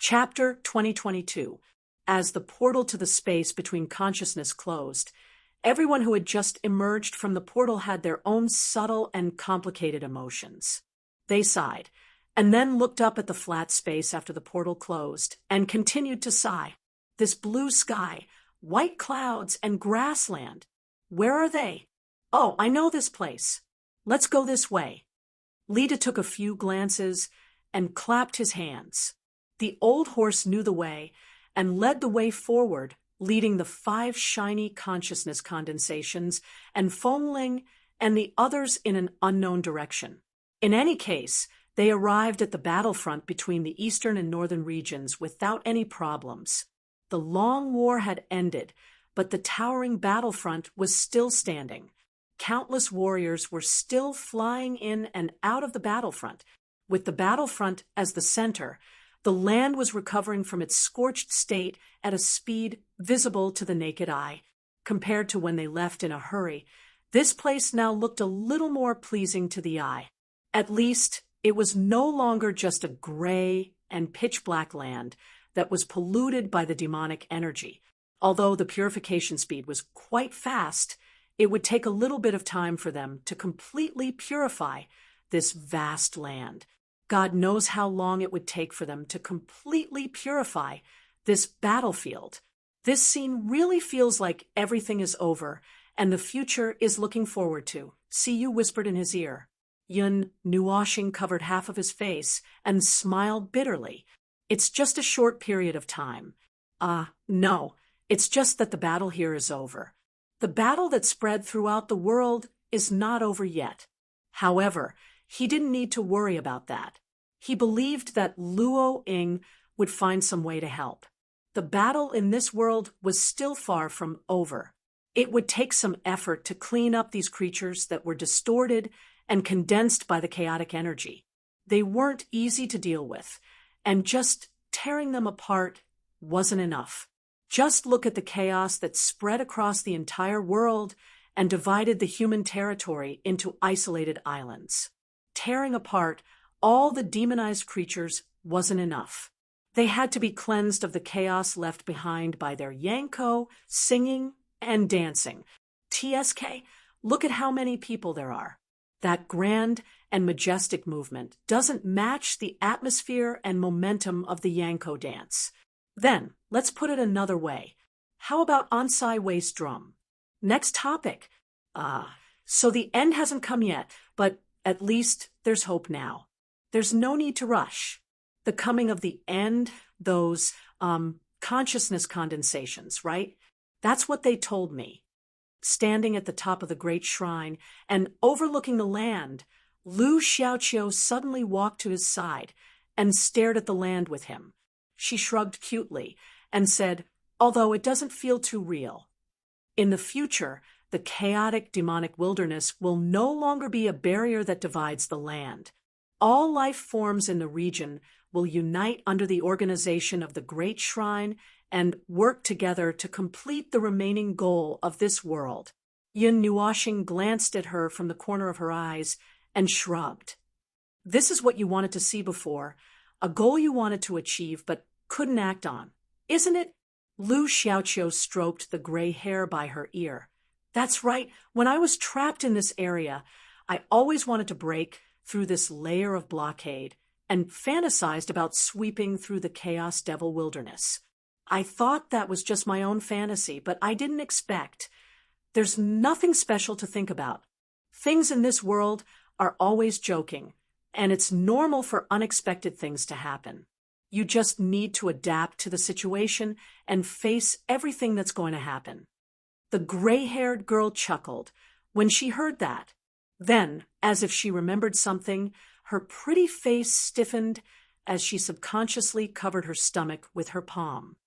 Chapter 2022. As the portal to the space between consciousness closed, everyone who had just emerged from the portal had their own subtle and complicated emotions. They sighed, and then looked up at the flat space after the portal closed, and continued to sigh. This blue sky, white clouds, and grassland. Where are they? Oh, I know this place. Let's go this way. Lita took a few glances and clapped his hands. The old horse knew the way and led the way forward, leading the 5 shiny consciousness condensations and Fengling and the others in an unknown direction. In any case, they arrived at the battlefront between the eastern and northern regions without any problems. The long war had ended, but the towering battlefront was still standing. Countless warriors were still flying in and out of the battlefront. With the battlefront as the center, the land was recovering from its scorched state at a speed visible to the naked eye. Compared to when they left in a hurry, this place now looked a little more pleasing to the eye. At least, it was no longer just a gray and pitch-black land that was polluted by the demonic energy. Although the purification speed was quite fast, it would take a little bit of time for them to completely purify this vast land. God knows how long it would take for them to completely purify this battlefield. This scene really feels like everything is over and the future is looking forward to. Siyu whispered in his ear. Yun Nuashing covered half of his face and smiled bitterly. It's just a short period of time. No, it's just that the battle here is over. The battle that spread throughout the world is not over yet. However, he didn't need to worry about that. He believed that Luo Ying would find some way to help. The battle in this world was still far from over. It would take some effort to clean up these creatures that were distorted and condensed by the chaotic energy. They weren't easy to deal with, and just tearing them apart wasn't enough. Just look at the chaos that spread across the entire world and divided the human territory into isolated islands. Tearing apart all the demonized creatures wasn't enough. They had to be cleansed of the chaos left behind by their Yanko, singing, and dancing. TSK, look at how many people there are. That grand and majestic movement doesn't match the atmosphere and momentum of the Yanko dance. Then, let's put it another way. How about Ansai Waist Drum? Next topic. So the end hasn't come yet, but at least there's hope now. There's no need to rush. The coming of the end, those consciousness condensations, right? That's what they told me. Standing at the top of the great shrine and overlooking the land, Lu Xiaoqiu suddenly walked to his side and stared at the land with him. She shrugged cutely and said, although it doesn't feel too real. In the future, the chaotic demonic wilderness will no longer be a barrier that divides the land. All life forms in the region will unite under the organization of the Great Shrine and work together to complete the remaining goal of this world. Yun Nuashing glanced at her from the corner of her eyes and shrugged. This is what you wanted to see before, a goal you wanted to achieve but couldn't act on, isn't it? Lu Xiaoqiu stroked the gray hair by her ear. That's right. When I was trapped in this area, I always wanted to break through this layer of blockade and fantasized about sweeping through the chaos devil wilderness. I thought that was just my own fantasy, but I didn't expect. There's nothing special to think about. Things in this world are always joking, and it's normal for unexpected things to happen. You just need to adapt to the situation and face everything that's going to happen. The gray-haired girl chuckled when she heard that. Then, as if she remembered something, her pretty face stiffened as she subconsciously covered her stomach with her palm.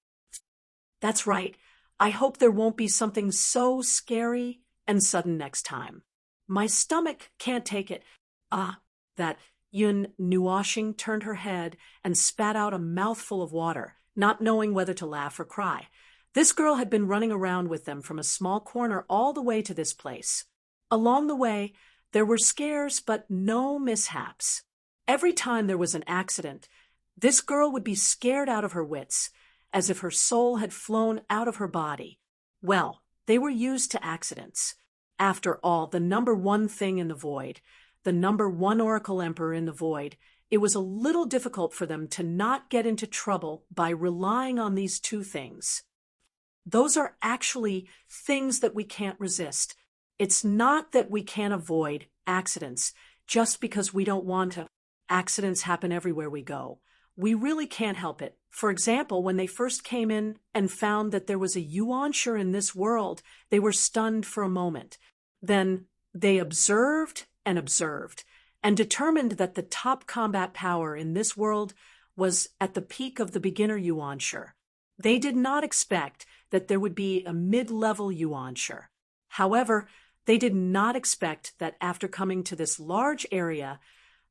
That's right. I hope there won't be something so scary and sudden next time. My stomach can't take it. That Yun Nuashing turned her head and spat out a mouthful of water, not knowing whether to laugh or cry. This girl had been running around with them from a small corner all the way to this place. Along the way, there were scares, but no mishaps. Every time there was an accident, This girl would be scared out of her wits, as if her soul had flown out of her body. Well, they were used to accidents. After all, the number one thing in the void, the number one Oracle Emperor in the void, it was a little difficult for them to not get into trouble by relying on these two things. Those are actually things that we can't resist. It's not that we can't avoid accidents just because we don't want to. Accidents happen everywhere we go. We really can't help it. For example, when they first came in and found that there was a yuansher in this world, they were stunned for a moment. Then they observed and determined that the top combat power in this world was at the peak of the beginner yuansher. They did not expect that there would be a mid-level yuansher. However, they did not expect that after coming to this large area,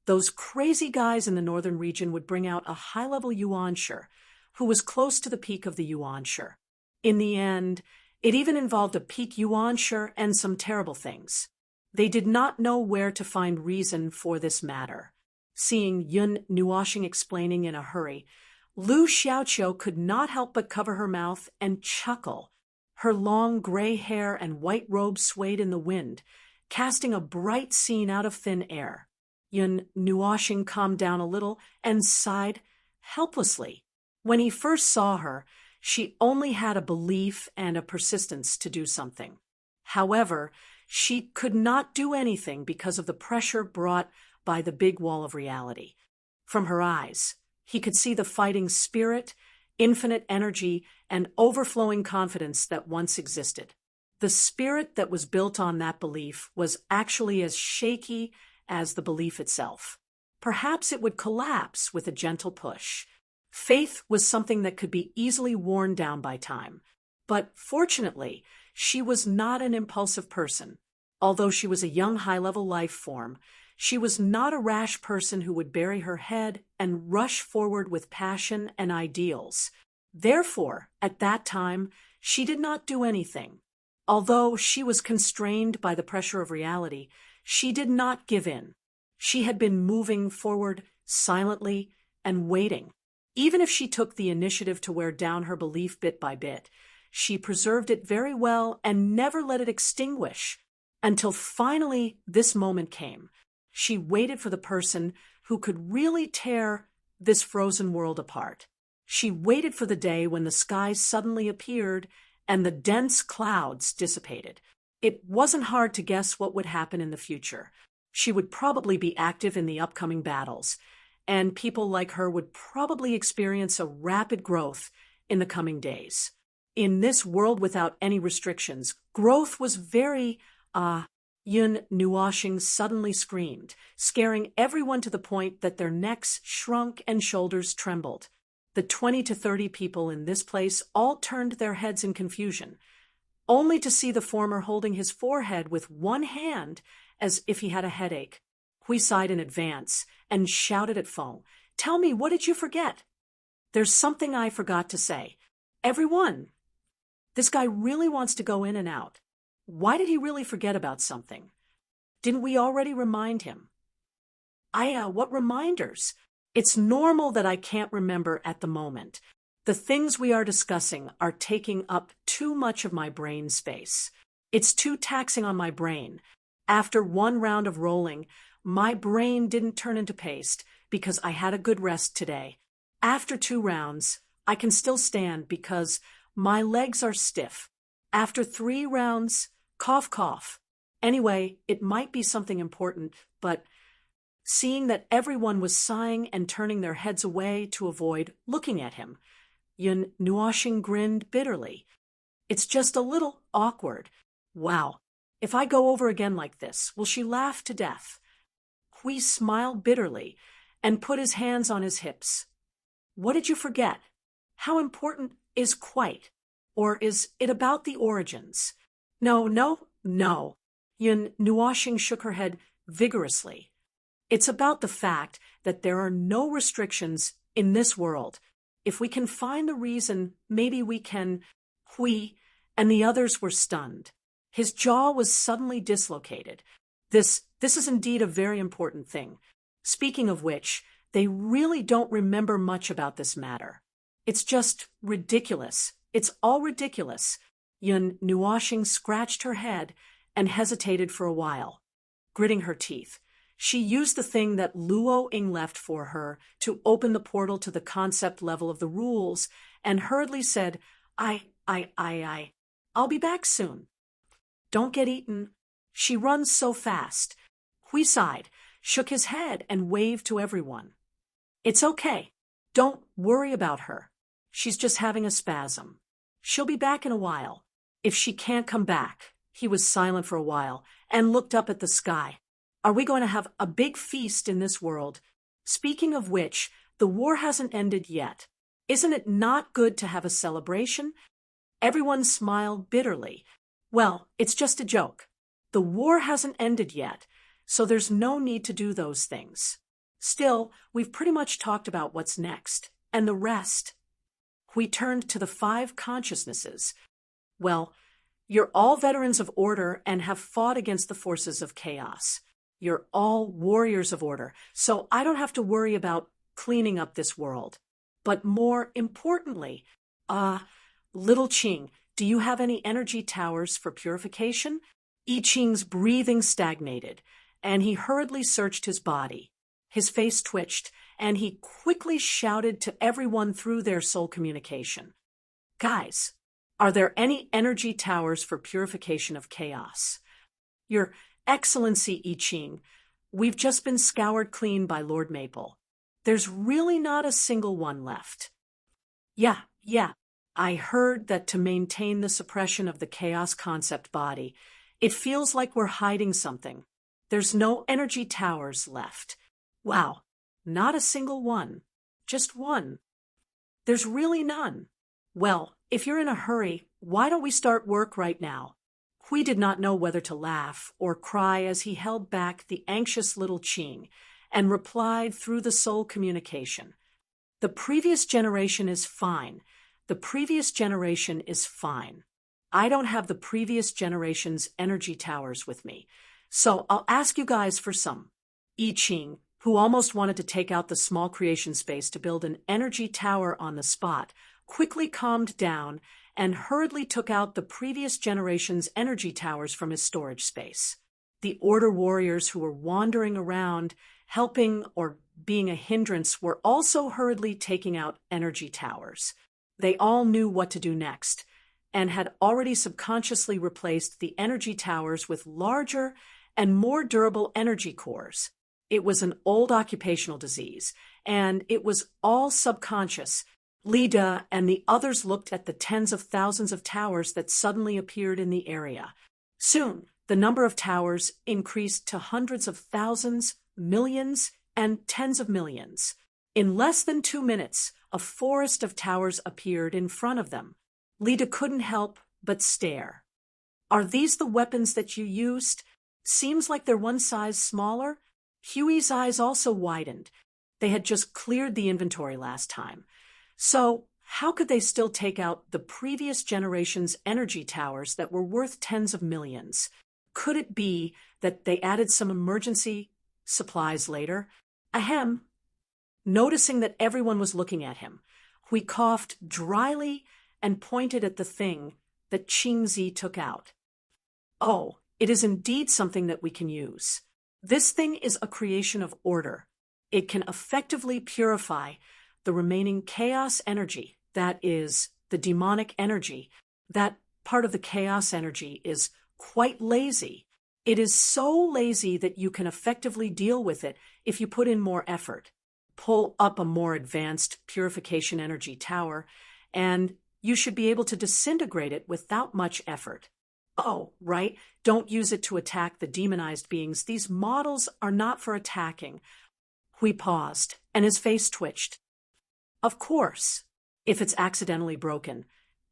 those crazy guys in the northern region would bring out a high-level yuansher who was close to the peak of the yuansher. In the end, it even involved a peak yuansher and some terrible things. They did not know where to find reason for this matter. Seeing Yun Nuoxing explaining in a hurry, Lu Xiaoqiu could not help but cover her mouth and chuckle. Her long gray hair and white robe swayed in the wind, casting a bright scene out of thin air. Yun Nuoxing calmed down a little and sighed helplessly. When he first saw her, she only had a belief and a persistence to do something. However, she could not do anything because of the pressure brought by the big wall of reality. From her eyes, he could see the fighting spirit, infinite energy, and overflowing confidence that once existed. The spirit that was built on that belief was actually as shaky as the belief itself. Perhaps it would collapse with a gentle push. Faith was something that could be easily worn down by time. But fortunately, she was not an impulsive person. Although she was a young high-level life form, she was not a rash person who would bury her head and rush forward with passion and ideals. Therefore, at that time, she did not do anything. Although she was constrained by the pressure of reality, she did not give in. She had been moving forward silently and waiting. Even if she took the initiative to wear down her belief bit by bit, she preserved it very well and never let it extinguish. Until finally this moment came. She waited for the person who could really tear this frozen world apart. She waited for the day when the sky suddenly appeared and the dense clouds dissipated. It wasn't hard to guess what would happen in the future. She would probably be active in the upcoming battles, and people like her would probably experience a rapid growth in the coming days. In this world without any restrictions, growth was very, Yun Nuoxing suddenly screamed, scaring everyone to the point that their necks shrunk and shoulders trembled. The 20 to 30 people in this place all turned their heads in confusion, only to see the former holding his forehead with one hand as if he had a headache. Hui sighed in advance and shouted at Feng, "Tell me, what did you forget?" "There's something I forgot to say. Everyone, this guy really wants to go in and out. Why did he really forget about something? Didn't we already remind him?" What reminders? It's normal that I can't remember at the moment. The things we are discussing are taking up too much of my brain space. It's too taxing on my brain. After one round of rolling, my brain didn't turn into paste because I had a good rest today. After 2 rounds, I can still stand because my legs are stiff. After 3 rounds, cough, cough. Anyway, it might be something important, but seeing that everyone was sighing and turning their heads away to avoid looking at him, Yun Nuoxing grinned bitterly. "It's just a little awkward. Wow, if I go over again like this, will she laugh to death?" Hui smiled bitterly and put his hands on his hips. "What did you forget? How important is quite? Or is it about the origins?" No. Yun Nuoxing shook her head vigorously. "It's about the fact that there are no restrictions in this world. If we can find the reason, maybe we can." Hui and the others were stunned. His jaw was suddenly dislocated. This is indeed a very important thing. Speaking of which, They really don't remember much about this matter. It's just ridiculous. It's all ridiculous. Yun Nuashing scratched her head and hesitated for a while, gritting her teeth. She used the thing that Luo Ying left for her to open the portal to the concept level of the rules and hurriedly said, I'll be back soon. Don't get eaten. She runs so fast. Hui sighed, shook his head, and waved to everyone. It's okay. Don't worry about her. She's just having a spasm. She'll be back in a while. If she can't come back. He was silent for a while and looked up at the sky. Are we going to have a big feast in this world? Speaking of which, the war hasn't ended yet. Isn't it not good to have a celebration? Everyone smiled bitterly. Well, it's just a joke. The war hasn't ended yet, so there's no need to do those things. Still, we've pretty much talked about what's next, and the rest. We turned to the 5 consciousnesses. Well, you're all veterans of order and have fought against the forces of chaos. You're all warriors of order, so I don't have to worry about cleaning up this world. But more importantly, Little Qing, do you have any energy towers for purification? I Ching's breathing stagnated, and he hurriedly searched his body. His face twitched, and he quickly shouted to everyone through their soul communication. Guys, are there any energy towers for purification of chaos? Your Excellency I Ching, we've just been scoured clean by Lord Maple. There's really not a single one left. Yeah. I heard that to maintain the suppression of the chaos concept body, it feels like we're hiding something. There's no energy towers left. Wow, not a single one. Just one. There's really none. Well, if you're in a hurry, why don't we start work right now? Hui did not know whether to laugh or cry as he held back the anxious little Qing and replied through the soul communication. The previous generation is fine. The previous generation is fine. I don't have the previous generation's energy towers with me, so I'll ask you guys for some. I Ching, who almost wanted to take out the small creation space to build an energy tower on the spot, quickly calmed down and hurriedly took out the previous generation's energy towers from his storage space. The Order warriors who were wandering around, helping or being a hindrance, were also hurriedly taking out energy towers. They all knew what to do next, and had already subconsciously replaced the energy towers with larger and more durable energy cores. It was an old occupational disease, and it was all subconscious. Lida and the others looked at the tens of thousands of towers that suddenly appeared in the area. Soon, the number of towers increased to hundreds of thousands, millions, and tens of millions. In less than 2 minutes, a forest of towers appeared in front of them. Lida couldn't help but stare. Are these the weapons that you used? Seems like they're one size smaller. Huey's eyes also widened. They had just cleared the inventory last time. So, how could they still take out the previous generation's energy towers that were worth tens of millions? Could it be that they added some emergency supplies later? Ahem. Noticing that everyone was looking at him, Hui coughed dryly and pointed at the thing that Qingzi took out. Oh, it is indeed something that we can use. This thing is a creation of order. It can effectively purify the remaining chaos energy, that is, the demonic energy. That part of the chaos energy is quite lazy. It is so lazy that you can effectively deal with it if you put in more effort. Pull up a more advanced purification energy tower, and you should be able to disintegrate it without much effort. Oh, right, don't use it to attack the demonized beings. These models are not for attacking. Hui paused, and his face twitched. Of course, if it's accidentally broken,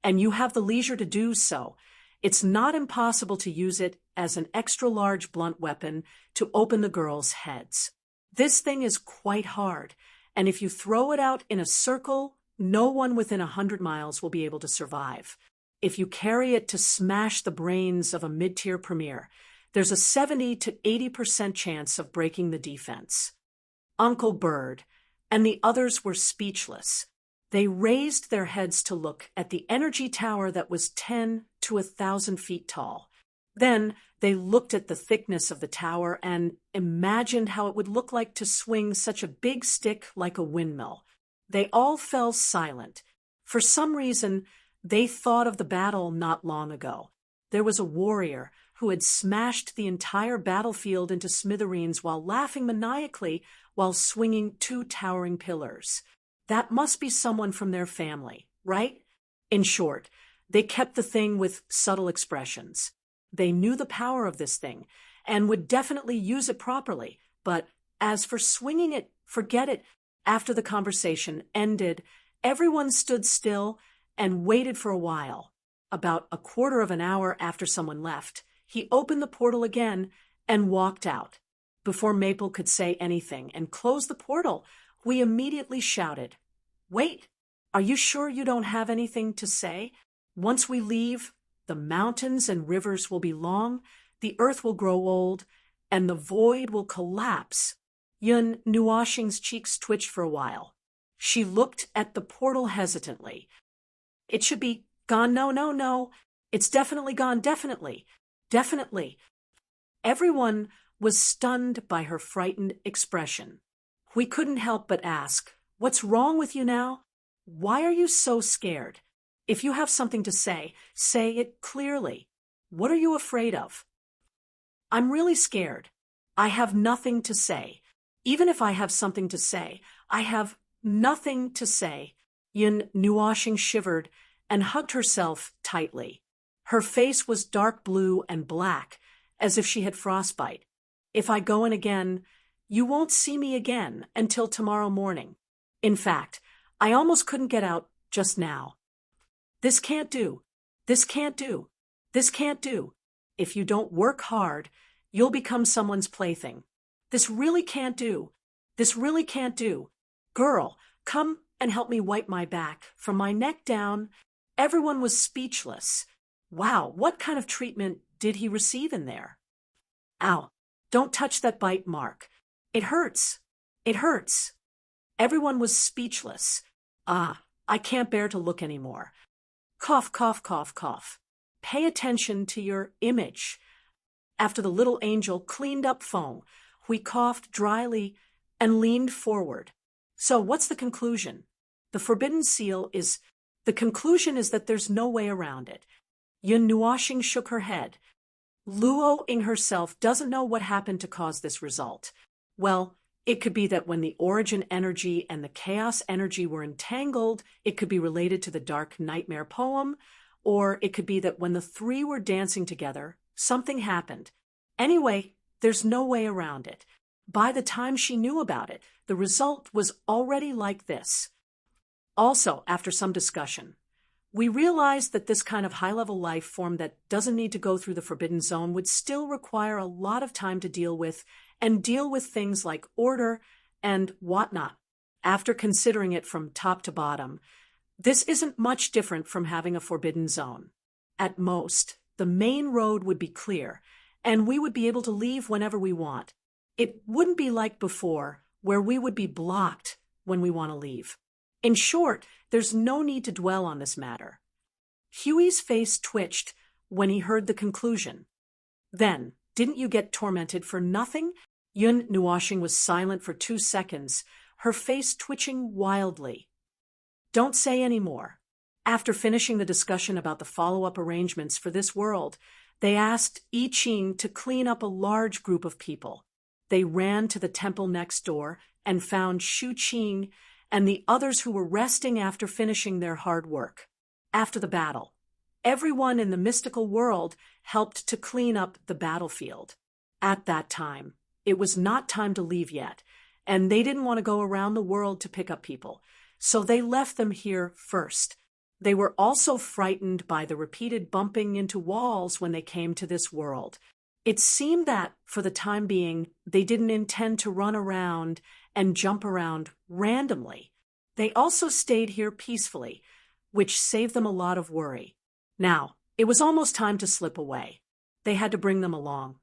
and you have the leisure to do so, it's not impossible to use it as an extra-large blunt weapon to open the girls' heads. This thing is quite hard, and if you throw it out in a circle, no one within 100 miles will be able to survive. If you carry it to smash the brains of a mid-tier premier, there's a 70 to 80% chance of breaking the defense. Uncle Bird, and the others were speechless. They raised their heads to look at the energy tower that was 10 to 1,000 feet tall. Then they looked at the thickness of the tower and imagined how it would look like to swing such a big stick like a windmill. They all fell silent. For some reason, they thought of the battle not long ago. There was a warrior who had smashed the entire battlefield into smithereens while laughing maniacally while swinging 2 towering pillars. That must be someone from their family, right? In short, they kept the thing with subtle expressions. They knew the power of this thing and would definitely use it properly, but as for swinging it, forget it. After the conversation ended, everyone stood still and waited for a while. About a quarter of an hour after someone left, he opened the portal again and walked out. Before Maple could say anything and close the portal, we immediately shouted, "Wait, are you sure you don't have anything to say? Once we leave, the mountains and rivers will be long, the earth will grow old, and the void will collapse." Yun Nuashing's cheeks twitched for a while. She looked at the portal hesitantly. "It should be gone. No. It's definitely gone. Definitely. Everyone was stunned by her frightened expression. We couldn't help but ask, "What's wrong with you now? Why are you so scared? If you have something to say it clearly. What are you afraid of?" "I'm really scared. I have nothing to say. Even if I have something to say, I have nothing to say." Yun Nuashing shivered and hugged herself tightly. Her face was dark blue and black, as if she had frostbite. "If I go in again, you won't see me again until tomorrow morning. In fact, I almost couldn't get out just now. This can't do. This can't do. This can't do. If you don't work hard, you'll become someone's plaything. This really can't do. This really can't do. Girl, come and help me wipe my back. From my neck down." Everyone was speechless. Wow, what kind of treatment did he receive in there? "Ow, don't touch that bite mark. It hurts. It hurts." Everyone was speechless. I can't bear to look anymore. Cough, cough, cough, cough. Pay attention to your image. After the little angel cleaned up foam, we coughed dryly and leaned forward. "So what's the conclusion?" The conclusion is that there's no way around it." Yun Nuashing shook her head. "Luo Ing herself doesn't know what happened to cause this result. Well, it could be that when the origin energy and the chaos energy were entangled, it could be related to the dark nightmare poem, or it could be that when the 3 were dancing together, something happened. Anyway, there's no way around it. By the time she knew about it, the result was already like this." Also, after some discussion, we realized that this kind of high-level life form that doesn't need to go through the Forbidden Zone would still require a lot of time to deal with things like order and whatnot. After considering it from top to bottom, this isn't much different from having a Forbidden Zone. At most, the main road would be clear, and we would be able to leave whenever we want. It wouldn't be like before, where we would be blocked when we want to leave. In short, there's no need to dwell on this matter. Huey's face twitched when he heard the conclusion. "Then, didn't you get tormented for nothing?" Yun Nuashing was silent for 2 seconds, her face twitching wildly. "Don't say any more." After finishing the discussion about the follow-up arrangements for this world, they asked I Ching to clean up a large group of people. They ran to the temple next door and found Shu Qing and the others who were resting after finishing their hard work. After the battle, everyone in the mystical world helped to clean up the battlefield. At that time, it was not time to leave yet, and they didn't want to go around the world to pick up people, so they left them here first. They were also frightened by the repeated bumping into walls when they came to this world. It seemed that, for the time being, they didn't intend to run around and jump around randomly. They also stayed here peacefully, which saved them a lot of worry. Now, it was almost time to slip away. They had to bring them along.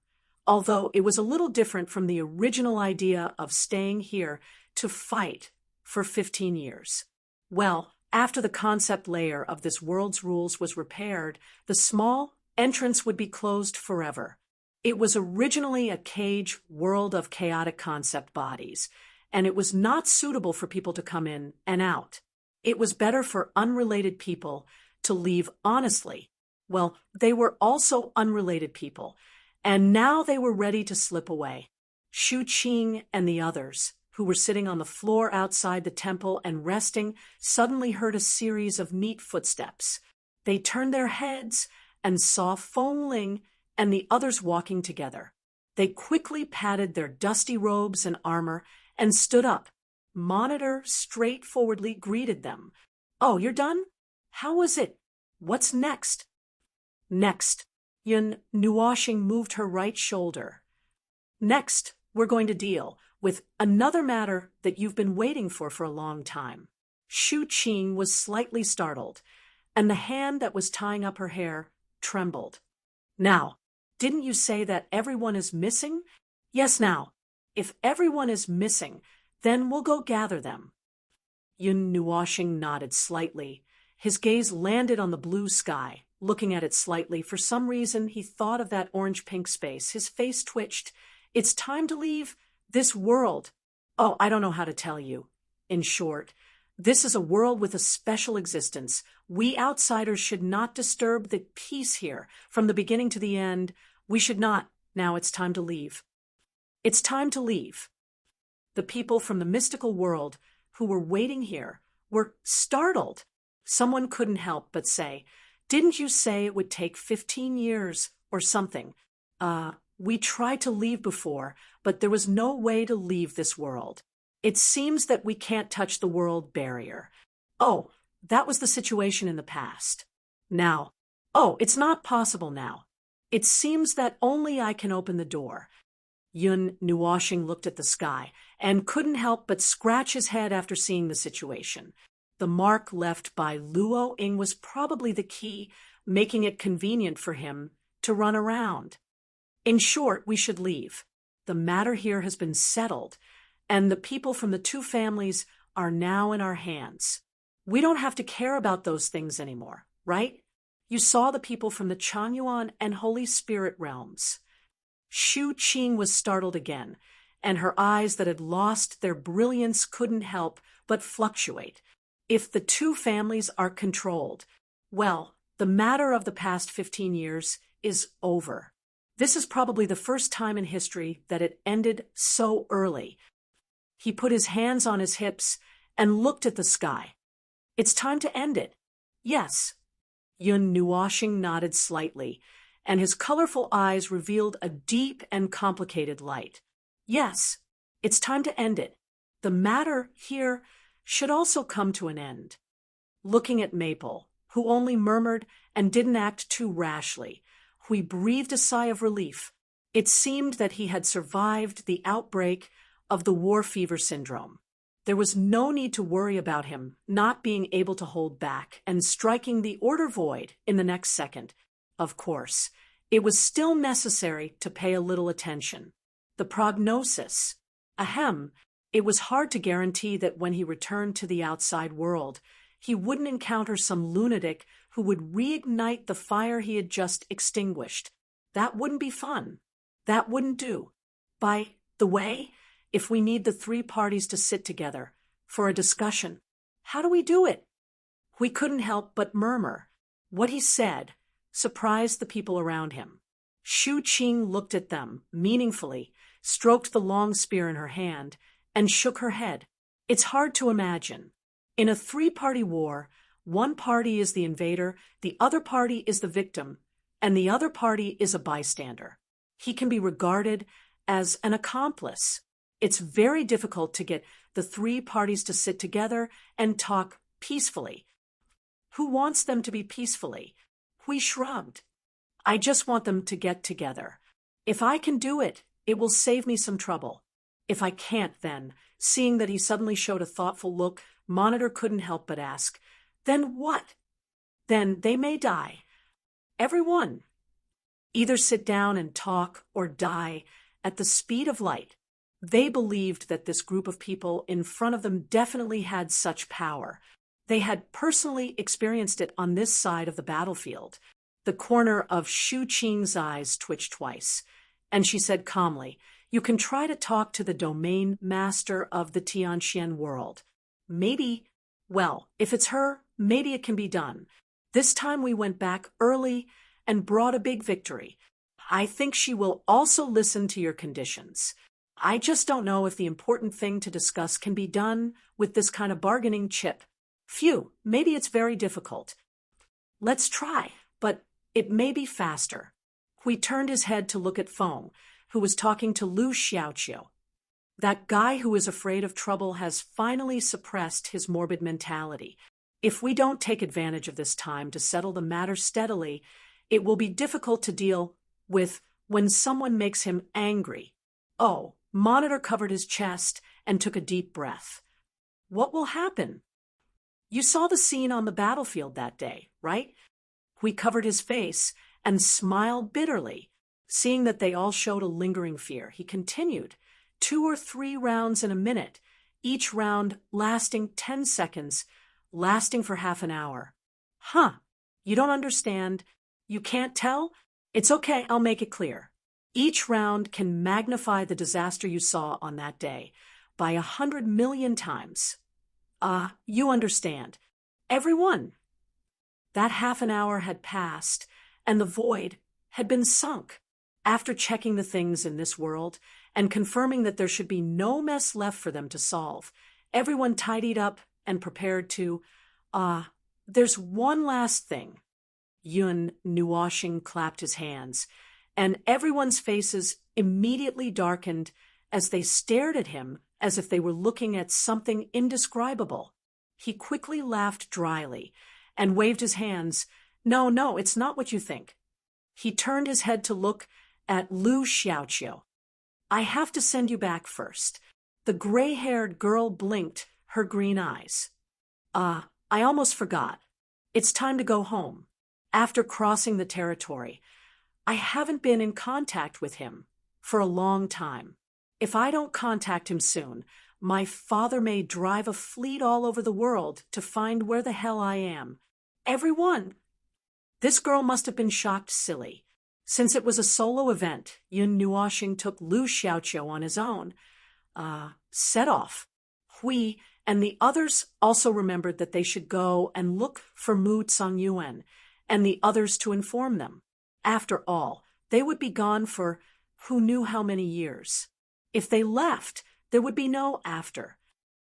Although it was a little different from the original idea of staying here to fight for 15 years. Well, after the concept layer of this world's rules was repaired, the small entrance would be closed forever. It was originally a cage world of chaotic concept bodies, and it was not suitable for people to come in and out. It was better for unrelated people to leave honestly. Well, they were also unrelated people, and now they were ready to slip away. Shu Qing and the others, who were sitting on the floor outside the temple and resting, suddenly heard a series of neat footsteps. They turned their heads and saw Feng Ling and the others walking together. They quickly patted their dusty robes and armor and stood up. Monitor straightforwardly greeted them. "Oh, you're done? How was it? What's next?" "Next." Yun Nuoshing moved her right shoulder. "Next, we're going to deal with another matter that you've been waiting for a long time." Shu Qing was slightly startled, and the hand that was tying up her hair trembled. "Now, didn't you say that everyone is missing?" "Yes, now. If everyone is missing, then we'll go gather them." Yun Nuoshing nodded slightly. His gaze landed on the blue sky. Looking at it slightly, for some reason he thought of that orange-pink space. His face twitched. "It's time to leave this world." "Oh, I don't know how to tell you. In short, this is a world with a special existence. We outsiders should not disturb the peace here. From the beginning to the end, we should not. Now it's time to leave." "It's time to leave." The people from the mystical world who were waiting here were startled. Someone couldn't help but say, "Didn't you say it would take 15 years or something? We tried to leave before, but there was no way to leave this world. It seems that we can't touch the world barrier." "Oh, that was the situation in the past. Now, oh, it's not possible now. It seems that only I can open the door." Yun Nuoshing looked at the sky and couldn't help but scratch his head after seeing the situation. The mark left by Luo Ying was probably the key, making it convenient for him to run around. "In short, we should leave. The matter here has been settled, and the people from the two families are now in our hands. We don't have to care about those things anymore, right? You saw the people from the Changyuan and Holy Spirit realms." Shu Qing was startled again, and her eyes that had lost their brilliance couldn't help but fluctuate. If the two families are controlled, well, the matter of the past 15 years is over. This is probably the first time in history that it ended so early. He put his hands on his hips and looked at the sky. "It's time to end it." "Yes." Yun Nuoshing nodded slightly, and his colorful eyes revealed a deep and complicated light. "Yes, it's time to end it. The matter here should also come to an end." Looking at Maple, who only murmured and didn't act too rashly, Hui breathed a sigh of relief. It seemed that he had survived the outbreak of the war fever syndrome. There was no need to worry about him not being able to hold back and striking the order void in the next second. Of course, it was still necessary to pay a little attention. The prognosis. Ahem, it was hard to guarantee that when he returned to the outside world, he wouldn't encounter some lunatic who would reignite the fire he had just extinguished. That wouldn't be fun. That wouldn't do. By the way, if we need the three parties to sit together for a discussion, how do we do it? We couldn't help but murmur. What he said surprised the people around him. Shu Qing looked at them meaningfully, stroked the long spear in her hand, and shook her head. It's hard to imagine. In a three-party war, one party is the invader, the other party is the victim, and the other party is a bystander. He can be regarded as an accomplice. It's very difficult to get the three parties to sit together and talk peacefully. Who wants them to be peacefully? Hui shrugged. I just want them to get together. If I can do it, it will save me some trouble. If I can't, then, seeing that he suddenly showed a thoughtful look, Monitor couldn't help but ask, then what? Then they may die. Everyone. Either sit down and talk or die at the speed of light. They believed that this group of people in front of them definitely had such power. They had personally experienced it on this side of the battlefield. The corner of Shu Qing's eyes twitched twice, and she said calmly, "You can try to talk to the domain master of the Tianxian world. Maybe, well, if it's her, maybe it can be done. This time we went back early and brought a big victory. I think she will also listen to your conditions. I just don't know if the important thing to discuss can be done with this kind of bargaining chip. Phew, maybe it's very difficult. Let's try, but it may be faster." Hui turned his head to look at Feng, who was talking to Lu Xiaoqiu. That guy who is afraid of trouble has finally suppressed his morbid mentality. If we don't take advantage of this time to settle the matter steadily, it will be difficult to deal with when someone makes him angry. Oh, Monitor covered his chest and took a deep breath. What will happen? You saw the scene on the battlefield that day, right? Hui covered his face and smiled bitterly. Seeing that they all showed a lingering fear, he continued, 2 or 3 rounds in a minute, each round lasting 10 seconds, lasting for half an hour. Huh, you don't understand? You can't tell? It's okay, I'll make it clear. Each round can magnify the disaster you saw on that day by 100 million times. You understand. Everyone. That half an hour had passed, and the void had been sunk. After checking the things in this world and confirming that there should be no mess left for them to solve, everyone tidied up and prepared to, there's one last thing. Yun Nuoshing clapped his hands, and everyone's faces immediately darkened as they stared at him as if they were looking at something indescribable. He quickly laughed dryly and waved his hands. No, it's not what you think. He turned his head to look at Lu Xiaoqiu. I have to send you back first. The gray-haired girl blinked her green eyes. I almost forgot. It's time to go home. After crossing the territory, I haven't been in contact with him for a long time. If I don't contact him soon, my father may drive a fleet all over the world to find where the hell I am. Everyone! This girl must have been shocked silly. Since it was a solo event, Yun Nuoshing took Lu Xiaoqiu on his own. Set off. Hui and the others also remembered that they should go and look for Mu Songyuan and the others to inform them. After all, they would be gone for who knew how many years. If they left, there would be no after.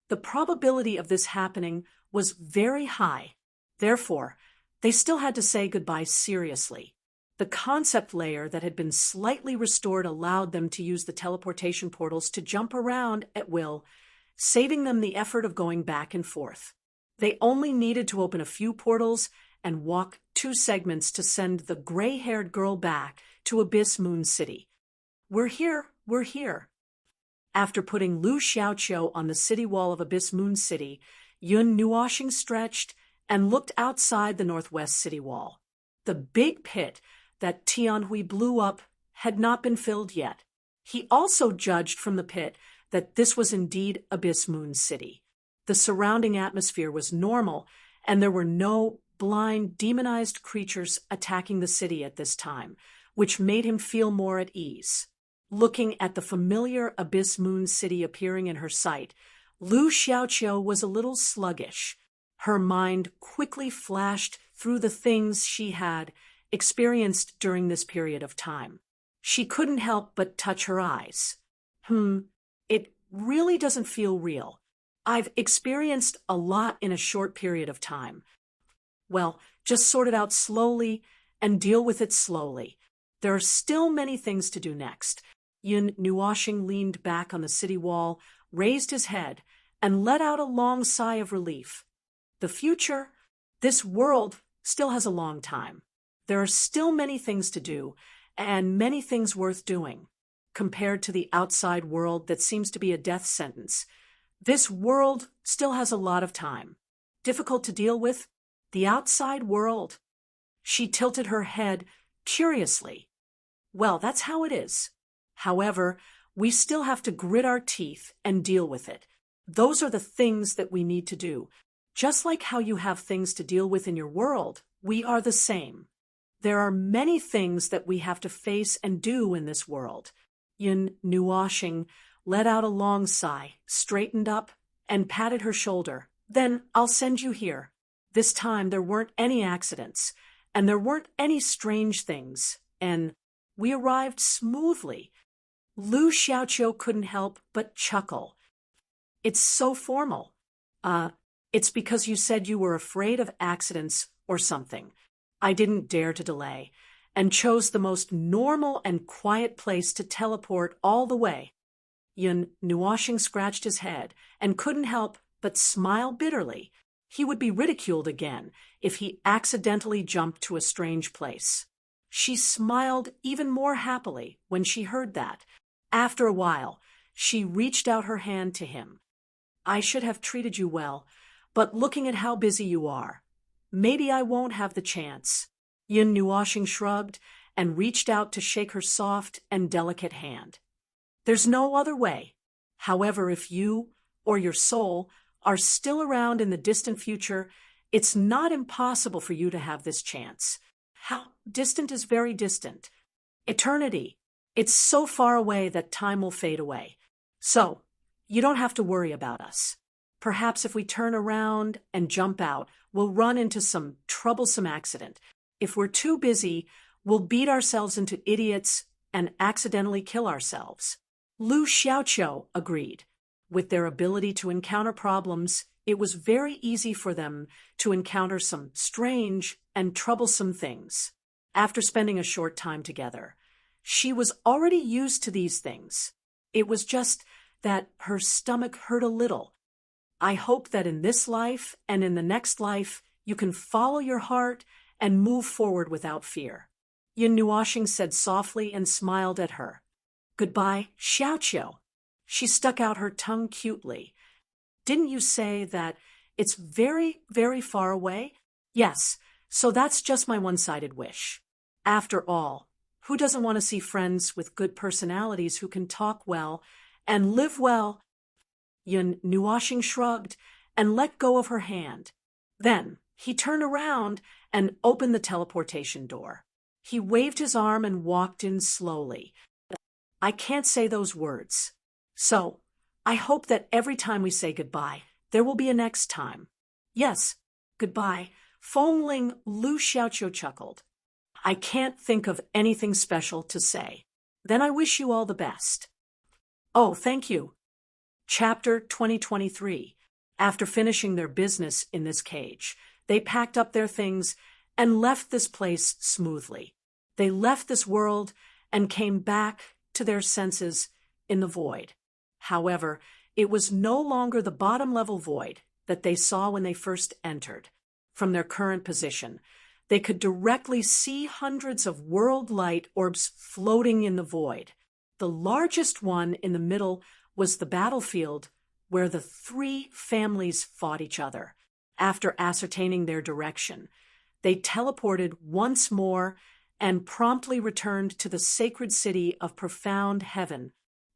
The probability of this happening was very high. Therefore, they still had to say goodbye seriously. The concept layer that had been slightly restored allowed them to use the teleportation portals to jump around at will, saving them the effort of going back and forth. They only needed to open a few portals and walk 2 segments to send the gray-haired girl back to Abyss Moon City. We're here. After putting Lu Xiaoqiu on the city wall of Abyss Moon City, Yun Nuoshing stretched and looked outside the northwest city wall. The big pit that Tianhui blew up had not been filled yet. He also judged from the pit that this was indeed Abyss Moon City. The surrounding atmosphere was normal, and there were no blind, demonized creatures attacking the city at this time, which made him feel more at ease. Looking at the familiar Abyss Moon City appearing in her sight, Lu Xiaoqiu was a little sluggish. Her mind quickly flashed through the things she had experienced during this period of time. She couldn't help but touch her eyes. It really doesn't feel real. I've experienced a lot in a short period of time. Well, just sort it out slowly and deal with it slowly. There are still many things to do next. Yun Nuoshing leaned back on the city wall, raised his head, and let out a long sigh of relief. The future, this world, still has a long time. There are still many things to do, and many things worth doing. Compared to the outside world that seems to be a death sentence, this world still has a lot of time. Difficult to deal with? The outside world. She tilted her head curiously. Well, that's how it is. However, We still have to grit our teeth and deal with it. Those are the things that we need to do. Just like how you have things to deal with in your world, we are the same. There are many things that we have to face and do in this world. Yun Nuashing let out a long sigh, straightened up, and patted her shoulder. Then I'll send you here. This time there weren't any accidents, and there weren't any strange things, and we arrived smoothly. Lu Xiaoqiu couldn't help but chuckle. It's so formal. It's because you said you were afraid of accidents or something. I didn't dare to delay, and chose the most normal and quiet place to teleport all the way. Yun Nuashing scratched his head and couldn't help but smile bitterly. He would be ridiculed again if he accidentally jumped to a strange place. She smiled even more happily when she heard that. After a while, she reached out her hand to him. I should have treated you well, but looking at how busy you are, maybe I won't have the chance. Yun Nuashing shrugged and reached out to shake her soft and delicate hand. There's no other way. However, if you or your soul are still around in the distant future, it's not impossible for you to have this chance. How distant is very distant. Eternity. It's so far away that time will fade away. So, you don't have to worry about us. Perhaps if we turn around and jump out, we'll run into some troublesome accident. If we're too busy, we'll beat ourselves into idiots and accidentally kill ourselves. Lu Xiaoqiu agreed. With their ability to encounter problems, it was very easy for them to encounter some strange and troublesome things. After spending a short time together, she was already used to these things. It was just that her stomach hurt a little. I hope that in this life and in the next life, you can follow your heart and move forward without fear. Yun Nuashing said softly and smiled at her. Goodbye, Xiaoqiu. She stuck out her tongue cutely. Didn't you say that it's very, very far away? Yes, so that's just my one-sided wish. After all, who doesn't want to see friends with good personalities who can talk well and live well? Yun Nuashing shrugged and let go of her hand. Then he turned around and opened the teleportation door. He waved his arm and walked in slowly. I can't say those words. So, I hope that every time we say goodbye, there will be a next time. Yes, goodbye. Fengling Lu Xiaoqiu chuckled. I can't think of anything special to say. Then I wish you all the best. Oh, thank you. Chapter 2023. After finishing their business in this cage, they packed up their things and left this place smoothly. They left this world and came back to their senses in the void. However, it was no longer the bottom-level void that they saw when they first entered. From their current position, they could directly see hundreds of world-light orbs floating in the void. The largest one in the middle was the battlefield where the three families fought each other. After ascertaining their direction, they teleported once more and promptly returned to the sacred city of profound heaven.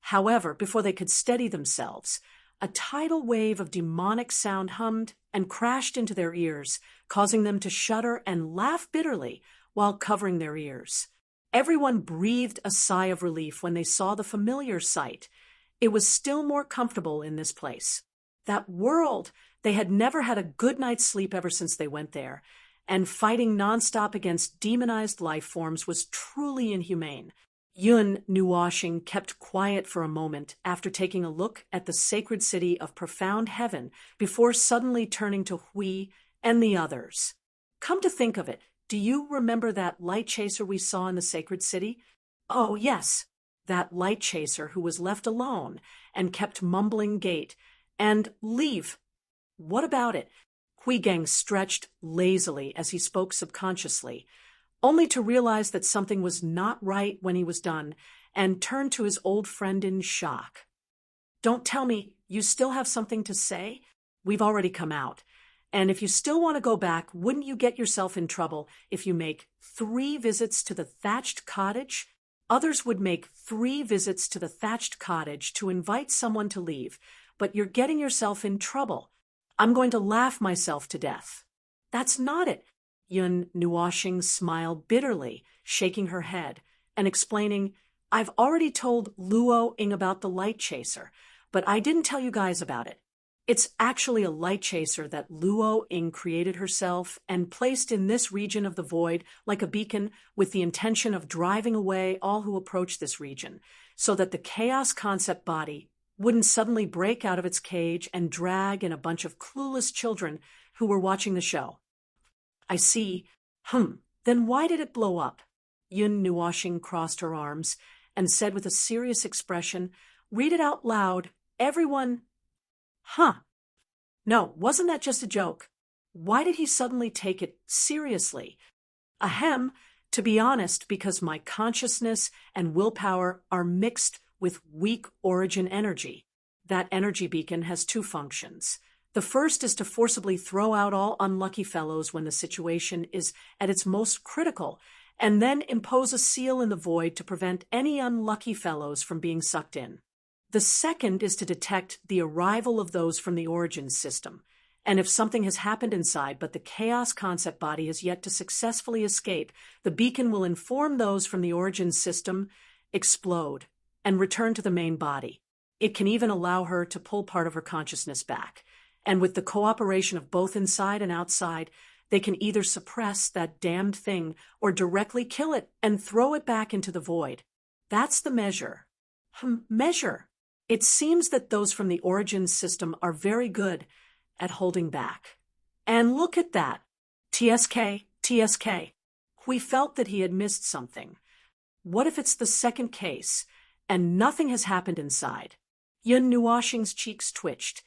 However, before they could steady themselves, a tidal wave of demonic sound hummed and crashed into their ears, causing them to shudder and laugh bitterly while covering their ears. Everyone breathed a sigh of relief when they saw the familiar sight. It was still more comfortable in this place. That world! They had never had a good night's sleep ever since they went there, and fighting nonstop against demonized life forms was truly inhumane. Yun Nuashing kept quiet for a moment after taking a look at the sacred city of profound heaven before suddenly turning to Hui and the others. Come to think of it, do you remember that light chaser we saw in the sacred city? Oh, yes, that light chaser who was left alone and kept mumbling gate and leave. What about it? Hui Gang stretched lazily as he spoke subconsciously, only to realize that something was not right when he was done, and turned to his old friend in shock. Don't tell me you still have something to say? We've already come out. And if you still want to go back, wouldn't you get yourself in trouble if you make 3 visits to the thatched cottage? Others would make 3 visits to the thatched cottage to invite someone to leave, but you're getting yourself in trouble. I'm going to laugh myself to death. That's not it. Yun Nuoshing smiled bitterly, shaking her head, and explaining, I've already told Luo Ing about the light chaser, but I didn't tell you guys about it. It's actually a light chaser that Luo Ing created herself and placed in this region of the void like a beacon with the intention of driving away all who approach this region, so that the chaos concept body wouldn't suddenly break out of its cage and drag in a bunch of clueless children who were watching the show. I see. Then why did it blow up? Yun Nuoshing crossed her arms and said with a serious expression, Read it out loud. Everyone. No, wasn't that just a joke? Why did he suddenly take it seriously? Ahem, to be honest, because my consciousness and willpower are mixed with weak origin energy. That energy beacon has 2 functions. The first is to forcibly throw out all unlucky fellows when the situation is at its most critical, and then impose a seal in the void to prevent any unlucky fellows from being sucked in. The second is to detect the arrival of those from the origin system, and if something has happened inside but the chaos concept body has yet to successfully escape, the beacon will inform those from the origin system, explode, and return to the main body. It can even allow her to pull part of her consciousness back, and with the cooperation of both inside and outside, they can either suppress that damned thing or directly kill it and throw it back into the void. That's the measure. Measure. It seems that those from the origin system are very good at holding back. And look at that. TSK. We felt that he had missed something. What if it's the second case, and nothing has happened inside? Yun Nuoshing's cheeks twitched.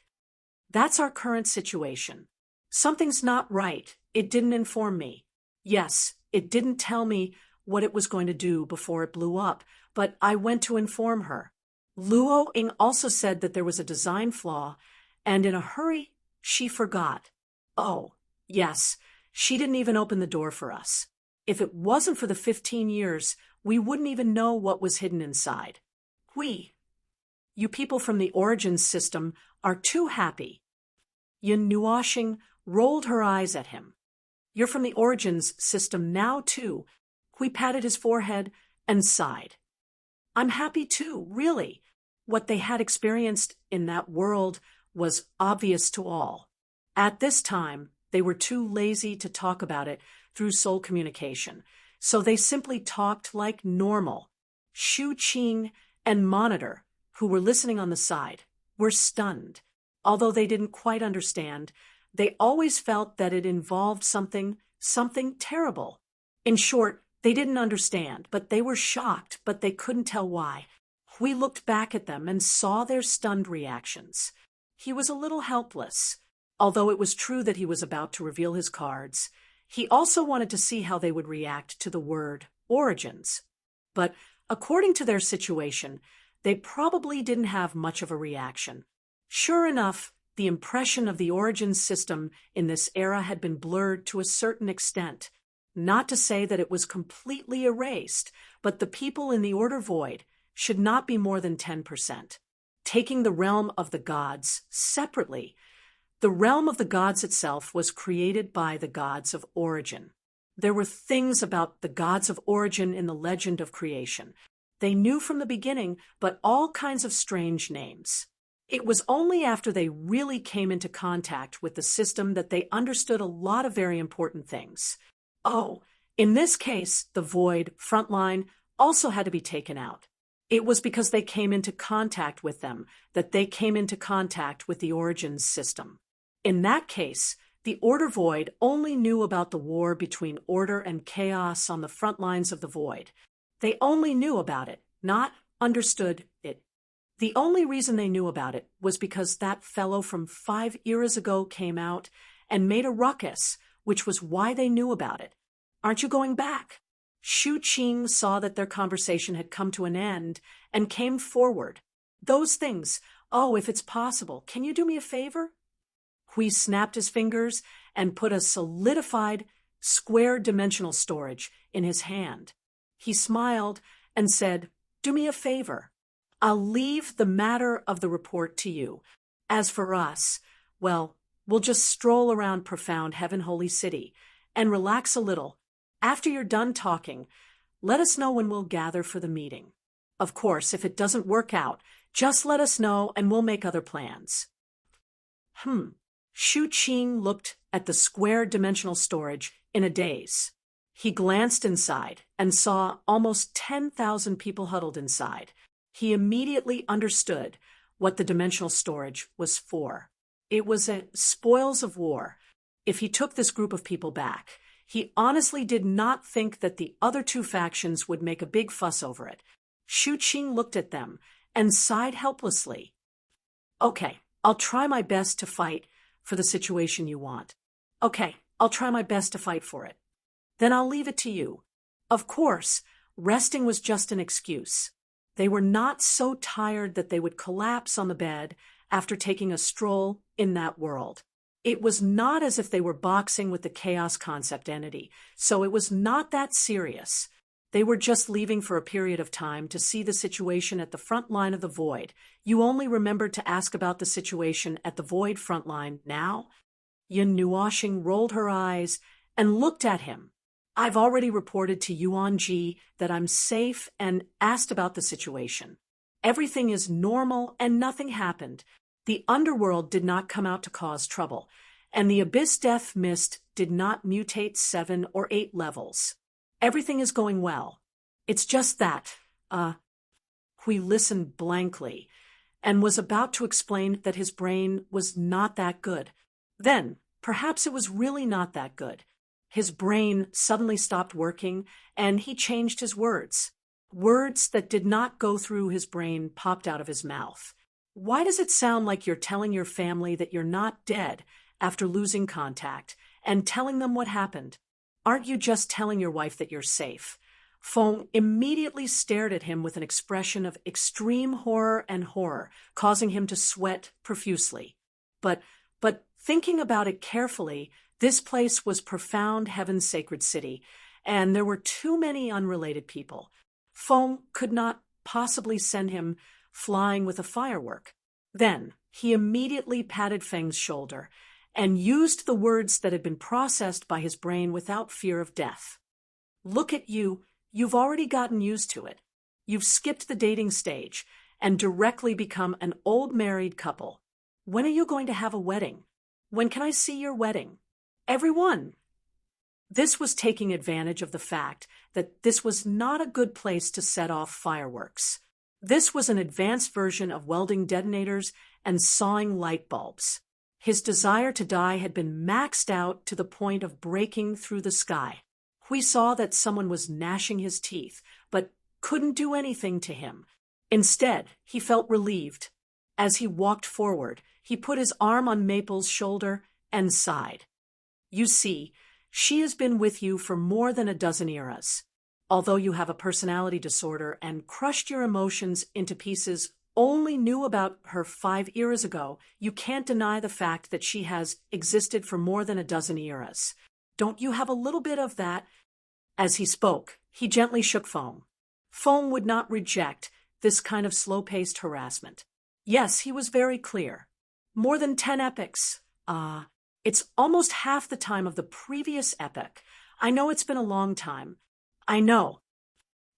That's our current situation. Something's not right. It didn't inform me. Yes, it didn't tell me what it was going to do before it blew up, but I went to inform her. Luo Ing also said that there was a design flaw, and in a hurry, she forgot. Oh, yes, she didn't even open the door for us. If it wasn't for the 15 years, we wouldn't even know what was hidden inside. You people from the origin system are too happy. Yun Nuoshing rolled her eyes at him. You're from the origins system now, too. Hui patted his forehead and sighed. I'm happy, too, really. What they had experienced in that world was obvious to all. At this time, they were too lazy to talk about it through soul communication, so they simply talked like normal. Shu Qing and Monitor, who were listening on the side, were stunned. Although they didn't quite understand, they always felt that it involved something terrible. In short, they didn't understand, but they were shocked, but they couldn't tell why. We looked back at them and saw their stunned reactions. He was a little helpless. Although it was true that he was about to reveal his cards, he also wanted to see how they would react to the word origins. But according to their situation, they probably didn't have much of a reaction. Sure enough, the impression of the origin system in this era had been blurred to a certain extent. Not to say that it was completely erased, but the people in the Order Void should not be more than 10%. Taking the realm of the gods separately, the realm of the gods itself was created by the gods of origin. There were things about the gods of origin in the legend of creation. They knew from the beginning, but all kinds of strange names. It was only after they really came into contact with the system that they understood a lot of very important things. Oh, in this case, the void, frontline, also had to be taken out. It was because they came into contact with them that they came into contact with the origins system. In that case, the Order Void only knew about the war between order and chaos on the front lines of the void. They only knew about it, not understood it. The only reason they knew about it was because that fellow from 5 eras ago came out and made a ruckus, which was why they knew about it. Aren't you going back? Shu Qing saw that their conversation had come to an end and came forward. Those things. Oh, if it's possible, can you do me a favor? Hui snapped his fingers and put a solidified, square dimensional storage in his hand. He smiled and said, "Do me a favor. I'll leave the matter of the report to you. As for us, well, we'll just stroll around profound Heaven Holy City and relax a little. After you're done talking, let us know when we'll gather for the meeting. Of course, if it doesn't work out, just let us know and we'll make other plans." Shu Qing looked at the square dimensional storage in a daze. He glanced inside and saw almost 10,000 people huddled inside. He immediately understood what the dimensional storage was for. It was a spoils of war. If he took this group of people back, he honestly did not think that the other two factions would make a big fuss over it. Shu Qing looked at them and sighed helplessly. "Okay, I'll try my best to fight for the situation you want. Okay, I'll try my best to fight for it. Then I'll leave it to you." Of course, resting was just an excuse. They were not so tired that they would collapse on the bed after taking a stroll in that world. It was not as if they were boxing with the chaos concept entity, so it was not that serious. They were just leaving for a period of time to see the situation at the front line of the void. You only remembered to ask about the situation at the void front line now? Yin Nuoshing rolled her eyes and looked at him. "I've already reported to Yuan Ji that I'm safe and asked about the situation. Everything is normal and nothing happened. The underworld did not come out to cause trouble, and the abyss death mist did not mutate 7 or 8 levels. Everything is going well. It's just that, Hui listened blankly and was about to explain that his brain was not that good. Then, perhaps it was really not that good. His brain suddenly stopped working, and he changed his words. Words that did not go through his brain popped out of his mouth. "Why does it sound like you're telling your family that you're not dead after losing contact and telling them what happened? Aren't you just telling your wife that you're safe?" Feng immediately stared at him with an expression of extreme horror and horror, causing him to sweat profusely. But thinking about it carefully, this place was profound Heaven's sacred city, and there were too many unrelated people. Feng could not possibly send him flying with a firework. Then he immediately patted Feng's shoulder and used the words that had been processed by his brain without fear of death. "Look at you. You've already gotten used to it. You've skipped the dating stage and directly become an old married couple. When are you going to have a wedding? When can I see your wedding? Everyone." This was taking advantage of the fact that this was not a good place to set off fireworks. This was an advanced version of welding detonators and sawing light bulbs. His desire to die had been maxed out to the point of breaking through the sky. We saw that someone was gnashing his teeth, but couldn't do anything to him. Instead, he felt relieved. As he walked forward, he put his arm on Maple's shoulder and sighed. "You see, she has been with you for more than a dozen eras. Although you have a personality disorder and crushed your emotions into pieces only knew about her 5 eras ago, you can't deny the fact that she has existed for more than a dozen eras. Don't you have a little bit of that?" As he spoke, he gently shook Feng. Feng would not reject this kind of slow-paced harassment. Yes, he was very clear. More than 10 epochs. It's almost half the time of the previous epoch. I know it's been a long time. I know.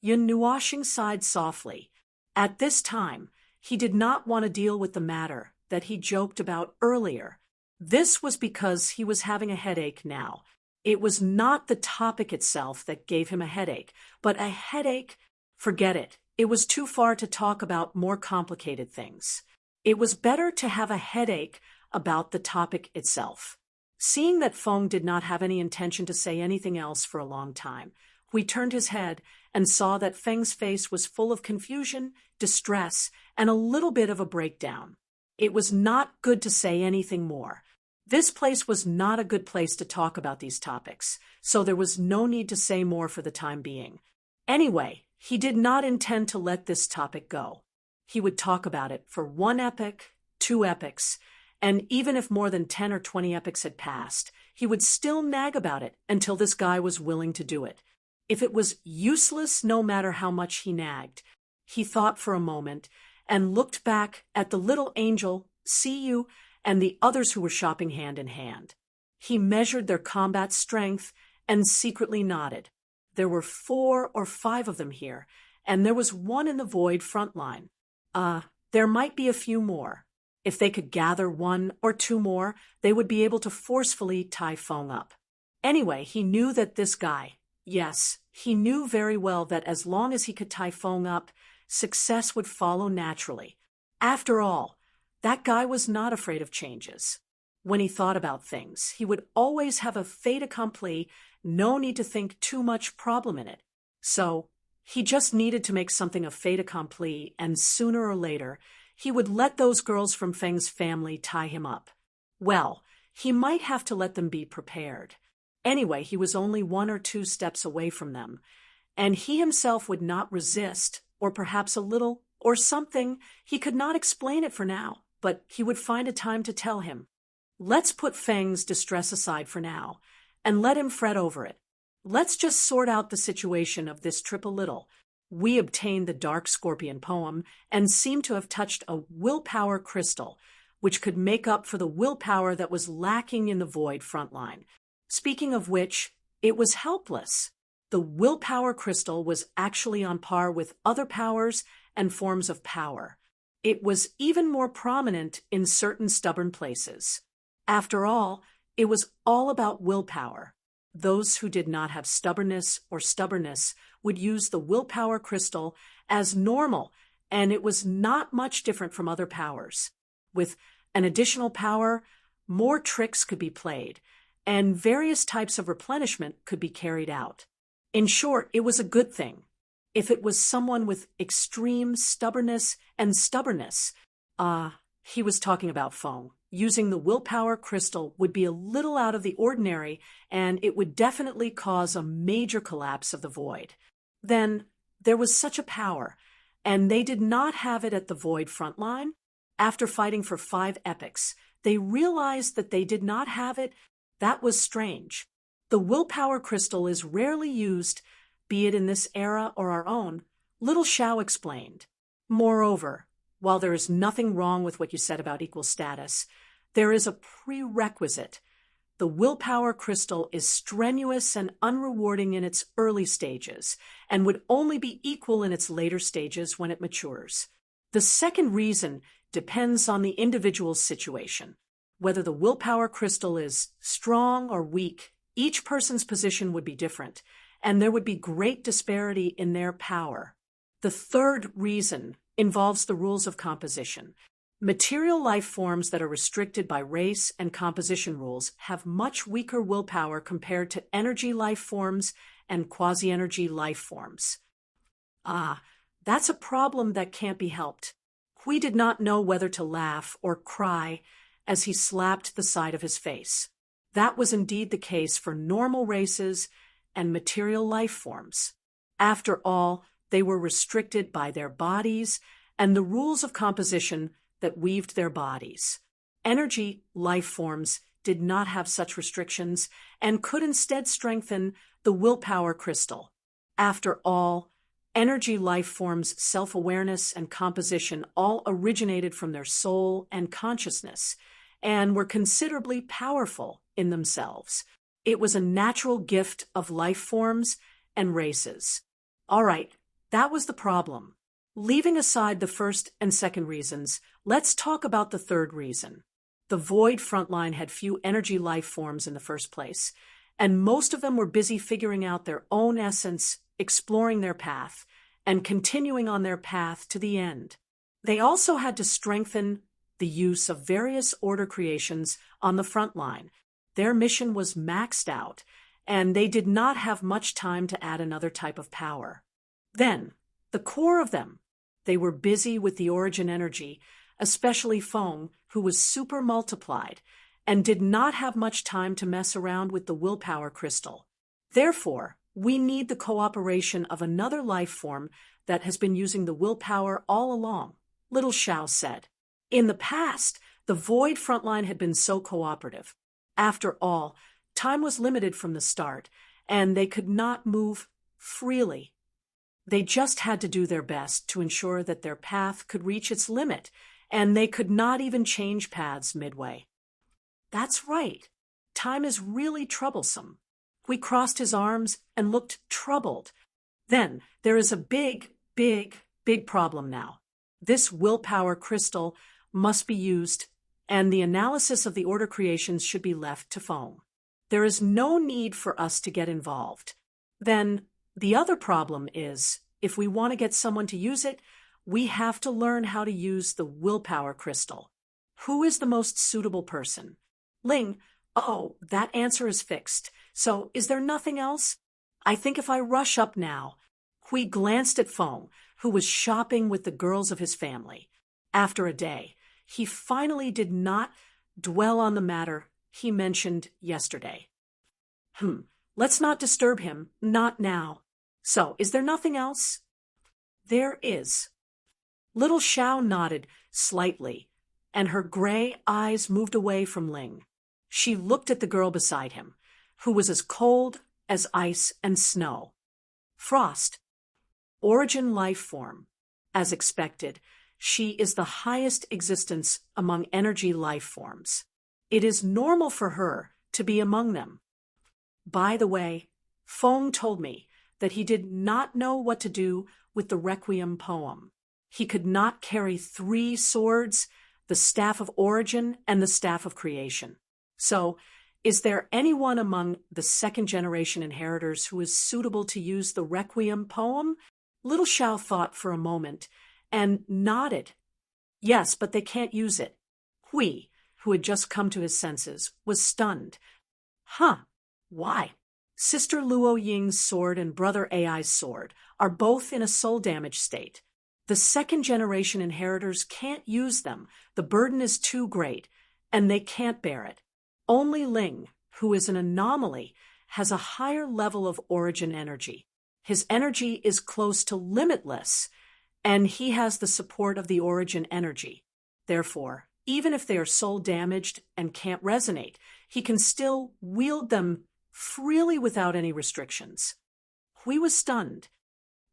Yin Nuoshing sighed softly. At this time, he did not want to deal with the matter that he joked about earlier. This was because he was having a headache now. It was not the topic itself that gave him a headache, but a headache. Forget it. It was too far to talk about more complicated things. It was better to have a headache about the topic itself. Seeing that Feng did not have any intention to say anything else for a long time, Hui turned his head and saw that Feng's face was full of confusion, distress, and a little bit of a breakdown. It was not good to say anything more. This place was not a good place to talk about these topics, so there was no need to say more for the time being. Anyway, he did not intend to let this topic go. He would talk about it for 1 epoch, 2 epochs, and even if more than 10 or 20 epochs had passed, he would still nag about it until this guy was willing to do it. If it was useless no matter how much he nagged. He thought for a moment and looked back at the little angel, see you, and the others who were shopping hand in hand. He measured their combat strength and secretly nodded. There were 4 or 5 of them here, and there was one in the void front line. There might be a few more. If they could gather 1 or 2 more, they would be able to forcefully tie Feng up. Anyway, he knew that this guy, yes, he knew very well that as long as he could tie Feng up, success would follow naturally. After all, that guy was not afraid of changes. When he thought about things, he would always have a fait accompli, no need to think too much problem in it. So, he just needed to make something a fait accompli, and sooner or later, he would let those girls from Feng's family tie him up. Well, he might have to let them be prepared. Anyway, he was only 1 or 2 steps away from them, and he himself would not resist, or perhaps a little, or something. He could not explain it for now, but he would find a time to tell him. Let's put Feng's distress aside for now, and let him fret over it. Let's just sort out the situation of this trip a little. We obtained the Dark Scorpion poem and seem to have touched a willpower crystal, which could make up for the willpower that was lacking in the void frontline. Speaking of which, it was helpless. The willpower crystal was actually on par with other powers and forms of power. It was even more prominent in certain stubborn places. After all, it was all about willpower. Those who did not have stubbornness or stubbornness would use the willpower crystal as normal, and it was not much different from other powers. With an additional power, more tricks could be played, and various types of replenishment could be carried out. In short, it was a good thing. If it was someone with extreme stubbornness, he was talking about Feng. Using the willpower crystal would be a little out of the ordinary, and it would definitely cause a major collapse of the void. Then, there was such a power, and they did not have it at the void frontline. After fighting for 5 epochs, they realized that they did not have it. That was strange. The willpower crystal is rarely used, be it in this era or our own, Little Xiao explained. Moreover, while there is nothing wrong with what you said about equal status, there is a prerequisite. The willpower crystal is strenuous and unrewarding in its early stages, and would only be equal in its later stages when it matures. The second reason depends on the individual's situation. Whether the willpower crystal is strong or weak, each person's position would be different, and there would be great disparity in their power. The third reason involves the rules of composition. Material life forms that are restricted by race and composition rules have much weaker willpower compared to energy life forms and quasi-energy life forms. That's a problem that can't be helped. Hui did not know whether to laugh or cry as he slapped the side of his face. That was indeed the case for normal races and material life forms. After all, they were restricted by their bodies and the rules of composition that weaved their bodies. Energy life forms did not have such restrictions and could instead strengthen the willpower crystal. After all, energy life forms' self-awareness and composition all originated from their soul and consciousness and were considerably powerful in themselves. It was a natural gift of life forms and races. All right, that was the problem. Leaving aside the first and second reasons, let's talk about the third reason. The void frontline had few energy life forms in the first place, and most of them were busy figuring out their own essence, exploring their path, and continuing on their path to the end. They also had to strengthen the use of various order creations on the front line. Their mission was maxed out, and they did not have much time to add another type of power. Then, the core of them, they were busy with the origin energy, especially Feng, who was super multiplied, and did not have much time to mess around with the willpower crystal. Therefore, we need the cooperation of another life form that has been using the willpower all along, Little Xiao said. In the past, the void frontline had been so cooperative. After all, time was limited from the start, and they could not move freely. They just had to do their best to ensure that their path could reach its limit, and they could not even change paths midway. That's right. Time is really troublesome. We crossed his arms and looked troubled. Then there is a big, big, big problem now. This willpower crystal must be used, and the analysis of the order creations should be left to Feng. There is no need for us to get involved. Then the other problem is, if we want to get someone to use it, we have to learn how to use the willpower crystal. Who is the most suitable person? Ling, oh, that answer is fixed. So is there nothing else? I think if I rush up now. Hui glanced at Feng, who was shopping with the girls of his family. After a day, he finally did not dwell on the matter he mentioned yesterday. Let's not disturb him, not now. So, is there nothing else? There is. Little Xiao nodded slightly, and her gray eyes moved away from Ling. She looked at the girl beside him, who was as cold as ice and snow. Frost. Origin life form. As expected, she is the highest existence among energy life forms. It is normal for her to be among them. By the way, Feng told me that he did not know what to do with the Requiem poem. He could not carry 3 swords, the Staff of Origin and the Staff of Creation. So, is there anyone among the second-generation inheritors who is suitable to use the Requiem poem? Little Xiao thought for a moment and nodded. Yes, but they can't use it. Hui, who had just come to his senses, was stunned. Why? Sister Luo Ying's sword and brother Ai's sword are both in a soul damage state. The second-generation inheritors can't use them. The burden is too great, and they can't bear it. Only Ling, who is an anomaly, has a higher level of origin energy. His energy is close to limitless, and he has the support of the origin energy. Therefore, even if they are soul damaged and can't resonate, he can still wield them freely without any restrictions. Hui was stunned.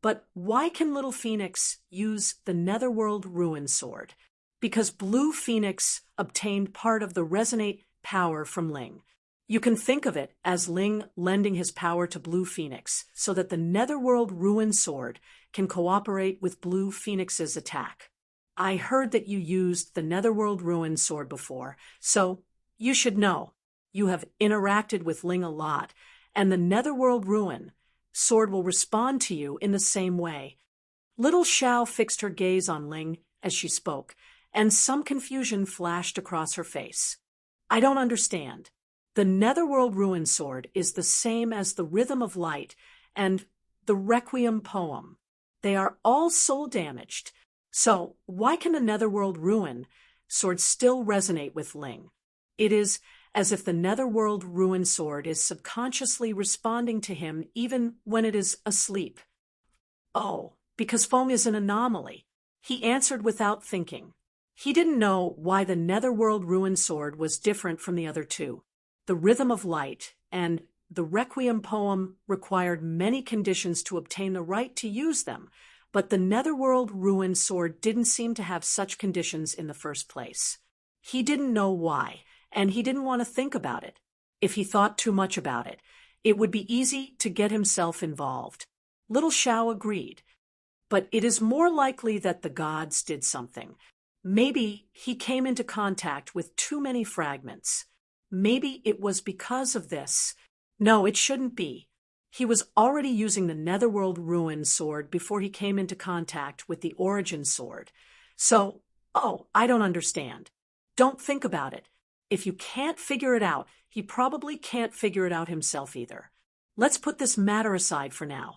But why can Little Phoenix use the Netherworld Ruin Sword? Because Blue Phoenix obtained part of the resonate power from Ling. You can think of it as Ling lending his power to Blue Phoenix so that the Netherworld Ruin Sword can cooperate with Blue Phoenix's attack. I heard that you used the Netherworld Ruin Sword before, so you should know. You have interacted with Ling a lot, and the Netherworld Ruin Sword will respond to you in the same way. Little Xiao fixed her gaze on Ling as she spoke, and some confusion flashed across her face. I don't understand. The Netherworld Ruin Sword is the same as the Rhythm of Light and the Requiem poem. They are all soul damaged. So why can the Netherworld Ruin Sword still resonate with Ling? It is as if the Netherworld Ruin Sword is subconsciously responding to him even when it is asleep. Oh, because Feng is an anomaly. He answered without thinking. He didn't know why the Netherworld Ruin Sword was different from the other two. The Rhythm of Light and the Requiem poem required many conditions to obtain the right to use them, but the Netherworld Ruin Sword didn't seem to have such conditions in the first place. He didn't know why, and he didn't want to think about it. If he thought too much about it, it would be easy to get himself involved. Little Xiao agreed. But it is more likely that the gods did something. Maybe he came into contact with too many fragments. Maybe it was because of this. No, it shouldn't be. He was already using the Netherworld Ruin Sword before he came into contact with the Origin Sword. So, I don't understand. Don't think about it. If you can't figure it out, he probably can't figure it out himself either. Let's put this matter aside for now.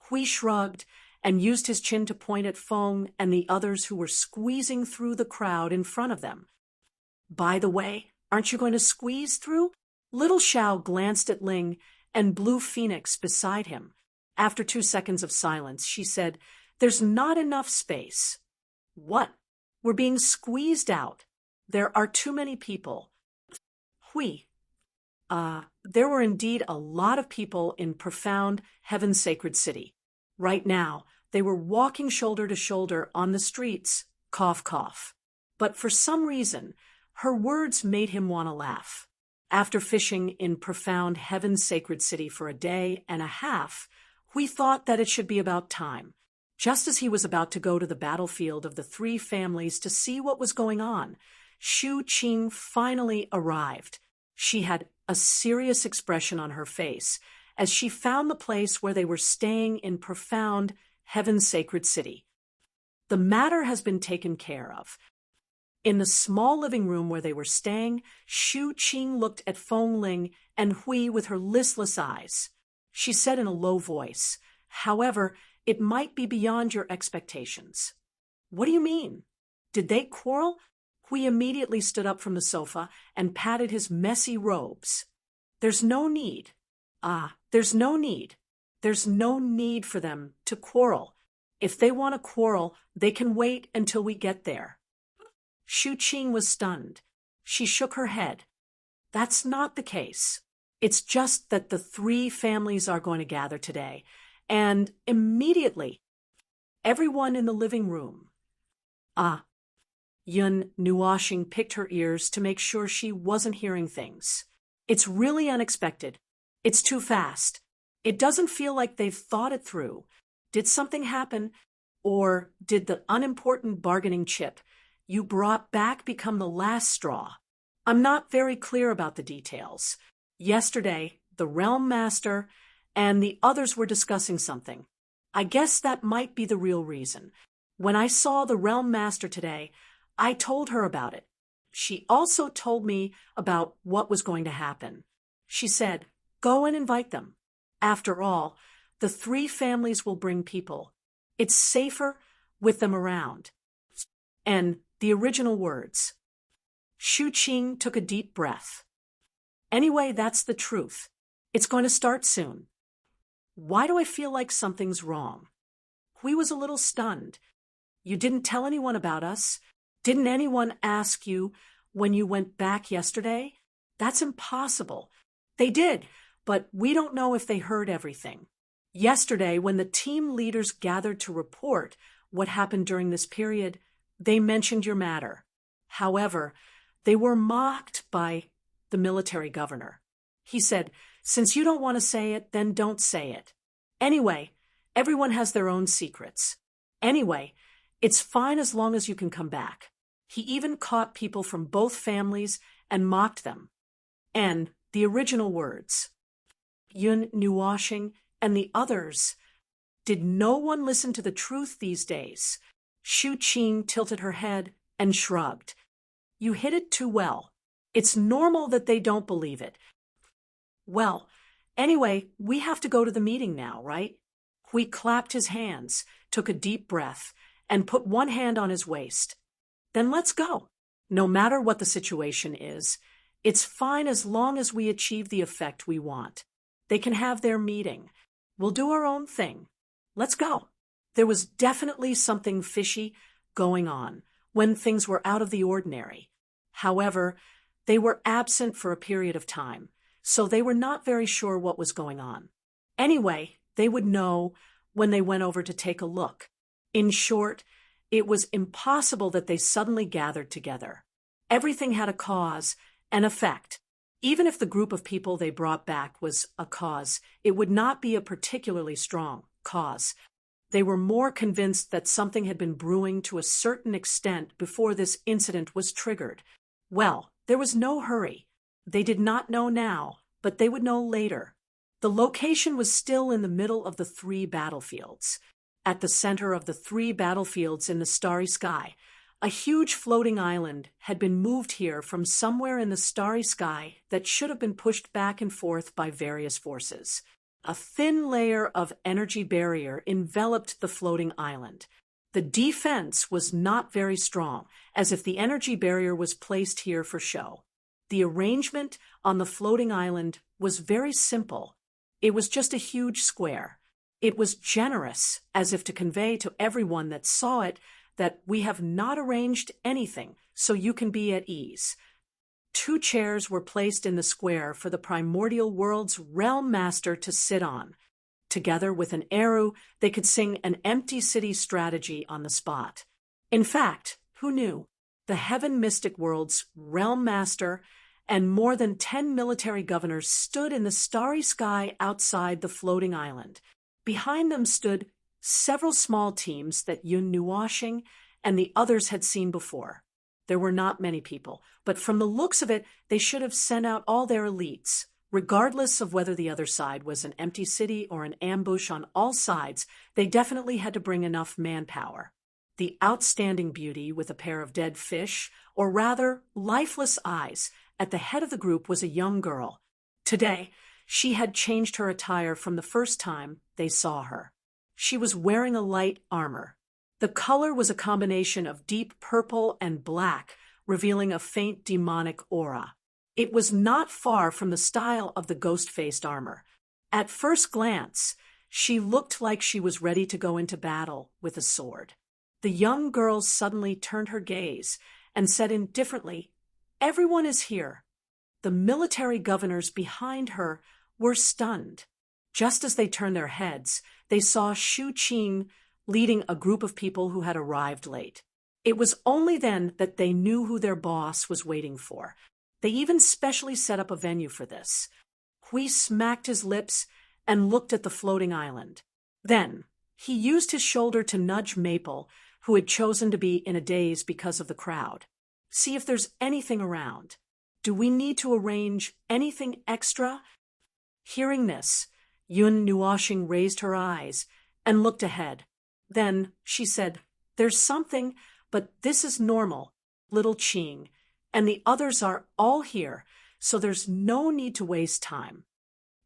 Hui shrugged and used his chin to point at Feng and the others who were squeezing through the crowd in front of them. By the way, aren't you going to squeeze through? Little Xiao glanced at Ling and Blue Phoenix beside him. After 2 seconds of silence, she said, "There's not enough space." What? We're being squeezed out. There are too many people. Hui. There were indeed a lot of people in profound Heaven's Sacred City. Right now, they were walking shoulder to shoulder on the streets, cough, cough. But for some reason, her words made him want to laugh. After fishing in profound Heaven's Sacred City for a day and a half, we thought that it should be about time. Just as he was about to go to the battlefield of the three families to see what was going on, Shu Qing finally arrived. She had a serious expression on her face as she found the place where they were staying in profound Heaven's Sacred City. The matter has been taken care of. In the small living room where they were staying, Shu Qing looked at Feng Ling and Hui with her listless eyes. She said in a low voice, "However, it might be beyond your expectations." "What do you mean? Did they quarrel?" Hui immediately stood up from the sofa and patted his messy robes. "There's no need. There's no need. There's no need for them to quarrel. If they want to quarrel, they can wait until we get there." Shu Qing was stunned. She shook her head. "That's not the case. It's just that the three families are going to gather today, and immediately, everyone in the living room." Yun Nuashing picked her ears to make sure she wasn't hearing things. "It's really unexpected. It's too fast. It doesn't feel like they've thought it through. Did something happen? Or did the unimportant bargaining chip you brought back become the last straw? I'm not very clear about the details. Yesterday, the Realm Master and the others were discussing something. I guess that might be the real reason. When I saw the Realm Master today, I told her about it. She also told me about what was going to happen. She said, 'Go and invite them. After all, the three families will bring people. It's safer with them around.'" And the original words. Shu Qing took a deep breath. "Anyway, that's the truth. It's going to start soon." "Why do I feel like something's wrong?" Hui was a little stunned. "You didn't tell anyone about us? Didn't anyone ask you when you went back yesterday? That's impossible." "They did, but we don't know if they heard everything. Yesterday, when the team leaders gathered to report what happened during this period, they mentioned your matter. However, they were mocked by the military governor. He said, 'Since you don't want to say it, then don't say it.' Anyway, everyone has their own secrets. Anyway, it's fine as long as you can come back." He even caught people from both families and mocked them. And the original words. Yun Nuashing and the others. Did no one listen to the truth these days? Shu Qing tilted her head and shrugged. "You hit it too well. It's normal that they don't believe it. Well, anyway, we have to go to the meeting now, right?" Hui clapped his hands, took a deep breath, and put one hand on his waist. "Then let's go. No matter what the situation is, it's fine as long as we achieve the effect we want. They can have their meeting. We'll do our own thing. Let's go." There was definitely something fishy going on when things were out of the ordinary. However, they were absent for a period of time, so they were not very sure what was going on. Anyway, they would know when they went over to take a look. In short, it was impossible that they suddenly gathered together. Everything had a cause and effect. Even if the group of people they brought back was a cause, it would not be a particularly strong cause. They were more convinced that something had been brewing to a certain extent before this incident was triggered. Well, there was no hurry. They did not know now, but they would know later. The location was still in the middle of the three battlefields. At the center of the three battlefields in the starry sky, a huge floating island had been moved here from somewhere in the starry sky that should have been pushed back and forth by various forces. A thin layer of energy barrier enveloped the floating island. The defense was not very strong, as if the energy barrier was placed here for show. The arrangement on the floating island was very simple. It was just a huge square. It was generous, as if to convey to everyone that saw it that we have not arranged anything, so you can be at ease. 2 chairs were placed in the square for the primordial world's realm master to sit on. Together with an eru, they could sing an empty city strategy on the spot. In fact, who knew? The heaven mystic world's realm master and more than 10 military governors stood in the starry sky outside the floating island. Behind them stood several small teams that Yun Nuashing and the others had seen before. There were not many people, but from the looks of it, they should have sent out all their elites. Regardless of whether the other side was an empty city or an ambush on all sides, they definitely had to bring enough manpower. The outstanding beauty with a pair of dead fish, or rather lifeless eyes, at the head of the group was a young girl. Today, she had changed her attire from the first time they saw her. She was wearing a light armor. The color was a combination of deep purple and black, revealing a faint demonic aura. It was not far from the style of the ghost-faced armor. At first glance, she looked like she was ready to go into battle with a sword. The young girl suddenly turned her gaze and said indifferently, "Everyone is here." The military governors behind her were stunned. Just as they turned their heads, they saw Shu Qing leading a group of people who had arrived late. It was only then that they knew who their boss was waiting for. They even specially set up a venue for this. Hui smacked his lips and looked at the floating island. Then, he used his shoulder to nudge Maple, who had chosen to be in a daze because of the crowd. "See if there's anything around. Do we need to arrange anything extra?" Hearing this, Yun Nuashing raised her eyes and looked ahead. Then she said, "There's something, but this is normal, little Qing, and the others are all here, so there's no need to waste time."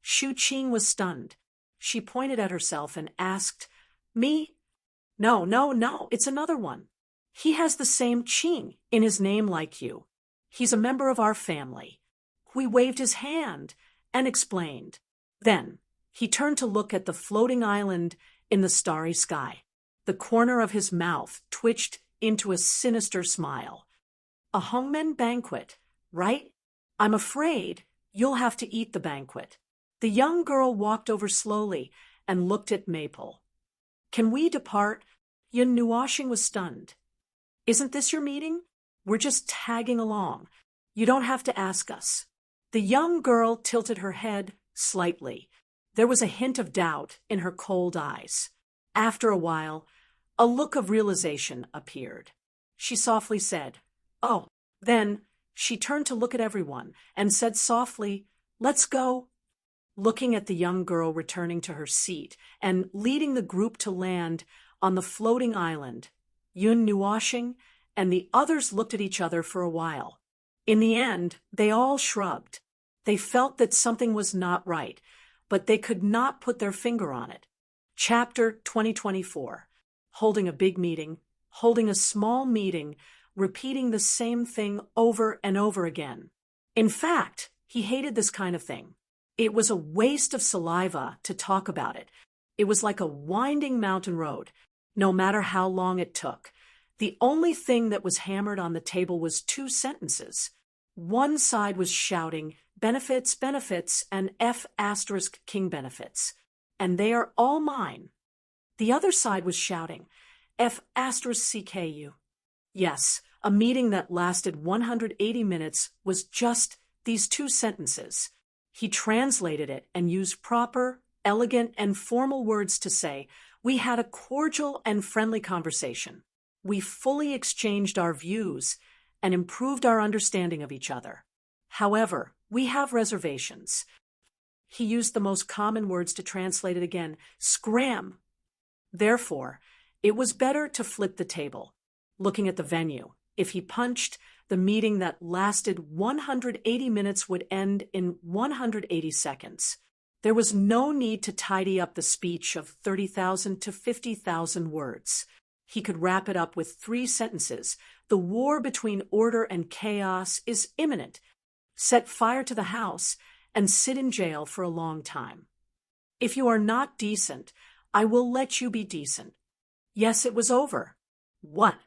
Shu Qing was stunned. She pointed at herself and asked, "Me?" No, it's another one. He has the same Qing in his name like you. He's a member of our family." Hui waved his hand and explained. Then he turned to look at the floating island in the starry sky. The corner of his mouth twitched into a sinister smile. "A Hongmen banquet, right? I'm afraid you'll have to eat the banquet." The young girl walked over slowly and looked at Maple. "Can we depart?" Yun Nuashing was stunned. "Isn't this your meeting? We're just tagging along. You don't have to ask us." The young girl tilted her head slightly. There was a hint of doubt in her cold eyes. After a while, a look of realization appeared. She softly said, "Oh." Then she turned to look at everyone and said softly, "Let's go." Looking at the young girl returning to her seat and leading the group to land on the floating island, Yun Nuashing and the others looked at each other for a while. In the end, they all shrugged. They felt that something was not right, but they could not put their finger on it. Chapter 2024. Holding a big meeting, holding a small meeting, repeating the same thing over and over again. In fact, he hated this kind of thing. It was a waste of saliva to talk about it. It was like a winding mountain road, no matter how long it took. The only thing that was hammered on the table was 2 sentences. One side was shouting, "Benefits, benefits, and F*King benefits, and they are all mine." The other side was shouting, F*CKU. Yes, a meeting that lasted 180 minutes was just these 2 sentences. He translated it and used proper, elegant, and formal words to say, "We had a cordial and friendly conversation. We fully exchanged our views and improved our understanding of each other. However, we have reservations." He used the most common words to translate it again, "Scram." Therefore, it was better to flip the table. Looking at the venue, if he punched, the meeting that lasted 180 minutes would end in 180 seconds. There was no need to tidy up the speech of 30,000 to 50,000 words. He could wrap it up with 3 sentences. "The war between order and chaos is imminent. Set fire to the house and sit in jail for a long time. If you are not decent, I will let you be decent." Yes, it was over. What?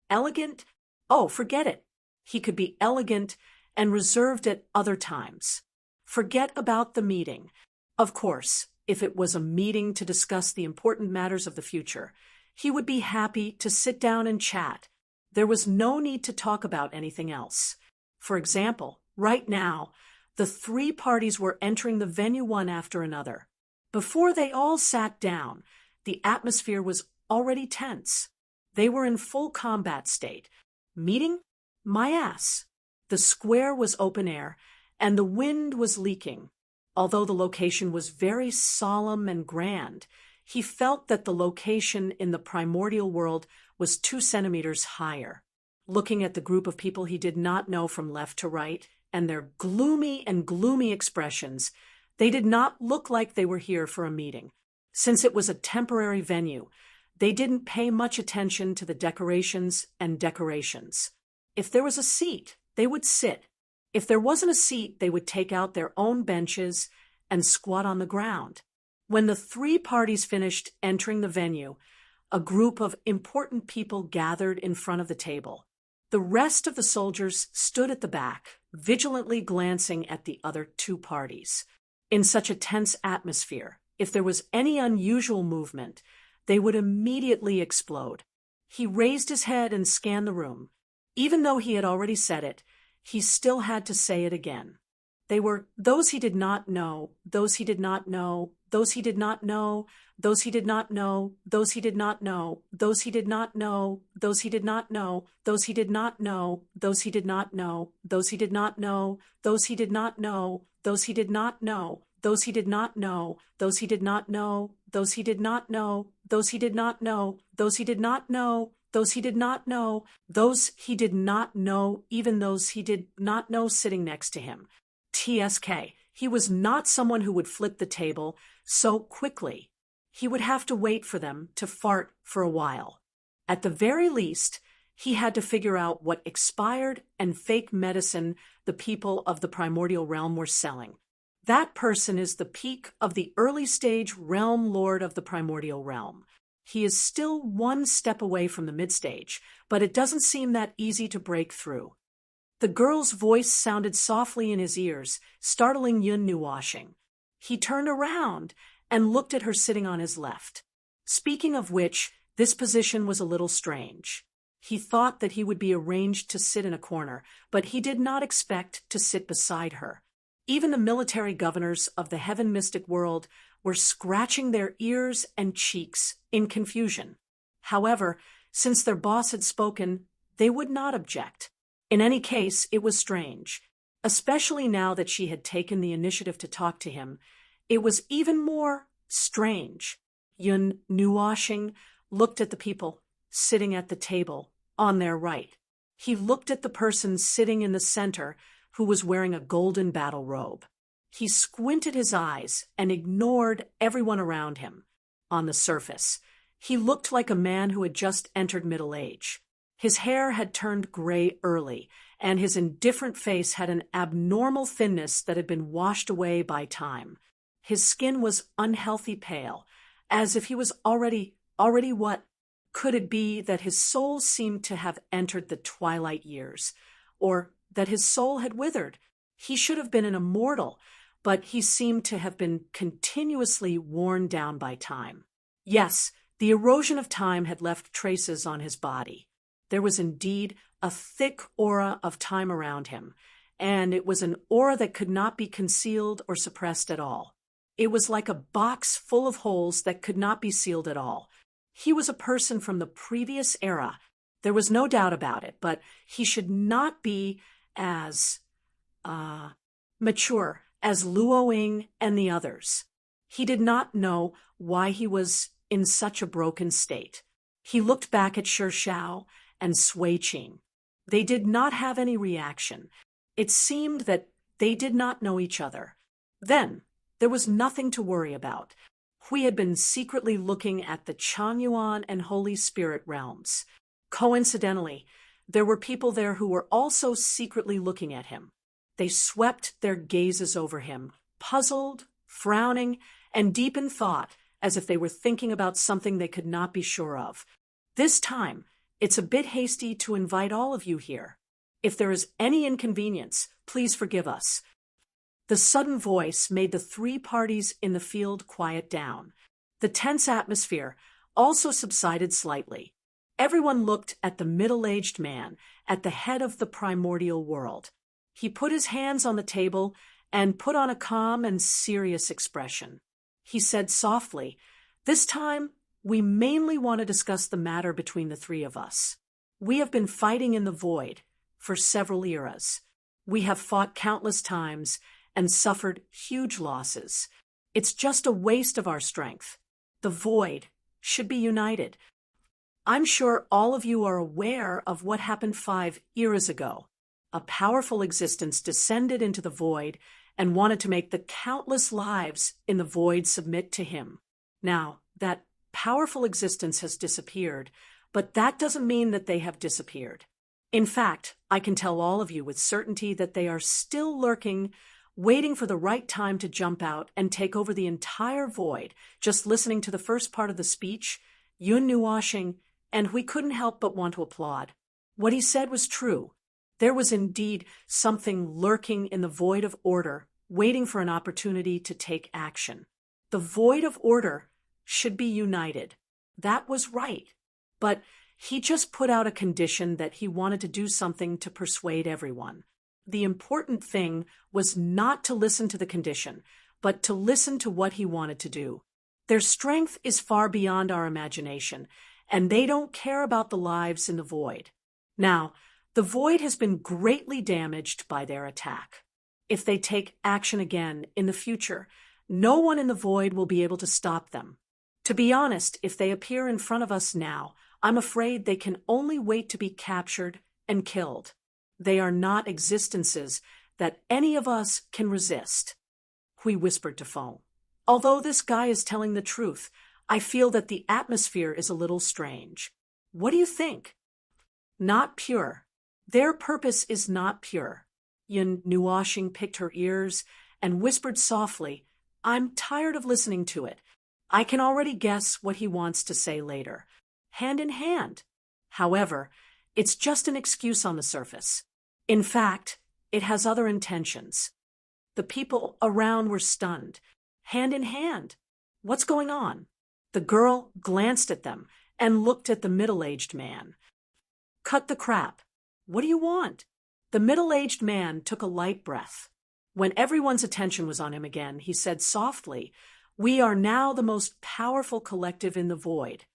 Elegant? Oh, forget it. He could be elegant and reserved at other times. Forget about the meeting. Of course, if it was a meeting to discuss the important matters of the future, he would be happy to sit down and chat. There was no need to talk about anything else. For example, right now, the three parties were entering the venue one after another. Before they all sat down, the atmosphere was already tense. They were in full combat state. Meeting? My ass. The square was open air, and the wind was leaking. Although the location was very solemn and grand, he felt that the location in the primordial world was 2 centimeters higher. Looking at the group of people he did not know from left to right, and their gloomy expressions, they did not look like they were here for a meeting. Since it was a temporary venue, they didn't pay much attention to the decorations and decorations. If there was a seat, they would sit. If there wasn't a seat, they would take out their own benches and squat on the ground. When the three parties finished entering the venue, a group of important people gathered in front of the table. The rest of the soldiers stood at the back, vigilantly glancing at the other two parties. In such a tense atmosphere, if there was any unusual movement, they would immediately explode. He raised his head and scanned the room. Even though he had already said it, he still had to say it again. They were those he did not know, those he did not know, those he did not know, those he did not know, those he did not know, those he did not know, those he did not know, those he did not know, those he did not know, those he did not know, those he did not know, those he did not know, those he did not know, those he did not know, those he did not know, those he did not know, those he did not know, those he did not know, those he did not know, even those he did not know sitting next to him. TSK. He was not someone who would flip the table so quickly. He would have to wait for them to fart for a while. At the very least, he had to figure out what expired and fake medicine the people of the primordial realm were selling. That person is the peak of the early stage realm lord of the primordial realm. He is still one step away from the mid-stage, but it doesn't seem that easy to break through. The girl's voice sounded softly in his ears, startling Yun Nuwashing. He turned around and looked at her sitting on his left. Speaking of which, this position was a little strange. He thought that he would be arranged to sit in a corner, but he did not expect to sit beside her. Even the military governors of the heaven mystic world were scratching their ears and cheeks in confusion. However, since their boss had spoken, they would not object. In any case, it was strange, especially now that she had taken the initiative to talk to him. It was even more strange. Yun Nuwashing looked at the people sitting at the table on their right. He looked at the person sitting in the center who was wearing a golden battle robe. He squinted his eyes and ignored everyone around him. On the surface, he looked like a man who had just entered middle age. His hair had turned gray early, and his indifferent face had an abnormal thinness that had been washed away by time. His skin was unhealthy pale, as if he was already what? Could it be that his soul seemed to have entered the twilight years, or that his soul had withered? He should have been an immortal, but he seemed to have been continuously worn down by time. Yes, the erosion of time had left traces on his body. There was indeed a thick aura of time around him, and it was an aura that could not be concealed or suppressed at all. It was like a box full of holes that could not be sealed at all. He was a person from the previous era. There was no doubt about it, but he should not be as mature as Luoying and the others. He did not know why he was in such a broken state. He looked back at Shi Shao and Sui Qing. They did not have any reaction. It seemed that they did not know each other. Then, there was nothing to worry about. Hui had been secretly looking at the Changyuan and Holy Spirit realms. Coincidentally, there were people there who were also secretly looking at him. They swept their gazes over him, puzzled, frowning, and deep in thought, as if they were thinking about something they could not be sure of. This time, it's a bit hasty to invite all of you here. If there is any inconvenience, please forgive us." The sudden voice made the three parties in the field quiet down. The tense atmosphere also subsided slightly. Everyone looked at the middle-aged man at the head of the primordial world. He put his hands on the table and put on a calm and serious expression. He said softly, "This time, we mainly want to discuss the matter between the three of us. We have been fighting in the void for several eras. We have fought countless times and suffered huge losses. It's just a waste of our strength. The void should be united. I'm sure all of you are aware of what happened 5 eras ago. A powerful existence descended into the void and wanted to make the countless lives in the void submit to him. Now, that powerful existence has disappeared, but that doesn't mean that they have disappeared. In fact, I can tell all of you with certainty that they are still lurking, waiting for the right time to jump out and take over the entire void. Just listening to the first part of the speech, Yun Nuashing, and we couldn't help but want to applaud. What he said was true. There was indeed something lurking in the void of order, waiting for an opportunity to take action. The void of order should be united. That was right. But he just put out a condition that he wanted to do something to persuade everyone. The important thing was not to listen to the condition, but to listen to what he wanted to do. Their strength is far beyond our imagination, and they don't care about the lives in the void. Now, the void has been greatly damaged by their attack. If they take action again in the future, no one in the void will be able to stop them. To be honest, if they appear in front of us now, I'm afraid they can only wait to be captured and killed. They are not existences that any of us can resist." Hui whispered to Feng. "Although this guy is telling the truth, I feel that the atmosphere is a little strange. What do you think?" "Not pure. Their purpose is not pure." Yin Nuashing picked her ears and whispered softly, "I'm tired of listening to it. I can already guess what he wants to say later. Hand in hand. However, it's just an excuse on the surface. In fact, it has other intentions." The people around were stunned. Hand in hand. What's going on? The girl glanced at them and looked at the middle-aged man. "Cut the crap. What do you want?" The middle-aged man took a light breath. When everyone's attention was on him again, he said softly, "We are now the most powerful collective in the void.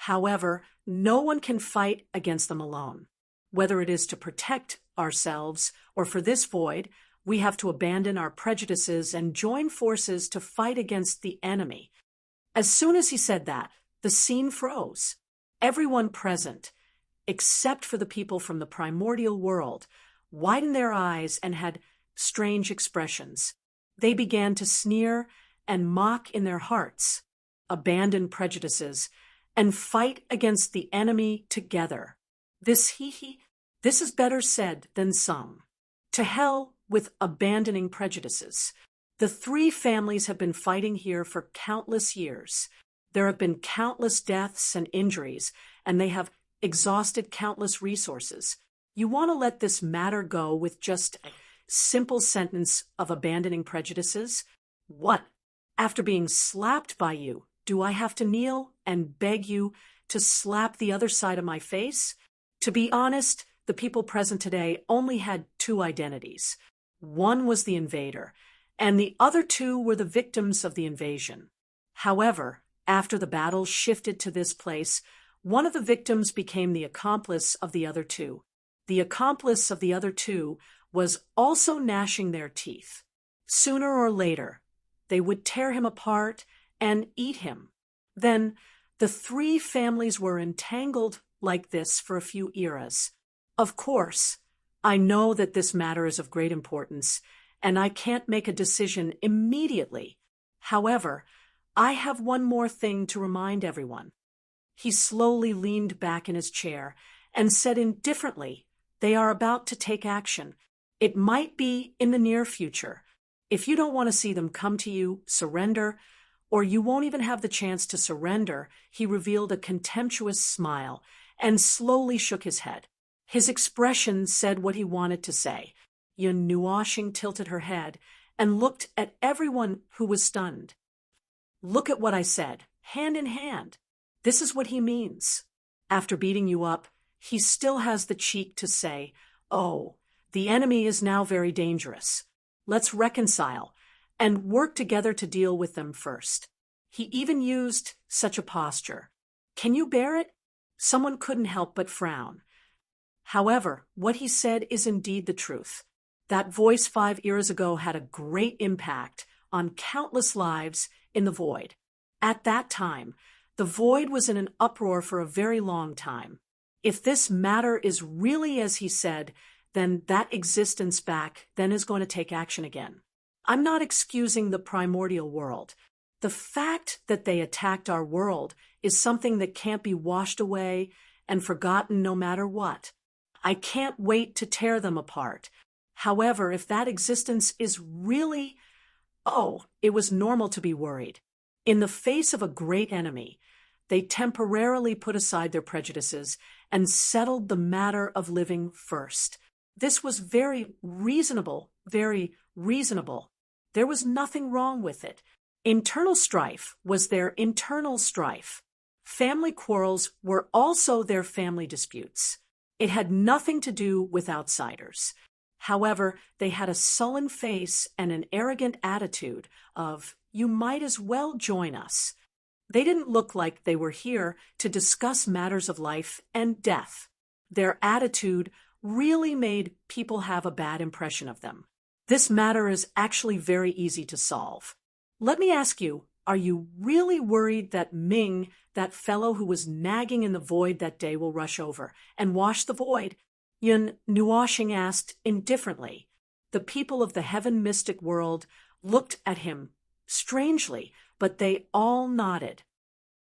However, no one can fight against them alone. Whether it is to protect ourselves or for this void, we have to abandon our prejudices and join forces to fight against the enemy." As soon as he said that, the scene froze. Everyone present, except for the people from the primordial world, widened their eyes and had strange expressions. They began to sneer and mock in their hearts, abandon prejudices, and fight against the enemy together. This is better said than sung. To hell with abandoning prejudices. The three families have been fighting here for countless years. There have been countless deaths and injuries, and they have exhausted countless resources. You want to let this matter go with just a simple sentence of abandoning prejudices? What? After being slapped by you, do I have to kneel and beg you to slap the other side of my face? To be honest, the people present today only had two identities. One was the invader, and the other two were the victims of the invasion. However, after the battle shifted to this place, one of the victims became the accomplice of the other two. The accomplice of the other two was also gnashing their teeth. Sooner or later, they would tear him apart and eat him. Then, the three families were entangled like this for a few eras. Of course, I know that this matter is of great importance, and I can't make a decision immediately. However, I have one more thing to remind everyone." He slowly leaned back in his chair and said indifferently, "They are about to take action. It might be in the near future. If you don't want to see them come to you, surrender, or you won't even have the chance to surrender." He revealed a contemptuous smile and slowly shook his head. His expression said what he wanted to say. Yun Nuashing tilted her head and looked at everyone who was stunned. Look at what I said, hand in hand. This is what he means. After beating you up, he still has the cheek to say, "Oh, the enemy is now very dangerous. Let's reconcile and work together to deal with them first." He even used such a posture. Can you bear it? Someone couldn't help but frown. However, what he said is indeed the truth. That voice 5 years ago had a great impact on countless lives in the void. At that time, the void was in an uproar for a very long time. If this matter is really as he said, then that existence back then is going to take action again. I'm not excusing the primordial world. The fact that they attacked our world is something that can't be washed away and forgotten no matter what. I can't wait to tear them apart. However, if that existence is really... Oh, it was normal to be worried. In the face of a great enemy, they temporarily put aside their prejudices and settled the matter of living first. This was very reasonable, very reasonable. There was nothing wrong with it. Internal strife was their internal strife. Family quarrels were also their family disputes. It had nothing to do with outsiders. However, they had a sullen face and an arrogant attitude of, "You might as well join us." They didn't look like they were here to discuss matters of life and death. Their attitude really made people have a bad impression of them. This matter is actually very easy to solve. Let me ask you, are you really worried that Ming, that fellow who was nagging in the void that day, will rush over and wash the void? Yun Nuashing asked indifferently. The people of the heaven mystic world looked at him strangely, but they all nodded.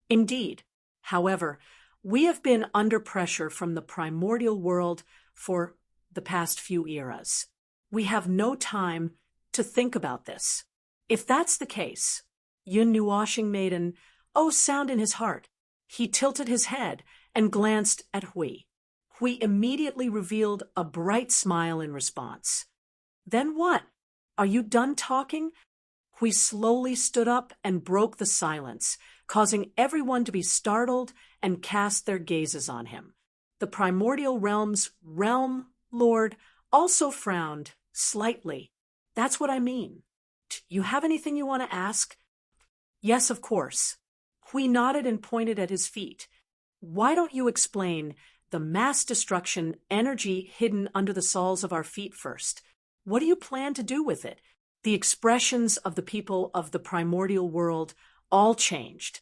Indeed. However, we have been under pressure from the primordial world for the past few eras. We have no time to think about this. If that's the case, Yun Nuashing made an "oh" sound in his heart. He tilted his head and glanced at Hui. Hui immediately revealed a bright smile in response. Then what? Are you done talking? Hui slowly stood up and broke the silence, causing everyone to be startled and cast their gazes on him. The primordial realm's realm lord also frowned slightly. That's what I mean. You have anything you want to ask? Yes, of course. Hui nodded and pointed at his feet. Why don't you explain the mass destruction energy hidden under the soles of our feet first? What do you plan to do with it? The expressions of the people of the primordial world all changed.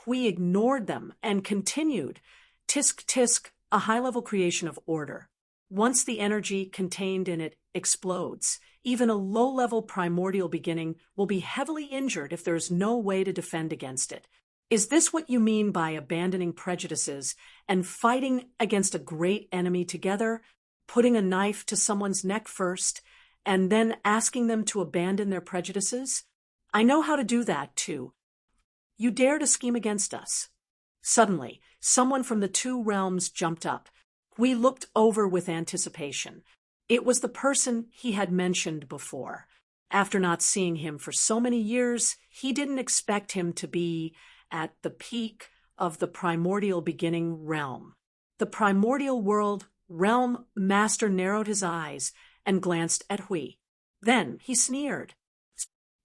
Hui ignored them and continued, "Tisk tisk, a high-level creation of order. Once the energy contained in it explodes, even a low-level primordial beginning will be heavily injured if there is no way to defend against it. Is this what you mean by abandoning prejudices and fighting against a great enemy together, putting a knife to someone's neck first, and then asking them to abandon their prejudices? I know how to do that, too. You dare to scheme against us." Suddenly, someone from the two realms jumped up. We looked over with anticipation. It was the person he had mentioned before. After not seeing him for so many years, he didn't expect him to be at the peak of the primordial beginning realm. The primordial world realm master narrowed his eyes and glanced at Hui. Then he sneered.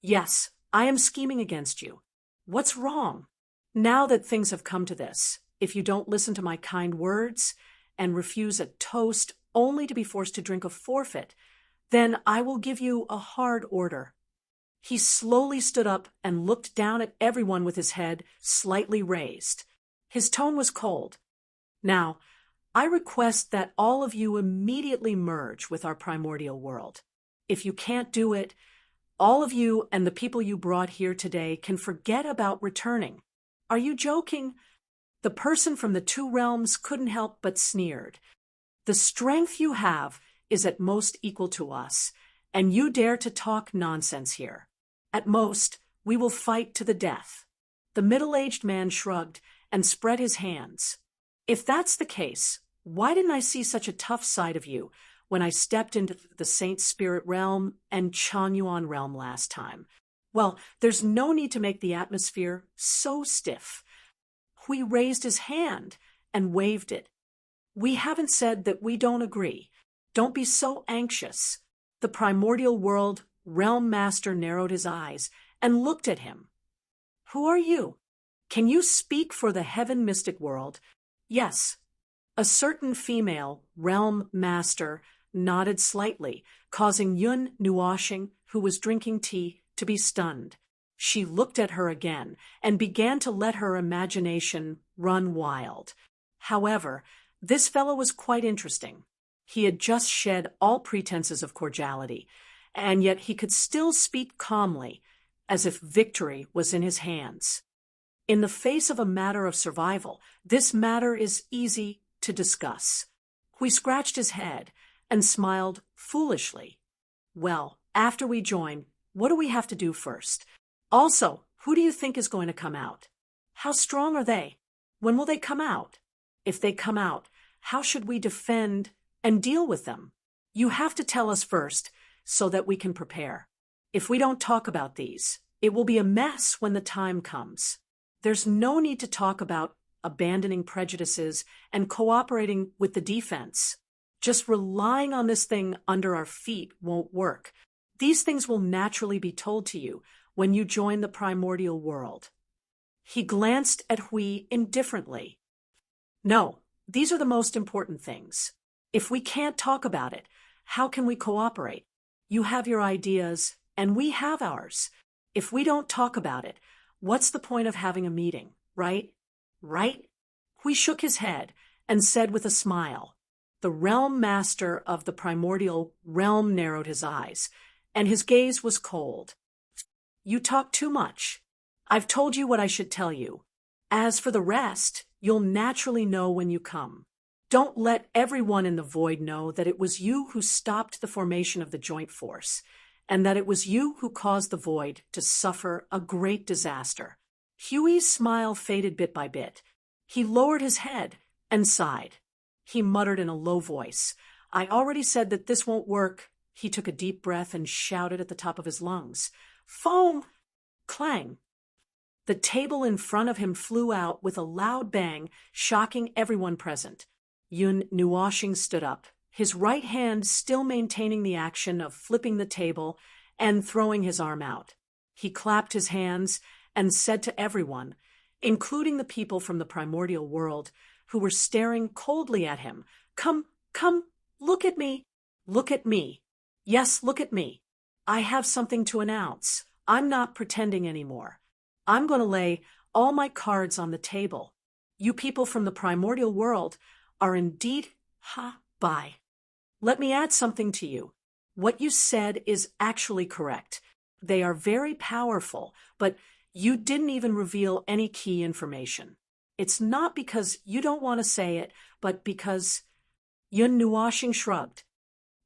"Yes, I am scheming against you. What's wrong? Now that things have come to this, if you don't listen to my kind words and refuse a toast only to be forced to drink a forfeit, then I will give you a hard order." He slowly stood up and looked down at everyone with his head slightly raised. His tone was cold. "Now, I request that all of you immediately merge with our primordial world. If you can't do it, all of you and the people you brought here today can forget about returning." "Are you joking?" The person from the two realms couldn't help but sneered. "The strength you have is at most equal to us, and you dare to talk nonsense here. At most, we will fight to the death." The middle-aged man shrugged and spread his hands. "If that's the case, Why didn't I see such a tough side of you when I stepped into the Saint Spirit realm and Changyuan realm last time? Well, there's no need to make the atmosphere so stiff. Hui raised his hand and waved it. We haven't said that we don't agree. Don't be so anxious. The primordial world realm master narrowed his eyes and looked at him. Who are you? Can you speak for the heaven mystic world? Yes. A certain female realm master nodded slightly, causing Yun Nuoshing, who was drinking tea, to be stunned. She looked at her again and began to let her imagination run wild. However, this fellow was quite interesting. He had just shed all pretenses of cordiality, and yet he could still speak calmly, as if victory was in his hands. In the face of a matter of survival, this matter is easy to discuss. He scratched his head and smiled foolishly. Well, after we join, what do we have to do first? Also, who do you think is going to come out? How strong are they? When will they come out? If they come out, how should we defend and deal with them? You have to tell us first so that we can prepare. If we don't talk about these, it will be a mess when the time comes. There's no need to talk about abandoning prejudices and cooperating with the defense. Just relying on this thing under our feet won't work. These things will naturally be told to you when you join the primordial world. He glanced at Hui indifferently. No, these are the most important things. If we can't talk about it, how can we cooperate? You have your ideas, and we have ours. If we don't talk about it, what's the point of having a meeting, right? Right? Hui shook his head and said with a smile. The realm master of the primordial realm narrowed his eyes, and his gaze was cold. You talk too much. I've told you what I should tell you. As for the rest, you'll naturally know when you come. Don't let everyone in the void know that it was you who stopped the formation of the joint force, and that it was you who caused the void to suffer a great disaster. Huey's smile faded bit by bit. He lowered his head and sighed. He muttered in a low voice, I already said that this won't work. He took a deep breath and shouted at the top of his lungs. Foam! Clang! The table in front of him flew out with a loud bang, shocking everyone present. Yun Nuoshing stood up, his right hand still maintaining the action of flipping the table and throwing his arm out. He clapped his hands and said to everyone, including the people from the primordial world, who were staring coldly at him, Come, look at me. Look at me. Yes, look at me. I have something to announce. I'm not pretending anymore. I'm going to lay all my cards on the table. You people from the primordial world are indeed bye. Let me add something to you. What you said is actually correct. They are very powerful, but you didn't even reveal any key information. It's not because you don't want to say it, but because Yun Nuoshing shrugged.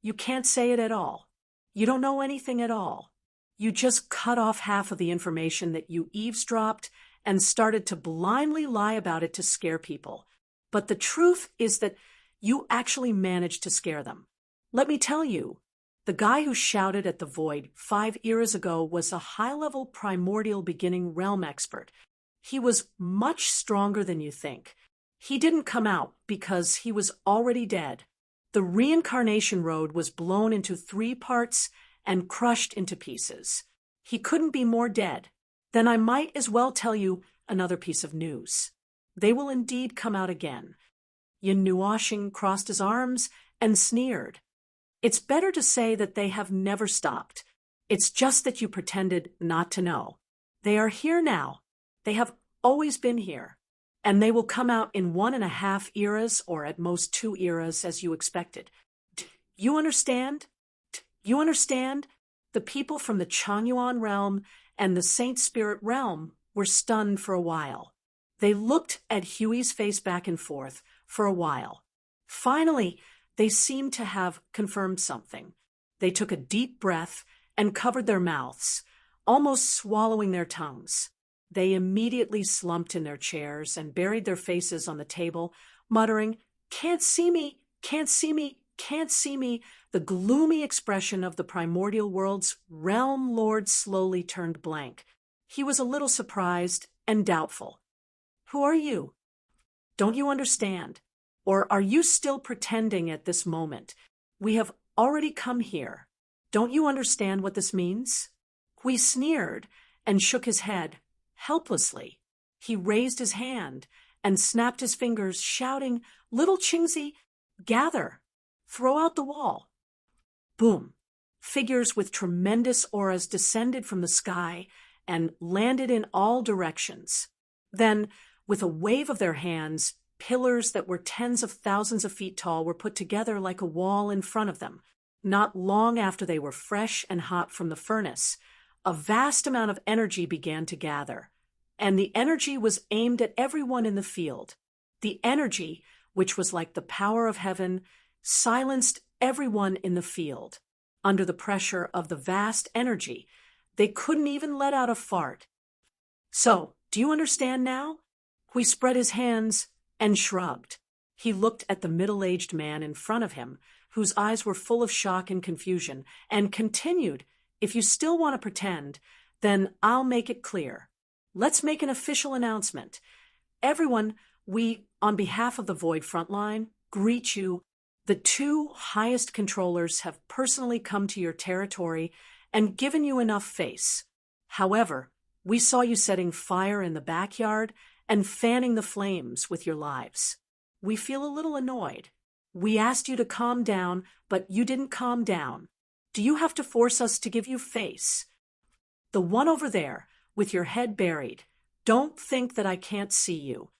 You can't say it at all. You don't know anything at all. You just cut off half of the information that you eavesdropped and started to blindly lie about it to scare people. But the truth is that you actually managed to scare them. Let me tell you, the guy who shouted at the void 5 eras ago was a high-level primordial beginning realm expert. He was much stronger than you think. He didn't come out because he was already dead. The reincarnation road was blown into 3 parts and crushed into pieces. He couldn't be more dead. Then I might as well tell you another piece of news. They will indeed come out again. Yun Nuoshing crossed his arms and sneered. It's better to say that they have never stopped. It's just that you pretended not to know. They are here now. They have always been here. And they will come out in 1.5 eras, or at most 2 eras, as you expected. You understand? You understand? The people from the Changyuan realm and the Saint Spirit realm were stunned for a while. They looked at Huey's face back and forth for a while. Finally, they seemed to have confirmed something. They took a deep breath and covered their mouths, almost swallowing their tongues. They immediately slumped in their chairs and buried their faces on the table, muttering, Can't see me, can't see me, can't see me. The gloomy expression of the primordial world's realm lord slowly turned blank. He was a little surprised and doubtful. Who are you? Don't you understand? Or are you still pretending at this moment? We have already come here. Don't you understand what this means? Hui sneered and shook his head, helplessly. He raised his hand and snapped his fingers, shouting, "Little Qingzi, gather! Throw out the wall!" Boom! Figures with tremendous auras descended from the sky and landed in all directions. Then, with a wave of their hands, pillars that were tens of thousands of feet tall were put together like a wall in front of them. Not long after they were fresh and hot from the furnace, a vast amount of energy began to gather, and the energy was aimed at everyone in the field. The energy, which was like the power of heaven, silenced everyone in the field. Under the pressure of the vast energy, they couldn't even let out a fart. So, do you understand now? He spread his hands and shrugged. He looked at the middle-aged man in front of him, whose eyes were full of shock and confusion, and continued, "If you still want to pretend, then I'll make it clear. Let's make an official announcement. Everyone, we, on behalf of the Void Frontline, greet you. The two highest controllers have personally come to your territory and given you enough face. However, we saw you setting fire in the backyard and fanning the flames with your lives. We feel a little annoyed. We asked you to calm down, but you didn't calm down. Do you have to force us to give you face? The one over there, with your head buried, don't think that I can't see you.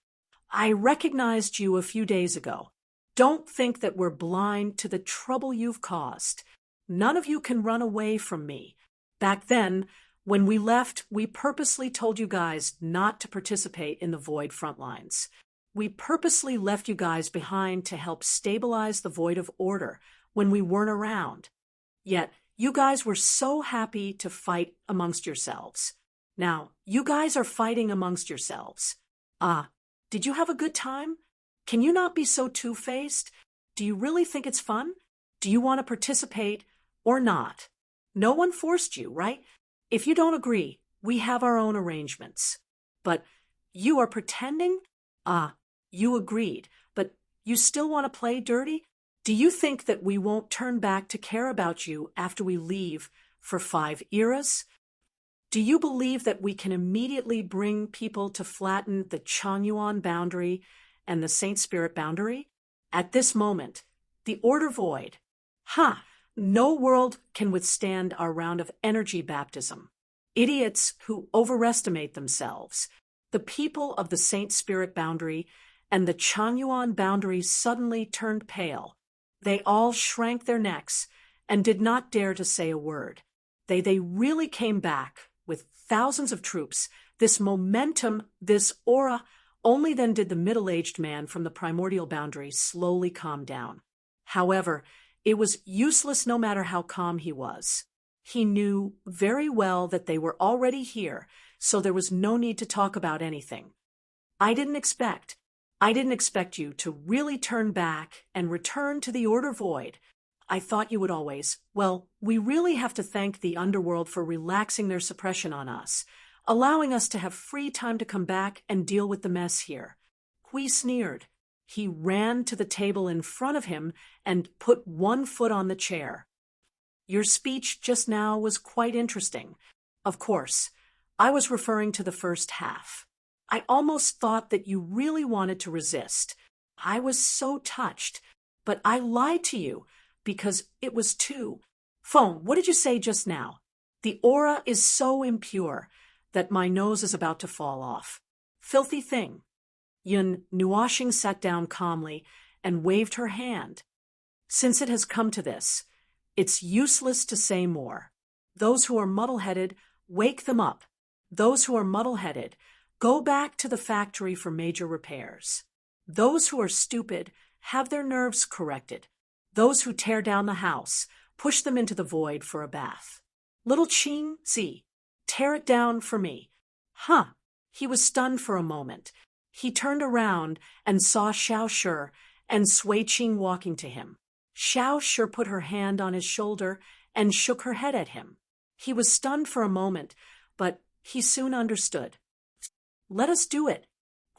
I recognized you a few days ago. Don't think that we're blind to the trouble you've caused. None of you can run away from me. Back then, when we left, we purposely told you guys not to participate in the Void Frontlines. We purposely left you guys behind to help stabilize the Void of Order when we weren't around. Yet, you guys were so happy to fight amongst yourselves. Now, you guys are fighting amongst yourselves. Did you have a good time? Can you not be so two-faced? Do you really think it's fun? Do you want to participate or not? No one forced you, right? If you don't agree, we have our own arrangements. But you are pretending? You agreed, but you still want to play dirty? Do you think that we won't turn back to care about you after we leave for 5 eras? Do you believe that we can immediately bring people to flatten the Changyuan boundary and the Saint Spirit boundary? At this moment, the Order Void. No world can withstand our round of energy baptism. Idiots who overestimate themselves. The people of the Saint Spirit boundary and the Changyuan boundary suddenly turned pale. They all shrank their necks and did not dare to say a word. They really came back with thousands of troops, this momentum, this aura. Only then did the middle-aged man from the primordial boundary slowly calm down. However, it was useless no matter how calm he was. He knew very well that they were already here, so there was no need to talk about anything. I didn't expect you to really turn back and return to the Order Void. I thought you would always. Well, we really have to thank the underworld for relaxing their suppression on us, allowing us to have free time to come back and deal with the mess here. Hui sneered. He ran to the table in front of him and put one foot on the chair. Your speech just now was quite interesting. Of course, I was referring to the first half. I almost thought that you really wanted to resist. I was so touched, but I lied to you because it was too. Phone, what did you say just now? The aura is so impure that my nose is about to fall off. Filthy thing. Yun Nuashing sat down calmly and waved her hand. Since it has come to this, it's useless to say more. Those who are muddle-headed, wake them up. Those who are muddle-headed, go back to the factory for major repairs. Those who are stupid, have their nerves corrected. Those who tear down the house, push them into the void for a bath. Little Qingzi, tear it down for me. He was stunned for a moment. He turned around and saw Xiao Shi and Sui Qing walking to him. Xiao Shi put her hand on his shoulder and shook her head at him. He was stunned for a moment, but he soon understood. Let us do it.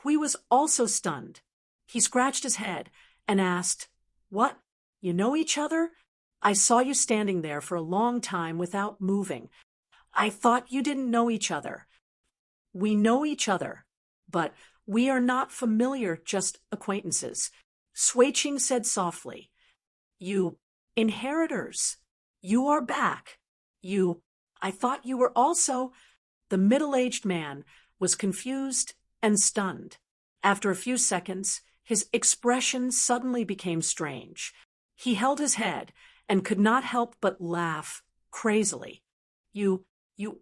Hui was also stunned. He scratched his head and asked, What? You know each other? I saw you standing there for a long time without moving. I thought you didn't know each other. We know each other, but we are not familiar, just acquaintances. Sui Qing said softly. You inheritors. You are back. I thought you were also. The middle-aged man was confused and stunned. After a few seconds, his expression suddenly became strange. He held his head and could not help but laugh crazily. You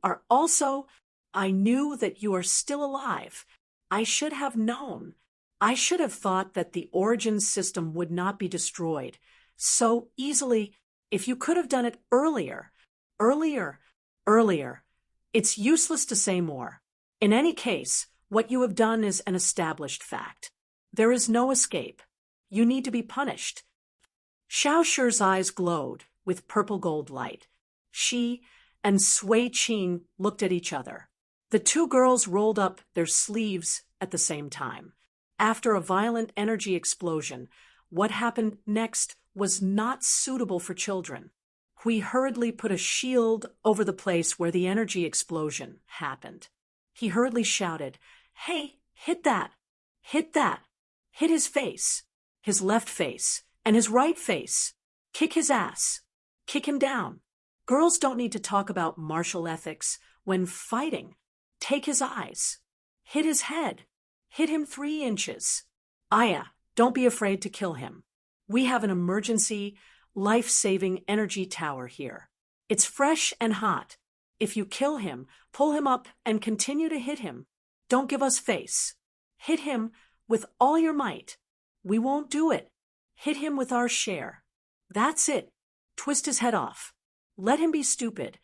are also. I knew that you are still alive. I should have known. I should have thought that the origin system would not be destroyed so easily if you could have done it earlier. Earlier. It's useless to say more. In any case, what you have done is an established fact. There is no escape. You need to be punished. Xiao Shi's eyes glowed with purple gold light. She and Sui Qing looked at each other. The two girls rolled up their sleeves at the same time. After a violent energy explosion, what happened next was not suitable for children. Hui hurriedly put a shield over the place where the energy explosion happened. He hurriedly shouted, Hey, hit that! Hit that! Hit his face, his left face, and his right face. Kick his ass. Kick him down. Girls don't need to talk about martial ethics when fighting. Take his eyes. Hit his head. Hit him 3 inches. Aya, don't be afraid to kill him. We have an emergency, life-saving energy tower here. It's fresh and hot. If you kill him, pull him up and continue to hit him. Don't give us face. Hit him with all your might. We won't do it. Hit him with our share. That's it. Twist his head off. Let him be stupid.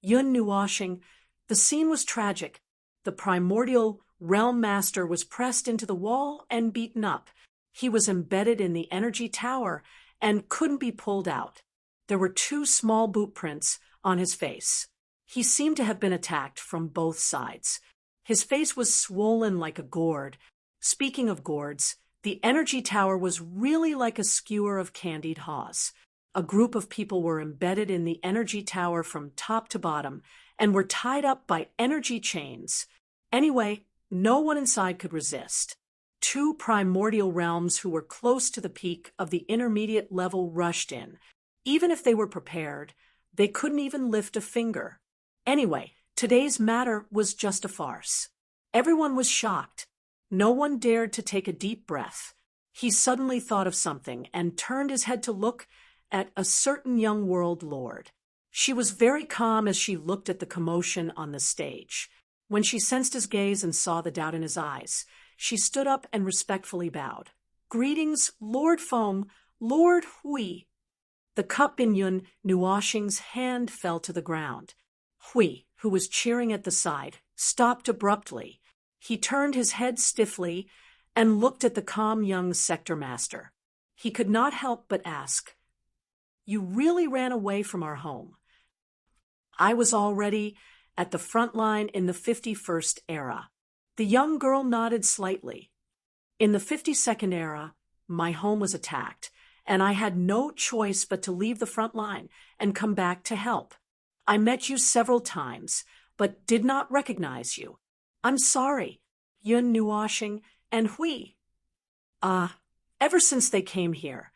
Yun Nuoshing. The scene was tragic. The primordial realm master was pressed into the wall and beaten up. He was embedded in the energy tower and couldn't be pulled out. There were 2 small boot prints on his face. He seemed to have been attacked from both sides. His face was swollen like a gourd. Speaking of gourds, the energy tower was really like a skewer of candied haws. A group of people were embedded in the energy tower from top to bottom and were tied up by energy chains. Anyway, no one inside could resist. 2 primordial realms who were close to the peak of the intermediate level rushed in. Even if they were prepared, they couldn't even lift a finger. Anyway, today's matter was just a farce. Everyone was shocked. No one dared to take a deep breath. He suddenly thought of something and turned his head to look at a certain young world lord. She was very calm as she looked at the commotion on the stage. When she sensed his gaze and saw the doubt in his eyes, she stood up and respectfully bowed. Greetings, Lord Feng, Lord Hui. The cup in Yun Nuoshing's hand fell to the ground. Hui, who was cheering at the side, stopped abruptly. He turned his head stiffly and looked at the calm young sector master. He could not help but ask, You really ran away from our home? I was already at the front line in the 51st era. The young girl nodded slightly. In the 52nd era, my home was attacked, and I had no choice but to leave the front line and come back to help. I met you several times, but did not recognize you. I'm sorry, Yun Nuoshing and Hui. Ever since they came here,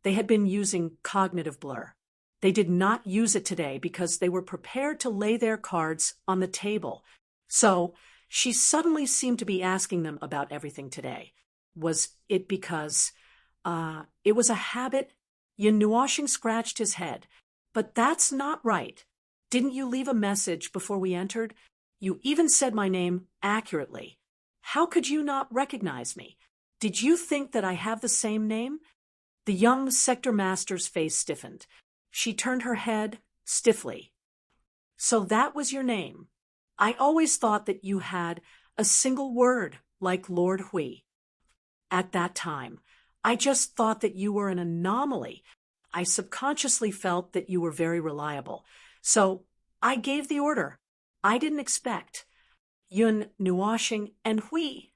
they had been using cognitive blur. They did not use it today because they were prepared to lay their cards on the table. So she suddenly seemed to be asking them about everything today. Was it because, it was a habit? Yun Nuoshing scratched his head. But that's not right. Didn't you leave a message before we entered? You even said my name accurately. How could you not recognize me? Did you think that I have the same name? The young sector master's face stiffened. She turned her head stiffly. So that was your name. I always thought that you had a single word like Lord Hui. At that time, I just thought that you were an anomaly. I subconsciously felt that you were very reliable. So I gave the order. I didn't expect. Yun, Nuashing, and Hui.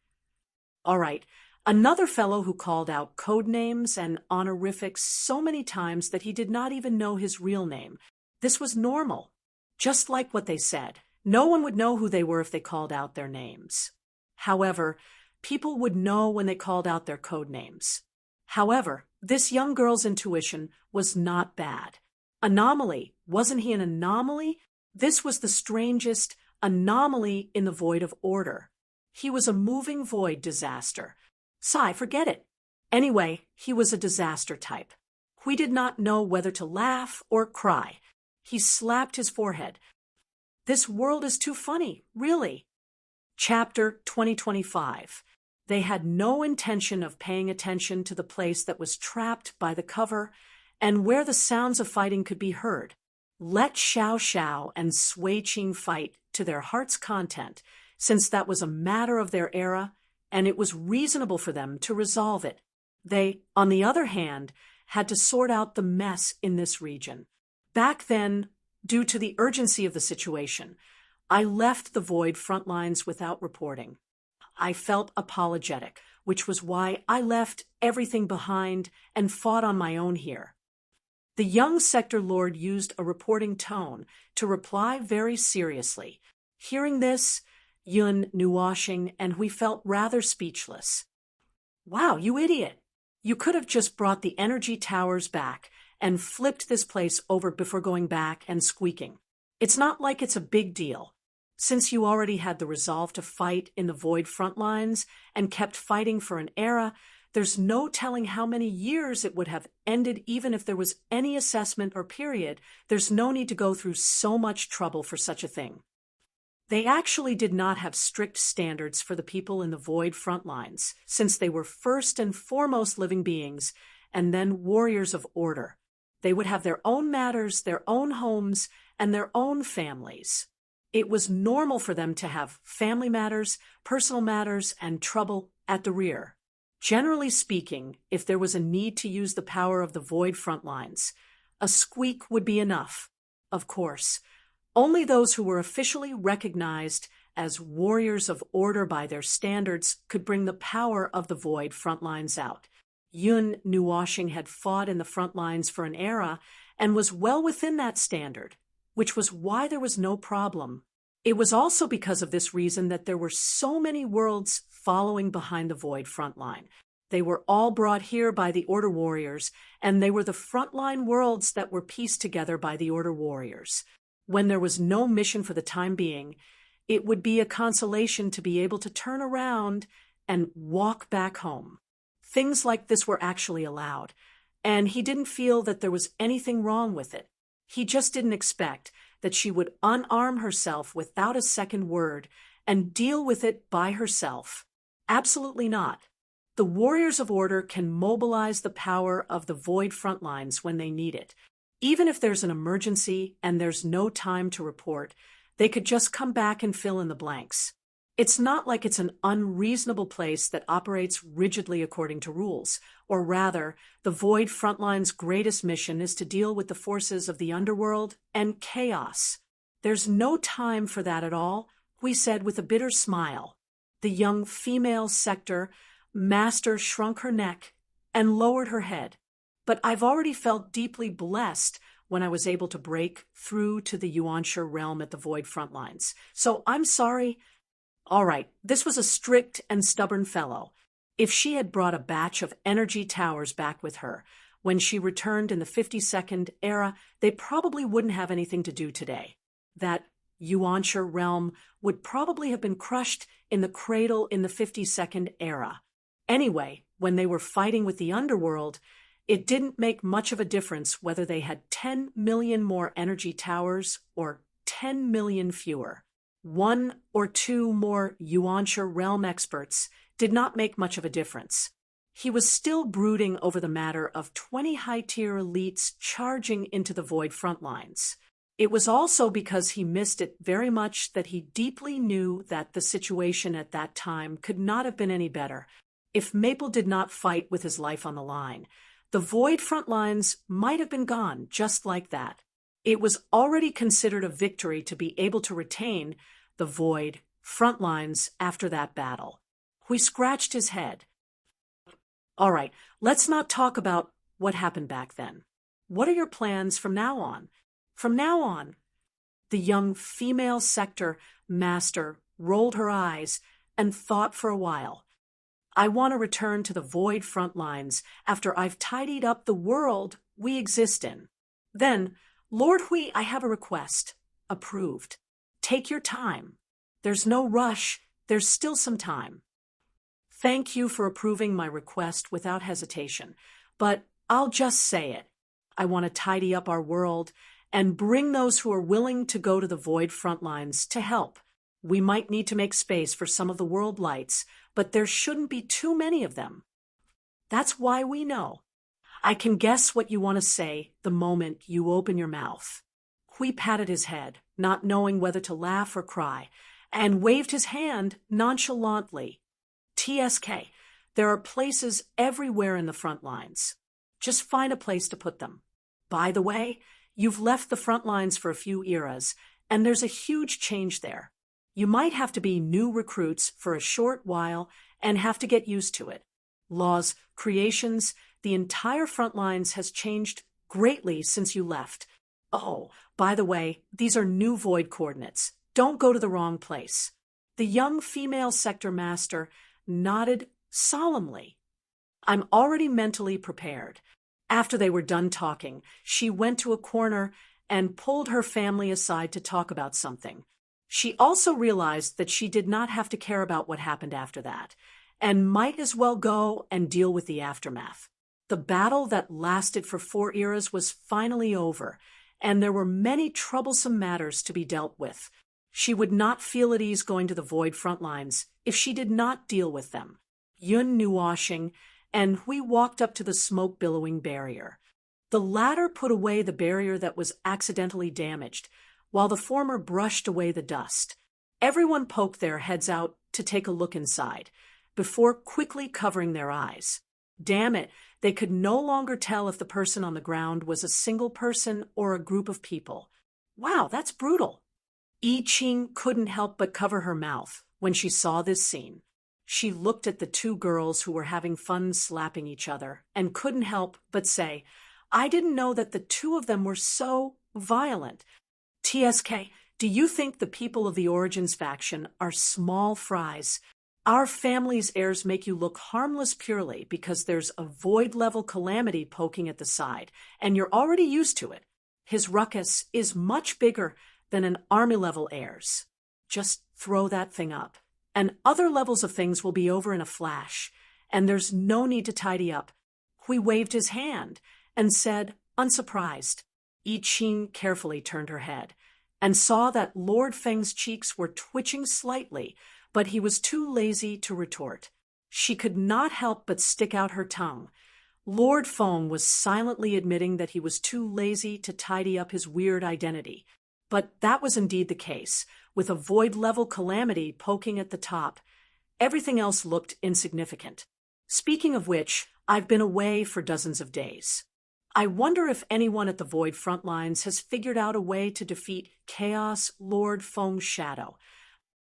All right, another fellow who called out code names and honorifics so many times that he did not even know his real name. This was normal, just like what they said. No one would know who they were if they called out their names. However, people would know when they called out their code names. However, this young girl's intuition was not bad. Anomaly. Wasn't he an anomaly? This was the strangest anomaly in the void of order. He was a moving void disaster. Sigh, forget it. Anyway, he was a disaster type. We did not know whether to laugh or cry. He slapped his forehead. This world is too funny, really. Chapter 2025. They had no intention of paying attention to the place that was trapped by the cover and where the sounds of fighting could be heard. Let Xiao Xiao and Sui Qing fight to their heart's content, since that was a matter of their era, and it was reasonable for them to resolve it. They, on the other hand, had to sort out the mess in this region. Back then, due to the urgency of the situation, I left the Void front lines without reporting. I felt apologetic, which was why I left everything behind and fought on my own here. The young sector lord used a reporting tone to reply very seriously. Hearing this, Yun, Nuashing, and we felt rather speechless. Wow, you idiot! You could have just brought the energy towers back and flipped this place over before going back and squeaking. It's not like it's a big deal. Since you already had the resolve to fight in the Void front lines and kept fighting for an era, there's no telling how many years it would have ended even if there was any assessment or period. There's no need to go through so much trouble for such a thing. They actually did not have strict standards for the people in the Void front lines, since they were first and foremost living beings, and then warriors of order. They would have their own matters, their own homes, and their own families. It was normal for them to have family matters, personal matters, and trouble at the rear. Generally speaking, if there was a need to use the power of the Void front lines, a squeak would be enough. Of course, only those who were officially recognized as warriors of order by their standards could bring the power of the Void front lines out. Yun, Nuashing had fought in the front lines for an era and was well within that standard, which was why there was no problem. It was also because of this reason that there were so many worlds following behind the Void front line. They were all brought here by the Order Warriors, and they were the frontline worlds that were pieced together by the Order Warriors. When there was no mission for the time being, it would be a consolation to be able to turn around and walk back home. Things like this were actually allowed, and he didn't feel that there was anything wrong with it. He just didn't expect that she would unarm herself without a second word and deal with it by herself. Absolutely not. The Warriors of Order can mobilize the power of the Void front lines when they need it. Even if there's an emergency and there's no time to report, they could just come back and fill in the blanks. It's not like it's an unreasonable place that operates rigidly according to rules, or rather, the Void Frontline's greatest mission is to deal with the forces of the underworld and chaos. There's no time for that at all, we said with a bitter smile. The young female sector master shrunk her neck and lowered her head. But I've already felt deeply blessed when I was able to break through to the Yuansha realm at the Void Frontlines. So I'm sorry. All right, this was a strict and stubborn fellow. If she had brought a batch of energy towers back with her when she returned in the 52nd era, they probably wouldn't have anything to do today. That Yuansha realm would probably have been crushed in the cradle in the 52nd era. Anyway, when they were fighting with the underworld, it didn't make much of a difference whether they had 10 million more energy towers or 10 million fewer. 1 or 2 more Yuansha realm experts did not make much of a difference. He was still brooding over the matter of 20 high-tier elites charging into the Void front lines. It was also because he missed it very much that he deeply knew that the situation at that time could not have been any better. if Maple did not fight with his life on the line, the Void front lines might have been gone just like that. It was already considered a victory to be able to retain the Void front lines after that battle. He scratched his head. All right, let's not talk about what happened back then. What are your plans from now on? From now on, the young female sector master rolled her eyes and thought for a while. I want to return to the Void front lines after I've tidied up the world we exist in. Then, Lord Hui, I have a request. Approved. Take your time. There's no rush. There's still some time. Thank you for approving my request without hesitation, but I'll just say it. I want to tidy up our world and bring those who are willing to go to the Void front lines to help. We might need to make space for some of the world lights, but there shouldn't be too many of them. That's why we know. I can guess what you want to say the moment you open your mouth. Hui patted his head, not knowing whether to laugh or cry, and waved his hand nonchalantly. TSK, there are places everywhere in the front lines. Just find a place to put them. By the way, you've left the front lines for a few eras, and there's a huge change there. You might have to be new recruits for a short while and have to get used to it. Laws, creations, the entire front lines has changed greatly since you left. Oh, by the way, these are new Void coordinates. Don't go to the wrong place. The young female sector master nodded solemnly. I'm already mentally prepared. After they were done talking, she went to a corner and pulled her family aside to talk about something. She also realized that she did not have to care about what happened after that, and might as well go and deal with the aftermath. The battle that lasted for 4 eras was finally over, and there were many troublesome matters to be dealt with. She would not feel at ease going to the Void front lines if she did not deal with them. Yun knew washing, and Hui walked up to the smoke-billowing barrier. The latter put away the barrier that was accidentally damaged, while the former brushed away the dust. Everyone poked their heads out to take a look inside, before quickly covering their eyes. Damn it, they could no longer tell if the person on the ground was a single person or a group of people. Wow, that's brutal. I Ching couldn't help but cover her mouth when she saw this scene. She looked at the 2 girls who were having fun slapping each other and couldn't help but say, I didn't know that the 2 of them were so violent. TSK, do you think the people of the Origins faction are small fries? Our family's heirs make you look harmless purely because there's a Void-level calamity poking at the side, and you're already used to it. His ruckus is much bigger than an army-level heirs. Just throw that thing up, and other levels of things will be over in a flash, and there's no need to tidy up. Hui waved his hand and said, unsurprised. I Ching carefully turned her head and saw that Lord Feng's cheeks were twitching slightly, but he was too lazy to retort. She could not help but stick out her tongue. Lord Feng was silently admitting that he was too lazy to tidy up his weird identity. But that was indeed the case, with a Void-level calamity poking at the top. Everything else looked insignificant. Speaking of which, I've been away for dozens of days. I wonder if anyone at the Void front lines has figured out a way to defeat Chaos Lord Feng's shadow.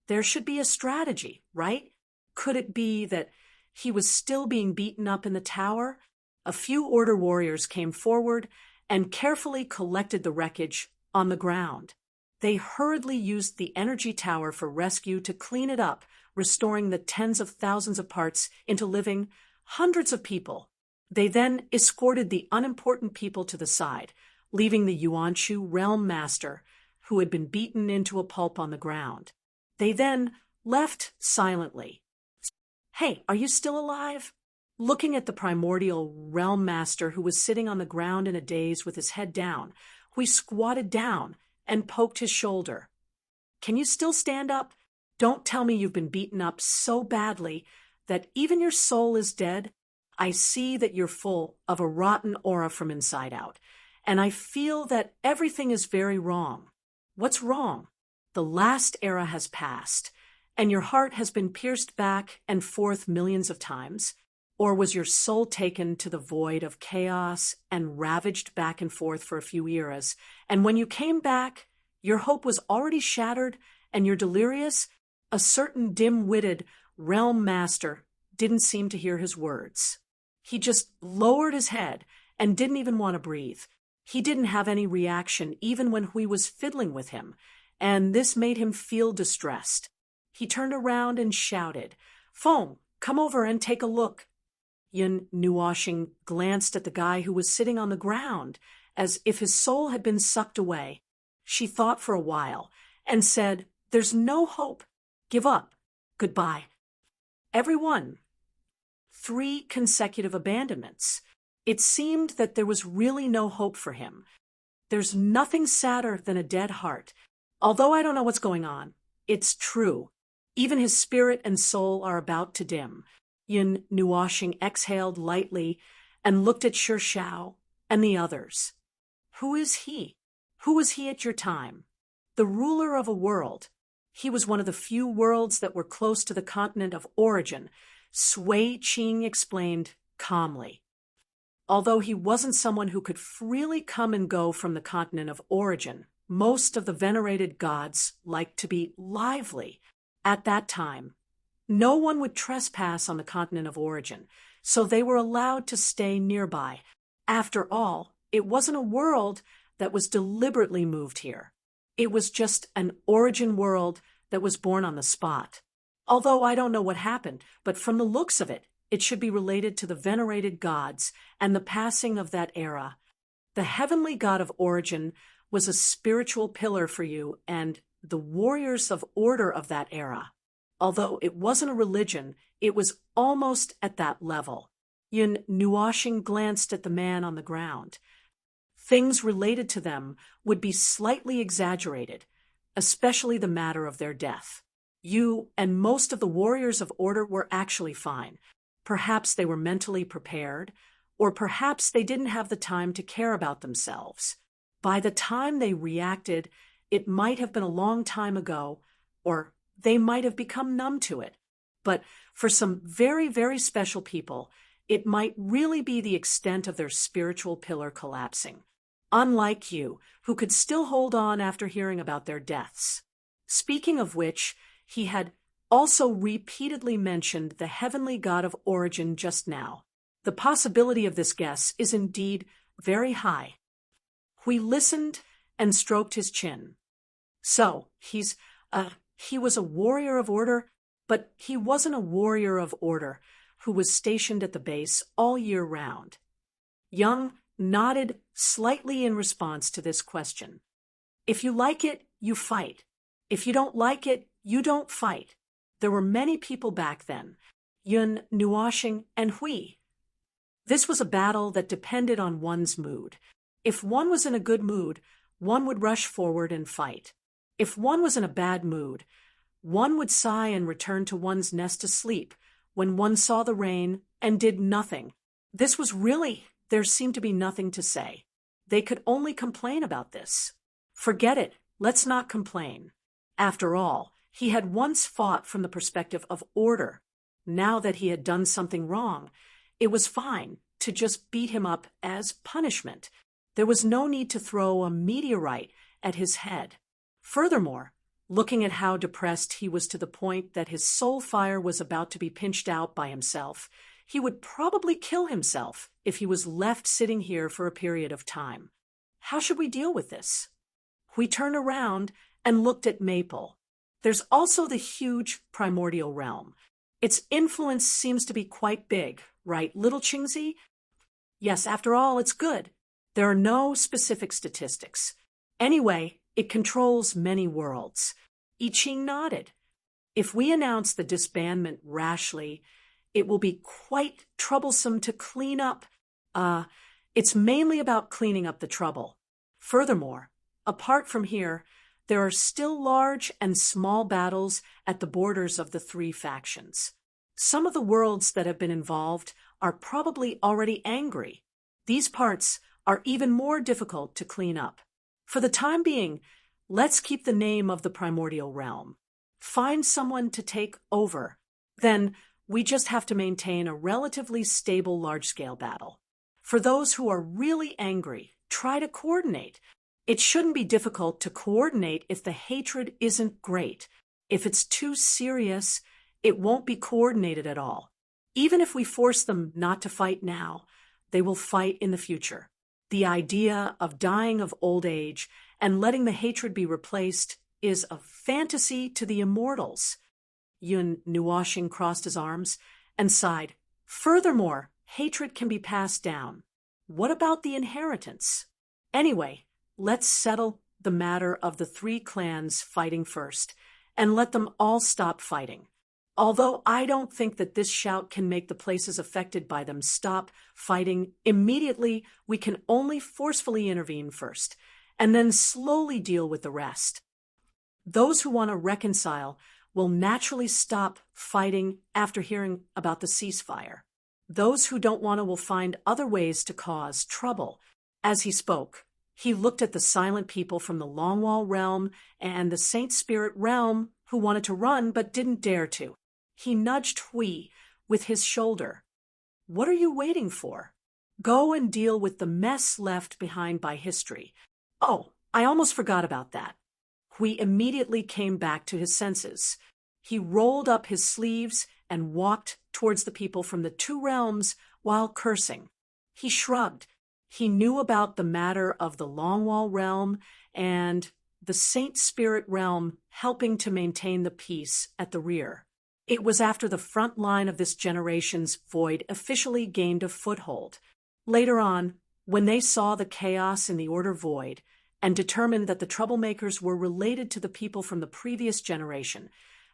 There should be a strategy, right? Could it be that he was still being beaten up in the tower? A few Order warriors came forward and carefully collected the wreckage on the ground. They hurriedly used the energy tower for rescue to clean it up, restoring the tens of thousands of parts into living hundreds of people. They then escorted the unimportant people to the side, leaving the Yuanshu realm master, who had been beaten into a pulp on the ground. They then left silently. Hey, are you still alive? Looking at the primordial realm master who was sitting on the ground in a daze with his head down, Hui squatted down and poked his shoulder. Can you still stand up? Don't tell me you've been beaten up so badly that even your soul is dead. I see that you're full of a rotten aura from inside out, and I feel that everything is very wrong. What's wrong? The last era has passed, and your heart has been pierced back and forth millions of times? Or was your soul taken to the void of chaos and ravaged back and forth for a few eras, and when you came back, your hope was already shattered and you're delirious? A certain dim-witted realm master didn't seem to hear his words. He just lowered his head and didn't even want to breathe. He didn't have any reaction even when Hui was fiddling with him, and this made him feel distressed. He turned around and shouted, "Feng, come over and take a look." Yun Nuoxing glanced at the guy who was sitting on the ground, as if his soul had been sucked away. She thought for a while and said, "There's no hope. Give up. Goodbye." Everyone. 3 consecutive abandonments. It seemed that there was really no hope for him. There's nothing sadder than a dead heart. Although I don't know what's going on, it's true. Even his spirit and soul are about to dim. Yun Nuoxing exhaled lightly and looked at Shi Shao and the others. Who is he? Who was he at your time? The ruler of a world. He was one of the few worlds that were close to the continent of origin, Sui Qing explained calmly. Although he wasn't someone who could freely come and go from the continent of origin, most of the venerated gods liked to be lively. At that time, no one would trespass on the continent of origin, so they were allowed to stay nearby. After all, it wasn't a world that was deliberately moved here. It was just an origin world that was born on the spot. Although I don't know what happened, but from the looks of it, it should be related to the venerated gods and the passing of that era. The heavenly god of origin was a spiritual pillar for you and the warriors of order of that era. Although it wasn't a religion, it was almost at that level. Yun Nuoxing glanced at the man on the ground. Things related to them would be slightly exaggerated, especially the matter of their death. You and most of the warriors of order were actually fine. Perhaps they were mentally prepared, or perhaps they didn't have the time to care about themselves. By the time they reacted, it might have been a long time ago, or they might have become numb to it. But for some very, very special people, it might really be the extent of their spiritual pillar collapsing. Unlike you, who could still hold on after hearing about their deaths. Speaking of which, he had also repeatedly mentioned the heavenly god of origin just now. The possibility of this guess is indeed very high. Hui listened and stroked his chin. So, he was a warrior of order, but he wasn't a warrior of order who was stationed at the base all year round. Young nodded slightly in response to this question. If you like it, you fight. If you don't like it, you don't fight. There were many people back then, Yun Nuoxing and Hui. This was a battle that depended on one's mood. If one was in a good mood, one would rush forward and fight. If one was in a bad mood, one would sigh and return to one's nest to sleep when one saw the rain and did nothing. There seemed to be nothing to say. They could only complain about this. Forget it, let's not complain. After all, he had once fought from the perspective of order. Now that he had done something wrong, it was fine to just beat him up as punishment. There was no need to throw a meteorite at his head. Furthermore, looking at how depressed he was to the point that his soul fire was about to be pinched out by himself, he would probably kill himself if he was left sitting here for a period of time. How should we deal with this? We turned around and looked at Maple. There's also the huge primordial realm. Its influence seems to be quite big, right, little Qingzi? Yes, after all, it's good. There are no specific statistics. Anyway, it controls many worlds. I Ching nodded. If we announce the disbandment rashly, it will be quite troublesome to clean up. It's mainly about cleaning up the trouble. Furthermore, apart from here, there are still large and small battles at the borders of the 3 factions. Some of the worlds that have been involved are probably already angry. These parts are even more difficult to clean up. For the time being, let's keep the name of the primordial realm. find someone to take over. Then we just have to maintain a relatively stable large-scale battle. For those who are really angry, try to coordinate. It shouldn't be difficult to coordinate if the hatred isn't great. If it's too serious, it won't be coordinated at all. Even if we force them not to fight now, they will fight in the future. The idea of dying of old age and letting the hatred be replaced is a fantasy to the immortals. Yun Nuoshing crossed his arms and sighed. Furthermore, hatred can be passed down. What about the inheritance? Anyway, let's settle the matter of the 3 clans fighting first, and let them all stop fighting. Although I don't think that this shout can make the places affected by them stop fighting immediately, we can only forcefully intervene first, and then slowly deal with the rest. Those who want to reconcile will naturally stop fighting after hearing about the ceasefire. Those who don't want to will find other ways to cause trouble. As he spoke, he looked at the silent people from the Longwall realm and the Saint Spirit realm who wanted to run but didn't dare to. He nudged Hui with his shoulder. What are you waiting for? Go and deal with the mess left behind by history. Oh, I almost forgot about that. Hui immediately came back to his senses. He rolled up his sleeves and walked towards the people from the 2 realms while cursing. He shrugged. He knew about the matter of the Longwall realm and the Saint Spirit realm helping to maintain the peace at the rear. It was after the front line of this generation's void officially gained a foothold. Later on, when they saw the chaos in the Order Void and determined that the troublemakers were related to the people from the previous generation,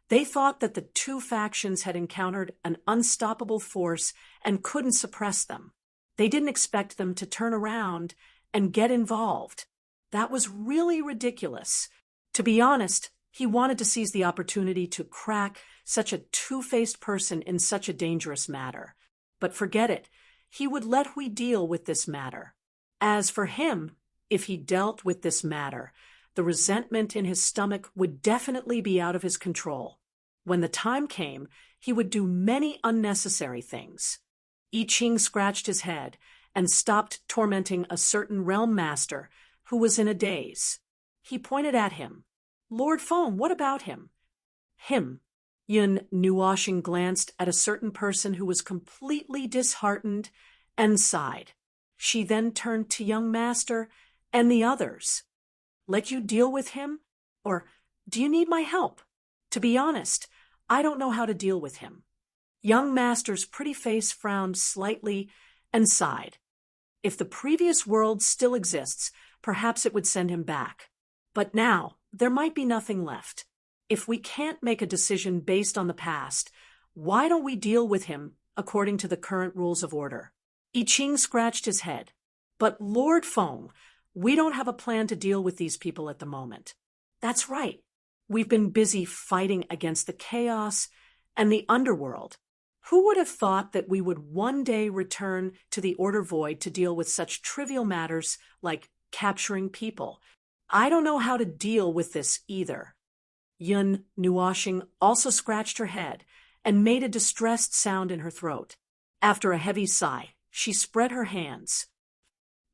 they thought that the 2 factions had encountered an unstoppable force and couldn't suppress them. They didn't expect them to turn around and get involved. That was really ridiculous. To be honest, he wanted to seize the opportunity to crack such a two-faced person in such a dangerous matter. But forget it. He would let Hui deal with this matter. As for him, if he dealt with this matter, the resentment in his stomach would definitely be out of his control. When the time came, he would do many unnecessary things. I Ching scratched his head and stopped tormenting a certain realm master who was in a daze. He pointed at him. Lord Feng, what about him? Him. Yun Nuoshing glanced at a certain person who was completely disheartened and sighed. She then turned to young master and the others. Let you deal with him? Or do you need my help? To be honest, I don't know how to deal with him. Young master's pretty face frowned slightly and sighed. If the previous world still exists, perhaps it would send him back. But now, there might be nothing left. If we can't make a decision based on the past, why don't we deal with him according to the current rules of order? I Ching scratched his head. But Lord Feng, we don't have a plan to deal with these people at the moment. That's right. We've been busy fighting against the chaos and the underworld. Who would have thought that we would one day return to the Order Void to deal with such trivial matters like capturing people? I don't know how to deal with this either. Yun Nuoshing also scratched her head and made a distressed sound in her throat. After a heavy sigh, she spread her hands.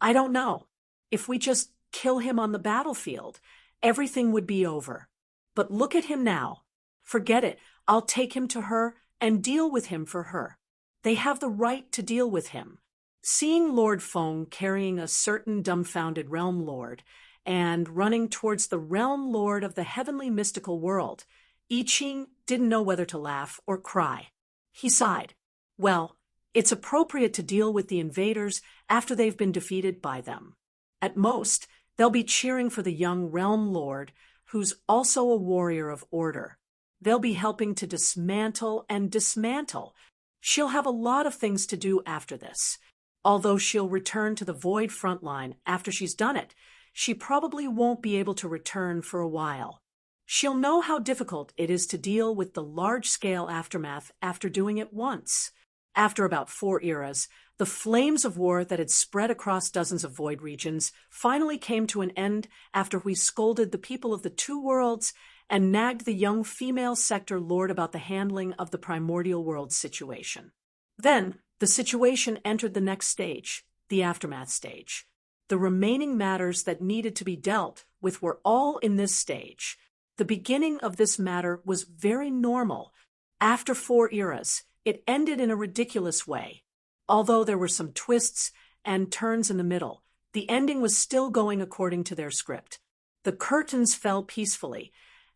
I don't know. If we just kill him on the battlefield, everything would be over. But look at him now. Forget it. I'll take him to her and deal with him for her. They have the right to deal with him. Seeing Lord Feng carrying a certain dumbfounded realm lord and running towards the realm lord of the heavenly mystical world, I Ching didn't know whether to laugh or cry. He sighed. Well, it's appropriate to deal with the invaders after they've been defeated by them. At most, they'll be cheering for the young realm lord, who's also a warrior of order. They'll be helping to dismantle and dismantle. She'll have a lot of things to do after this. Although she'll return to the Void frontline after she's done it, she probably won't be able to return for a while. She'll know how difficult it is to deal with the large-scale aftermath after doing it once. After about 4 eras, the flames of war that had spread across dozens of Void regions finally came to an end after we scolded the people of the 2 worlds and nagged the young female sector lord about the handling of the primordial world situation. Then, the situation entered the next stage, the aftermath stage. The remaining matters that needed to be dealt with were all in this stage. The beginning of this matter was very normal. After 4 eras, it ended in a ridiculous way. Although there were some twists and turns in the middle, the ending was still going according to their script. The curtains fell peacefully,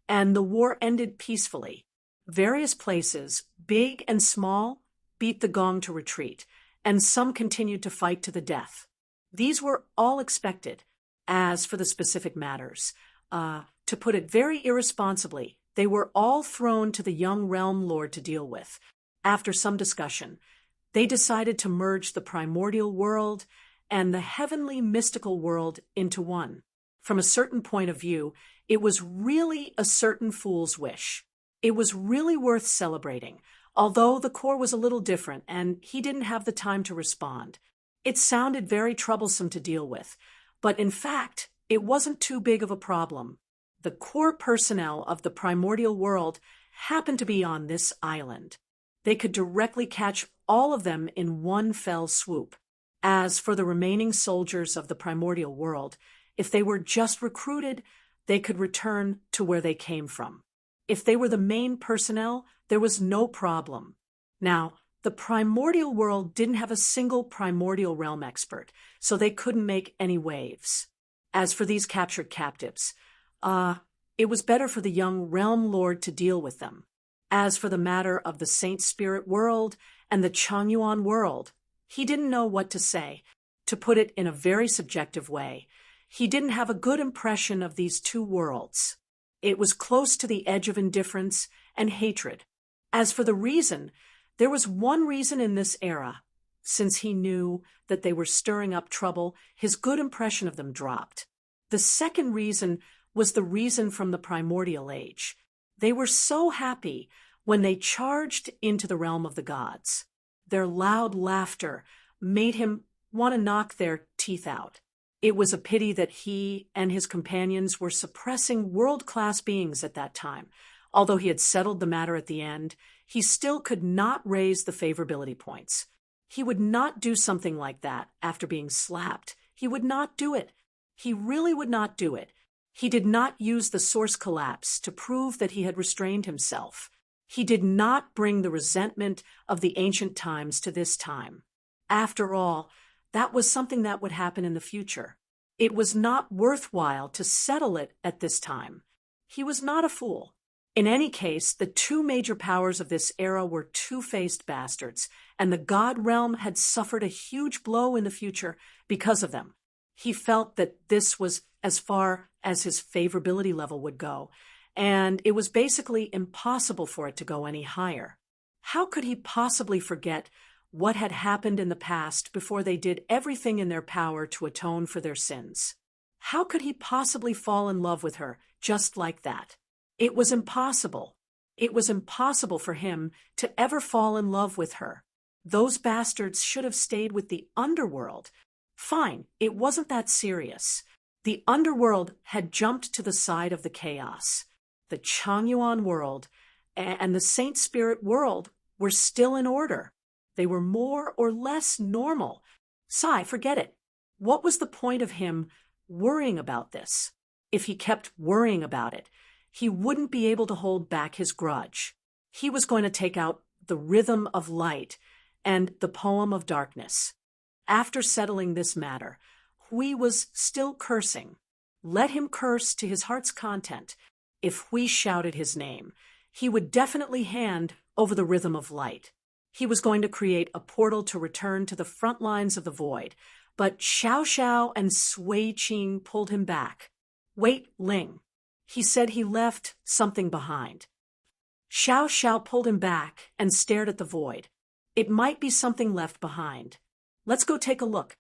and the war ended peacefully. Various places, big and small, beat the gong to retreat, and some continued to fight to the death. These were all expected. As for the specific matters, to put it very irresponsibly, they were all thrown to the young realm lord to deal with. After some discussion, they decided to merge the primordial world and the heavenly mystical world into one. From a certain point of view, it was really a certain fool's wish. It was really worth celebrating, although the core was a little different and he didn't have the time to respond. It sounded very troublesome to deal with, but in fact, it wasn't too big of a problem. The core personnel of the primordial world happened to be on this island. They could directly catch all of them in one fell swoop. As for the remaining soldiers of the primordial world, if they were just recruited, they could return to where they came from. If they were the main personnel, there was no problem. Now, the primordial world didn't have a single primordial realm expert, so they couldn't make any waves. As for these captured captives, it was better for the young realm lord to deal with them. As for the matter of the Saint Spirit world and the Changyuan world, he didn't know what to say. To put it in a very subjective way, he didn't have a good impression of these two worlds. It was close to the edge of indifference and hatred. As for the reason, there was one reason in this era. Since he knew that they were stirring up trouble, his good impression of them dropped. The second reason was the reason from the primordial age. They were so happy when they charged into the realm of the gods. Their loud laughter made him want to knock their teeth out. It was a pity that he and his companions were suppressing world-class beings at that time. Although he had settled the matter at the end, he still could not raise the favorability points. He would not do something like that after being slapped. He would not do it. He really would not do it. He did not use the source collapse to prove that he had restrained himself. He did not bring the resentment of the ancient times to this time. After all, that was something that would happen in the future. It was not worthwhile to settle it at this time. He was not a fool. In any case, the two major powers of this era were two-faced bastards, and the god realm had suffered a huge blow in the future because of them. He felt that this was as far as his favorability level would go, and it was basically impossible for it to go any higher. How could he possibly forget what had happened in the past before they did everything in their power to atone for their sins? How could he possibly fall in love with her just like that? It was impossible. It was impossible for him to ever fall in love with her. Those bastards should have stayed with the underworld. Fine, it wasn't that serious. The underworld had jumped to the side of the chaos. The Changyuan world and the Saint Spirit world were still in order. They were more or less normal. Sai, forget it. What was the point of him worrying about this? If he kept worrying about it, he wouldn't be able to hold back his grudge. He was going to take out the rhythm of light and the poem of darkness. After settling this matter, Hui was still cursing. Let him curse to his heart's content. If Hui shouted his name, he would definitely hand over the rhythm of light. He was going to create a portal to return to the front lines of the void, but Xiao Xiao and Sui Qing pulled him back. Wait, Ling. He said he left something behind. Xiao Xiao pulled him back and stared at the void. It might be something left behind. Let's go take a look.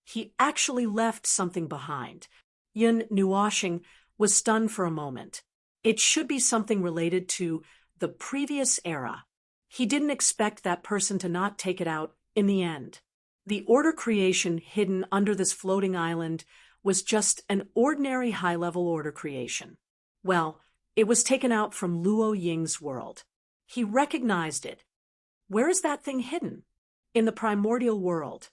He actually left something behind. Yun Nuoshing was stunned for a moment. It should be something related to the previous era. He didn't expect that person to not take it out in the end. The order creation hidden under this floating island was just an ordinary high-level order creation. Well, it was taken out from Luo Ying's world. He recognized it. Where is that thing hidden? In the primordial world.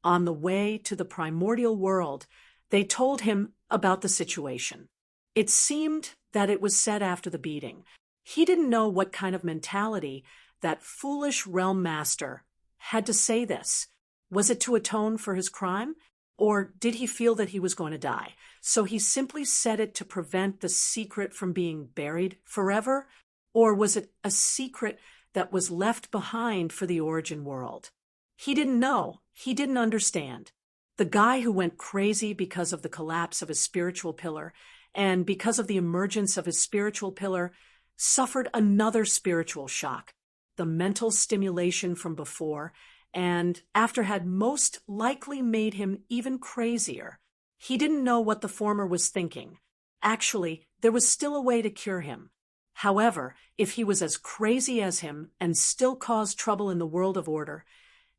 On the way to the primordial world, they told him about the situation. It seemed that it was said after the beating. He didn't know what kind of mentality that foolish realm master had to say this. Was it to atone for his crime? Or did he feel that he was going to die? So he simply said it to prevent the secret from being buried forever? Or was it a secret that was left behind for the origin world? He didn't know. He didn't understand. The guy who went crazy because of the collapse of his spiritual pillar and because of the emergence of his spiritual pillar suffered another spiritual shock, the mental stimulation from before, and after had most likely made him even crazier. He didn't know what the former was thinking. Actually, there was still a way to cure him. However, if he was as crazy as him and still caused trouble in the world of order,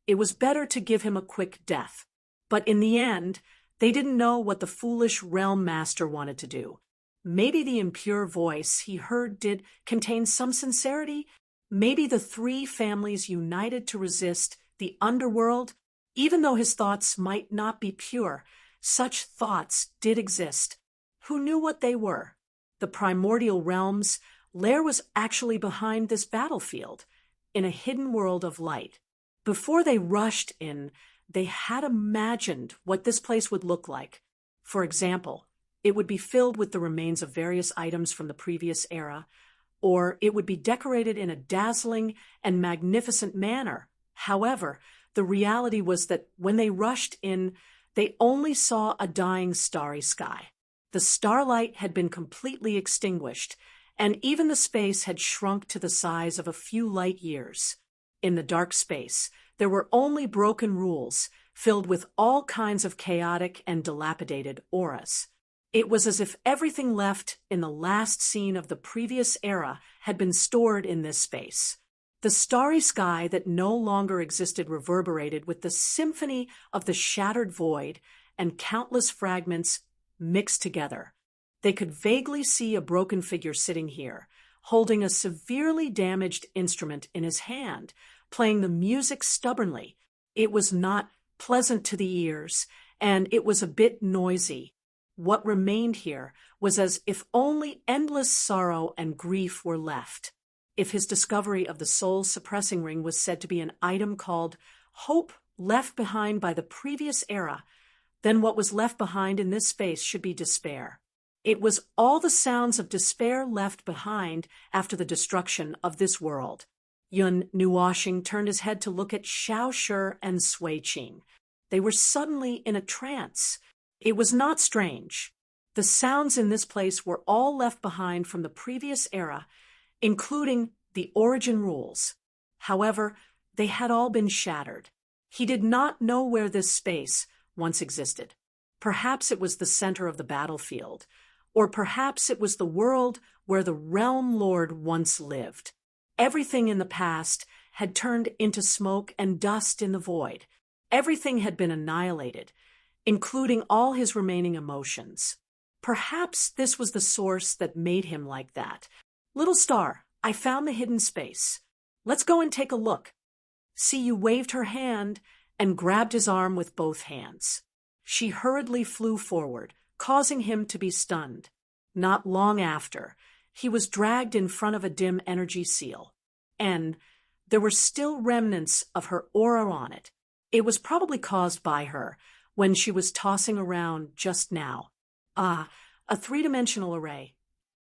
it was better to give him a quick death. But in the end, they didn't know what the foolish realm master wanted to do. Maybe the impure voice he heard did contain some sincerity. Maybe the three families united to resist the underworld. Even though his thoughts might not be pure, such thoughts did exist. Who knew what they were? The primordial realm's lair was actually behind this battlefield, in a hidden world of light. Before they rushed in, they had imagined what this place would look like. For example, it would be filled with the remains of various items from the previous era, or it would be decorated in a dazzling and magnificent manner. However, the reality was that when they rushed in, they only saw a dying starry sky. The starlight had been completely extinguished, and even the space had shrunk to the size of a few light years. In the dark space, there were only broken rules, filled with all kinds of chaotic and dilapidated auras. It was as if everything left in the last scene of the previous era had been stored in this space. The starry sky that no longer existed reverberated with the symphony of the shattered void and countless fragments mixed together. They could vaguely see a broken figure sitting here, holding a severely damaged instrument in his hand, playing the music stubbornly. It was not pleasant to the ears, and it was a bit noisy. What remained here was as if only endless sorrow and grief were left. If his discovery of the soul-suppressing ring was said to be an item called hope left behind by the previous era, then what was left behind in this space should be despair. It was all the sounds of despair left behind after the destruction of this world. Yun Nuoxing turned his head to look at Xiao Shi and Sui Qing. They were suddenly in a trance. It was not strange. The sounds in this place were all left behind from the previous era, including the origin rules. However, they had all been shattered. He did not know where this space once existed. Perhaps it was the center of the battlefield, or perhaps it was the world where the Realm Lord once lived. Everything in the past had turned into smoke and dust in the void. Everything had been annihilated, including all his remaining emotions. Perhaps this was the source that made him like that. Little star, I found the hidden space. Let's go and take a look. Siyu waved her hand and grabbed his arm with both hands. She hurriedly flew forward, causing him to be stunned. Not long after, he was dragged in front of a dim energy seal, and there were still remnants of her aura on it. It was probably caused by her when she was tossing around just now. Ah, a three-dimensional array.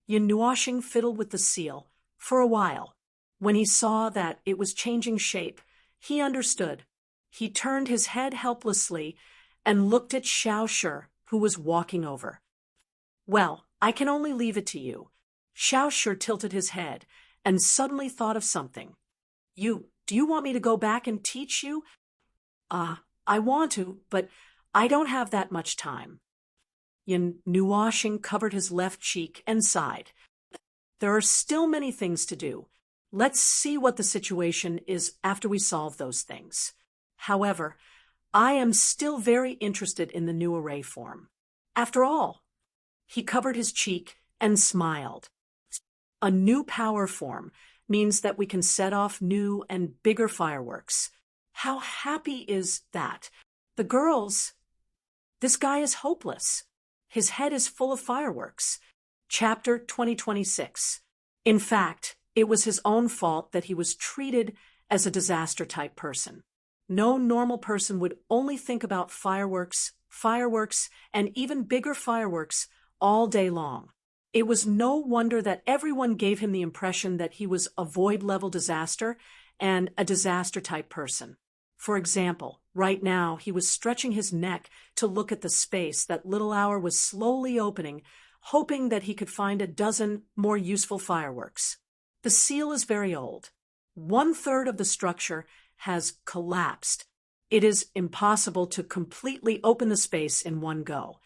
Yin Nuoxing fiddled with the seal for a while. When he saw that it was changing shape, he understood. He turned his head helplessly and looked at Xiao Shi, who was walking over. Well, I can only leave it to you. Xiao Shi tilted his head and suddenly thought of something. Do you want me to go back and teach you? I want to, but I don't have that much time. Yin Nuoxing covered his left cheek and sighed. There are still many things to do. Let's see what the situation is after we solve those things. However, I am still very interested in the new array form. After all, he covered his cheek and smiled. A new power form means that we can set off new and bigger fireworks. How happy is that? The girls, this guy is hopeless. His head is full of fireworks. Chapter 2026. In fact, it was his own fault that he was treated as a disaster-type person. No normal person would only think about fireworks, and even bigger fireworks all day long. It was no wonder that everyone gave him the impression that he was a void-level disaster and a disaster-type person. For example, right now he was stretching his neck to look at the space that Little Hour was slowly opening, hoping that he could find a dozen more useful fireworks. The seal is very old. 1/3 of the structure has collapsed. It is impossible to completely open the space in one go.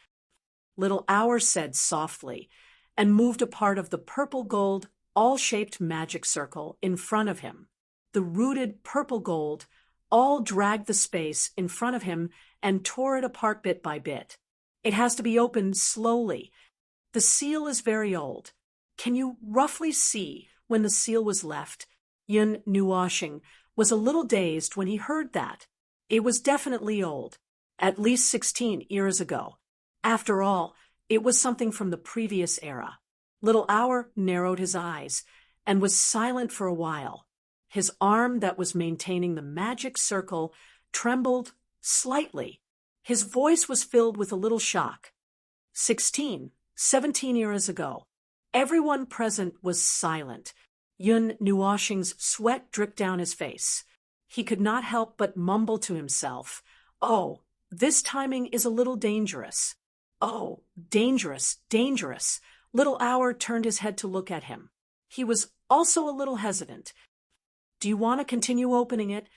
Little Hour said softly, and moved a part of the purple-gold, all-shaped magic circle in front of him. The rooted purple gold all dragged the space in front of him and tore it apart bit by bit. It has to be opened slowly. The seal is very old. Can you roughly see when the seal was left? Yun Nuoshing was a little dazed when he heard that. It was definitely old, at least 16 years ago. After all, it was something from the previous era. Little Hour narrowed his eyes and was silent for a while. His arm that was maintaining the magic circle trembled slightly. His voice was filled with a little shock. 17 years ago. Everyone present was silent. Yun Nuoshing's sweat dripped down his face. He could not help but mumble to himself, "Oh, this timing is a little dangerous. Oh, dangerous, dangerous." Little Hour turned his head to look at him. He was also a little hesitant. "Do you want to continue opening it?"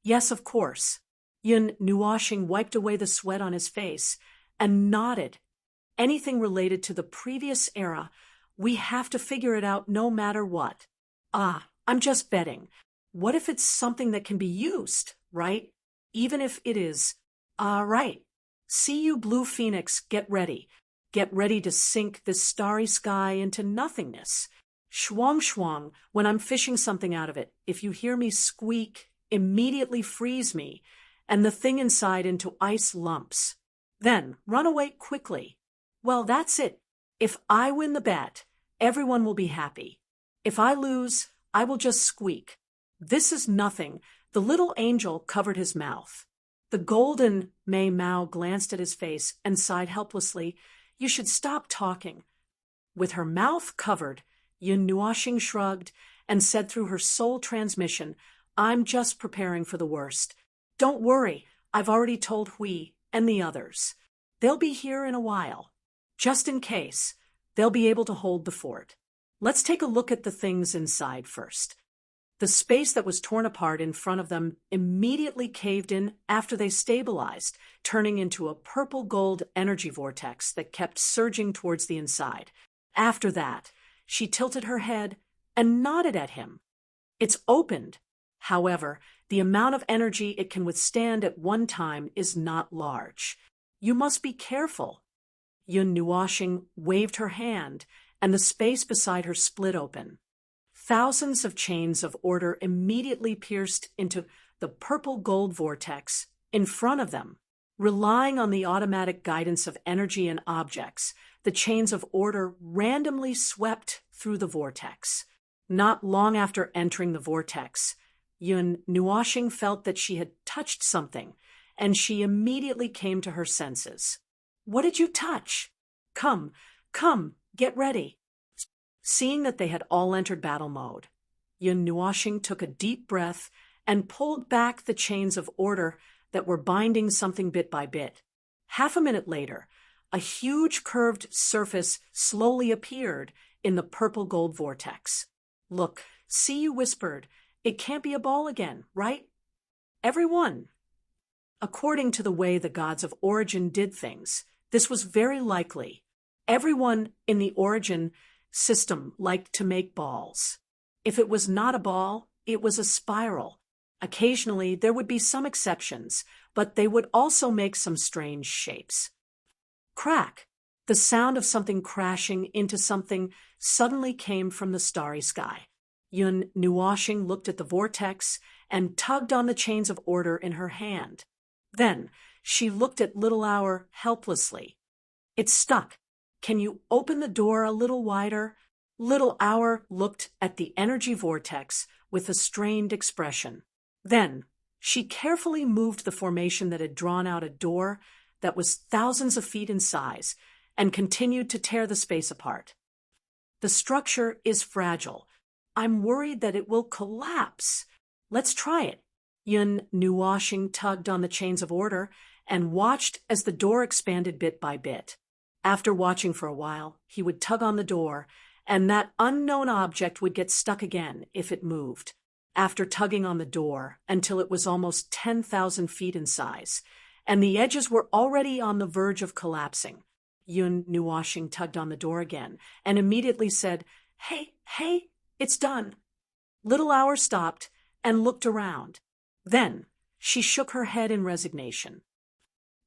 "Yes, of course." Yun Nuoshing wiped away the sweat on his face and nodded. "Anything related to the previous era, we have to figure it out no matter what." "I'm just betting. What if it's something that can be used, right? Even if it is, right. See you, Blue Phoenix, get ready. Get ready to sink this starry sky into nothingness. Schwang schwang when I'm fishing something out of it. If you hear me squeak, immediately freeze me, and the thing inside into ice lumps. Then run away quickly. Well, that's it. If I win the bet, everyone will be happy. If I lose, I will just squeak. This is nothing." The little angel covered his mouth. The golden Mei Mao glanced at his face and sighed helplessly. "You should stop talking." With her mouth covered, Yun Nuoshing shrugged and said through her soul transmission, "I'm just preparing for the worst. Don't worry, I've already told Hui and the others. They'll be here in a while. Just in case, they'll be able to hold the fort. Let's take a look at the things inside first." The space that was torn apart in front of them immediately caved in after they stabilized, turning into a purple-gold energy vortex that kept surging towards the inside. After that, she tilted her head and nodded at him. "It's opened. However, the amount of energy it can withstand at one time is not large. You must be careful." Yun Nuoshing waved her hand, and the space beside her split open. Thousands of chains of order immediately pierced into the purple-gold vortex in front of them. Relying on the automatic guidance of energy and objects, the chains of order randomly swept through the vortex. Not long after entering the vortex, Yun Nuoshing felt that she had touched something, and she immediately came to her senses. "What did you touch? Come, get ready." Seeing that they had all entered battle mode, Yun Nuoshing took a deep breath and pulled back the chains of order that were binding something bit by bit. Half a minute later, a huge curved surface slowly appeared in the purple-gold vortex. "Look, see," you whispered. "It can't be a ball again, right? Everyone." According to the way the gods of origin did things, this was very likely. Everyone in the origin system liked to make balls. If it was not a ball, it was a spiral. Occasionally, there would be some exceptions, but they would also make some strange shapes. Crack! The sound of something crashing into something suddenly came from the starry sky. Yun Nuoshing looked at the vortex and tugged on the chains of order in her hand. Then she looked at Little Hour helplessly. "It's stuck. Can you open the door a little wider?" Little Hour looked at the energy vortex with a strained expression. Then she carefully moved the formation that had drawn out a door that was thousands of feet in size and continued to tear the space apart. "The structure is fragile. I'm worried that it will collapse. Let's try it." Yun Nuoshing tugged on the chains of order and watched as the door expanded bit by bit. After watching for a while, he would tug on the door, and that unknown object would get stuck again if it moved. After tugging on the door until it was almost 10,000 feet in size, and the edges were already on the verge of collapsing, Yun Nuoshing tugged on the door again and immediately said, Hey, it's done." Little Hour stopped and looked around. Then she shook her head in resignation.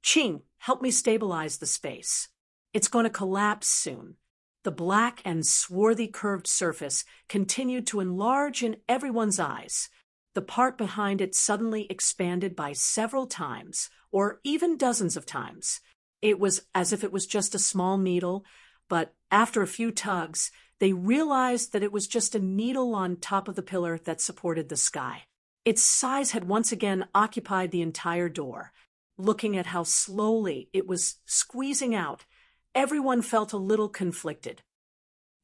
"Ching, help me stabilize the space. It's going to collapse soon." The black and swarthy curved surface continued to enlarge in everyone's eyes. The part behind it suddenly expanded by several times, or even dozens of times. It was as if it was just a small needle, but after a few tugs, they realized that it was just a needle on top of the pillar that supported the sky. Its size had once again occupied the entire door. Looking at how slowly it was squeezing out, everyone felt a little conflicted.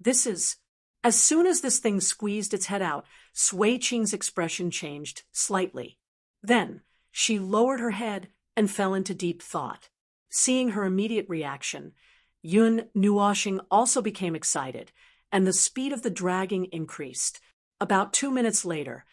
As soon as this thing squeezed its head out, Sui Qing's expression changed slightly. Then she lowered her head and fell into deep thought. Seeing her immediate reaction, Yun Nuoshing also became excited, and the speed of the dragging increased. About 2 minutes later,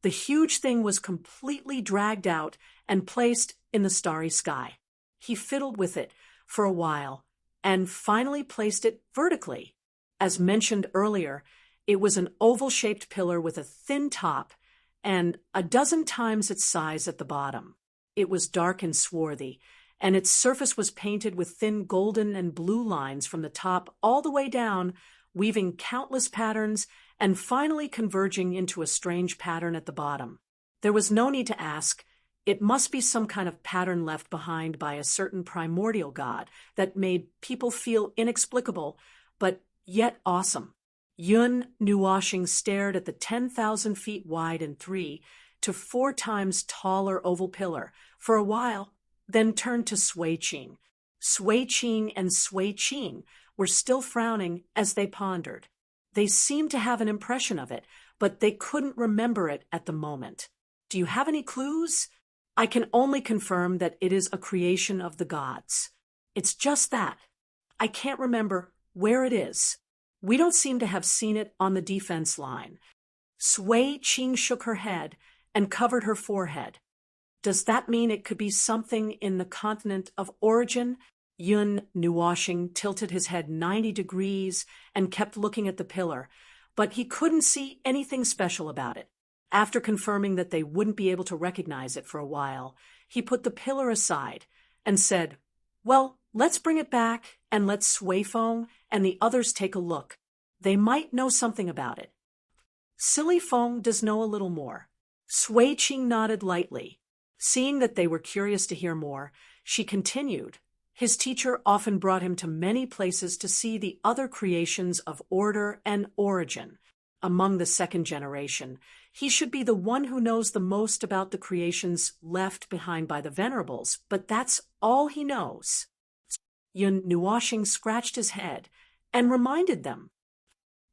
the huge thing was completely dragged out and placed in the starry sky. He fiddled with it for a while and finally placed it vertically. As mentioned earlier, it was an oval-shaped pillar with a thin top and a dozen times its size at the bottom. It was dark and swarthy, and its surface was painted with thin golden and blue lines from the top all the way down, weaving countless patterns and finally converging into a strange pattern at the bottom. There was no need to ask. It must be some kind of pattern left behind by a certain primordial god that made people feel inexplicable, but yet awesome. Yun Nuoshing stared at the 10,000 feet wide and 3 to 4 times taller oval pillar for a while, then turned to Sui Qing. Sui Qing and Sui Qing were still frowning as they pondered. They seemed to have an impression of it, but they couldn't remember it at the moment. "Do you have any clues?" "I can only confirm that it is a creation of the gods. It's just that. I can't remember where it is. We don't seem to have seen it on the defense line." Sui Qing shook her head and covered her forehead. "Does that mean it could be something in the continent of origin?" Yun Nuoshing tilted his head 90 degrees and kept looking at the pillar, but he couldn't see anything special about it. After confirming that they wouldn't be able to recognize it for a while, he put the pillar aside and said, "Well, let's bring it back and let Sui Feng and the others take a look. They might know something about it." "Silly Feng does know a little more." Sui Qing nodded lightly. Seeing that they were curious to hear more, she continued, "His teacher often brought him to many places to see the other creations of order and origin. Among the second generation, he should be the one who knows the most about the creations left behind by the Venerables, but that's all he knows." Yun Nuoshing scratched his head and reminded them,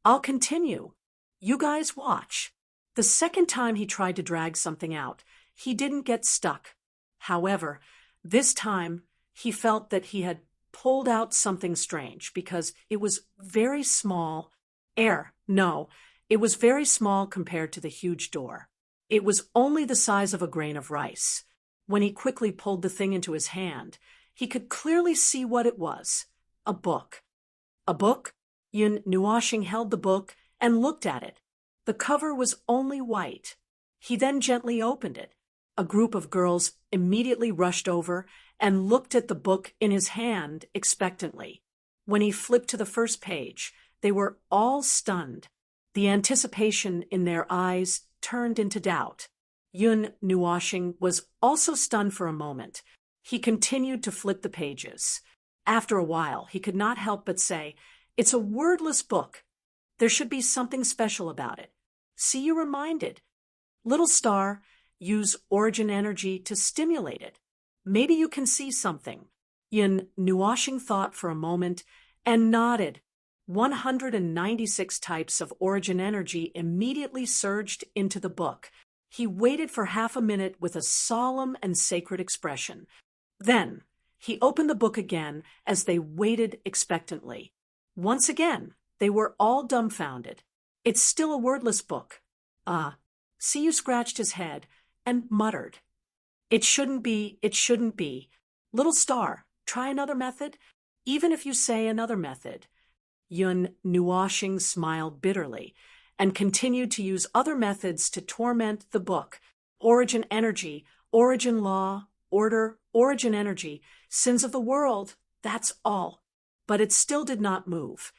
"I'll continue. You guys watch." The second time he tried to drag something out, he didn't get stuck. However, this time he felt that he had pulled out something strange because it was very small. It was very small compared to the huge door. It was only the size of a grain of rice. When he quickly pulled the thing into his hand, he could clearly see what it was. A book. A book? Yun Nuoshing held the book and looked at it. The cover was only white. He then gently opened it. A group of girls immediately rushed over and looked at the book in his hand expectantly. When he flipped to the first page, they were all stunned. The anticipation in their eyes turned into doubt. Yun Nuoshing was also stunned for a moment. He continued to flip the pages. After a while, he could not help but say, "It's a wordless book. There should be something special about it. See you reminded. Little star, use origin energy to stimulate it. Maybe you can see something." Yun Nuoshing thought for a moment and nodded. 196 types of origin energy immediately surged into the book. He waited for half a minute with a solemn and sacred expression. Then, he opened the book again as they waited expectantly. Once again, they were all dumbfounded. "It's still a wordless book." Siyu scratched his head and muttered, "It shouldn't be, it shouldn't be. Little star, try another method, even if you say another method." Yun Nuoshing smiled bitterly and continued to use other methods to torment the book. Origin energy, origin law, order, origin energy, sins of the world, that's all. But it still did not move.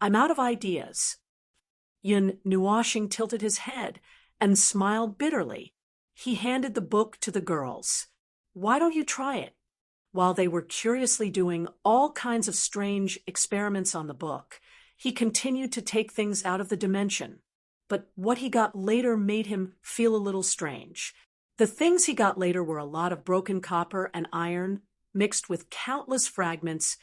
"I'm out of ideas." Yun Nuoshing tilted his head and smiled bitterly. He handed the book to the girls. "Why don't you try it?" While they were curiously doing all kinds of strange experiments on the book, he continued to take things out of the dimension. But what he got later made him feel a little strange. The things he got later were a lot of broken copper and iron, mixed with countless fragments,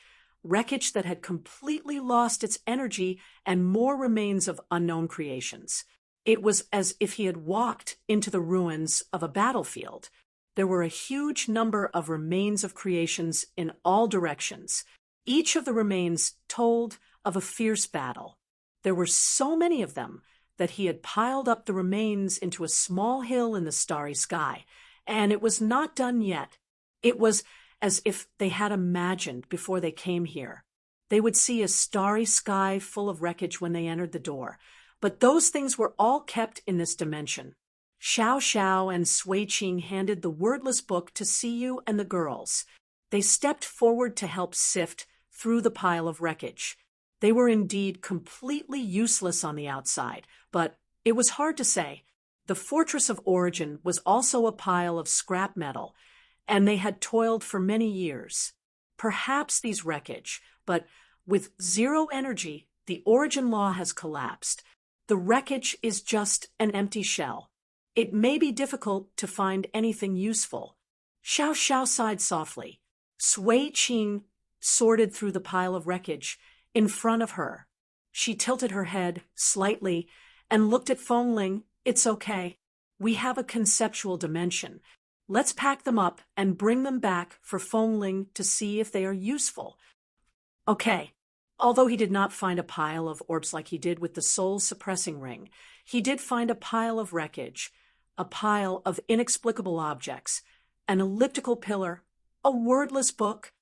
wreckage that had completely lost its energy, and more remains of unknown creations. It was as if he had walked into the ruins of a battlefield. There were a huge number of remains of creations in all directions. Each of the remains told of a fierce battle. There were so many of them that he had piled up the remains into a small hill in the starry sky, and it was not done yet. It was as if they had imagined before they came here. They would see a starry sky full of wreckage when they entered the door, but those things were all kept in this dimension. Xiao Xiao and Sui Qing handed the wordless book to Siyu and the girls. They stepped forward to help sift through the pile of wreckage. They were indeed completely useless on the outside, but it was hard to say. The Fortress of Origin was also a pile of scrap metal, and they had toiled for many years. Perhaps these wreckage, but with zero energy, the origin law has collapsed. The wreckage is just an empty shell. It may be difficult to find anything useful. Xiao Xiao sighed softly. Sui Qing sorted through the pile of wreckage in front of her. She tilted her head slightly and looked at Fengling. "It's okay. We have a conceptual dimension. Let's pack them up and bring them back for Fengling to see if they are useful." Okay. Although he did not find a pile of orbs like he did with the soul suppressing ring, he did find a pile of wreckage, a pile of inexplicable objects, an elliptical pillar, a wordless book.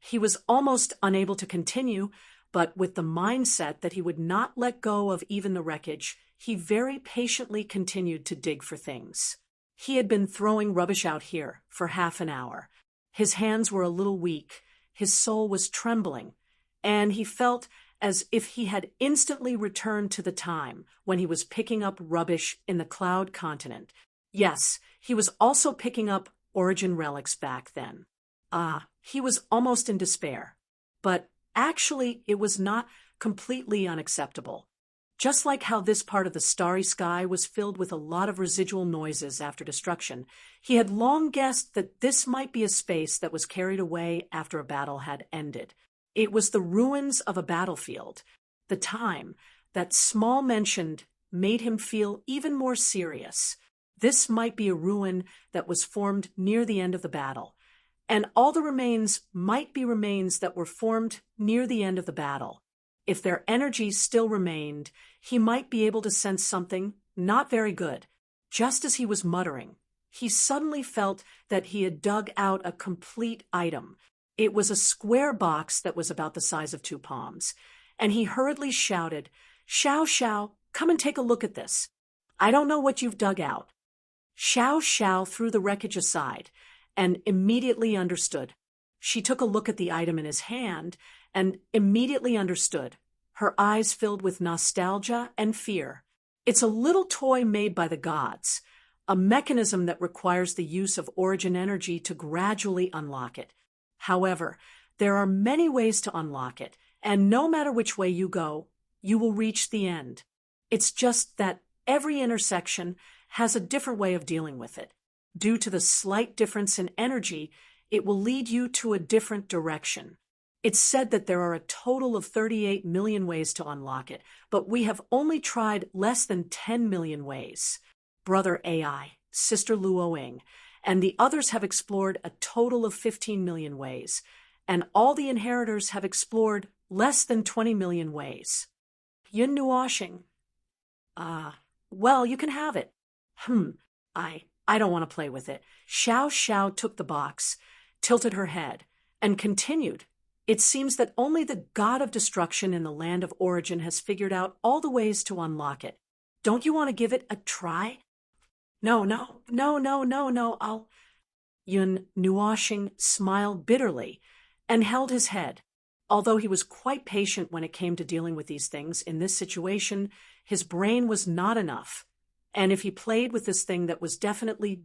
He was almost unable to continue, but with the mindset that he would not let go of even the wreckage, he very patiently continued to dig for things. He had been throwing rubbish out here for half an hour. His hands were a little weak, his soul was trembling, and he felt as if he had instantly returned to the time when he was picking up rubbish in the Cloud Continent. Yes, he was also picking up origin relics back then. He was almost in despair. But actually, it was not completely unacceptable. Just like how this part of the starry sky was filled with a lot of residual noises after destruction, he had long guessed that this might be a space that was carried away after a battle had ended. It was the ruins of a battlefield. The time that Small mentioned made him feel even more serious. This might be a ruin that was formed near the end of the battle, and all the remains might be remains that were formed near the end of the battle. If their energy still remained, he might be able to sense something not very good. Just as he was muttering, he suddenly felt that he had dug out a complete item. It was a square box that was about the size of 2 palms, and he hurriedly shouted, "Xiao Xiao, come and take a look at this. I don't know what you've dug out." Xiao Xiao threw the wreckage aside and immediately understood. She took a look at the item in his hand and immediately understood. Her eyes filled with nostalgia and fear. It's a little toy made by the gods, a mechanism that requires the use of origin energy to gradually unlock it. However, there are many ways to unlock it, and no matter which way you go, you will reach the end. It's just that every intersection has a different way of dealing with it. Due to the slight difference in energy, it will lead you to a different direction. It's said that there are a total of 38 million ways to unlock it, but we have only tried less than 10 million ways. Brother AI, Sister Luoying, and the others have explored a total of 15 million ways, and all the inheritors have explored less than 20 million ways. Yun Nuashing. Well, you can have it. I don't want to play with it. Xiao Xiao took the box, tilted her head, and continued. It seems that only the god of destruction in the land of origin has figured out all the ways to unlock it. Don't you want to give it a try? No, I'll... Yun Nuashing smiled bitterly and held his head. Although he was quite patient when it came to dealing with these things, in this situation, his brain was not enough. And if he played with this thing that was definitely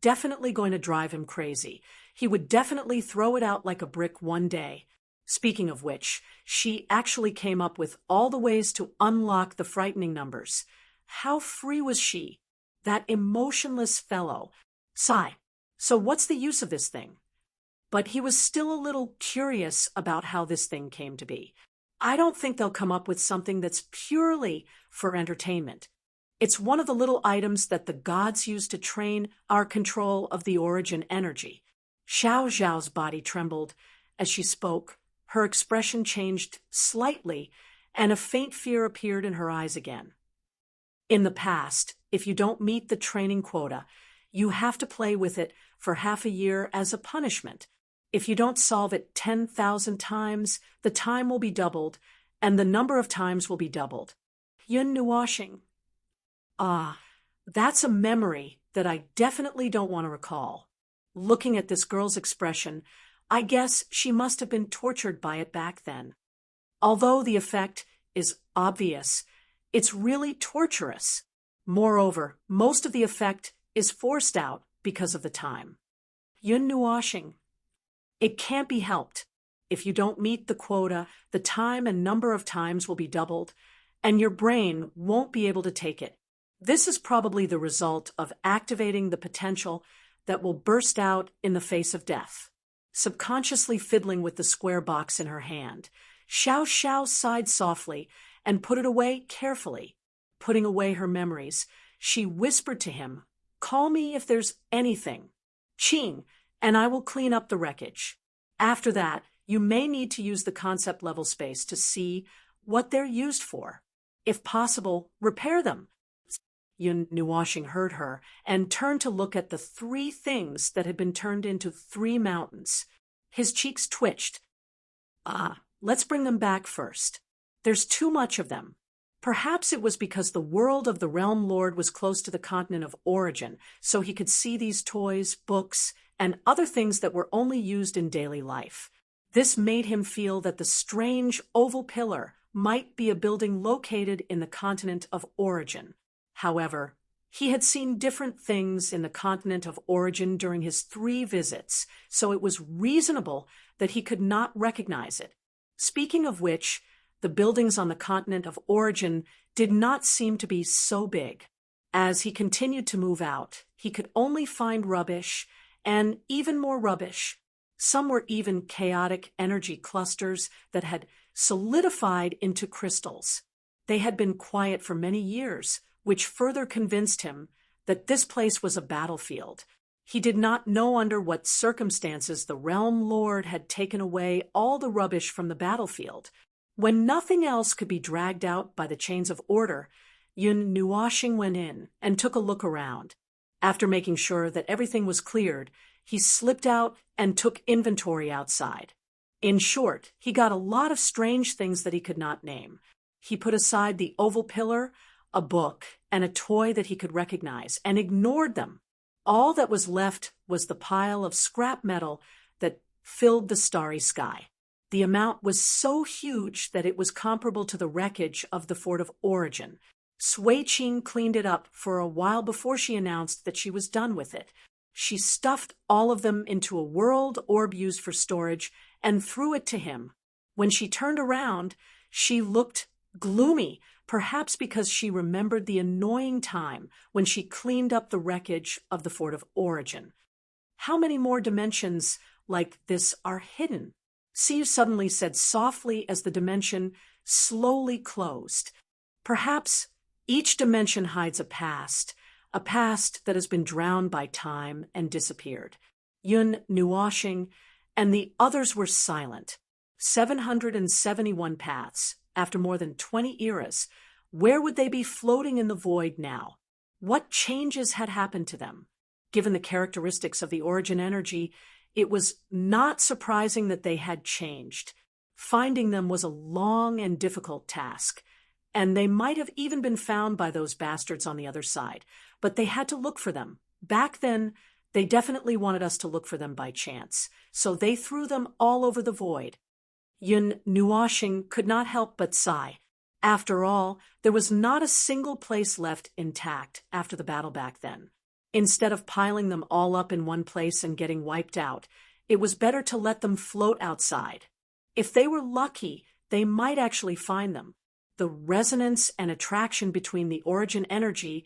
going to drive him crazy, he would definitely throw it out like a brick one day. Speaking of which, she actually came up with all the ways to unlock the frightening numbers. How free was she? That emotionless fellow. Sigh. So what's the use of this thing? But he was still a little curious about how this thing came to be. I don't think they'll come up with something that's purely for entertainment. It's one of the little items that the gods use to train our control of the origin energy. Xiao Zhao's body trembled as she spoke. Her expression changed slightly, and a faint fear appeared in her eyes again. In the past, if you don't meet the training quota, you have to play with it for half a year as a punishment. If you don't solve it 10,000 times, the time will be doubled, and the number of times will be doubled. Yun Nuashing. That's a memory that I definitely don't want to recall. Looking at this girl's expression, I guess she must have been tortured by it back then. Although the effect is obvious, it's really torturous. Moreover, most of the effect is forced out because of the time. Yun Nuashing. It can't be helped. If you don't meet the quota, the time and number of times will be doubled, and your brain won't be able to take it. This is probably the result of activating the potential that will burst out in the face of death. Subconsciously fiddling with the square box in her hand, Xiao Xiao sighed softly and put it away carefully. Putting away her memories, she whispered to him, "Call me if there's anything. Qing, and I will clean up the wreckage. After that, you may need to use the concept level space to see what they're used for. If possible, repair them." Yun Nuashing heard her and turned to look at the 3 things that had been turned into 3 mountains. His cheeks twitched. Let's bring them back first. There's too much of them. Perhaps it was because the world of the Realm Lord was close to the continent of origin, so he could see these toys, books, and other things that were only used in daily life. This made him feel that the strange oval pillar might be a building located in the continent of origin. However, he had seen different things in the continent of origin during his 3 visits, so it was reasonable that he could not recognize it. Speaking of which, the buildings on the continent of origin did not seem to be so big. As he continued to move out, he could only find rubbish, and even more rubbish. Some were even chaotic energy clusters that had solidified into crystals. They had been quiet for many years, which further convinced him that this place was a battlefield. He did not know under what circumstances the Realm Lord had taken away all the rubbish from the battlefield. When nothing else could be dragged out by the chains of order, Yun Nuashing went in and took a look around. After making sure that everything was cleared, he slipped out and took inventory outside. In short, he got a lot of strange things that he could not name. He put aside the oval pillar, a book, and a toy that he could recognize, and ignored them. All that was left was the pile of scrap metal that filled the starry sky. The amount was so huge that it was comparable to the wreckage of the Fort of Origin. Sui Qing cleaned it up for a while before she announced that she was done with it. She stuffed all of them into a world orb used for storage and threw it to him. When she turned around, she looked gloomy, perhaps because she remembered the annoying time when she cleaned up the wreckage of the Fort of Origin. How many more dimensions like this are hidden? Siu suddenly said softly as the dimension slowly closed. Perhaps each dimension hides a past that has been drowned by time and disappeared. Yun, Nuoshing, and the others were silent. 771 paths, after more than 20 eras. Where would they be floating in the void now? What changes had happened to them? Given the characteristics of the origin energy, it was not surprising that they had changed. Finding them was a long and difficult task, and they might have even been found by those bastards on the other side, but they had to look for them. Back then, they definitely wanted us to look for them by chance, so they threw them all over the void. Yun Nuoshing could not help but sigh. After all, there was not a single place left intact after the battle back then. Instead of piling them all up in one place and getting wiped out, it was better to let them float outside. If they were lucky, they might actually find them. The resonance and attraction between the origin energy,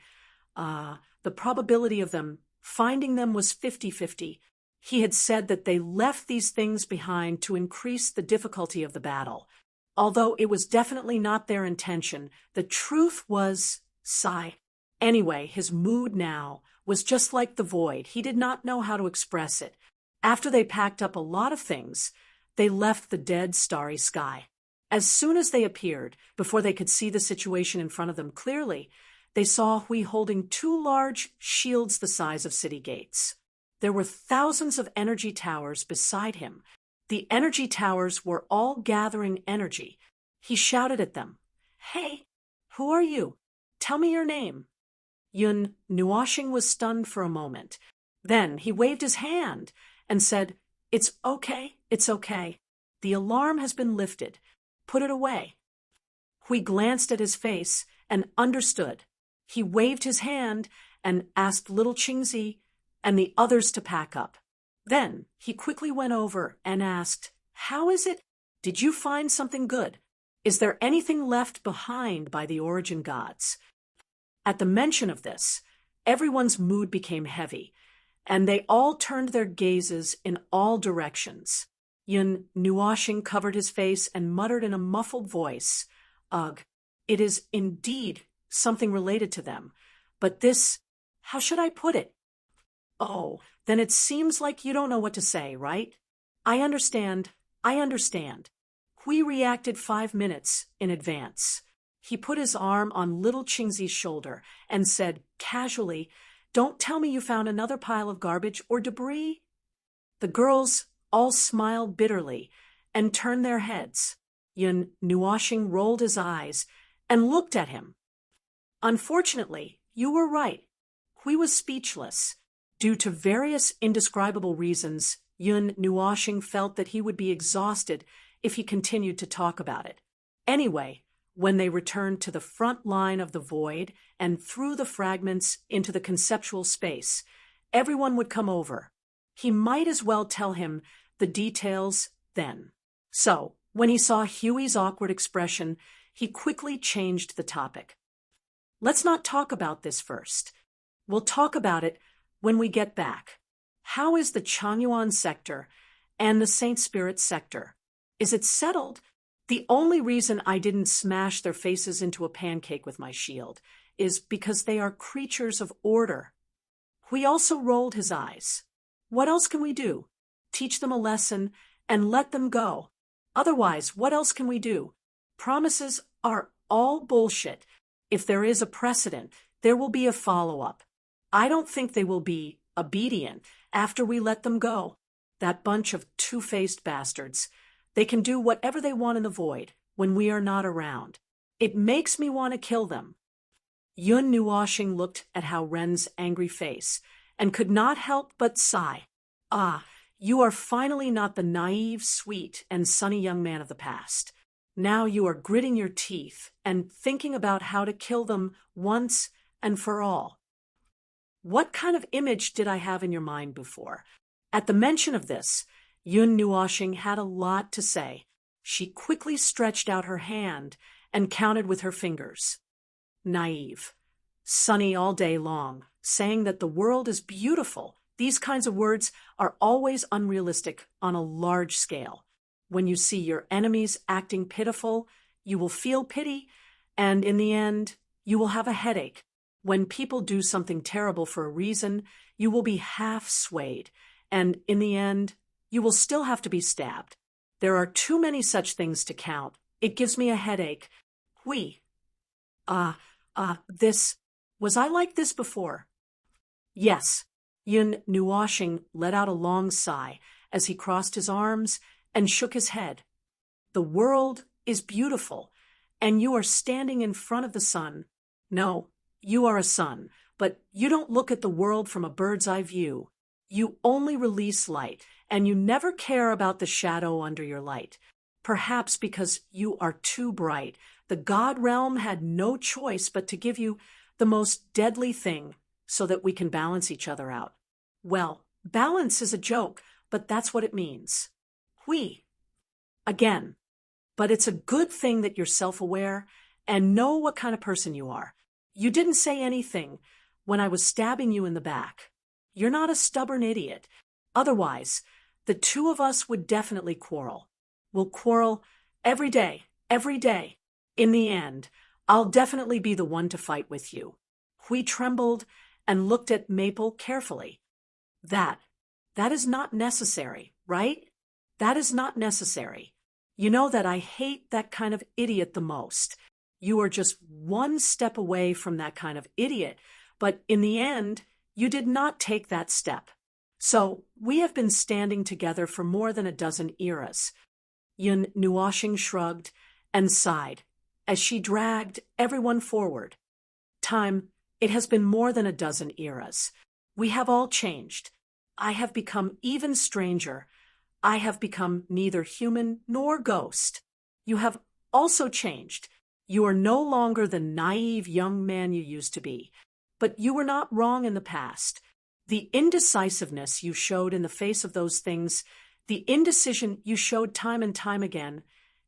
the probability of them finding them was 50-50. He had said that they left these things behind to increase the difficulty of the battle. Although it was definitely not their intention, the truth was sigh. Anyway, his mood now was just like the void. He did not know how to express it. After they packed up a lot of things, they left the dead, starry sky. As soon as they appeared, before they could see the situation in front of them clearly, they saw Hui holding 2 large shields the size of city gates. There were thousands of energy towers beside him. The energy towers were all gathering energy. He shouted at them, "Hey, who are you? Tell me your name." Yun Nuoshing was stunned for a moment. Then he waved his hand and said, "It's okay, it's okay. The alarm has been lifted. Put it away." Hui glanced at his face and understood. He waved his hand and asked little Qingzi and the others to pack up. Then he quickly went over and asked, "How is it? Did you find something good? Is there anything left behind by the origin gods?" At the mention of this, everyone's mood became heavy, and they all turned their gazes in all directions. Yun Nuoshing covered his face and muttered in a muffled voice, "Ugh, it is indeed something related to them. But this, how should I put it?" "Oh, then it seems like you don't know what to say, right? I understand. Hui reacted 5 minutes in advance. He put his arm on little Qingzi's shoulder and said casually, "Don't tell me you found another pile of garbage or debris?" The girls all smiled bitterly and turned their heads. Yun Nuoshing rolled his eyes and looked at him. "Unfortunately, you were right." Hui was speechless. Due to various indescribable reasons, Yun Nuoshing felt that he would be exhausted if he continued to talk about it. Anyway, when they returned to the front line of the void and threw the fragments into the conceptual space, everyone would come over. He might as well tell him the details then. So, when he saw Huey's awkward expression, he quickly changed the topic. "Let's not talk about this first. We'll talk about it when we get back. How is the Changyuan sector and the Saint Spirit sector? Is it settled? The only reason I didn't smash their faces into a pancake with my shield is because they are creatures of order." Hui also rolled his eyes. "What else can we do? Teach them a lesson and let them go. Otherwise, what else can we do? Promises are all bullshit. If there is a precedent, there will be a follow-up. I don't think they will be obedient after we let them go. That bunch of two-faced bastards. They can do whatever they want in the void when we are not around. It makes me want to kill them." Yun Nuoshing looked at Hao Ren's angry face and could not help but sigh. "Ah, You are finally not the naive, sweet, and sunny young man of the past. Now you are gritting your teeth and thinking about how to kill them once and for all. What kind of image did I have in your mind before? At the mention of this, Yun Nuoxing had a lot to say. She quickly stretched out her hand and counted with her fingers. Naive. Sunny all day long, saying that the world is beautiful. These kinds of words are always unrealistic on a large scale. When you see your enemies acting pitiful, you will feel pity, and in the end, you will have a headache. When people do something terrible for a reason, you will be half swayed, and in the end, you will still have to be stabbed. There are too many such things to count. It gives me a headache. Was I like this before? Yes. Yun Nuoxing let out a long sigh as he crossed his arms and shook his head. The world is beautiful, and you are standing in front of the sun. No, you are a sun, but you don't look at the world from a bird's eye view. You only release light, and you never care about the shadow under your light. Perhaps because you are too bright, the God realm had no choice but to give you the most deadly thing so that we can balance each other out. Well, balance is a joke, but that's what it means. Again, but it's a good thing that you're self-aware and know what kind of person you are. You didn't say anything when I was stabbing you in the back. You're not a stubborn idiot. Otherwise, the two of us would definitely quarrel. We'll quarrel every day. In the end, I'll definitely be the one to fight with you. Hui trembled and looked at Maple carefully. That is not necessary, right? That is not necessary. You know that I hate that kind of idiot the most. You are just one step away from that kind of idiot, but in the end, you did not take that step. So, we have been standing together for more than a dozen eras. Yun Nuoxing shrugged and sighed as she dragged everyone forward. Time, it has been more than a dozen eras. We have all changed. I have become even stranger. I have become neither human nor ghost. You have also changed. You are no longer the naive young man you used to be. But you were not wrong in the past. The indecisiveness you showed in the face of those things, the indecision you showed time and time again,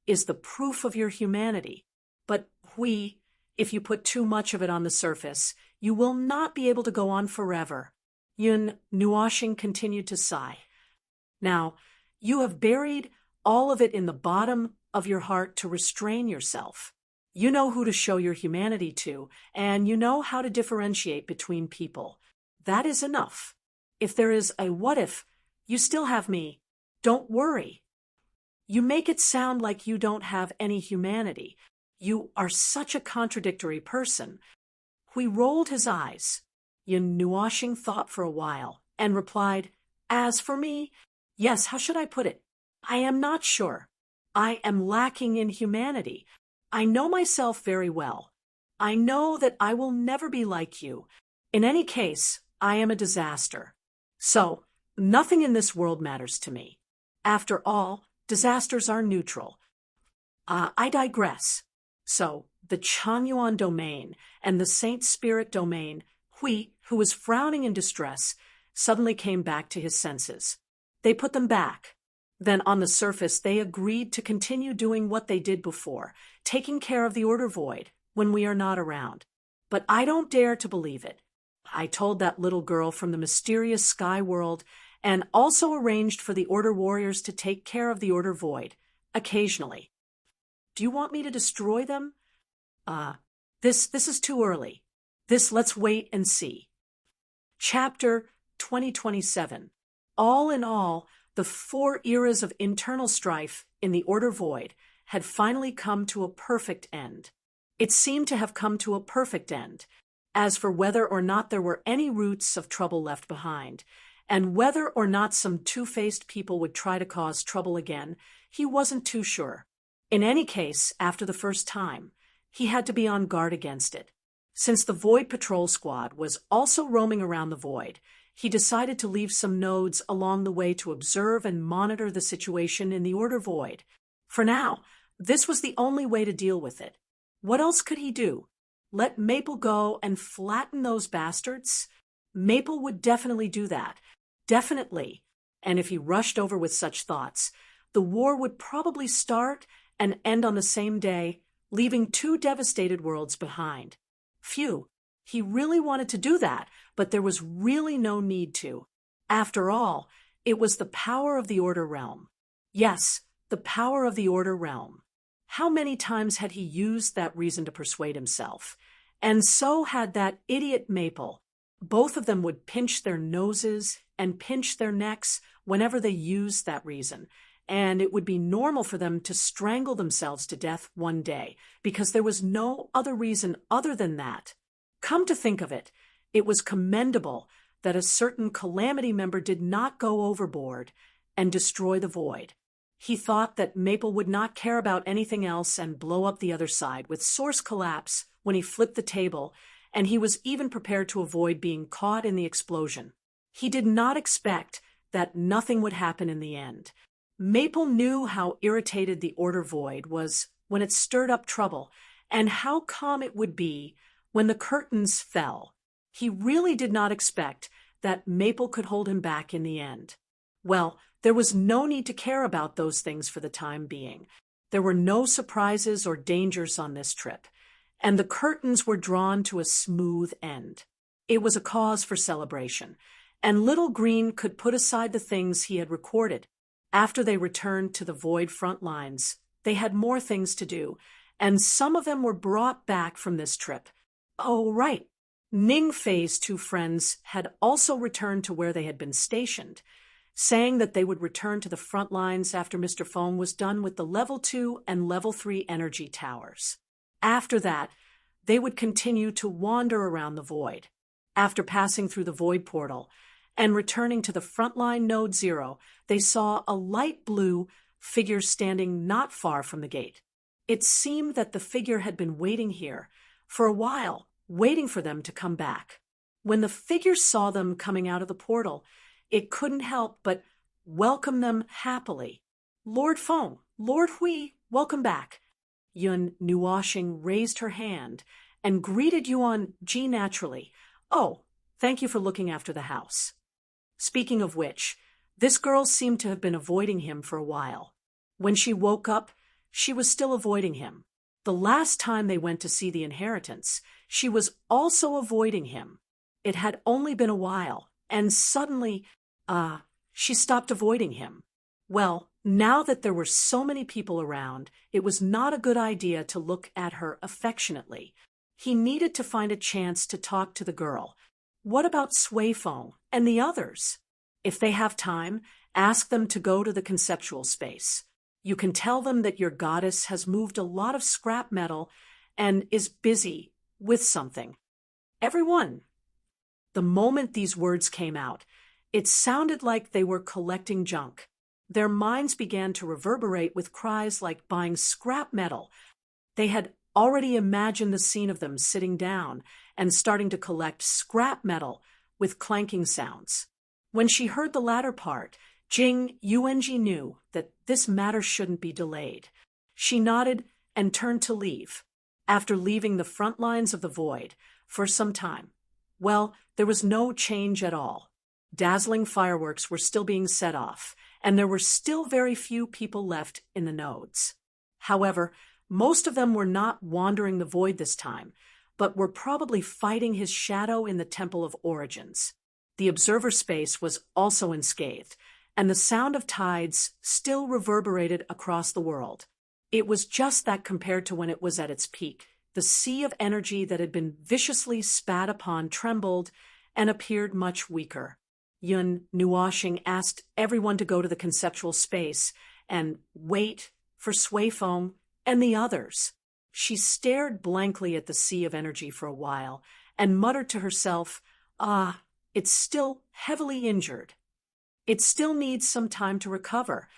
is the proof of your humanity. But if you put too much of it on the surface, you will not be able to go on forever. Yun Nuoxing continued to sigh. Now, you have buried all of it in the bottom of your heart to restrain yourself. You know who to show your humanity to, and you know how to differentiate between people. That is enough. If there is a what if, you still have me. Don't worry. You make it sound like you don't have any humanity. You are such a contradictory person. Hui rolled his eyes. Yun Nuoxing thought for a while and replied, As for me, yes, how should I put it? I am not sure. I am lacking in humanity. I know myself very well. I know that I will never be like you. In any case, I am a disaster. So, nothing in this world matters to me. After all, disasters are neutral. I digress. So, the Changyuan domain and the Saint Spirit domain, Hui, who was frowning in distress, suddenly came back to his senses. They put them back. Then on the surface they agreed to continue doing what they did before, taking care of the order void when we are not around. But I don't dare to believe it. I told that little girl from the mysterious sky world and also arranged for the order warriors to take care of the order void, occasionally. Do you want me to destroy them? This is too early. Let's wait and see. Chapter 2027. All in all, the 4 eras of internal strife in the order void had finally come to a perfect end. It seemed to have come to a perfect end. As for whether or not there were any roots of trouble left behind, and whether or not some two-faced people would try to cause trouble again, he wasn't too sure. In any case, after the first time, he had to be on guard against it. Since the Void Patrol Squad was also roaming around the void, he decided to leave some nodes along the way to observe and monitor the situation in the order void. For now, this was the only way to deal with it. What else could he do? Let Maple go and flatten those bastards? Maple would definitely do that. Definitely. And if he rushed over with such thoughts, the war would probably start and end on the same day, leaving two devastated worlds behind. Phew, he really wanted to do that, but there was really no need to. After all, it was the power of the Order Realm. Yes, the power of the Order Realm. How many times had he used that reason to persuade himself? And so had that idiot Maple. Both of them would pinch their noses and pinch their necks whenever they used that reason, and it would be normal for them to strangle themselves to death one day, because there was no other reason other than that. Come to think of it, it was commendable that a certain Calamity member did not go overboard and destroy the void. He thought that Maple would not care about anything else and blow up the other side with source collapse when he flipped the table, and he was even prepared to avoid being caught in the explosion. He did not expect that nothing would happen in the end. Maple knew how irritated the Order Void was when it stirred up trouble, and how calm it would be when the curtains fell. He really did not expect that Maple could hold him back in the end. Well, there was no need to care about those things for the time being. There were no surprises or dangers on this trip, and the curtains were drawn to a smooth end. It was a cause for celebration, and Little Green could put aside the things he had recorded. After they returned to the Void front lines, they had more things to do, and some of them were brought back from this trip. Oh, right. Ning Fei's two friends had also returned to where they had been stationed, saying that they would return to the front lines after Mr. Foam was done with the Level 2 and Level 3 energy towers. After that, they would continue to wander around the Void. After passing through the Void portal and returning to the frontline Node 0, they saw a light blue figure standing not far from the gate. It seemed that the figure had been waiting here for a while, waiting for them to come back. When the figure saw them coming out of the portal, it couldn't help but welcome them happily. Lord Foam, Lord Hui, welcome back. Yun Nuashing raised her hand and greeted Yuan Ji naturally. Oh, thank you for looking after the house. Speaking of which, this girl seemed to have been avoiding him for a while. When she woke up, she was still avoiding him. The last time they went to see the inheritance, she was also avoiding him. It had only been a while, and suddenly, she stopped avoiding him. Well, now that there were so many people around, it was not a good idea to look at her affectionately. He needed to find a chance to talk to the girl. What about Suifeng and the others? If they have time, ask them to go to the conceptual space. You can tell them that your goddess has moved a lot of scrap metal and is busy with something. Everyone. The moment these words came out, it sounded like they were collecting junk. Their minds began to reverberate with cries like buying scrap metal. They had already imagined the scene of them sitting down and starting to collect scrap metal with clanking sounds. When she heard the latter part, Jing Yuanji knew that this matter shouldn't be delayed. She nodded and turned to leave. After leaving the front lines of the Void for some time, well, there was no change at all. Dazzling fireworks were still being set off, and there were still very few people left in the nodes. However, most of them were not wandering the Void this time, but were probably fighting his shadow in the Temple of Origins. The observer space was also unscathed, and the sound of tides still reverberated across the world. It was just that compared to when it was at its peak. The sea of energy that had been viciously spat upon trembled and appeared much weaker. Yun Nuashing asked everyone to go to the conceptual space and wait for Suifeng and the others. She stared blankly at the sea of energy for a while and muttered to herself, it's still heavily injured. It still needs some time to recover.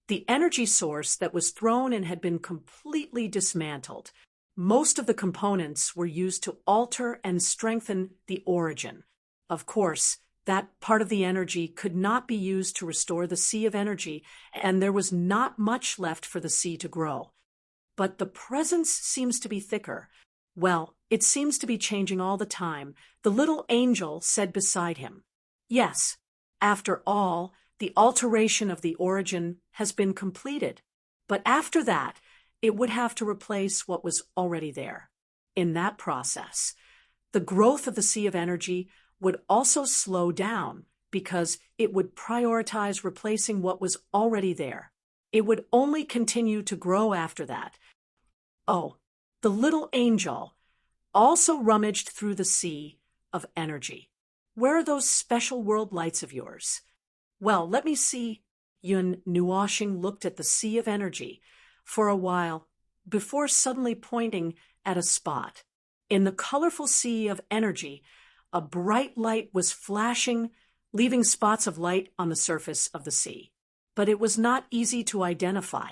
The energy source that was thrown in had been completely dismantled. Most of the components were used to alter and strengthen the origin. Of course, That part of the energy could not be used to restore the sea of energy, and there was not much left for the sea to grow. But the presence seems to be thicker. Well, it seems to be changing all the time, the little angel said beside him. Yes, after all, the alteration of the origin has been completed. But after that, it would have to replace what was already there. In that process, the growth of the sea of energy would also slow down because it would prioritize replacing what was already there. It would only continue to grow after that. Oh, the little angel also rummaged through the sea of energy. Where are those special world lights of yours? Well, let me see. Yun Nuoshing looked at the sea of energy for a while before suddenly pointing at a spot. In the colorful sea of energy, a bright light was flashing, leaving spots of light on the surface of the sea. But it was not easy to identify.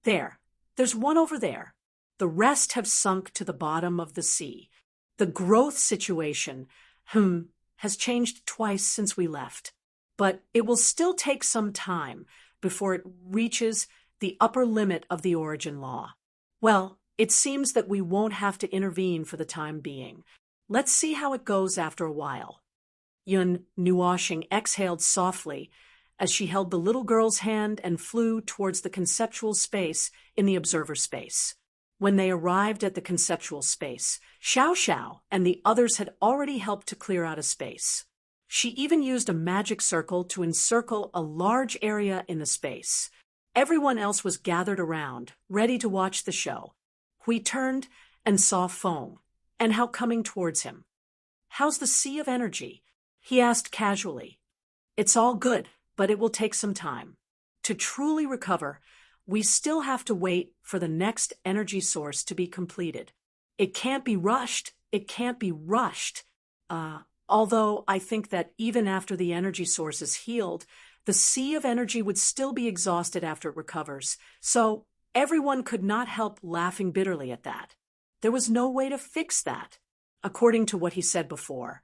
There's one over there. The rest have sunk to the bottom of the sea. The growth situation, has changed twice since we left. But it will still take some time before it reaches the upper limit of the origin law. Well, it seems that we won't have to intervene for the time being. Let's see how it goes after a while. Yun Nuoshing exhaled softly as she held the little girl's hand and flew towards the conceptual space in the observer space. When they arrived at the conceptual space, Xiao Xiao and the others had already helped to clear out a space. She even used a magic circle to encircle a large area in the space. Everyone else was gathered around, ready to watch the show. Hui turned and saw Feng, and Hao coming towards him. "How's the sea of energy?" he asked casually. "It's all good, but it will take some time. To truly recover, we still have to wait for the next energy source to be completed. It can't be rushed. Although I think that even after the energy source is healed, the sea of energy would still be exhausted after it recovers. So everyone could not help laughing bitterly at that. There was no way to fix that, according to what he said before.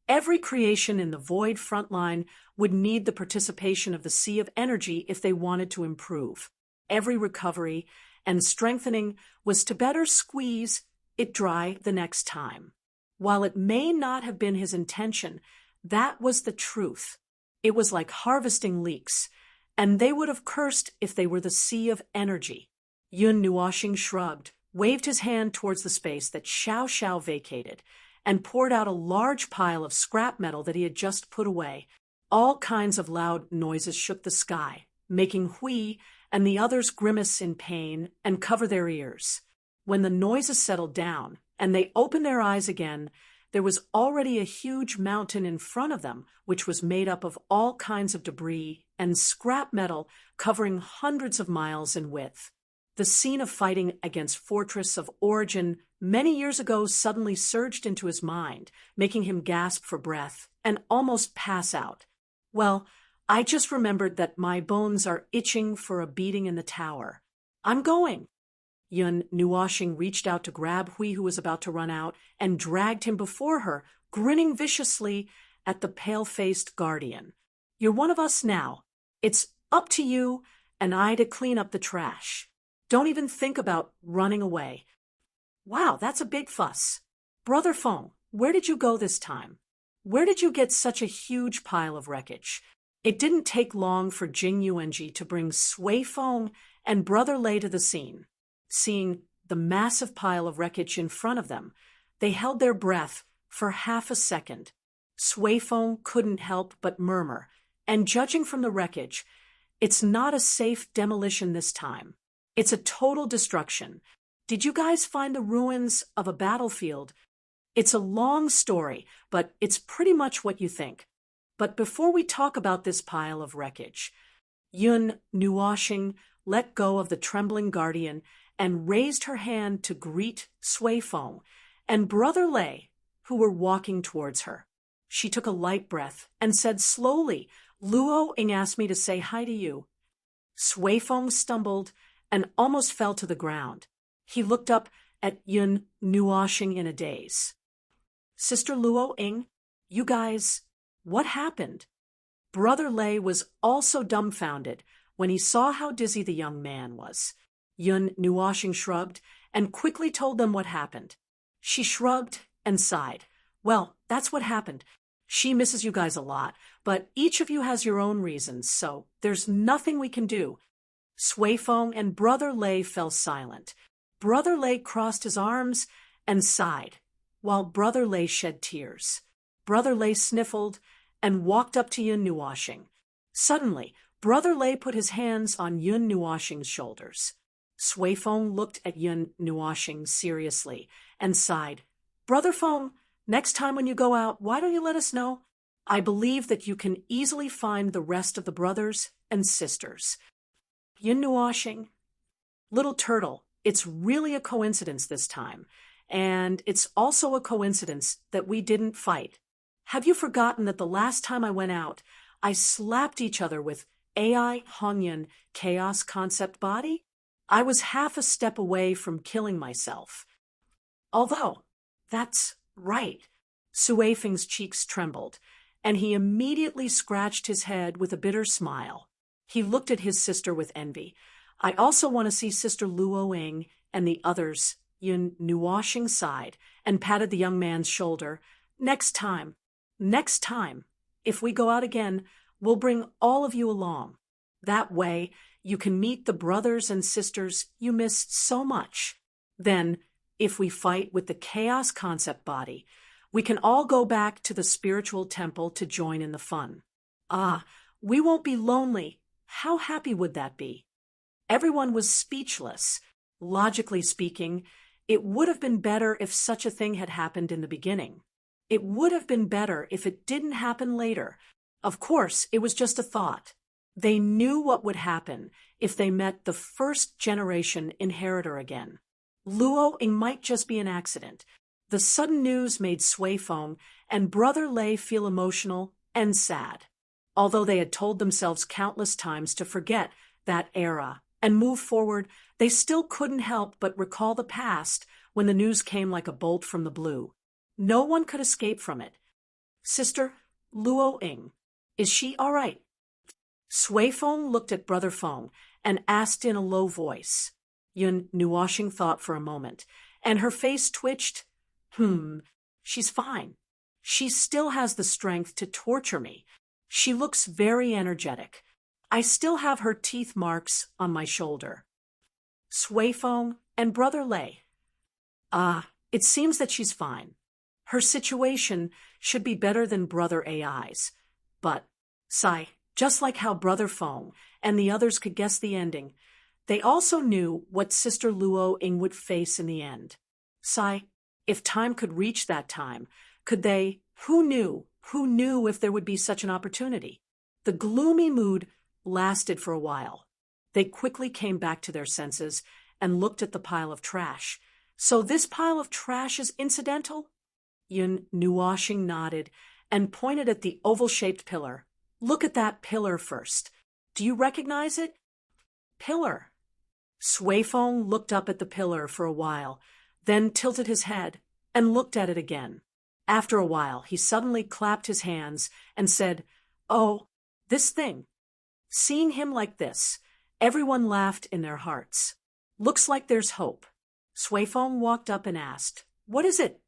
Every creation in the void frontline would need the participation of the sea of energy if they wanted to improve. Every recovery and strengthening was to better squeeze it dry the next time. While it may not have been his intention, that was the truth. It was like harvesting leeks, and they would have cursed if they were the sea of energy. Yun Nuoshing shrugged, waved his hand towards the space that Xiao Xiao vacated, and poured out a large pile of scrap metal that he had just put away. All kinds of loud noises shook the sky, making Hui and the others grimace in pain and cover their ears. When the noises settled down and they opened their eyes again, there was already a huge mountain in front of them, which was made up of all kinds of debris and scrap metal covering hundreds of miles in width. The scene of fighting against Fortress of Origin many years ago suddenly surged into his mind, making him gasp for breath and almost pass out. "Well, I just remembered that my bones are itching for a beating in the tower. I'm going." Yun Nuoshing reached out to grab Hui, who was about to run out, and dragged him before her, grinning viciously at the pale-faced guardian. "You're one of us now. It's up to you and I to clean up the trash. Don't even think about running away." "Wow, that's a big fuss. Brother Feng, where did you go this time? Where did you get such a huge pile of wreckage?" It didn't take long for Jing Yuanji to bring Sui Feng and Brother Lei to the scene. Seeing the massive pile of wreckage in front of them, they held their breath for half a second. Sui Feng couldn't help but murmur, and judging from the wreckage, it's not a safe demolition this time. It's a total destruction. Did you guys find the ruins of a battlefield? It's a long story, but it's pretty much what you think. But before we talk about this pile of wreckage, Yun Nuoshing let go of the trembling guardian and raised her hand to greet Sui Feng and Brother Lei, who were walking towards her. She took a light breath and said slowly, "Luo Ing asked me to say hi to you." Sui Feng stumbled and almost fell to the ground. He looked up at Yun Nuoshing in a daze. "Sister Luo Ing, you guys..." What happened? Brother Lei was also dumbfounded when he saw how dizzy the young man was. Yun Nuoshing shrugged and quickly told them what happened. She shrugged and sighed. Well, that's what happened. She misses you guys a lot, but each of you has your own reasons, so there's nothing we can do. Sui Feng and Brother Lei fell silent. Brother Lei crossed his arms and sighed, while Brother Lei shed tears. Brother Lei sniffled and walked up to Yun Nuoshing. Suddenly, Brother Lei put his hands on Yun Nuoshing's shoulders. Sui Feng looked at Yun Nuoshing seriously and sighed. Brother Feng, next time when you go out, why don't you let us know? I believe that you can easily find the rest of the brothers and sisters. Yun Nuoshing, little turtle, it's really a coincidence this time, and it's also a coincidence that we didn't fight. Have you forgotten that the last time I went out, I slapped each other with AI Hongyun Chaos Concept Body? I was half a step away from killing myself. Although, that's right. Sui Feng's cheeks trembled, and he immediately scratched his head with a bitter smile. He looked at his sister with envy. I also want to see Sister Luo Ying and the others. Yun Nuoshing sighed and patted the young man's shoulder. Next time, if we go out again, we'll bring all of you along. That way, you can meet the brothers and sisters you missed so much. Then, if we fight with the Chaos Concept Body, we can all go back to the spiritual temple to join in the fun. Ah, we won't be lonely. How happy would that be? Everyone was speechless. Logically speaking, it would have been better if such a thing had happened in the beginning. It would have been better if it didn't happen later. Of course, it was just a thought. They knew what would happen if they met the first-generation inheritor again. Luo Ying might just be an accident. The sudden news made Sui Feng and Brother Lei feel emotional and sad. Although they had told themselves countless times to forget that era and move forward, they still couldn't help but recall the past when the news came like a bolt from the blue. No one could escape from it. Sister Luo Ying, is she all right? Sui Feng looked at Brother Feng and asked in a low voice. Yun Nuoshing thought for a moment, and her face twitched. She's fine. She still has the strength to torture me. She looks very energetic. I still have her teeth marks on my shoulder. Sui Feng and Brother Lei. It seems that she's fine. Her situation should be better than Brother AI's. But, just like how Brother Feng and the others could guess the ending, they also knew what Sister Luo Ying would face in the end. If time could reach that time, could they? Who knew if there would be such an opportunity? The gloomy mood lasted for a while. They quickly came back to their senses and looked at the pile of trash. So this pile of trash is incidental? Yun Nuoshing nodded and pointed at the oval-shaped pillar. Look at that pillar first. Do you recognize it? Pillar. Sui Feng looked up at the pillar for a while, then tilted his head and looked at it again. After a while, he suddenly clapped his hands and said, "Oh, this thing." Seeing him like this, everyone laughed in their hearts. Looks like there's hope. Sui Feng walked up and asked, "What is it?"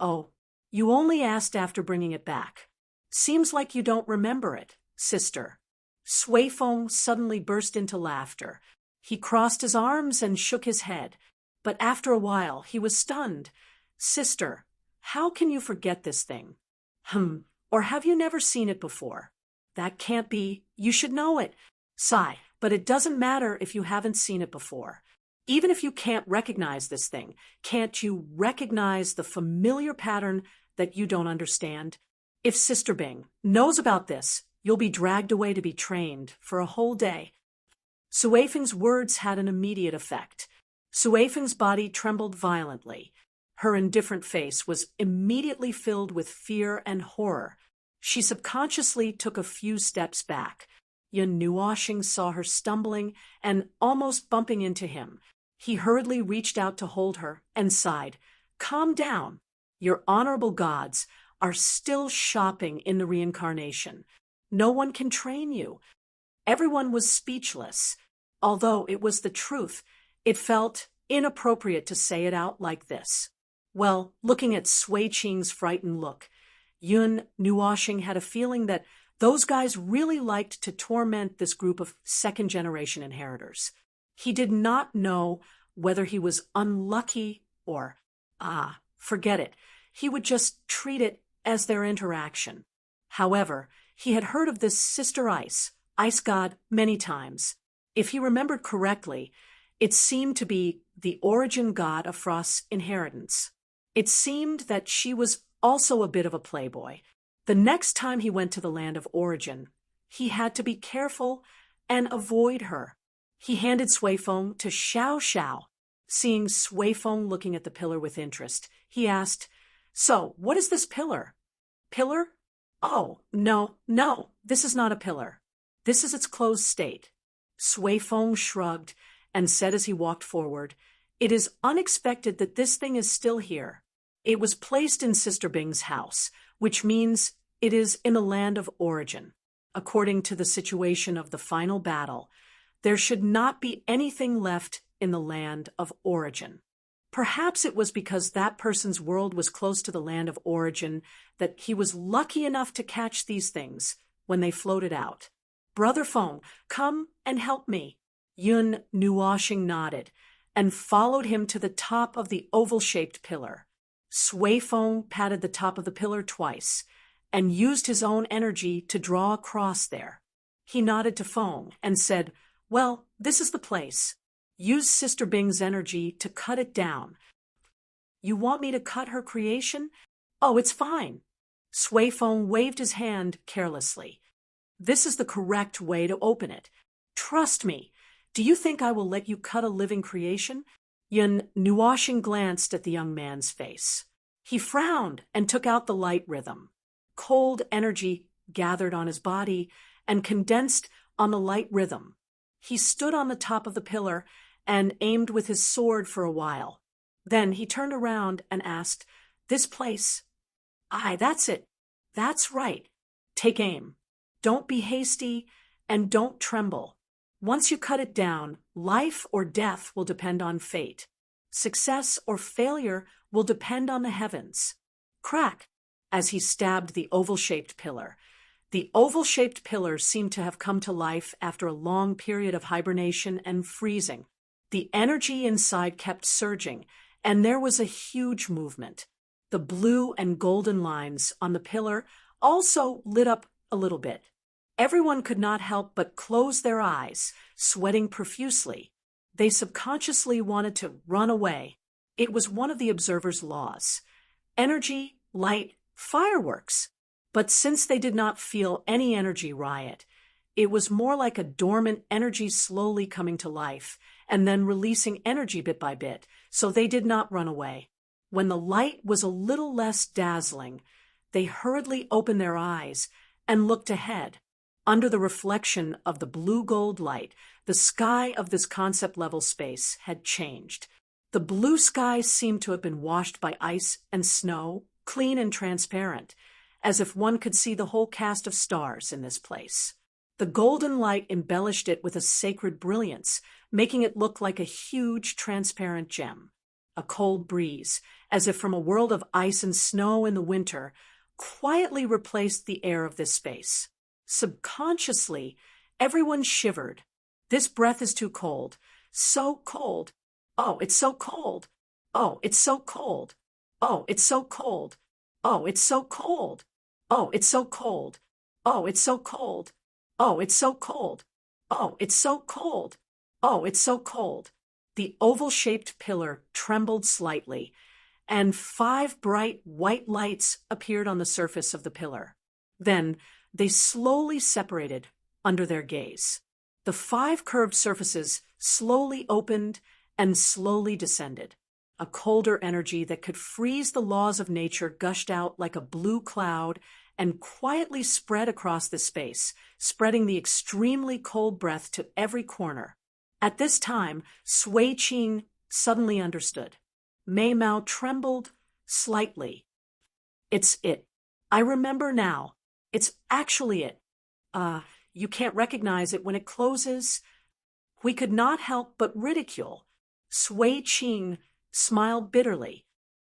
Oh, you only asked after bringing it back. Seems like you don't remember it, sister." Sui Feng suddenly burst into laughter. He crossed his arms and shook his head, but after a while he was stunned. "Sister, how can you forget this thing? Or have you never seen it before? That can't be. You should know it." But it doesn't matter if you haven't seen it before. Even if you can't recognize this thing, can't you recognize the familiar pattern that you don't understand? If Sister Bing knows about this, you'll be dragged away to be trained for a whole day. Sui Feng's words had an immediate effect. Sui Feng's body trembled violently. Her indifferent face was immediately filled with fear and horror. She subconsciously took a few steps back. Yun Nuoshing saw her stumbling and almost bumping into him. He hurriedly reached out to hold her and sighed, "Calm down. Your honorable gods are still shopping in the reincarnation. No one can train you. Everyone was speechless. Although it was the truth, it felt inappropriate to say it out like this. Well, looking at Sui Qing's frightened look, Yun Nuoxing had a feeling that those guys really liked to torment this group of second-generation inheritors. He did not know whether he was unlucky or, forget it. He would just treat it as their interaction. However, he had heard of this Sister Ice God, many times. If he remembered correctly, it seemed to be the origin god of Frost's inheritance. It seemed that she was also a bit of a playboy. The next time he went to the land of origin, he had to be careful and avoid her. He handed Suifeng to Xiao Xiao. Seeing Suifeng looking at the pillar with interest, he asked, "So, what is this pillar?" "Pillar? Oh, no, this is not a pillar. This is its closed state." Suifeng shrugged and said as he walked forward, "It is unexpected that this thing is still here. It was placed in Sister Bing's house, which means it is in the land of origin. According to the situation of the final battle, there should not be anything left in the land of origin." Perhaps it was because that person's world was close to the land of origin that he was lucky enough to catch these things when they floated out. "Brother Feng, come and help me." Yun Nuoxing nodded and followed him to the top of the oval-shaped pillar. Suifeng patted the top of the pillar twice and used his own energy to draw a cross there. He nodded to Feng and said, "Well, this is the place. Use Sister Bing's energy to cut it down." "You want me to cut her creation?" "Oh, it's fine." Suifeng waved his hand carelessly. "This is the correct way to open it. Trust me. Do you think I will let you cut a living creation?" Yun Nuoxing glanced at the young man's face. He frowned and took out the light rhythm. Cold energy gathered on his body and condensed on the light rhythm. He stood on the top of the pillar and aimed with his sword for a while. Then he turned around and asked, "This place?" "Aye, that's it. That's right. Take aim. Don't be hasty and don't tremble. Once you cut it down, life or death will depend on fate. Success or failure will depend on the heavens." Crack! As he stabbed the oval-shaped pillar. The oval-shaped pillar seemed to have come to life after a long period of hibernation and freezing. The energy inside kept surging, and there was a huge movement. The blue and golden lines on the pillar also lit up a little bit. Everyone could not help but close their eyes, sweating profusely. They subconsciously wanted to run away. It was one of the observer's laws. Energy, light, fireworks. But since they did not feel any energy riot, it was more like a dormant energy slowly coming to life and then releasing energy bit by bit, so they did not run away. When the light was a little less dazzling, they hurriedly opened their eyes and looked ahead. Under the reflection of the blue-gold light, the sky of this concept-level space had changed. The blue sky seemed to have been washed by ice and snow, clean and transparent, as if one could see the whole cast of stars in this place. The golden light embellished it with a sacred brilliance, making it look like a huge, transparent gem. A cold breeze, as if from a world of ice and snow in the winter, quietly replaced the air of this space. Subconsciously, everyone shivered. This breath is too cold. So cold. Oh, it's so cold. Oh, it's so cold. Oh, it's so cold. Oh, it's so cold. Oh, it's so cold. Oh, it's so cold. Oh, it's so cold. Oh, it's so cold. Oh, it's so cold. The oval-shaped pillar trembled slightly, and 5 bright white lights appeared on the surface of the pillar. Then they slowly separated under their gaze. The 5 curved surfaces slowly opened and slowly descended. A colder energy that could freeze the laws of nature gushed out like a blue cloud and quietly spread across the space, spreading the extremely cold breath to every corner. At this time, Sui Qing suddenly understood. Mei Mao trembled slightly. It's it. I remember now. It's actually it. You can't recognize it when it closes. We could not help but ridicule. Sui Ching smiled bitterly.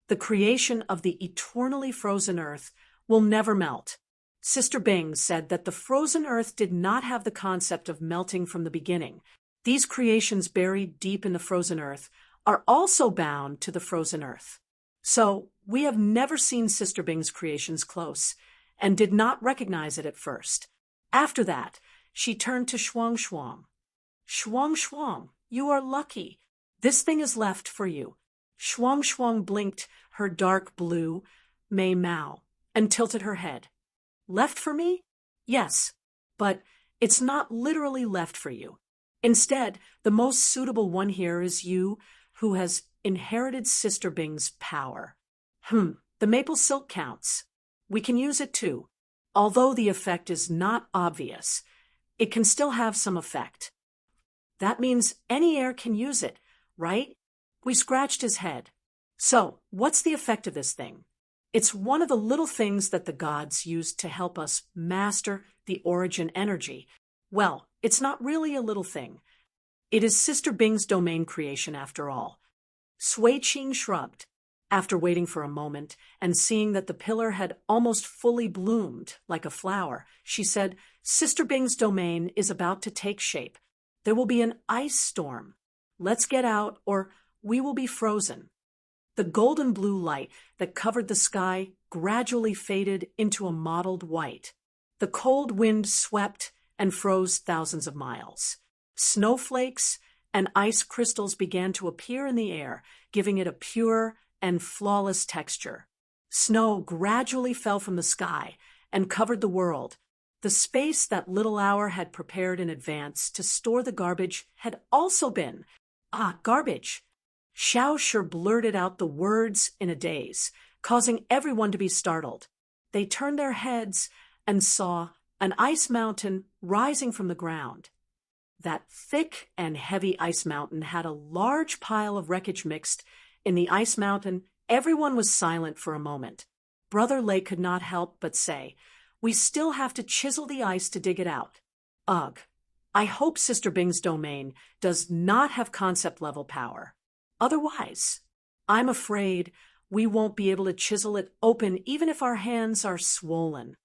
The creation of the eternally frozen earth will never melt. Sister Bing said that the frozen earth did not have the concept of melting from the beginning. These creations buried deep in the frozen earth are also bound to the frozen earth. So, we have never seen Sister Bing's creations close, and did not recognize it at first. After that, she turned to Shuang Shuang. Shuang Shuang, you are lucky. This thing is left for you. Shuang Shuang blinked her dark blue Mei Mao and tilted her head. Left for me? Yes, but it's not literally left for you. Instead, the most suitable one here is you, who has inherited Sister Bing's power. The maple silk counts. We can use it too. Although the effect is not obvious, it can still have some effect. That means any heir can use it, right? We scratched his head. So, what's the effect of this thing? It's one of the little things that the gods used to help us master the origin energy. Well, it's not really a little thing. It is Sister Bing's domain creation after all. Sui Qing shrugged. After waiting for a moment and seeing that the pillar had almost fully bloomed like a flower, she said, Sister Bing's domain is about to take shape. There will be an ice storm. Let's get out or we will be frozen. The golden blue light that covered the sky gradually faded into a mottled white. The cold wind swept and froze thousands of miles. Snowflakes and ice crystals began to appear in the air, giving it a pure and flawless texture. Snow gradually fell from the sky and covered the world. The space that Little Hour had prepared in advance to store the garbage had also been, garbage. Xiao sure blurted out the words in a daze, causing everyone to be startled. They turned their heads and saw an ice mountain rising from the ground. That thick and heavy ice mountain had a large pile of wreckage mixed in the ice mountain. Everyone was silent for a moment. Brother Lei could not help but say, we still have to chisel the ice to dig it out. Ugh. I hope Sister Bing's domain does not have concept level power. Otherwise, I'm afraid we won't be able to chisel it open even if our hands are swollen.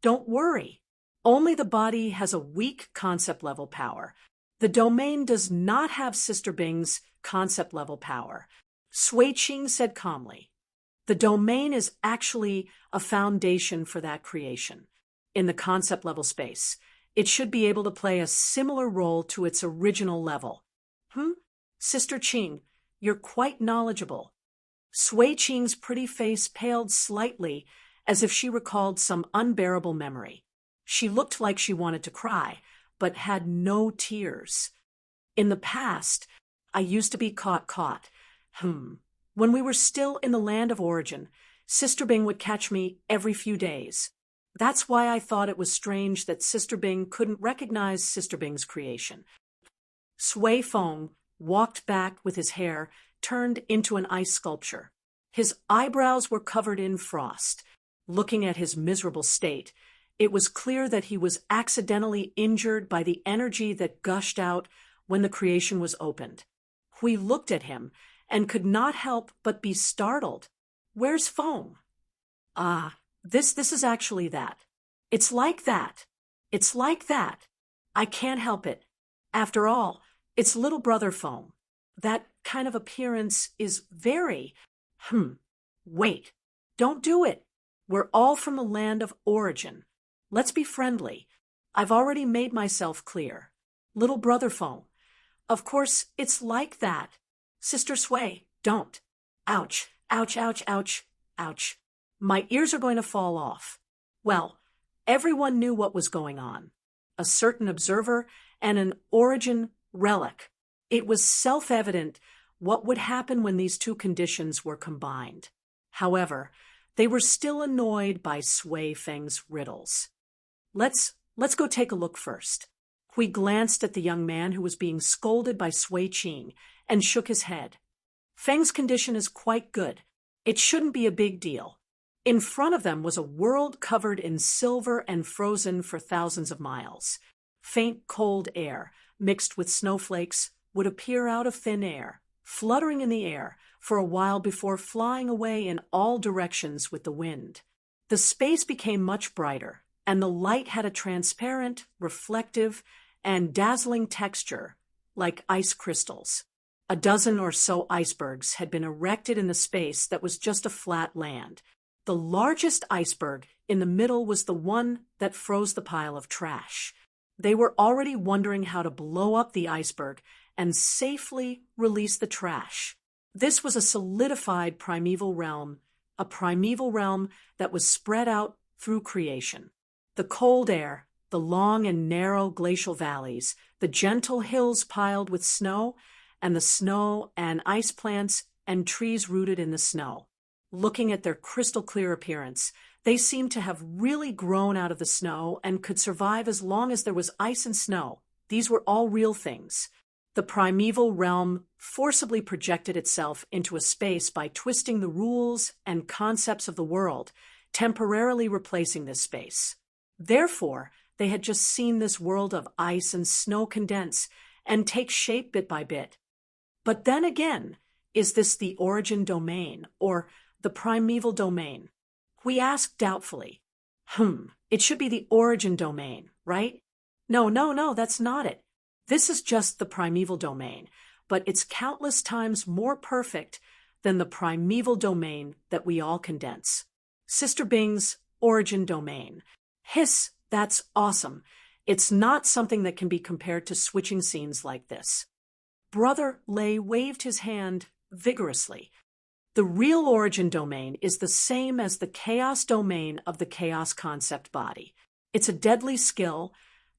Don't worry. Only the body has a weak concept level power. The domain does not have Sister Bing's concept level power. Sui Qing said calmly. The domain is actually a foundation for that creation. In the concept level space, it should be able to play a similar role to its original level. Sister Qing, you're quite knowledgeable. Sui Qing's pretty face paled slightly as if she recalled some unbearable memory. She looked like she wanted to cry, but had no tears. In the past, I used to be caught. When we were still in the land of origin, Sister Bing would catch me every few days. That's why I thought it was strange that Sister Bing couldn't recognize Sister Bing's creation. Sui Feng walked back with his hair turned into an ice sculpture. His eyebrows were covered in frost. Looking at his miserable state, it was clear that he was accidentally injured by the energy that gushed out when the creation was opened. We looked at him and could not help but be startled. Where's Feng? This is actually that. It's like that. It's like that. I can't help it. After all, it's little brother Feng. That kind of appearance is very... Wait. Don't do it. We're all from the land of origin. Let's be friendly. I've already made myself clear. Little brother Feng. Of course, it's like that. Sister Sui, don't. Ouch, ouch, ouch, ouch, ouch. My ears are going to fall off. Well, everyone knew what was going on. A certain observer and an origin relic. It was self-evident what would happen when these two conditions were combined. However, they were still annoyed by Sui Feng's riddles. Let's go take a look first. Hui glanced at the young man who was being scolded by Sui Qing and shook his head. Feng's condition is quite good. It shouldn't be a big deal. In front of them was a world covered in silver and frozen for thousands of miles. Faint cold air, mixed with snowflakes, would appear out of thin air, fluttering in the air for a while before flying away in all directions with the wind. The space became much brighter, and the light had a transparent, reflective, and dazzling texture, like ice crystals. A dozen or so icebergs had been erected in the space that was just a flat land. The largest iceberg in the middle was the one that froze the pile of trash. They were already wondering how to blow up the iceberg and safely release the trash. This was a solidified primeval realm, a primeval realm that was spread out through creation. The cold air, the long and narrow glacial valleys, the gentle hills piled with snow, and the snow and ice plants and trees rooted in the snow. Looking at their crystal-clear appearance, they seemed to have really grown out of the snow and could survive as long as there was ice and snow. These were all real things. The primeval realm forcibly projected itself into a space by twisting the rules and concepts of the world, temporarily replacing this space. Therefore, they had just seen this world of ice and snow condense and take shape bit by bit. But then again, is this the origin domain, or the primeval domain? We ask doubtfully. It should be the origin domain, right? No, that's not it. This is just the primeval domain, but it's countless times more perfect than the primeval domain that we all condense. Sister Bing's origin domain. Hiss, that's awesome. It's not something that can be compared to switching scenes like this. Brother Lay waved his hand vigorously. The real origin domain is the same as the chaos domain of the chaos concept body. It's a deadly skill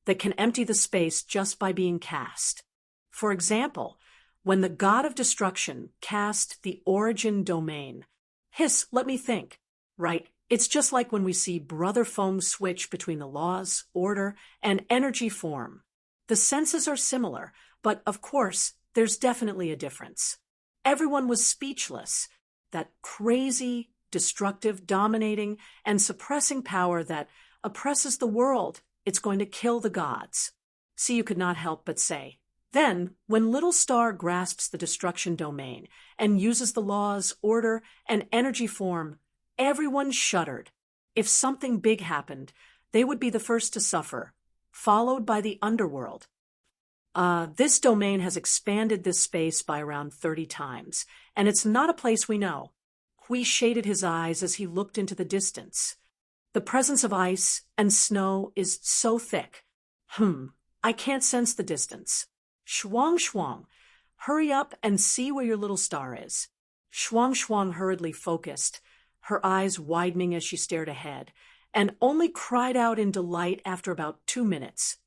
that can empty the space just by being cast. For example, when the god of destruction cast the origin domain. Hiss, let me think. Right, it's just like when we see Brother Foam switch between the laws, order, and energy form. The senses are similar, but of course, there's definitely a difference. Everyone was speechless. That crazy, destructive, dominating, and suppressing power that oppresses the world, it's going to kill the gods. See, you could not help but say. Then, when Little Star grasps the destruction domain and uses the laws, order, and energy form, everyone shuddered. If something big happened, they would be the first to suffer, followed by the underworld. This domain has expanded this space by around 30 times, and it's not a place we know. Hui shaded his eyes as he looked into the distance. The presence of ice and snow is so thick. I can't sense the distance. Shuang, hurry up and see where your little star is. Shuang hurriedly focused, her eyes widening as she stared ahead, and only cried out in delight after about 2 minutes.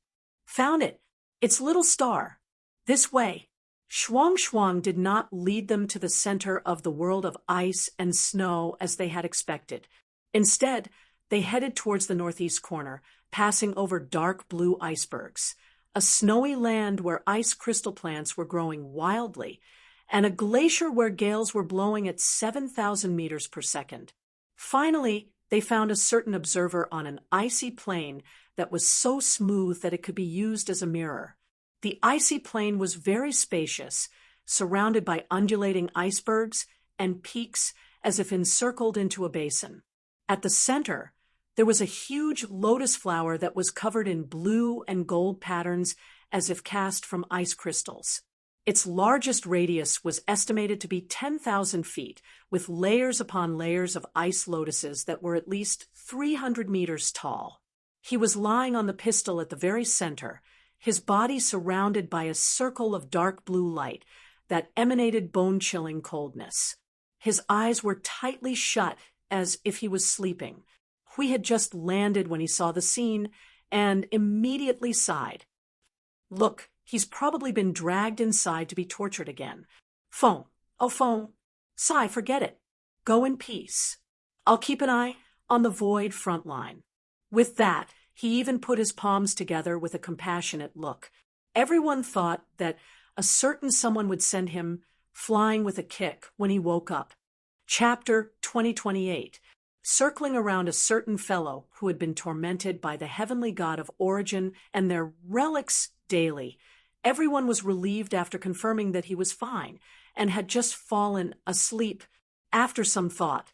Found it! It's Little Star. This way. Shuang did not lead them to the center of the world of ice and snow as they had expected. Instead, they headed towards the northeast corner, passing over dark blue icebergs, a snowy land where ice crystal plants were growing wildly, and a glacier where gales were blowing at 7,000 meters per second. Finally, they found a certain observer on an icy plain that was so smooth that it could be used as a mirror. The icy plain was very spacious, surrounded by undulating icebergs and peaks as if encircled into a basin. At the center, there was a huge lotus flower that was covered in blue and gold patterns as if cast from ice crystals. Its largest radius was estimated to be 10,000 feet, with layers upon layers of ice lotuses that were at least 300 meters tall. He was lying on the pistil at the very center, his body surrounded by a circle of dark blue light that emanated bone-chilling coldness. His eyes were tightly shut as if he was sleeping. Hui had just landed when he saw the scene and immediately sighed. Look, he's probably been dragged inside to be tortured again. Phone. Sigh, forget it. Go in peace. I'll keep an eye on the void front line. With that, he even put his palms together with a compassionate look. Everyone thought that a certain someone would send him flying with a kick when he woke up. Chapter 2028. circling around a certain fellow who had been tormented by the heavenly god of origin and their relics daily. Everyone was relieved after confirming that he was fine and had just fallen asleep. After some thought,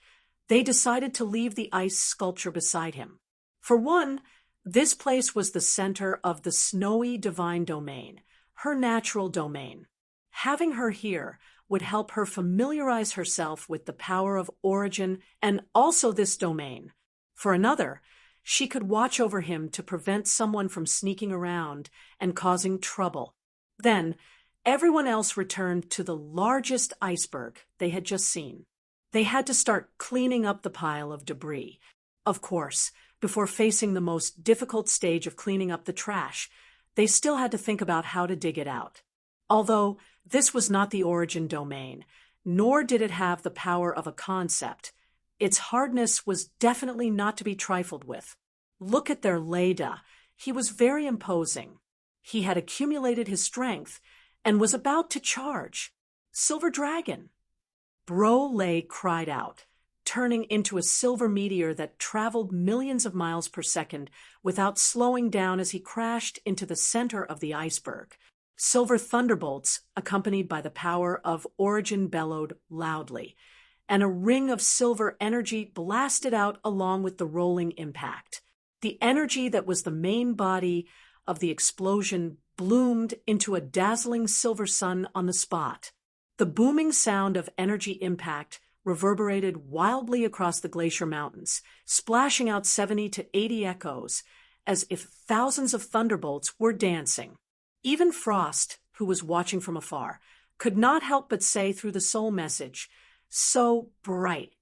they decided to leave the ice sculpture beside him. For one, this place was the center of the snowy divine domain, her natural domain. Having her here would help her familiarize herself with the power of origin and also this domain. For another, she could watch over him to prevent someone from sneaking around and causing trouble. Then, everyone else returned to the largest iceberg they had just seen. They had to start cleaning up the pile of debris. Of course, before facing the most difficult stage of cleaning up the trash, they still had to think about how to dig it out. Although this was not the origin domain, nor did it have the power of a concept, its hardness was definitely not to be trifled with. Look at their Leda. He was very imposing. He had accumulated his strength and was about to charge. Silver Dragon! Bro-Lay cried out, turning into a silver meteor that traveled millions of miles per second without slowing down as he crashed into the center of the iceberg. Silver thunderbolts, accompanied by the power of origin, bellowed loudly, and a ring of silver energy blasted out along with the rolling impact. The energy that was the main body of the explosion bloomed into a dazzling silver sun on the spot. The booming sound of energy impact reverberated wildly across the glacier mountains, splashing out 70 to 80 echoes, as if thousands of thunderbolts were dancing. Even Frost, who was watching from afar, could not help but say through the soul message, "So bright."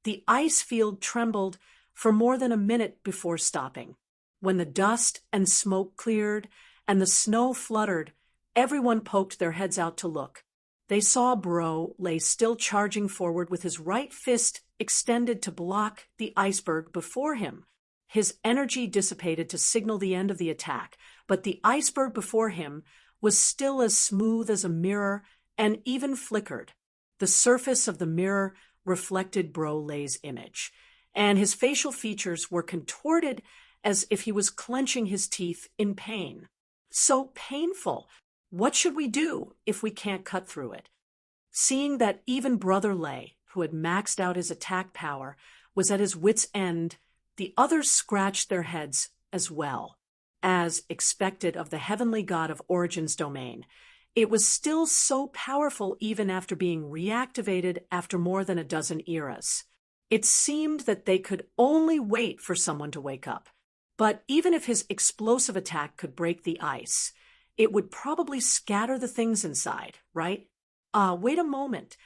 The ice field trembled for more than a minute before stopping. When the dust and smoke cleared and the snow fluttered, everyone poked their heads out to look. They saw Bro-Lay still charging forward with his right fist extended to block the iceberg before him. His energy dissipated to signal the end of the attack, but the iceberg before him was still as smooth as a mirror and even flickered. The surface of the mirror reflected Bro-Lay's image, and his facial features were contorted as if he was clenching his teeth in pain. So painful! What should we do if we can't cut through it? Seeing that even Brother Lay, who had maxed out his attack power, was at his wit's end, the others scratched their heads as well. As expected of the heavenly god of Origin's domain, it was still so powerful even after being reactivated after more than a dozen eras. It seemed that they could only wait for someone to wake up. But even if his explosive attack could break the ice, it would probably scatter the things inside, right? Wait a moment.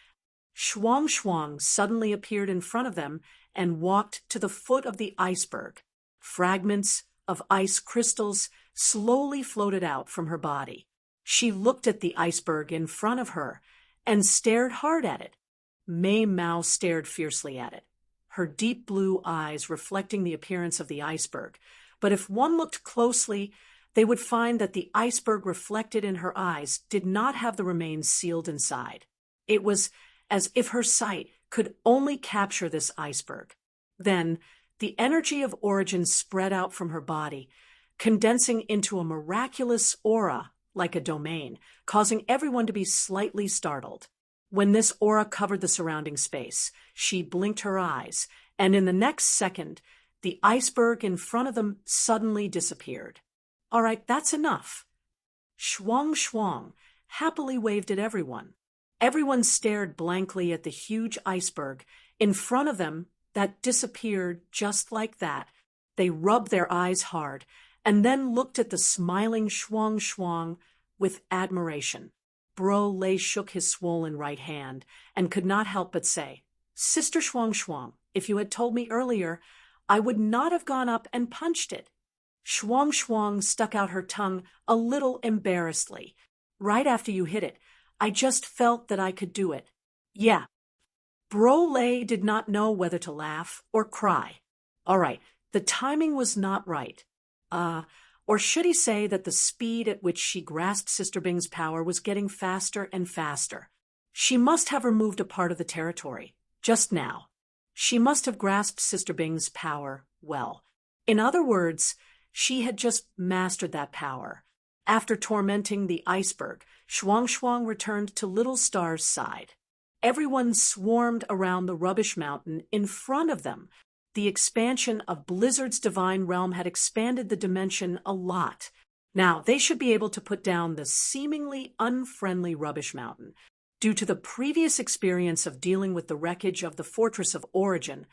Schwang Schwang suddenly appeared in front of them and walked to the foot of the iceberg. Fragments of ice crystals slowly floated out from her body. She looked at the iceberg in front of her and stared hard at it. Mei Mao stared fiercely at it, her deep blue eyes reflecting the appearance of the iceberg. But if one looked closely, they would find that the iceberg reflected in her eyes did not have the remains sealed inside. It was as if her sight could only capture this iceberg. Then, the energy of origin spread out from her body, condensing into a miraculous aura like a domain, causing everyone to be slightly startled. When this aura covered the surrounding space, she blinked her eyes, and in the next second, the iceberg in front of them suddenly disappeared. All right, that's enough. Schwang Schwang happily waved at everyone. Everyone stared blankly at the huge iceberg in front of them that disappeared just like that. They rubbed their eyes hard and then looked at the smiling Schwang Schwang with admiration. Bro-Lay shook his swollen right hand and could not help but say, "Sister Schwang Schwang, if you had told me earlier, I would not have gone up and punched it." Schwang Schwang stuck out her tongue a little embarrassedly. "Right after you hit it, I just felt that I could do it." "Yeah." Bro-Lay did not know whether to laugh or cry. All right, the timing was not right. Or should he say that the speed at which she grasped Sister Bing's power was getting faster and faster? She must have removed a part of the territory, just now. She must have grasped Sister Bing's power well. In other words, she had just mastered that power. After tormenting the iceberg, Shuang Shuang returned to Little Star's side. Everyone swarmed around the rubbish mountain in front of them. The expansion of Blizzard's divine realm had expanded the dimension a lot. Now, they should be able to put down the seemingly unfriendly rubbish mountain. Due to the previous experience of dealing with the wreckage of the Fortress of Origin,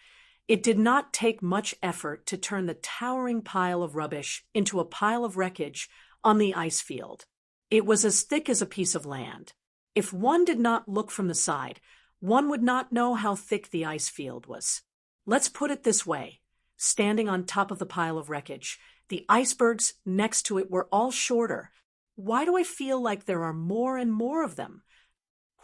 it did not take much effort to turn the towering pile of rubbish into a pile of wreckage on the ice field. It was as thick as a piece of land. If one did not look from the side, one would not know how thick the ice field was. Let's put it this way. Standing on top of the pile of wreckage, the icebergs next to it were all shorter. Why do I feel like there are more and more of them?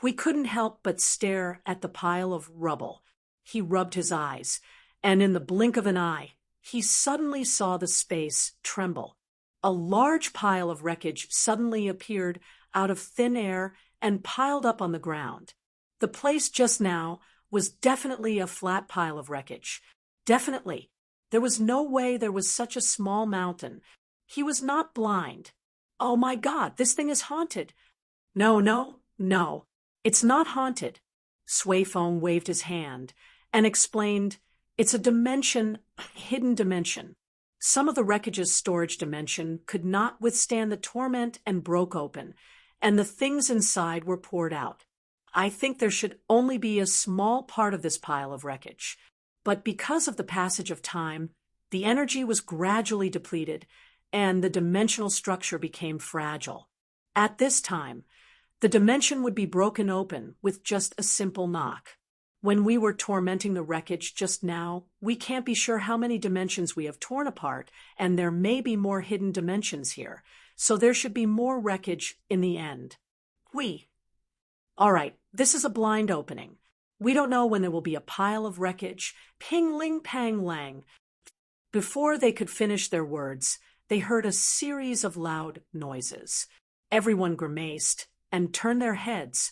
We couldn't help but stare at the pile of rubble. He rubbed his eyes, and in the blink of an eye, he suddenly saw the space tremble. A large pile of wreckage suddenly appeared out of thin air and piled up on the ground. The place just now was definitely a flat pile of wreckage. Definitely. There was no way there was such a small mountain. He was not blind. Oh my God, this thing is haunted. No. It's not haunted. Sui Feng waved his hand and explained, it's a dimension, hidden dimension. Some of the wreckage's storage dimension could not withstand the torment and broke open, and the things inside were poured out. I think there should only be a small part of this pile of wreckage. But because of the passage of time, the energy was gradually depleted, and the dimensional structure became fragile. At this time, the dimension would be broken open with just a simple knock. When we were tormenting the wreckage just now, we can't be sure how many dimensions we have torn apart, and there may be more hidden dimensions here, so there should be more wreckage in the end. All right, this is a blind opening. We don't know when there will be a pile of wreckage. Ping ling pang lang. Before they could finish their words, they heard a series of loud noises. Everyone grimaced and turned their heads,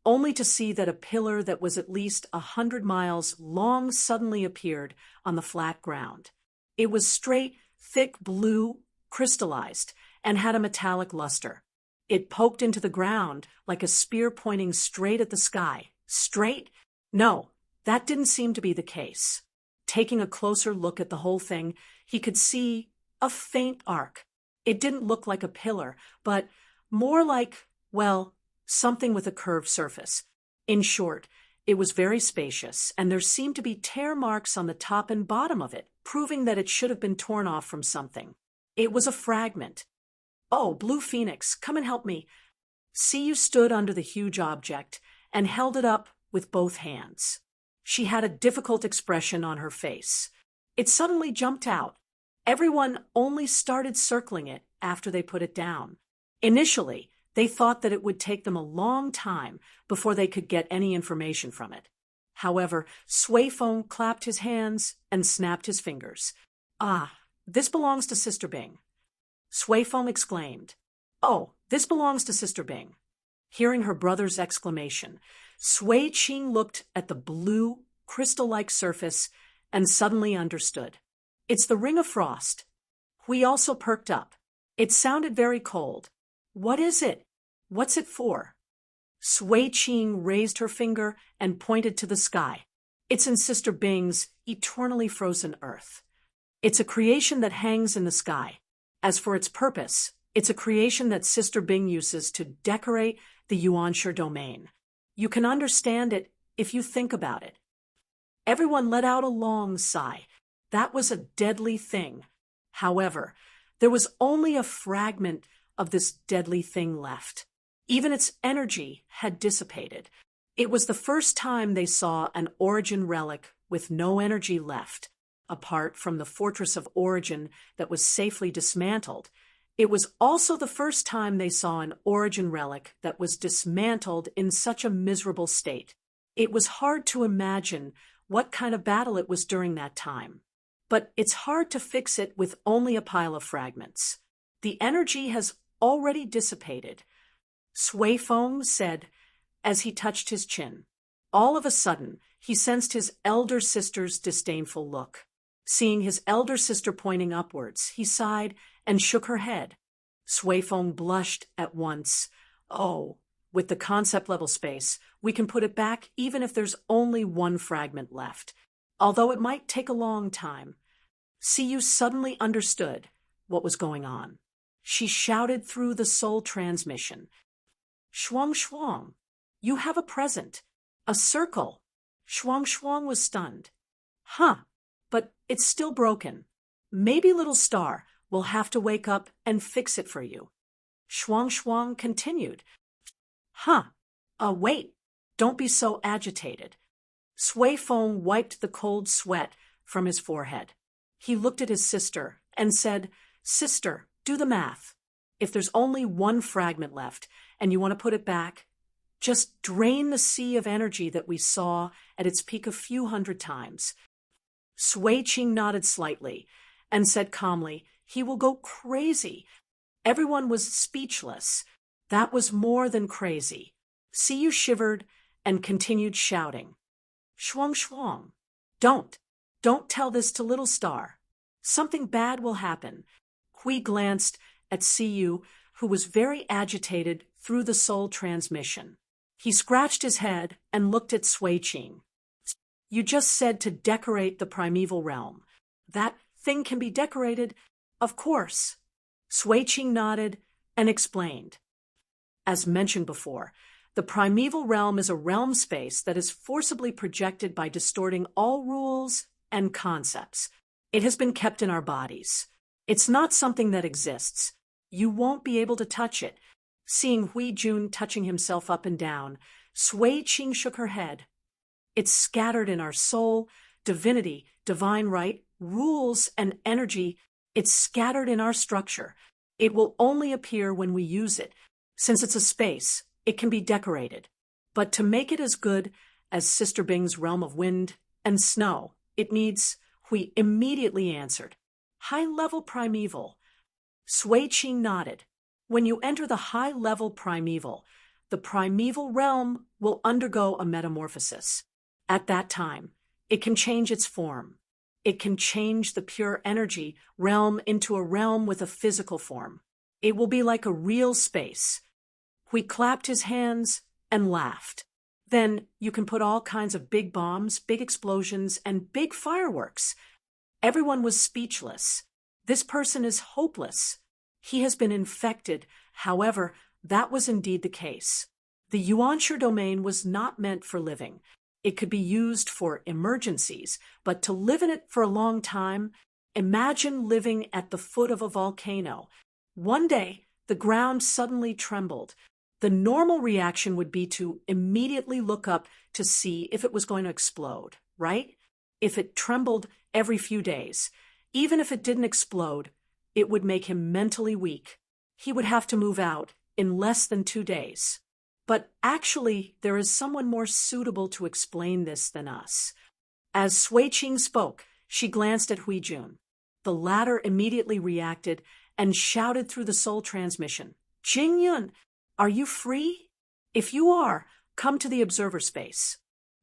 only to see that a pillar that was at least 100 miles long suddenly appeared on the flat ground. It was straight, thick blue, crystallized, and had a metallic luster. It poked into the ground like a spear pointing straight at the sky. Straight? No, that didn't seem to be the case. Taking a closer look at the whole thing, he could see a faint arc. It didn't look like a pillar, but more like, well, something with a curved surface. In short, it was very spacious, and there seemed to be tear marks on the top and bottom of it, proving that it should have been torn off from something. It was a fragment. Oh, Blue Phoenix, come and help me. Siyu stood under the huge object and held it up with both hands. She had a difficult expression on her face. It suddenly jumped out. Everyone only started circling it after they put it down. Initially, they thought that it would take them a long time before they could get any information from it. However, Sui Feng clapped his hands and snapped his fingers. Ah, this belongs to Sister Bing. Sui Feng exclaimed, Oh, this belongs to Sister Bing. Hearing her brother's exclamation, Sui Qing looked at the blue, crystal-like surface and suddenly understood. It's the Ring of Frost. We also perked up. It sounded very cold. What is it? What's it for? Sui Qing raised her finger and pointed to the sky. It's in Sister Bing's eternally frozen earth. It's a creation that hangs in the sky. As for its purpose, it's a creation that Sister Bing uses to decorate the Yuanshe domain. You can understand it if you think about it. Everyone let out a long sigh. That was a deadly thing. However, there was only a fragment of this deadly thing left. Even its energy had dissipated. It was the first time they saw an Origin relic with no energy left, apart from the Fortress of Origin that was safely dismantled. It was also the first time they saw an Origin relic that was dismantled in such a miserable state. It was hard to imagine what kind of battle it was during that time. But it's hard to fix it with only a pile of fragments. The energy has already dissipated, Sui Feng said as he touched his chin. All of a sudden, he sensed his elder sister's disdainful look. Seeing his elder sister pointing upwards, he sighed and shook her head. Suifeng blushed at once. Oh, with the concept level space, we can put it back even if there's only one fragment left, although it might take a long time. Siyu suddenly understood what was going on. She shouted through the soul transmission. Shuang Shuang, you have a present. A circle. Shuang Shuang was stunned. Huh, but it's still broken. Maybe little star will have to wake up and fix it for you. Shuang Shuang continued. Huh, wait, don't be so agitated. Suifeng wiped the cold sweat from his forehead. He looked at his sister and said, Sister, do the math. If there's only one fragment left and you want to put it back, just drain the sea of energy that we saw at its peak a few hundred times. Sui Qing nodded slightly and said calmly, He will go crazy. Everyone was speechless. That was more than crazy. Siyu shivered and continued shouting. Shuang Shuang, don't tell this to Little Star. Something bad will happen. Hui glanced at Siyu, who was very agitated through the soul transmission. He scratched his head and looked at Sui Qing. You just said to decorate the primeval realm. That thing can be decorated, of course. Sui Qing nodded and explained. As mentioned before, the primeval realm is a realm space that is forcibly projected by distorting all rules and concepts. It has been kept in our bodies. It's not something that exists. You won't be able to touch it. Seeing Hui Jun touching himself up and down, Sui Qing shook her head. It's scattered in our soul, divinity, divine right, rules, and energy. It's scattered in our structure. It will only appear when we use it. Since it's a space, it can be decorated. But to make it as good as Sister Bing's realm of wind and snow, it needs, Hui immediately answered, high-level primeval. Sui Qing nodded. When you enter the high-level primeval, the primeval realm will undergo a metamorphosis. At that time, it can change its form. It can change the pure energy realm into a realm with a physical form. It will be like a real space. Hui clapped his hands and laughed. Then you can put all kinds of big bombs, big explosions, and big fireworks. Everyone was speechless. This person is hopeless. He has been infected. However, that was indeed the case. The Yuanshi domain was not meant for living. It could be used for emergencies, but to live in it for a long time, imagine living at the foot of a volcano. One day, the ground suddenly trembled. The normal reaction would be to immediately look up to see if it was going to explode, right? If it trembled every few days, even if it didn't explode, it would make him mentally weak. He would have to move out in less than 2 days. But actually, there is someone more suitable to explain this than us. As Sui Qing spoke, she glanced at Hui Jun. The latter immediately reacted and shouted through the soul transmission, Jing Yun, are you free? If you are, come to the observer space.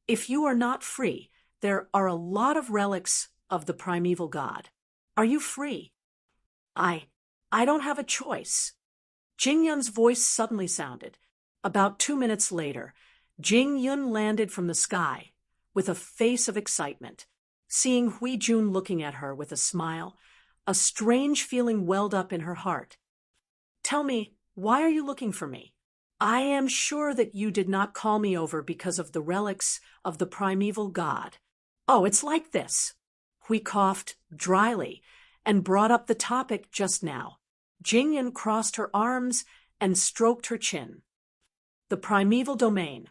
If you are not free, there are a lot of relics of the primeval god. Are you free? I don't have a choice. Jing Yun's voice suddenly sounded. About 2 minutes later, Jing Yun landed from the sky with a face of excitement. Seeing Hui Jun looking at her with a smile, a strange feeling welled up in her heart. Tell me, why are you looking for me? I am sure that you did not call me over because of the relics of the primeval god. Oh, it's like this. Hui coughed dryly and brought up the topic just now. Jing Yun crossed her arms and stroked her chin. The primeval domain.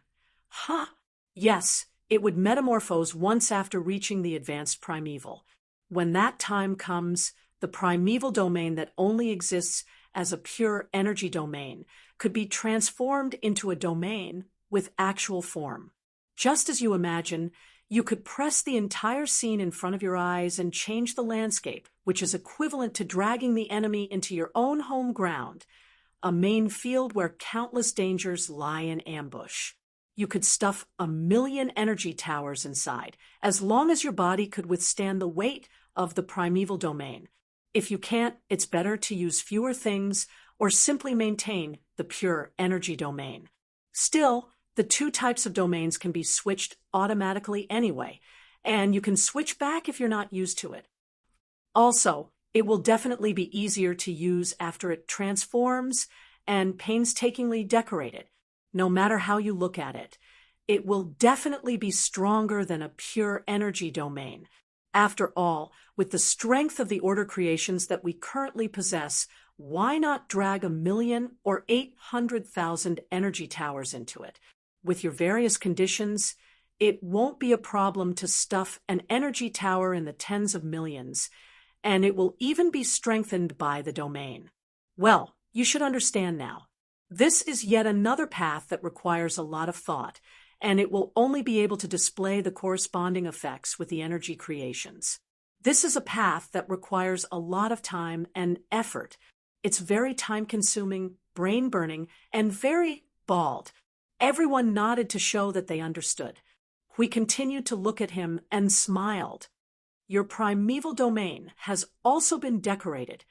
Huh? Yes, it would metamorphose once after reaching the advanced primeval. When that time comes, the primeval domain that only exists as a pure energy domain could be transformed into a domain with actual form. Just as you imagine, you could press the entire scene in front of your eyes and change the landscape, which is equivalent to dragging the enemy into your own home ground, a main field where countless dangers lie in ambush. You could stuff 1,000,000 energy towers inside, as long as your body could withstand the weight of the primeval domain. If you can't, it's better to use fewer things or simply maintain the pure energy domain. Still, the two types of domains can be switched automatically anyway, and you can switch back if you're not used to it. Also, it will definitely be easier to use after it transforms and painstakingly decorated, no matter how you look at it. It will definitely be stronger than a pure energy domain. After all, with the strength of the order creations that we currently possess, why not drag 1,000,000 or 800,000 energy towers into it? With your various conditions, it won't be a problem to stuff an energy tower in the tens of millions, and it will even be strengthened by the domain. Well, you should understand now. This is yet another path that requires a lot of thought, and it will only be able to display the corresponding effects with the energy creations. This is a path that requires a lot of time and effort. It's very time-consuming, brain-burning, and very bald. Everyone nodded to show that they understood. We continued to look at him and smiled. Your primeval domain has also been decorated.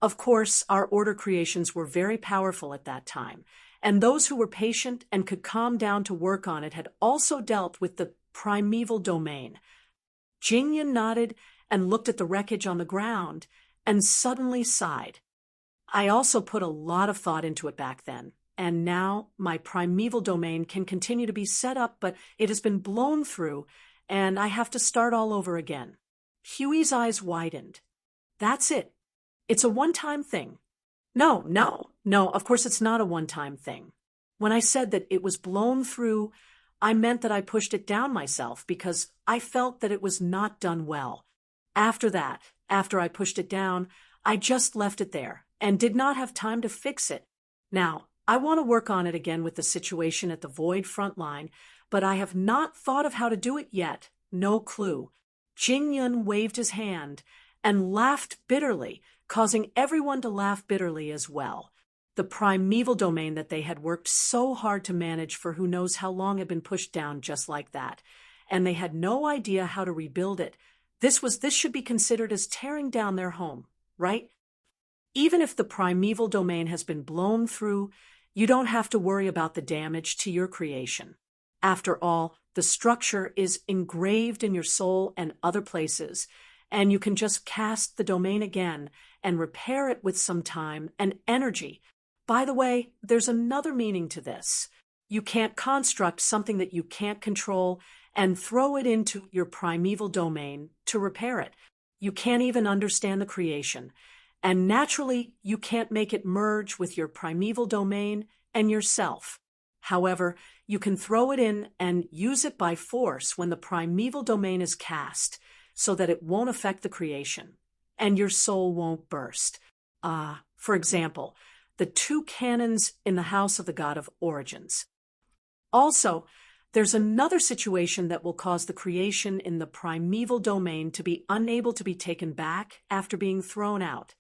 Of course, our order creations were very powerful at that time, and those who were patient and could calm down to work on it had also dealt with the primeval domain. Jingyan nodded and looked at the wreckage on the ground and suddenly sighed. I also put a lot of thought into it back then, and now my primeval domain can continue to be set up, but it has been blown through, and I have to start all over again. Huey's eyes widened. That's it. It's a one-time thing. No, of course it's not a one-time thing. When I said that it was blown through, I meant that I pushed it down myself because I felt that it was not done well. After that, after I pushed it down, I just left it there and did not have time to fix it. Now, I want to work on it again with the situation at the Void front line, but I have not thought of how to do it yet. No clue. Jing-yun waved his hand and laughed bitterly, causing everyone to laugh bitterly as well. The primeval domain that they had worked so hard to manage for who knows how long had been pushed down just like that, and they had no idea how to rebuild it. This should be considered as tearing down their home, right? Even if the primeval domain has been blown through, you don't have to worry about the damage to your creation. After all, the structure is engraved in your soul and other places, and you can just cast the domain again and repair it with some time and energy. By the way, there's another meaning to this. You can't construct something that you can't control and throw it into your primeval domain to repair it. You can't even understand the creation. And naturally, you can't make it merge with your primeval domain and yourself. However, you can throw it in and use it by force when the primeval domain is cast, so that it won't affect the creation, and your soul won't burst. For example, the two cannons in the house of the god of origins. Also, there's another situation that will cause the creation in the primeval domain to be unable to be taken back after being thrown out.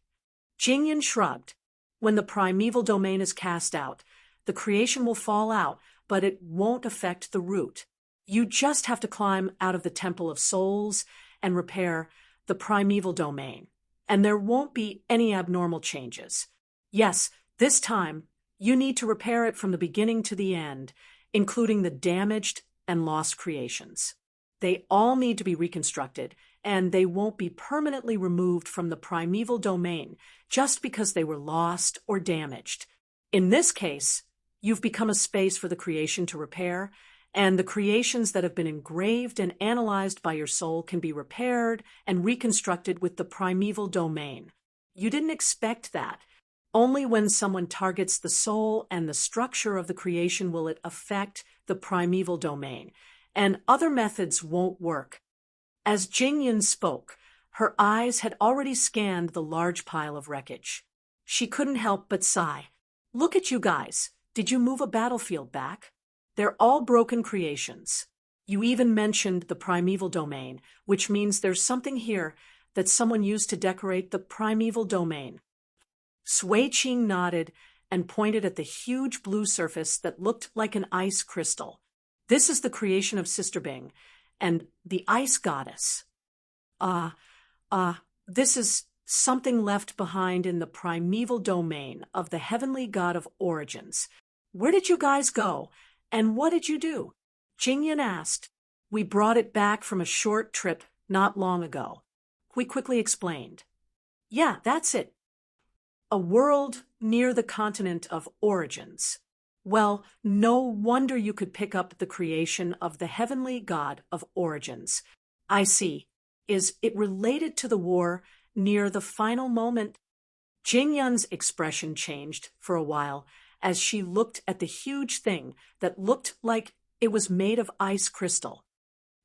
Jingyan shrugged. When the primeval domain is cast out, the creation will fall out, but it won't affect the root. You just have to climb out of the Temple of Souls and repair the primeval domain, and there won't be any abnormal changes. Yes, this time, you need to repair it from the beginning to the end, including the damaged and lost creations. They all need to be reconstructed, and they won't be permanently removed from the primeval domain just because they were lost or damaged. In this case, you've become a space for the creation to repair, and the creations that have been engraved and analyzed by your soul can be repaired and reconstructed with the primeval domain. You didn't expect that. Only when someone targets the soul and the structure of the creation will it affect the primeval domain, and other methods won't work. As Jingyan spoke, her eyes had already scanned the large pile of wreckage. She couldn't help but sigh. Look at you guys. Did you move a battlefield back? They're all broken creations. You even mentioned the primeval domain, which means there's something here that someone used to decorate the primeval domain. Sui Qing nodded and pointed at the huge blue surface that looked like an ice crystal. This is the creation of Sister Bing and the ice goddess. This is something left behind in the primeval domain of the heavenly god of origins. Where did you guys go? And what did you do? Jingyan asked. We brought it back from a short trip not long ago. Hui quickly explained. Yeah, that's it. A world near the continent of origins. Well, no wonder you could pick up the creation of the heavenly god of origins. I see. Is it related to the war near the final moment? Jingyan's expression changed for a while as she looked at the huge thing that looked like it was made of ice crystal.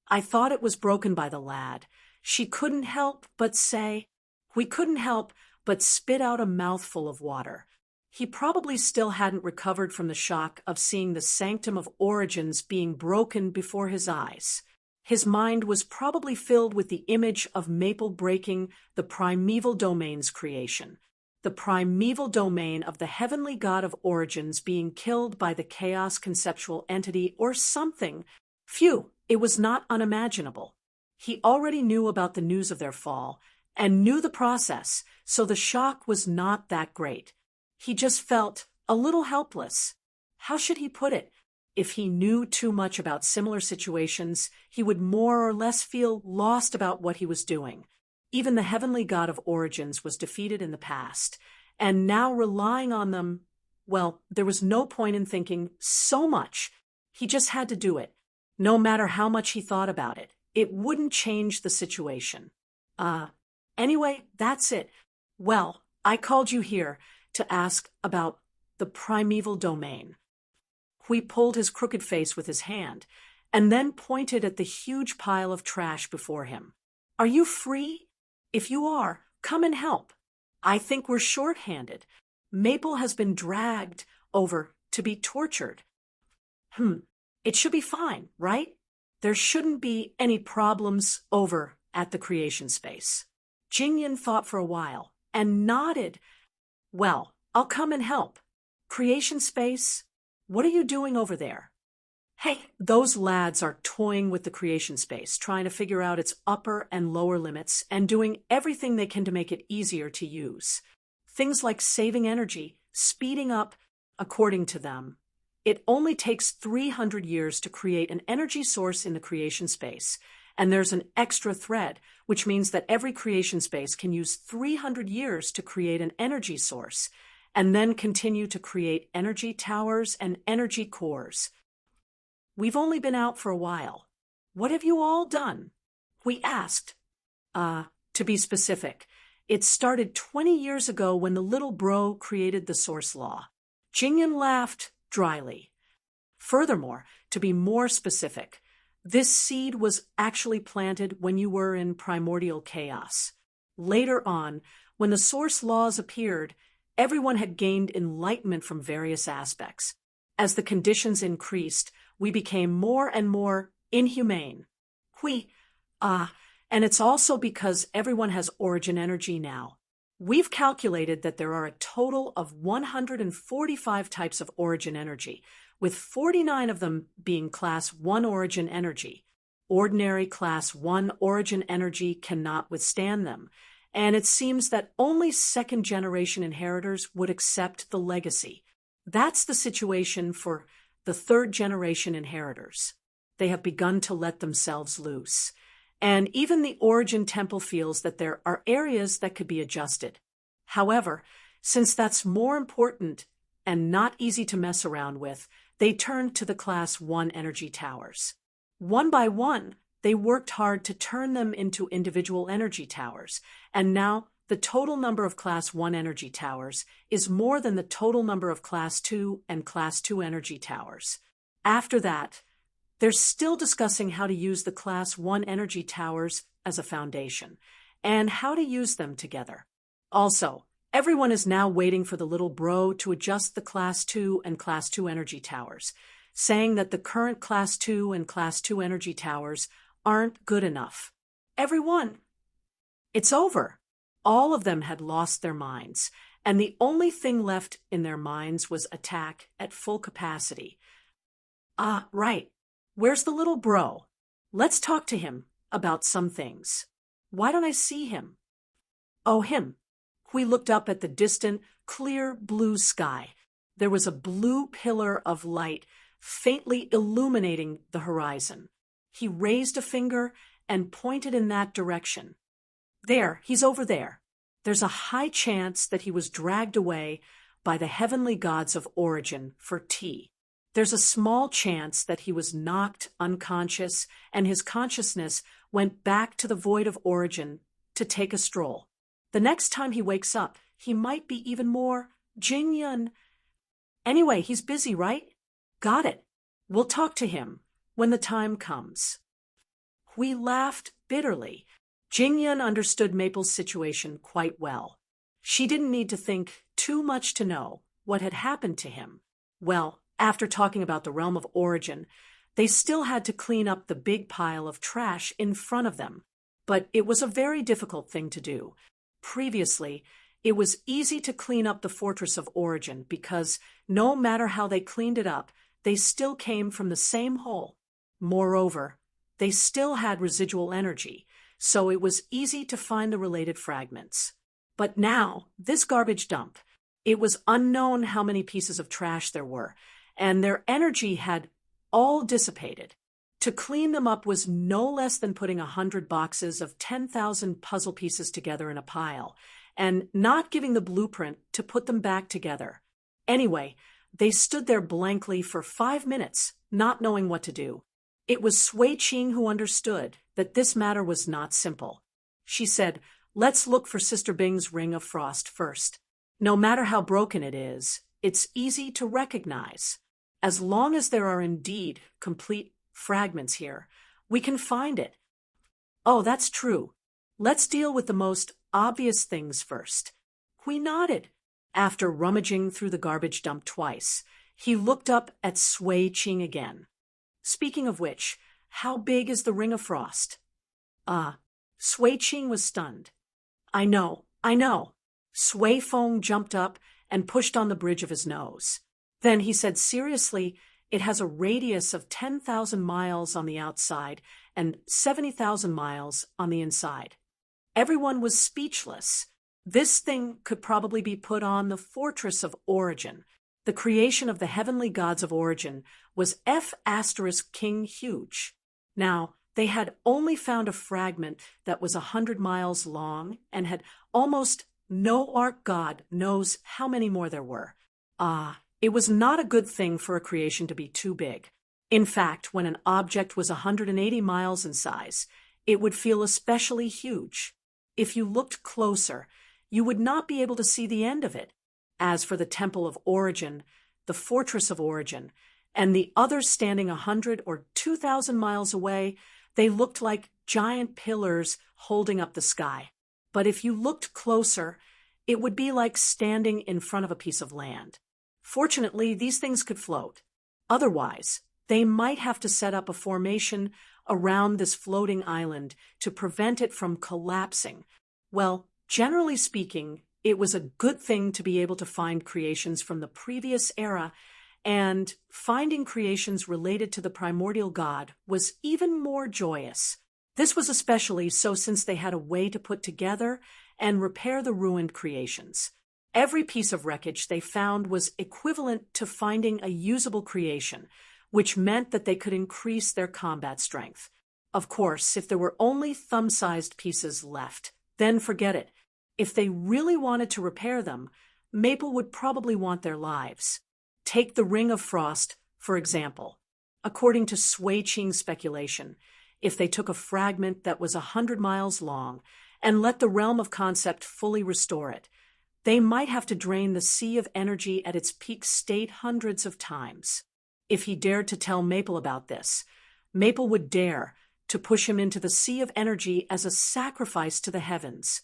I thought it was broken by the lad. She couldn't help but say. We couldn't help but spit out a mouthful of water. He probably still hadn't recovered from the shock of seeing the sanctum of origins being broken before his eyes. His mind was probably filled with the image of Maple breaking the primeval domain's creation, the primeval domain of the heavenly god of origins being killed by the chaos conceptual entity or something. Phew, it was not unimaginable. He already knew about the news of their fall and knew the process, so the shock was not that great. He just felt a little helpless. How should he put it? If he knew too much about similar situations, he would more or less feel lost about what he was doing. Even the heavenly god of origins was defeated in the past, and now relying on them, well, there was no point in thinking so much. He just had to do it. No matter how much he thought about it, it wouldn't change the situation. Anyway, that's it. Well, I called you here to ask about the primeval domain. Hui pulled his crooked face with his hand, and then pointed at the huge pile of trash before him. Are you free? If you are, come and help. I think we're short-handed. Maple has been dragged over to be tortured. It should be fine, right? There shouldn't be any problems over at the creation space. Jingyan thought for a while and nodded. Well, I'll come and help. Creation space? What are you doing over there? Hey, those lads are toying with the creation space, trying to figure out its upper and lower limits and doing everything they can to make it easier to use. Things like saving energy, speeding up, according to them. It only takes 300 years to create an energy source in the creation space, and there's an extra thread, which means that every creation space can use 300 years to create an energy source, and then continue to create energy towers and energy cores. We've only been out for a while. What have you all done? We asked. To be specific, it started 20 years ago when the little bro created the source law. Jingyan laughed dryly. Furthermore, to be more specific, this seed was actually planted when you were in primordial chaos. Later on, when the source laws appeared, everyone had gained enlightenment from various aspects. As the conditions increased, we became more and more inhumane. And it's also because everyone has origin energy now. We've calculated that there are a total of 145 types of origin energy, with 49 of them being Class 1 origin energy. Ordinary Class 1 origin energy cannot withstand them, and it seems that only second-generation inheritors would accept the legacy. That's the situation for the third-generation inheritors. They have begun to let themselves loose. And even the Origin Temple feels that there are areas that could be adjusted. However, since that's more important and not easy to mess around with, they turned to the Class 1 energy towers. One by one, they worked hard to turn them into individual energy towers, and now the total number of Class 1 energy towers is more than the total number of Class 2 and Class 2 energy towers. After that, they're still discussing how to use the Class 1 energy towers as a foundation, and how to use them together. Also, everyone is now waiting for the little bro to adjust the Class 2 and Class 2 energy towers, saying that the current Class 2 and Class 2 energy towers aren't good enough. Everyone, it's over. All of them had lost their minds, and the only thing left in their minds was attack at full capacity. Right. Where's the little bro? Let's talk to him about some things. Why don't I see him? Oh, him. We looked up at the distant, clear blue sky. There was a blue pillar of light faintly illuminating the horizon. He raised a finger and pointed in that direction. There, he's over there. There's a high chance that he was dragged away by the heavenly gods of origin for tea. There's a small chance that he was knocked unconscious and his consciousness went back to the void of origin to take a stroll. The next time he wakes up, he might be even more Jingyun. Anyway, he's busy, right? Got it. We'll talk to him when the time comes. We laughed bitterly. Jingyun understood Maple's situation quite well. She didn't need to think too much to know what had happened to him. Well, after talking about the realm of origin, they still had to clean up the big pile of trash in front of them. But it was a very difficult thing to do. Previously, it was easy to clean up the fortress of origin because no matter how they cleaned it up, they still came from the same hole. Moreover, they still had residual energy, so it was easy to find the related fragments. But now, this garbage dump, it was unknown how many pieces of trash there were, and their energy had all dissipated. To clean them up was no less than putting 100 boxes of 10,000 puzzle pieces together in a pile, and not giving the blueprint to put them back together. Anyway, they stood there blankly for 5 minutes, not knowing what to do. It was Sui Qing who understood that this matter was not simple. She said, "Let's look for Sister Bing's ring of frost first. No matter how broken it is, it's easy to recognize. As long as there are indeed complete fragments here, we can find it." "Oh, that's true. Let's deal with the most obvious things first." We nodded. After rummaging through the garbage dump twice, he looked up at Sui Qing again. "Speaking of which, how big is the ring of frost?" Sui Qing was stunned. I know. Sui Feng jumped up and pushed on the bridge of his nose. Then he said seriously, "It has a radius of 10,000 miles on the outside and 70,000 miles on the inside." Everyone was speechless. This thing could probably be put on the fortress of origin. The creation of the heavenly gods of origin was F*King huge. Now, they had only found a fragment that was 100 miles long and had almost no arc god knows how many more there were. It was not a good thing for a creation to be too big. In fact, when an object was 180 miles in size, it would feel especially huge. If you looked closer, you would not be able to see the end of it. As for the Temple of Origin, the Fortress of Origin, and the others standing 100 or 2,000 miles away, they looked like giant pillars holding up the sky. But if you looked closer, it would be like standing in front of a piece of land. Fortunately, these things could float. Otherwise, they might have to set up a formation around this floating island to prevent it from collapsing. Well, generally speaking, it was a good thing to be able to find creations from the previous era, and finding creations related to the primordial god was even more joyous. This was especially so since they had a way to put together and repair the ruined creations. Every piece of wreckage they found was equivalent to finding a usable creation, which meant that they could increase their combat strength. Of course, if there were only thumb-sized pieces left, then forget it. If they really wanted to repair them, Maple would probably want their lives. Take the Ring of Frost, for example. According to Sui Qing's speculation, if they took a fragment that was 100 miles long and let the realm of concept fully restore it, they might have to drain the sea of energy at its peak state hundreds of times. If he dared to tell Maple about this, Maple would dare to push him into the sea of energy as a sacrifice to the heavens.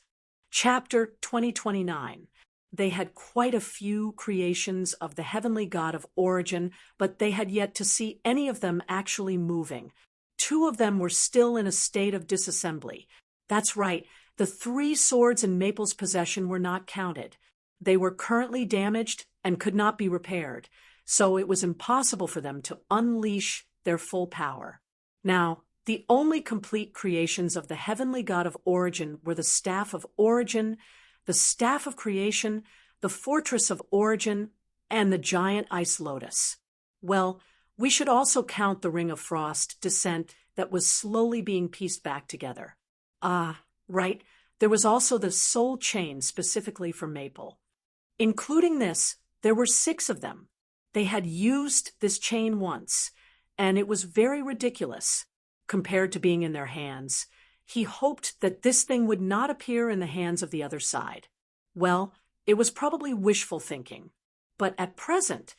Chapter 2029. They had quite a few creations of the heavenly god of origin, but they had yet to see any of them actually moving. 2 of them were still in a state of disassembly. That's right, the 3 swords in Maple's possession were not counted. They were currently damaged and could not be repaired, so it was impossible for them to unleash their full power. Now, the only complete creations of the heavenly God of origin were the staff of origin, the staff of creation, the fortress of origin, and the giant ice lotus. Well, we should also count the ring of frost descent that was slowly being pieced back together. Ah, right, there was also the soul chain specifically for Maple. Including this, there were 6 of them. They had used this chain once, and it was very ridiculous compared to being in their hands. He hoped that this thing would not appear in the hands of the other side. Well, it was probably wishful thinking, but at present,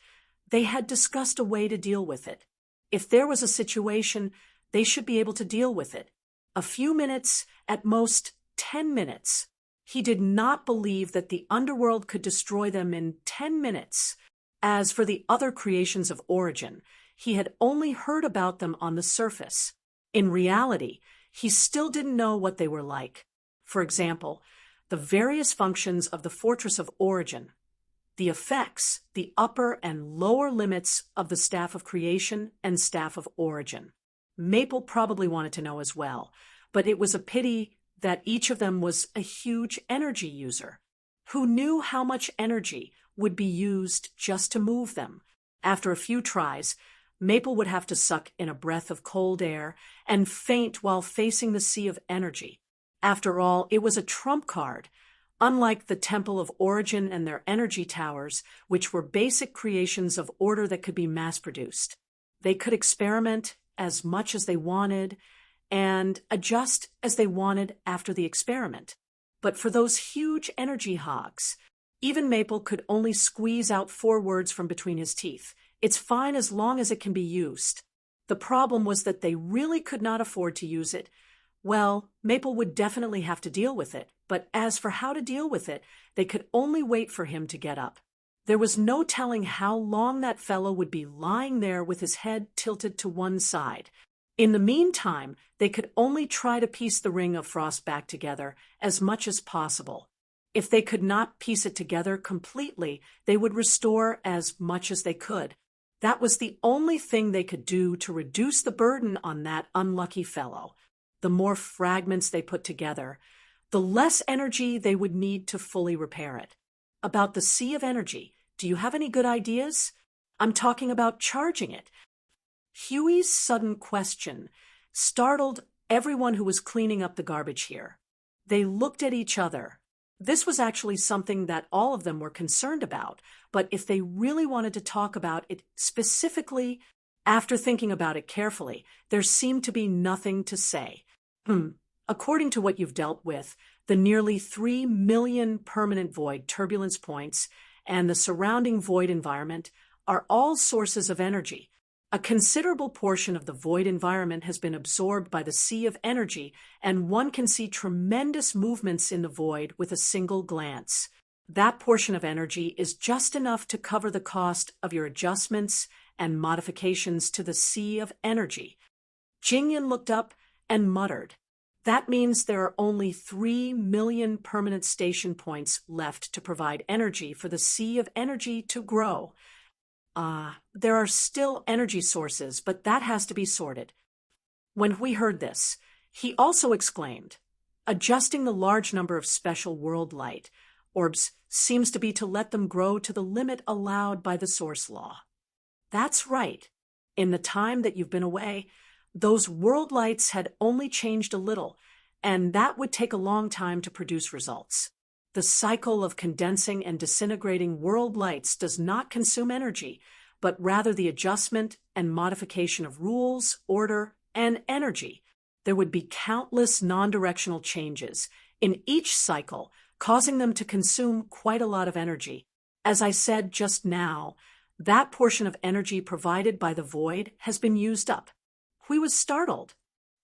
they had discussed a way to deal with it. If there was a situation, they should be able to deal with it. A few minutes, at most 10 minutes. He did not believe that the underworld could destroy them in 10 minutes. As for the other creations of origin, he had only heard about them on the surface. In reality, he still didn't know what they were like. For example, the various functions of the fortress of origin, the effects, the upper and lower limits of the staff of creation and staff of origin. Maple probably wanted to know as well, but it was a pity that each of them was a huge energy user. Who knew how much energy would be used just to move them? After a few tries, Maple would have to suck in a breath of cold air and faint while facing the sea of energy. After all, it was a trump card, unlike the Temple of Origin and their energy towers, which were basic creations of order that could be mass-produced. They could experiment as much as they wanted and adjust as they wanted after the experiment. But for those huge energy hogs, even Maple could only squeeze out 4 words from between his teeth. It's fine as long as it can be used. The problem was that they really could not afford to use it. Well, Maple would definitely have to deal with it, but as for how to deal with it, they could only wait for him to get up. There was no telling how long that fellow would be lying there with his head tilted to one side. In the meantime, they could only try to piece the ring of frost back together as much as possible. If they could not piece it together completely, they would restore as much as they could. That was the only thing they could do to reduce the burden on that unlucky fellow. The more fragments they put together, the less energy they would need to fully repair it. About the sea of energy, do you have any good ideas? I'm talking about charging it. Huey's sudden question startled everyone who was cleaning up the garbage here. They looked at each other. This was actually something that all of them were concerned about, but if they really wanted to talk about it specifically, after thinking about it carefully, there seemed to be nothing to say. According to what you've dealt with, the nearly 3 million permanent void turbulence points and the surrounding void environment are all sources of energy. A considerable portion of the void environment has been absorbed by the sea of energy, and one can see tremendous movements in the void with a single glance. That portion of energy is just enough to cover the cost of your adjustments and modifications to the sea of energy. Jingyan looked up and muttered, "That means there are only 3 million permanent station points left to provide energy for the sea of energy to grow. There are still energy sources, but that has to be sorted." When we heard this, he also exclaimed, "Adjusting the large number of special world light orbs seems to be to let them grow to the limit allowed by the source law." That's right. In the time that you've been away, those world lights had only changed a little, and that would take a long time to produce results. The cycle of condensing and disintegrating world lights does not consume energy, but rather the adjustment and modification of rules, order, and energy. There would be countless non-directional changes in each cycle, causing them to consume quite a lot of energy. As I said just now, that portion of energy provided by the void has been used up. Hui was startled.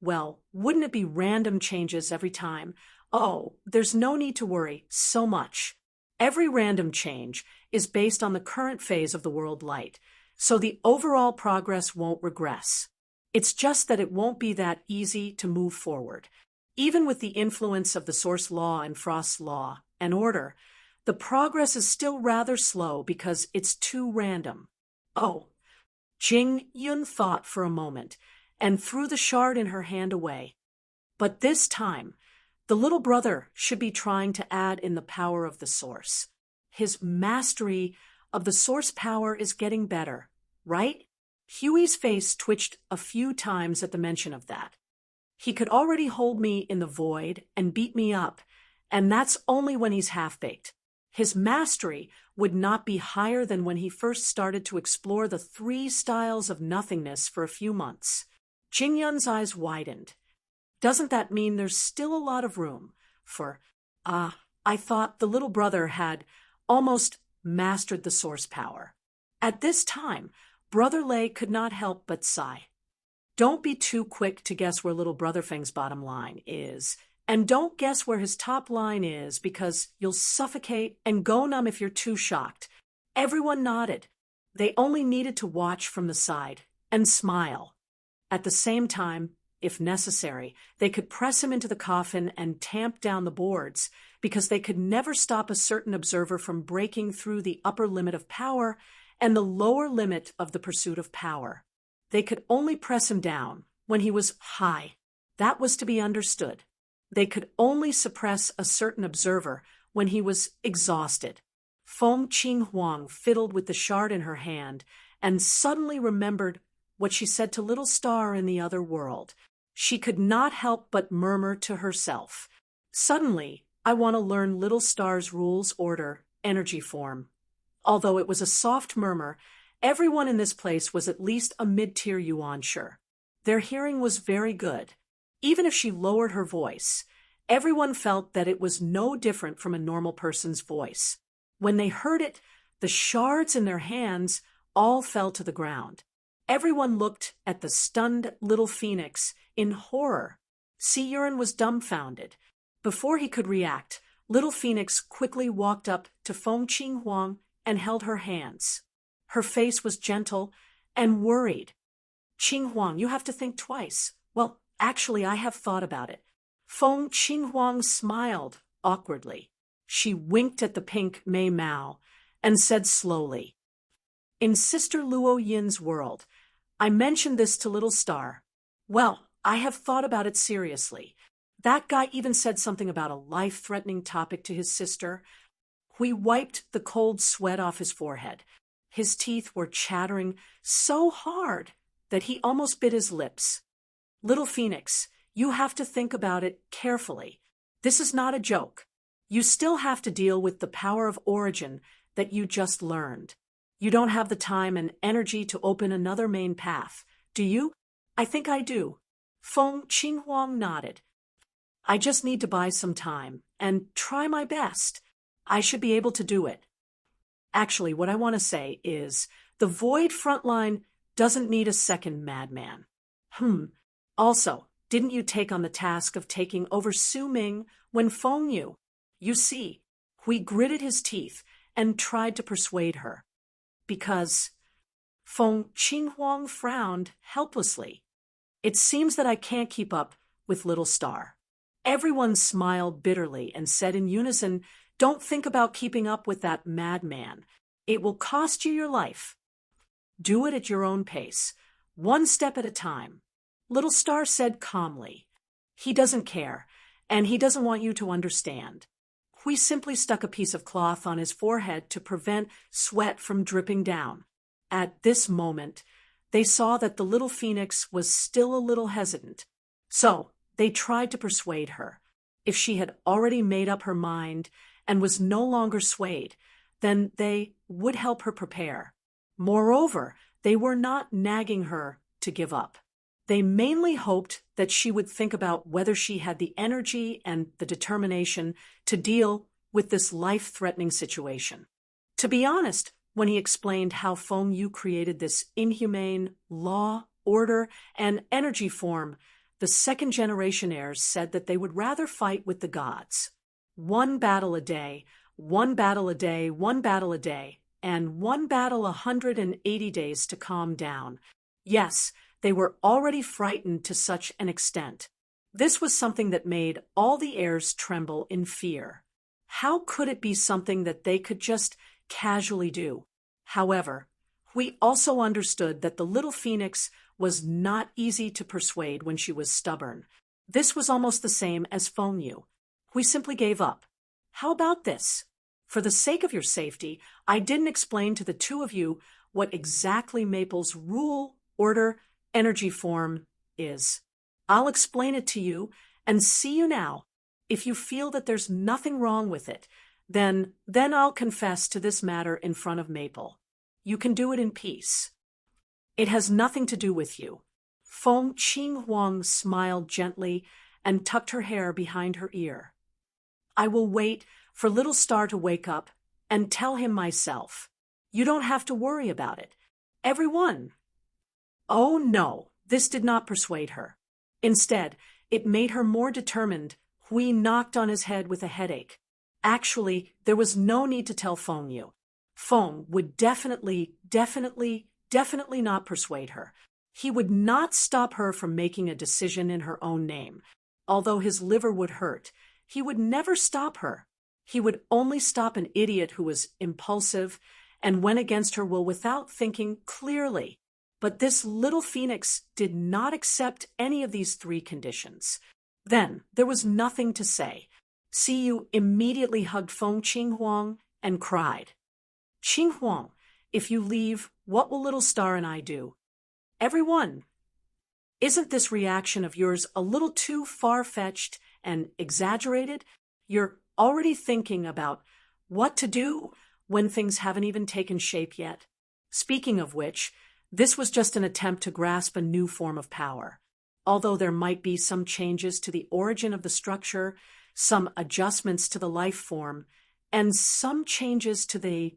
Well, wouldn't it be random changes every time? Oh, there's no need to worry so much. Every random change is based on the current phase of the world light, so the overall progress won't regress. It's just that it won't be that easy to move forward. Even with the influence of the source law and Frost's law and order, the progress is still rather slow because it's too random. Oh, Jing Yun thought for a moment and threw the shard in her hand away. But this time, the little brother should be trying to add in the power of the source. His mastery of the source power is getting better, right? Huey's face twitched a few times at the mention of that. He could already hold me in the void and beat me up, and that's only when he's half-baked. His mastery would not be higher than when he first started to explore the 3 styles of nothingness for a few months. Jingyun's eyes widened. Doesn't that mean there's still a lot of room for, I thought the little brother had almost mastered the source power. At this time, Brother Lei could not help but sigh. Don't be too quick to guess where little Brother Feng's bottom line is, and don't guess where his top line is because you'll suffocate and go numb if you're too shocked. Everyone nodded. They only needed to watch from the side and smile. At the same time, if necessary, they could press him into the coffin and tamp down the boards because they could never stop a certain observer from breaking through the upper limit of power and the lower limit of the pursuit of power. They could only press him down when he was high. That was to be understood. They could only suppress a certain observer when he was exhausted. Feng Qinghuang fiddled with the shard in her hand and suddenly remembered what she said to Little Star in the other world. She could not help but murmur to herself, "Suddenly, I want to learn Little Star's rules, order, energy form." Although it was a soft murmur, everyone in this place was at least a mid-tier yuansher. Their hearing was very good. Even if she lowered her voice, everyone felt that it was no different from a normal person's voice. When they heard it, the shards in their hands all fell to the ground. Everyone looked at the stunned little phoenix in horror. Siyuran was dumbfounded. Before he could react, little phoenix quickly walked up to Feng Qinghuang and held her hands. Her face was gentle and worried. "Qinghuang, you have to think twice." "Well, actually, I have thought about it." Feng Qinghuang smiled awkwardly. She winked at the pink Mei Mao and said slowly, "In Sister Luo Yin's world, I mentioned this to Little Star. Well, I have thought about it seriously. That guy even said something about a life-threatening topic to his sister." He wiped the cold sweat off his forehead. His teeth were chattering so hard that he almost bit his lips. "Little Phoenix, you have to think about it carefully. This is not a joke. You still have to deal with the power of origin that you just learned. You don't have the time and energy to open another main path, do you?" "I think I do." Feng Qinghuang nodded. "I just need to buy some time and try my best. I should be able to do it. Actually, what I want to say is, the Void Frontline doesn't need a second madman." Also, didn't you take on the task of taking over Su Ming when Feng Yu? You see, Hui gritted his teeth and tried to persuade her. "Because..." Feng Qinghuang frowned helplessly. "It seems that I can't keep up with Little Star." Everyone smiled bitterly and said in unison, "Don't think about keeping up with that madman. It will cost you your life. Do it at your own pace, one step at a time." Little Star said calmly, "He doesn't care, and he doesn't want you to understand." Hui simply stuck a piece of cloth on his forehead to prevent sweat from dripping down. At this moment, they saw that the little phoenix was still a little hesitant. So they tried to persuade her. If she had already made up her mind and was no longer swayed, then they would help her prepare. Moreover, they were not nagging her to give up. They mainly hoped that she would think about whether she had the energy and the determination to deal with this life-threatening situation. To be honest, when he explained how Feng Yu created this inhumane law, order, and energy form, the second-generation heirs said that they would rather fight with the gods. One battle a day, one battle a day, one battle a day, and one battle 180 days to calm down. Yes, they were already frightened to such an extent. This was something that made all the heirs tremble in fear. How could it be something that they could just casually do? However, We also understood that the little phoenix was not easy to persuade when she was stubborn. This was almost the same as Feng Yu. We simply gave up. How about this? For the sake of your safety, I didn't explain to the two of you what exactly Maple's rule, order, energy form is. I'll explain it to you and see you now. If you feel that there's nothing wrong with it, then I'll confess to this matter in front of Maple. You can do it in peace. It has nothing to do with you. Feng Qinghuang smiled gently and tucked her hair behind her ear. I will wait for Little Star to wake up and tell him myself. You don't have to worry about it. Everyone. Oh no, this did not persuade her. Instead, it made her more determined. Hui knocked on his head with a headache. Actually, there was no need to tell Feng Yu. Feng would definitely not persuade her. He would not stop her from making a decision in her own name. Although his liver would hurt, he would never stop her. He would only stop an idiot who was impulsive and went against her will without thinking clearly. But this little phoenix did not accept any of these three conditions. Then there was nothing to say. Siyu immediately hugged Feng Qinghuang and cried, Qinghuang, if you leave, what will Little Star and I do? Everyone. Isn't this reaction of yours a little too far-fetched and exaggerated? You're already thinking about what to do when things haven't even taken shape yet. Speaking of which, this was just an attempt to grasp a new form of power. Although there might be some changes to the origin of the structure, some adjustments to the life form, and some changes to the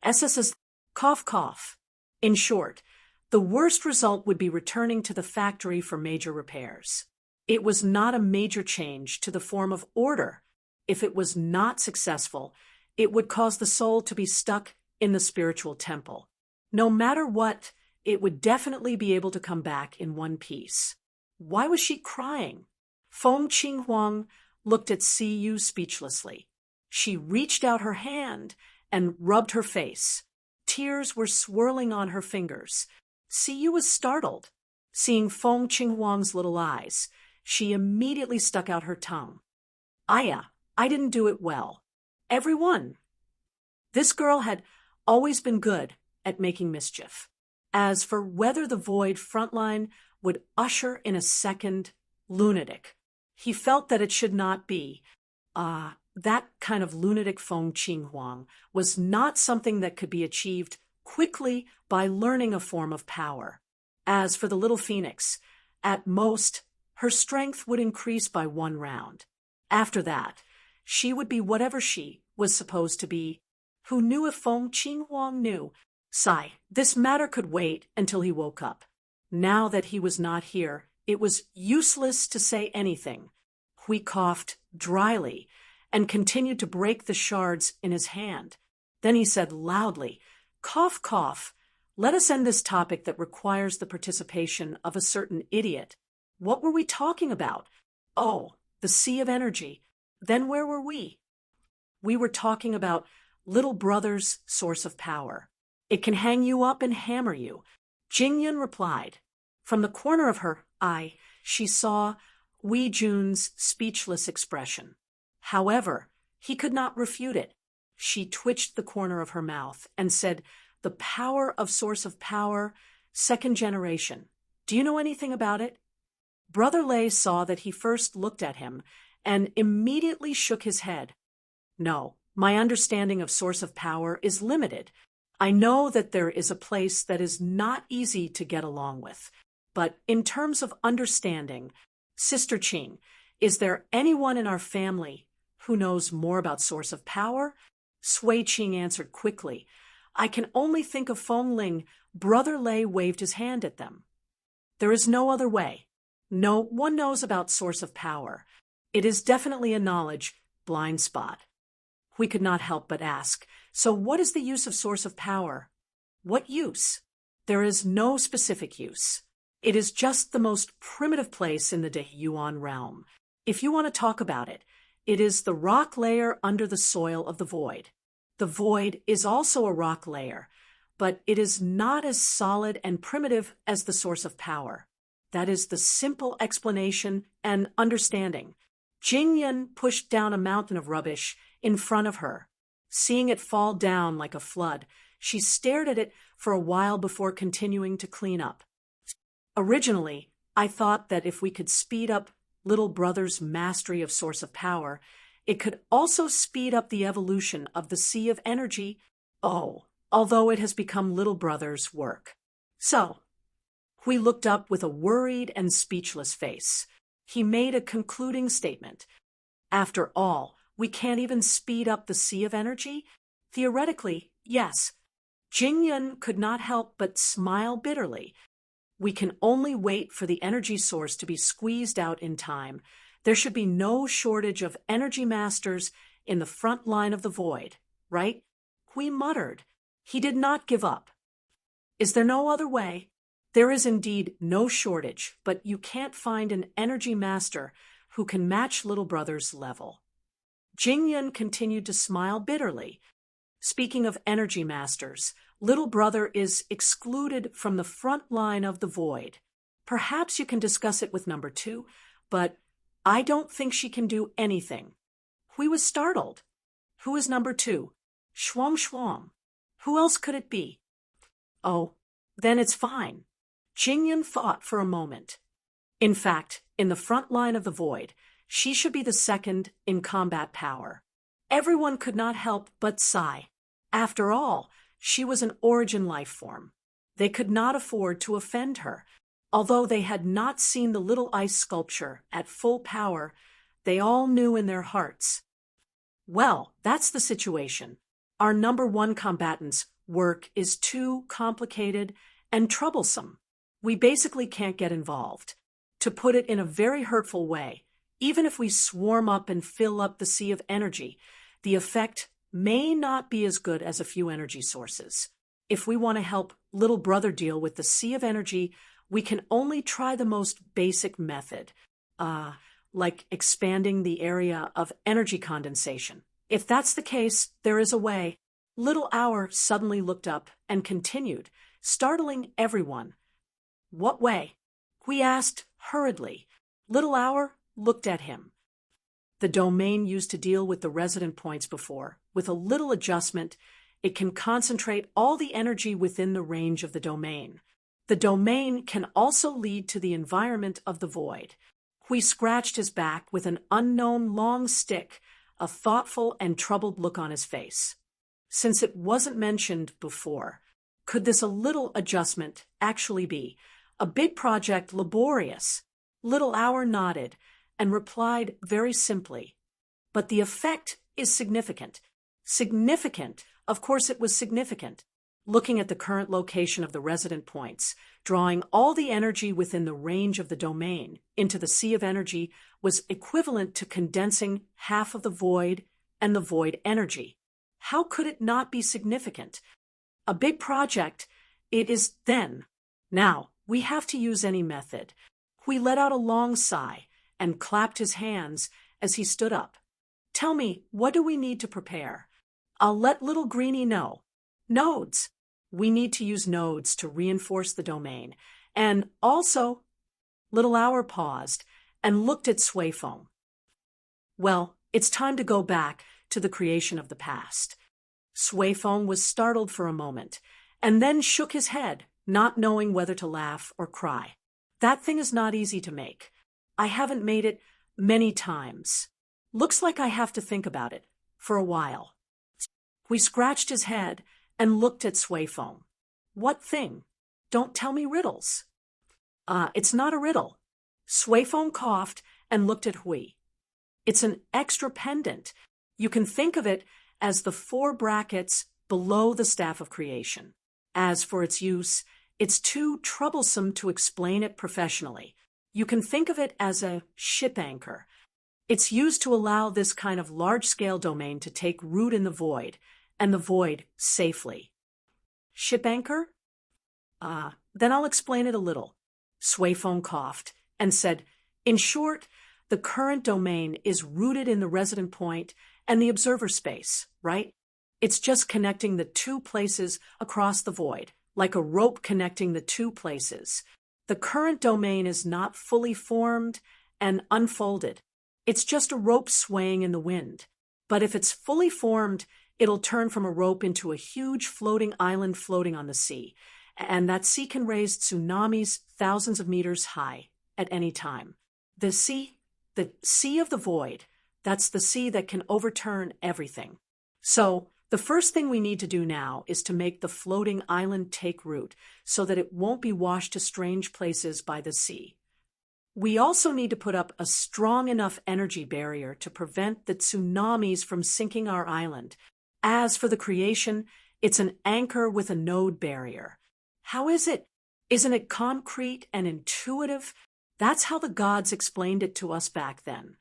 SS's cough. In short, the worst result would be returning to the factory for major repairs. It was not a major change to the form of order. If it was not successful, it would cause the soul to be stuck in the spiritual temple. No matter what, it would definitely be able to come back in one piece. Why was she crying? Feng Qinghuang looked at Siyu speechlessly. She reached out her hand and rubbed her face. Tears were swirling on her fingers. Siyu was startled. Seeing Feng Qinghuang's little eyes, she immediately stuck out her tongue. Aya, I didn't do it well. Everyone. This girl had always been good at making mischief. As for whether the Void frontline would usher in a second lunatic, he felt that it should not be. That kind of lunatic Feng Qinghuang was not something that could be achieved quickly by learning a form of power. As for the little phoenix, at most, her strength would increase by 1 round. After that, she would be whatever she was supposed to be. Who knew if Feng Qinghuang knew? Sigh, this matter could wait until he woke up. Now that he was not here, it was useless to say anything. Hui coughed dryly and continued to break the shards in his hand. Then he said loudly, Cough. Let us end this topic that requires the participation of a certain idiot. What were we talking about? Oh, the sea of energy. Then where were we? We were talking about little brother's source of power. It can hang you up and hammer you. Jingyun replied. From the corner of her eye, she saw Wei Jun's speechless expression. However, he could not refute it. She twitched the corner of her mouth and said, The power of source of power, 2nd generation. Do you know anything about it? Brother Lei saw that he first looked at him and immediately shook his head. No, my understanding of source of power is limited. I know that there is a place that is not easy to get along with. But in terms of understanding, Sister Qing, is there anyone in our family who knows more about source of power? Sui Qing answered quickly. I can only think of Feng Ling. Brother Lei waved his hand at them. There is no other way. No one knows about source of power. It is definitely a knowledge blind spot. We could not help but ask, so what is the use of source of power? What use? There is no specific use. It is just the most primitive place in the Yuan realm. If you want to talk about it, it is the rock layer under the soil of the Void. The Void is also a rock layer, but it is not as solid and primitive as the source of power. That is the simple explanation and understanding. Jingyan pushed down a mountain of rubbish in front of her. Seeing it fall down like a flood, she stared at it for a while before continuing to clean up. Originally, I thought that if we could speed up little brother's mastery of source of power, it could also speed up the evolution of the sea of energy, although it has become little brother's work. So, Hui looked up with a worried and speechless face. He made a concluding statement. After all, we can't even speed up the sea of energy? Theoretically, yes. Jingyan could not help but smile bitterly. We can only wait for the energy source to be squeezed out in time. There should be no shortage of energy masters in the front line of the void, right? Hui muttered. He did not give up. Is there no other way? There is indeed no shortage, but you can't find an energy master who can match little brother's level. Jingyan continued to smile bitterly. Speaking of energy masters, little brother is excluded from the front line of the void. Perhaps you can discuss it with number 2, but I don't think she can do anything. Hui was startled. Who is number 2? Shuang. Who else could it be? Oh, then it's fine. Jingyan thought for a moment. In fact, in the front line of the void, she should be the second in combat power. Everyone could not help but sigh. After all, she was an origin life form. They could not afford to offend her. Although they had not seen the little ice sculpture at full power, they all knew in their hearts. Well, that's the situation. Our number 1 combatant's work is too complicated and troublesome. We basically can't get involved. To put it in a very hurtful way, even if we swarm up and fill up the sea of energy, the effect may not be as good as a few energy sources. If we want to help little brother deal with the sea of energy, we can only try the most basic method, like expanding the area of energy condensation. If that's the case, there is a way. Little Hour suddenly looked up and continued, startling everyone. What way? Hui asked hurriedly. Little Hour looked at him. The domain used to deal with the resident points before. With a little adjustment, it can concentrate all the energy within the range of the domain. The domain can also lead to the environment of the void. Hui scratched his back with an unknown long stick, a thoughtful and troubled look on his face. Since it wasn't mentioned before, could this a little adjustment actually be? A big project laborious? Little Hour nodded and replied very simply. But the effect is significant. Significant? Of course it was significant. Looking at the current location of the resident points, drawing all the energy within the range of the domain into the sea of energy was equivalent to condensing half of the void and the void energy. How could it not be significant? A big project, it is then. Now, we have to use any method. Hui let out a long sigh and clapped his hands as he stood up. Tell me, what do we need to prepare? I'll let little Greenie know. Nodes. We need to use nodes to reinforce the domain. And also, Little Hour paused and looked at Suifeng. Well, it's time to go back to the creation of the past. Suifeng was startled for a moment, and then shook his head, not knowing whether to laugh or cry. That thing is not easy to make. I haven't made it many times. Looks like I have to think about it for a while. He scratched his head and looked at Suifeng. What thing? Don't tell me riddles. It's not a riddle. Suifeng coughed and looked at Hui. It's an extra pendant. You can think of it as the 4 brackets below the staff of creation. As for its use, it's too troublesome to explain it professionally. You can think of it as a ship anchor. It's used to allow this kind of large-scale domain to take root in the void, and the void safely. Ship anchor? Then I'll explain it a little. Suifeng coughed and said, in short, the current domain is rooted in the resident point and the observer space, right? It's just connecting the two places across the void, like a rope connecting the two places. The current domain is not fully formed and unfolded. It's just a rope swaying in the wind. But if it's fully formed, it'll turn from a rope into a huge floating island floating on the sea. And that sea can raise tsunamis thousands of meters high at any time. The sea of the void, that's the sea that can overturn everything. So, the first thing we need to do now is to make the floating island take root so that it won't be washed to strange places by the sea. We also need to put up a strong enough energy barrier to prevent the tsunamis from sinking our island. As for the creation, it's an anchor with a node barrier. How is it? Isn't it concrete and intuitive? That's how the gods explained it to us back then.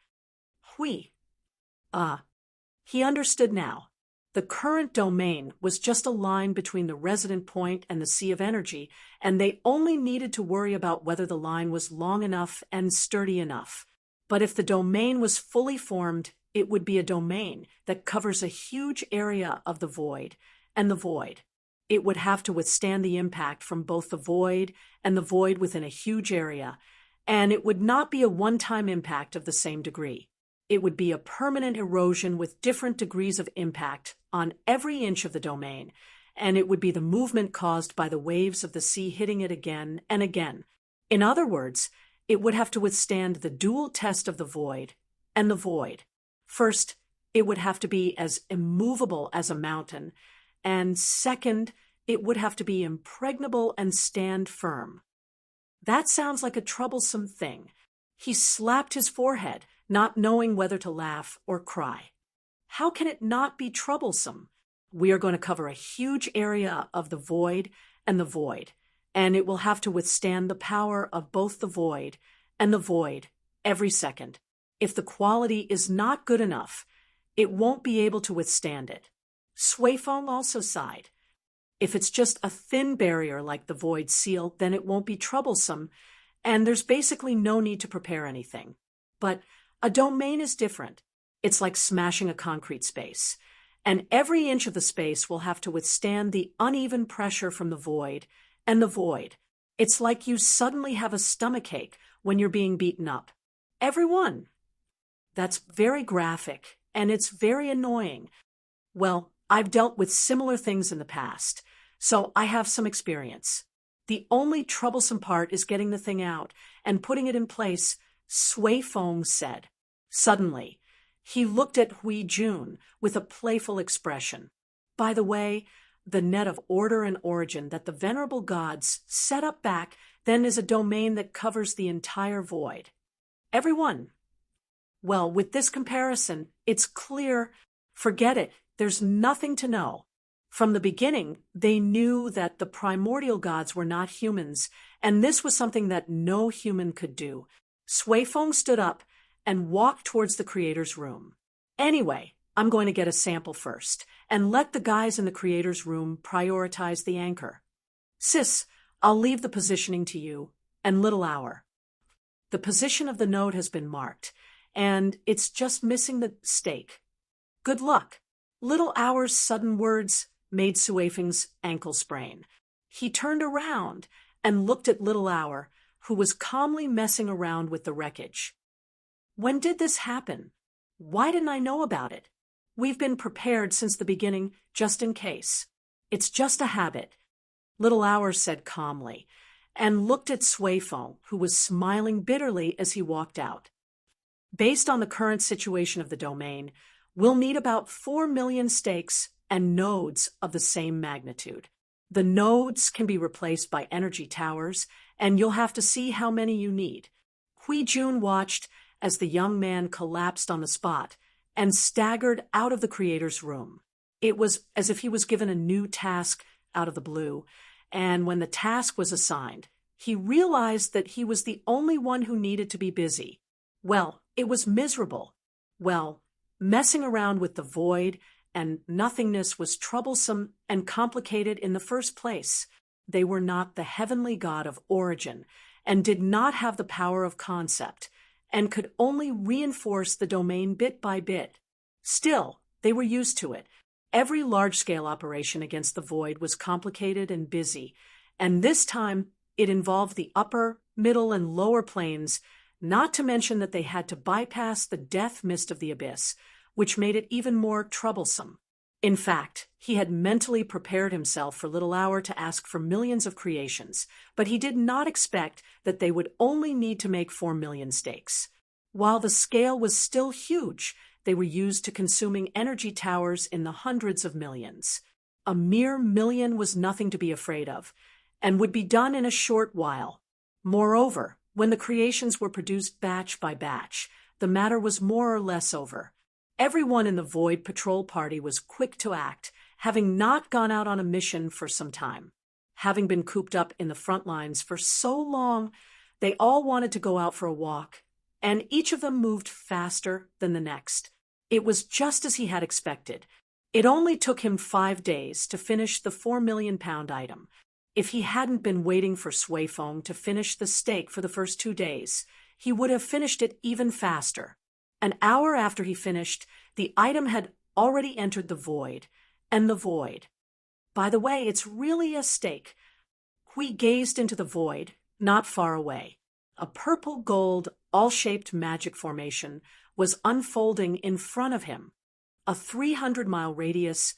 He understood now. The current domain was just a line between the resident point and the sea of energy, and they only needed to worry about whether the line was long enough and sturdy enough. But if the domain was fully formed, it would be a domain that covers a huge area of the void, and the void. It would have to withstand the impact from both the void and the void within a huge area, and it would not be a one-time impact of the same degree. It would be a permanent erosion with different degrees of impact on every inch of the domain, and it would be the movement caused by the waves of the sea hitting it again and again. In other words, it would have to withstand the dual test of the void and the void. First, it would have to be as immovable as a mountain, and second, it would have to be impregnable and stand firm. That sounds like a troublesome thing. He slapped his forehead, not knowing whether to laugh or cry. How can it not be troublesome? We are going to cover a huge area of the void, and it will have to withstand the power of both the void and the void every second. If the quality is not good enough, it won't be able to withstand it. Suifeng also sighed. If it's just a thin barrier like the void seal, then it won't be troublesome, and there's basically no need to prepare anything. But a domain is different. It's like smashing a concrete space, and every inch of the space will have to withstand the uneven pressure from the void and the void. It's like you suddenly have a stomachache when you're being beaten up. Everyone. That's very graphic, and it's very annoying. Well, I've dealt with similar things in the past, so I have some experience. The only troublesome part is getting the thing out and putting it in place, Suifeng said. Suddenly, he looked at Hui Jun with a playful expression. By the way, the net of order and origin that the venerable gods set up back then is a domain that covers the entire void. Everyone. Well, with this comparison, it's clear. Forget it. There's nothing to know. From the beginning, they knew that the primordial gods were not humans, and this was something that no human could do. Suifeng stood up and walked towards the creator's room. Anyway, I'm going to get a sample first, and let the guys in the creator's room prioritize the anchor. Sis, I'll leave the positioning to you, and Little Hour. The position of the node has been marked, and it's just missing the stake. Good luck. Little Hour's sudden words made Suifeng's ankle sprain. He turned around and looked at Little Hour, who was calmly messing around with the wreckage. When did this happen? Why didn't I know about it? We've been prepared since the beginning, just in case. It's just a habit, Little Hour said calmly, and looked at Suifeng, who was smiling bitterly as he walked out. Based on the current situation of the domain, we'll need about 4 million stakes and nodes of the same magnitude. The nodes can be replaced by energy towers, and you'll have to see how many you need. Hui Jun watched as the young man collapsed on the spot and staggered out of the creator's room. It was as if he was given a new task out of the blue, and when the task was assigned, he realized that he was the only one who needed to be busy. Well, it was miserable. Well, messing around with the void and nothingness was troublesome and complicated in the first place. They were not the heavenly god of origin and did not have the power of concept and could only reinforce the domain bit by bit. Still, they were used to it. Every large-scale operation against the void was complicated and busy, and this time it involved the upper, middle, and lower planes, not to mention that they had to bypass the death mist of the abyss, which made it even more troublesome. In fact, he had mentally prepared himself for Little Hour to ask for millions of creations, but he did not expect that they would only need to make 4 million steaks. While the scale was still huge, they were used to consuming energy towers in the hundreds of millions. A mere million was nothing to be afraid of, and would be done in a short while. Moreover, when the creations were produced batch by batch, the matter was more or less over. Everyone in the Void Patrol Party was quick to act, having not gone out on a mission for some time. Having been cooped up in the front lines for so long, they all wanted to go out for a walk, and each of them moved faster than the next. It was just as he had expected. It only took him 5 days to finish the 4 million pound item. If he hadn't been waiting for Sway Foam to finish the steak for the first 2 days, he would have finished it even faster. An hour after he finished, the item had already entered the void, and the void. By the way, it's really a steak. We gazed into the void, not far away. A purple-gold, all-shaped magic formation was unfolding in front of him. A 300-mile radius,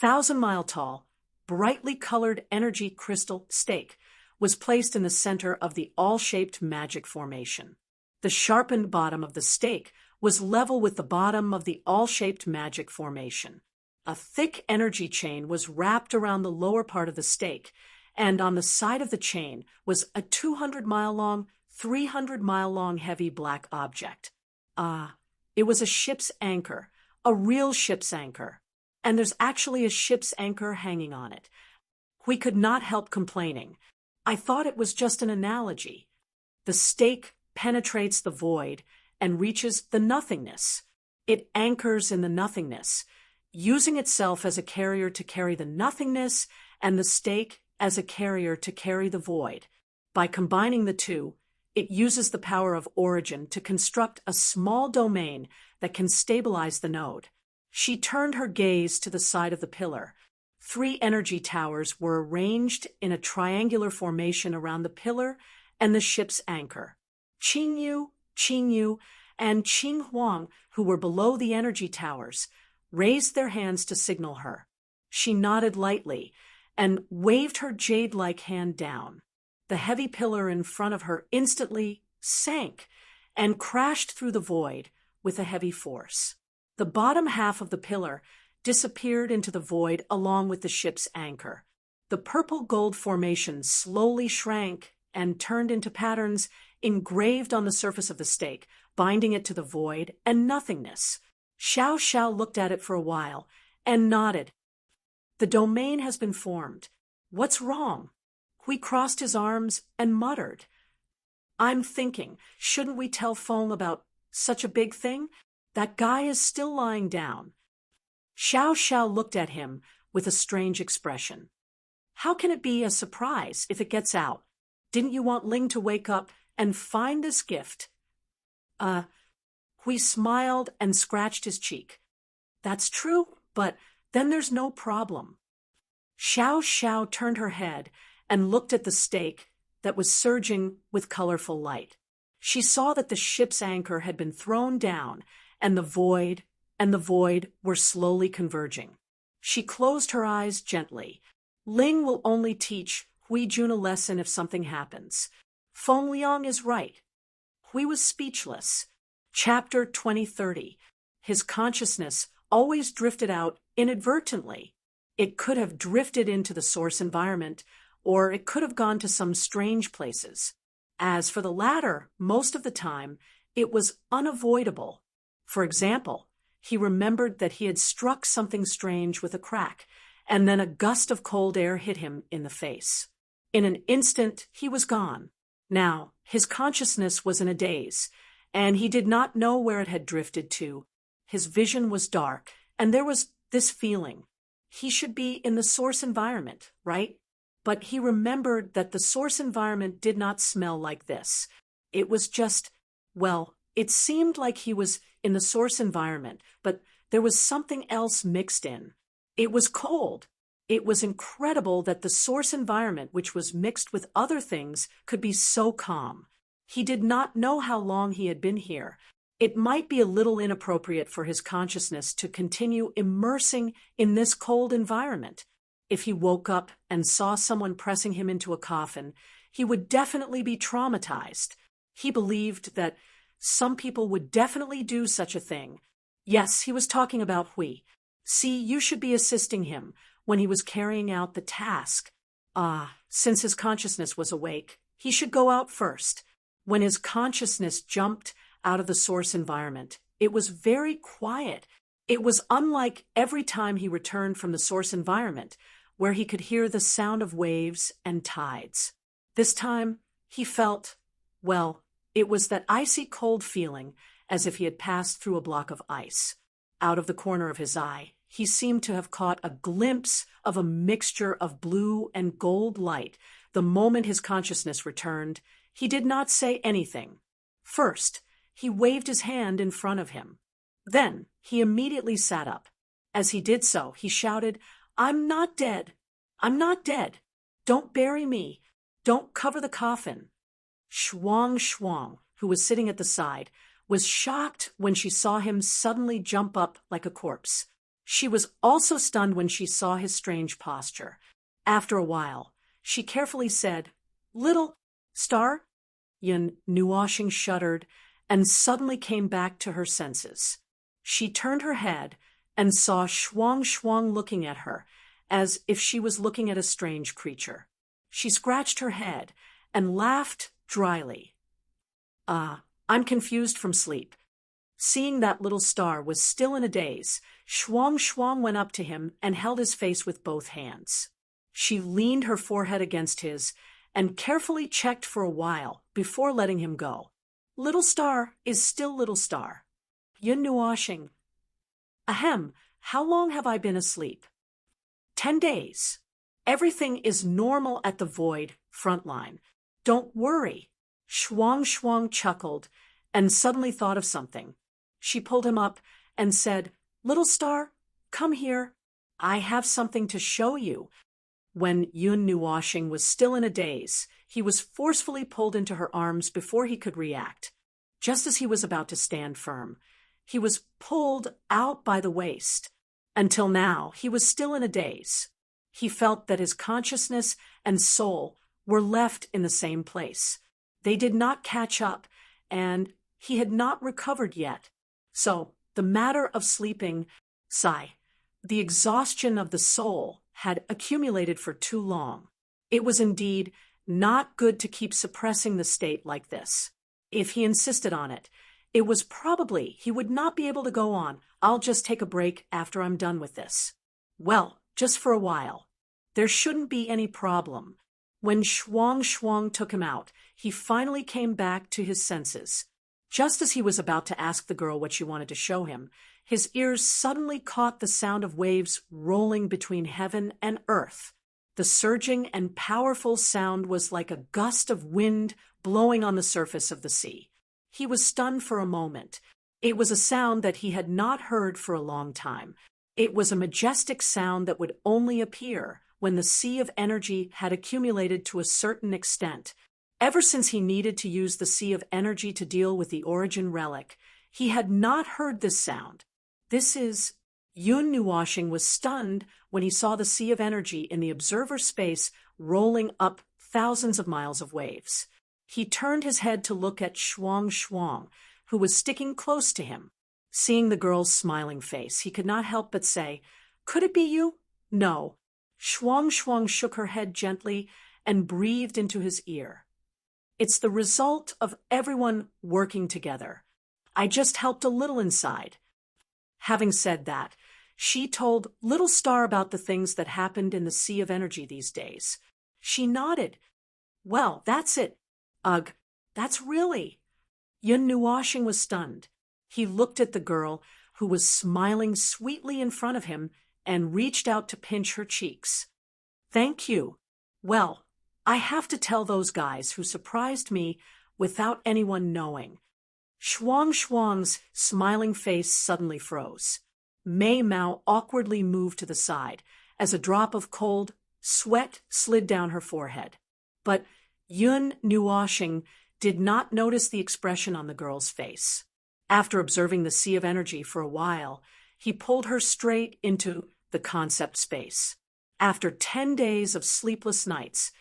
1,000-mile tall, brightly colored energy crystal steak was placed in the center of the all-shaped magic formation. The sharpened bottom of the steak was level with the bottom of the all-shaped magic formation. A thick energy chain was wrapped around the lower part of the steak, and on the side of the chain was a 200-mile-long, 300-mile-long heavy black object. It was a ship's anchor, a real ship's anchor. And there's actually a ship's anchor hanging on it. We could not help complaining. I thought it was just an analogy. The steak penetrates the void and reaches the nothingness. It anchors in the nothingness, using itself as a carrier to carry the nothingness and the steak as a carrier to carry the void. By combining the two, it uses the power of origin to construct a small domain that can stabilize the node. She turned her gaze to the side of the pillar. 3 energy towers were arranged in a triangular formation around the pillar and the ship's anchor. Qingyu, and Qing Huang, who were below the energy towers, raised their hands to signal her. She nodded lightly and waved her jade-like hand down. The heavy pillar in front of her instantly sank and crashed through the void with a heavy force. The bottom half of the pillar disappeared into the void along with the ship's anchor. The purple-gold formation slowly shrank and turned into patterns engraved on the surface of the steak, binding it to the void and nothingness. Xiao Xiao looked at it for a while and nodded. The domain has been formed. What's wrong? Hui crossed his arms and muttered. I'm thinking, shouldn't we tell Feng about such a big thing? That guy is still lying down. Xiao Xiao looked at him with a strange expression. How can it be a surprise if it gets out? Didn't you want Ling to wake up and find this gift? Hui smiled and scratched his cheek. That's true, but then there's no problem. Xiao Xiao turned her head and looked at the steak that was surging with colorful light. She saw that the ship's anchor had been thrown down, and the void were slowly converging. She closed her eyes gently. Ling will only teach Hui Jun a lesson if something happens. Feng Liang is right. Hui was speechless. Chapter 2030. His consciousness always drifted out inadvertently. It could have drifted into the source environment, or it could have gone to some strange places. As for the latter, most of the time, it was unavoidable. For example, he remembered that he had struck something strange with a crack, and then a gust of cold air hit him in the face. In an instant, he was gone. Now, his consciousness was in a daze, and he did not know where it had drifted to. His vision was dark, and there was this feeling. He should be in the source environment, right? But he remembered that the source environment did not smell like this. It was just, well, it seemed like he was in the source environment, but there was something else mixed in. It was cold. It was incredible that the source environment, which was mixed with other things, could be so calm. He did not know how long he had been here. It might be a little inappropriate for his consciousness to continue immersing in this cold environment. If he woke up and saw someone pressing him into a coffin, he would definitely be traumatized. He believed that some people would definitely do such a thing. Yes, he was talking about Hui. See, you should be assisting him when he was carrying out the task. Since his consciousness was awake, he should go out first. When his consciousness jumped out of the source environment, it was very quiet. It was unlike every time he returned from the source environment, where he could hear the sound of waves and tides. This time, he felt, well, it was that icy cold feeling, as if he had passed through a block of ice. Out of the corner of his eye, he seemed to have caught a glimpse of a mixture of blue and gold light. The moment his consciousness returned, he did not say anything. First, he waved his hand in front of him. Then, he immediately sat up. As he did so, he shouted, "I'm not dead. I'm not dead. Don't bury me. Don't cover the coffin." Shuang, who was sitting at the side, was shocked when she saw him suddenly jump up like a corpse. She was also stunned when she saw his strange posture. After a while, she carefully said, "Little star?" Yun Nuoshing shuddered and suddenly came back to her senses. She turned her head and saw Shuang looking at her, as if she was looking at a strange creature. She scratched her head and laughed dryly. I'm confused from sleep." Seeing that little star was still in a daze, Shuang went up to him and held his face with both hands. She leaned her forehead against his and carefully checked for a while before letting him go. "Little star is still little star." Yun Nuoshing. "Ahem, how long have I been asleep?" 10 days. Everything is normal at the void front line. Don't worry." Shuang chuckled and suddenly thought of something. She pulled him up and said, "Little star, come here. I have something to show you." When Yun Nuoshing was still in a daze, he was forcefully pulled into her arms before he could react. Just as he was about to stand firm, he was pulled out by the waist. Until now, he was still in a daze. He felt that his consciousness and soul were left in the same place. They did not catch up, and he had not recovered yet. So, the matter of sleeping, the exhaustion of the soul had accumulated for too long. It was indeed not good to keep suppressing the state like this. If he insisted on it, it was probably he would not be able to go on. "I'll just take a break after I'm done with this." Well, just for a while. There shouldn't be any problem. When Shuang took him out, he finally came back to his senses. Just as he was about to ask the girl what she wanted to show him, his ears suddenly caught the sound of waves rolling between heaven and earth. The surging and powerful sound was like a gust of wind blowing on the surface of the sea. He was stunned for a moment. It was a sound that he had not heard for a long time. It was a majestic sound that would only appear when the sea of energy had accumulated to a certain extent. Ever since he needed to use the sea of energy to deal with the origin relic, he had not heard this sound. Yun Nuoshing was stunned when he saw the sea of energy in the observer space rolling up thousands of miles of waves. He turned his head to look at Shuang, who was sticking close to him. Seeing the girl's smiling face, he could not help but say, "Could it be you?" "No." Shuang shook her head gently and breathed into his ear. "It's the result of everyone working together. I just helped a little inside." Having said that, she told Little Star about the things that happened in the sea of energy these days. She nodded. "Well, that's it. Ugh, that's really." Yun Nuoshing was stunned. He looked at the girl, who was smiling sweetly in front of him, and reached out to pinch her cheeks. "Thank you. Well, I have to tell those guys who surprised me without anyone knowing." Shuang's smiling face suddenly froze. Mei Mao awkwardly moved to the side as a drop of cold sweat slid down her forehead. But Yun Nuoxing did not notice the expression on the girl's face. After observing the sea of energy for a while, he pulled her straight into the concept space. After 10 days of sleepless nights,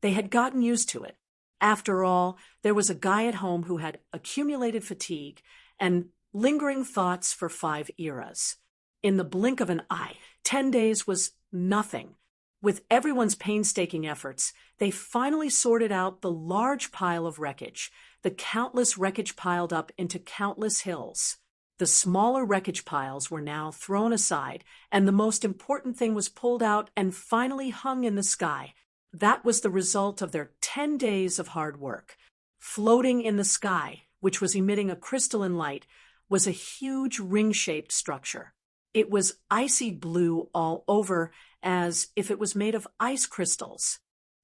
they had gotten used to it. After all, there was a guy at home who had accumulated fatigue and lingering thoughts for 5 eras. In the blink of an eye, 10 days was nothing. With everyone's painstaking efforts, they finally sorted out the large pile of wreckage, the countless wreckage piled up into countless hills. The smaller wreckage piles were now thrown aside, and the most important thing was pulled out and finally hung in the sky. That was the result of their 10 days of hard work. Floating in the sky, which was emitting a crystalline light, was a huge ring-shaped structure. It was icy blue all over, as if it was made of ice crystals.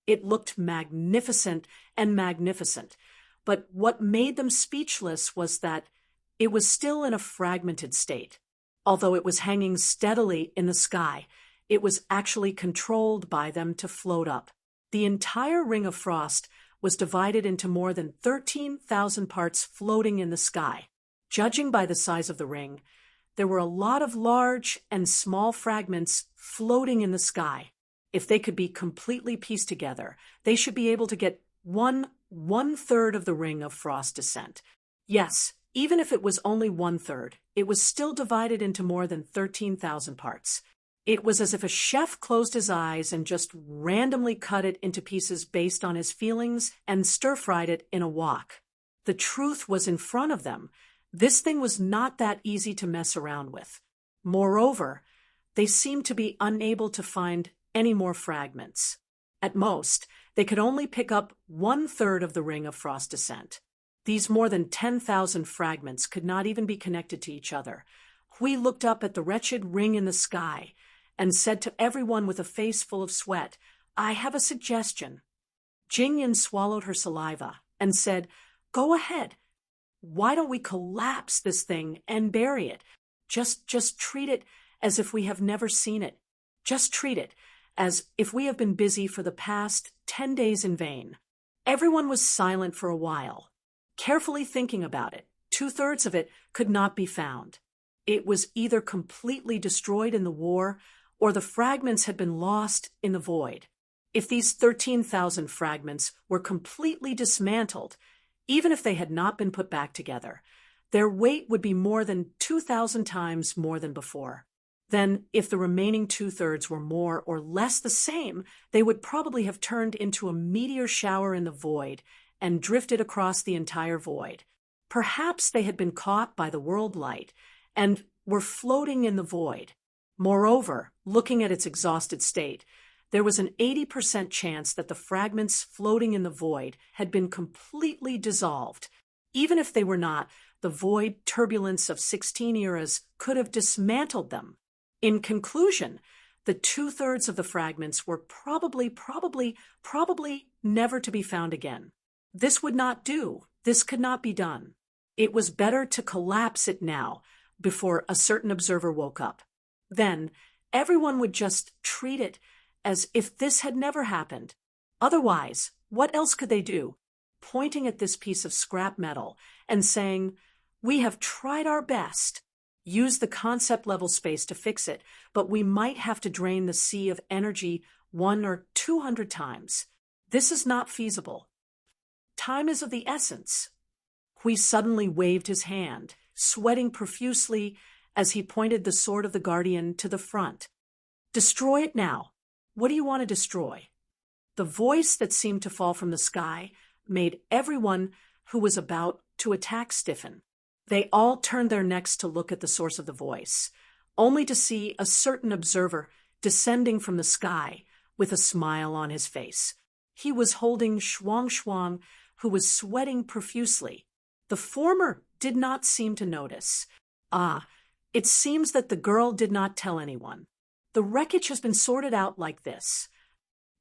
It looked magnificent and magnificent, but what made them speechless was that it was still in a fragmented state. Although it was hanging steadily in the sky, it was actually controlled by them to float up. The entire ring of frost was divided into more than 13,000 parts floating in the sky. Judging by the size of the ring, there were a lot of large and small fragments floating in the sky. If they could be completely pieced together, they should be able to get one-third of the ring of frost descent. Yes, even if it was only 1/3, it was still divided into more than 13,000 parts. It was as if a chef closed his eyes and just randomly cut it into pieces based on his feelings and stir-fried it in a wok. The truth was in front of them. This thing was not that easy to mess around with. Moreover, they seemed to be unable to find any more fragments. At most, they could only pick up 1/3 of the ring of frost descent. These more than 10,000 fragments could not even be connected to each other. Hui looked up at the wretched ring in the sky and said to everyone with a face full of sweat, "I have a suggestion." Jingyan swallowed her saliva and said, "Go ahead. Why don't we collapse this thing and bury it? Just treat it as if we have never seen it. Just treat it as if we have been busy for the past 10 days in vain." Everyone was silent for a while, carefully thinking about it. 2/3 of it could not be found. It was either completely destroyed in the war, or the fragments had been lost in the void. If these 13,000 fragments were completely dismantled, even if they had not been put back together, their weight would be more than 2,000 times more than before. Then, if the remaining 2/3 were more or less the same, they would probably have turned into a meteor shower in the void and drifted across the entire void. Perhaps they had been caught by the world light and were floating in the void. Moreover, looking at its exhausted state, there was an 80% chance that the fragments floating in the void had been completely dissolved. Even if they were not, the void turbulence of 16 eras could have dismantled them. In conclusion, the 2/3 of the fragments were probably never to be found again. This would not do. This could not be done. It was better to collapse it now, before a certain observer woke up. Then, everyone would just treat it as if this had never happened. Otherwise, what else could they do? Pointing at this piece of scrap metal and saying, "We have tried our best. Use the concept level space to fix it, but we might have to drain the sea of energy 100 or 200 times. This is not feasible. Time is of the essence." Hui suddenly waved his hand, sweating profusely as he pointed the sword of the guardian to the front. "Destroy it now. What do you want to destroy?" The voice that seemed to fall from the sky made everyone who was about to attack stiffen. They all turned their necks to look at the source of the voice, only to see a certain observer descending from the sky with a smile on his face. He was holding Shuang, who was sweating profusely. The former did not seem to notice. It seems that the girl did not tell anyone. The wreckage has been sorted out like this.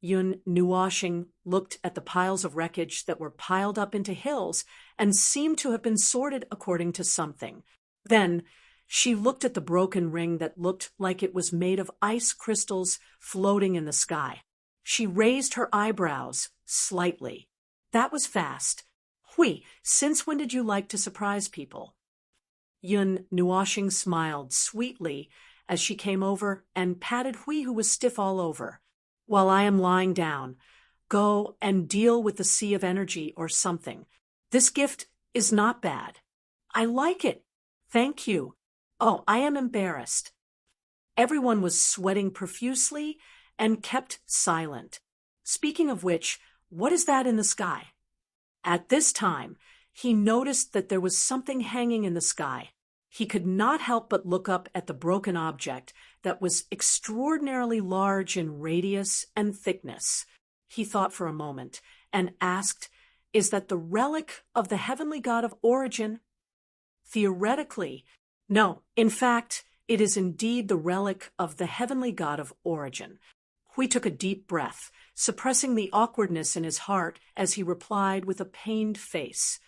Yun Nuoxing looked at the piles of wreckage that were piled up into hills and seemed to have been sorted according to something. Then She looked at the broken ring that looked like it was made of ice crystals floating in the sky. She raised her eyebrows slightly. That was fast. Hui, since when did you like to surprise people? Yun Nuoshing smiled sweetly as she came over and patted Hui, who was stiff all over. While I am lying down, go and deal with the sea of energy or something. This gift is not bad. I like it. Thank you. Oh, I am embarrassed. Everyone was sweating profusely and kept silent. Speaking of which, what is that in the sky? At this time, he noticed that there was something hanging in the sky. He could not help but look up at the broken object that was extraordinarily large in radius and thickness. He thought for a moment and asked, "Is that the relic of the heavenly god of origin?" Theoretically, no. In fact, it is indeed the relic of the heavenly god of origin. Hui took a deep breath, suppressing the awkwardness in his heart as he replied with a pained face.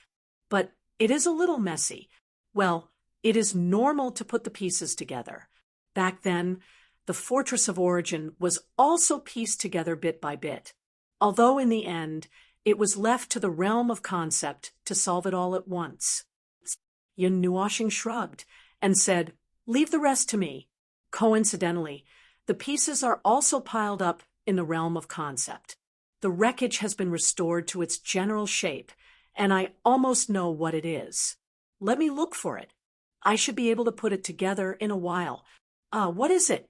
But it is a little messy. Well, it is normal to put the pieces together. Back then, the Fortress of Origin was also pieced together bit by bit, although in the end, it was left to the realm of concept to solve it all at once. Yun Nuoshing shrugged and said, "Leave the rest to me." Coincidentally, the pieces are also piled up in the realm of concept. The wreckage has been restored to its general shape, and I almost know what it is. Let me look for it. I should be able to put it together in a while. What is it?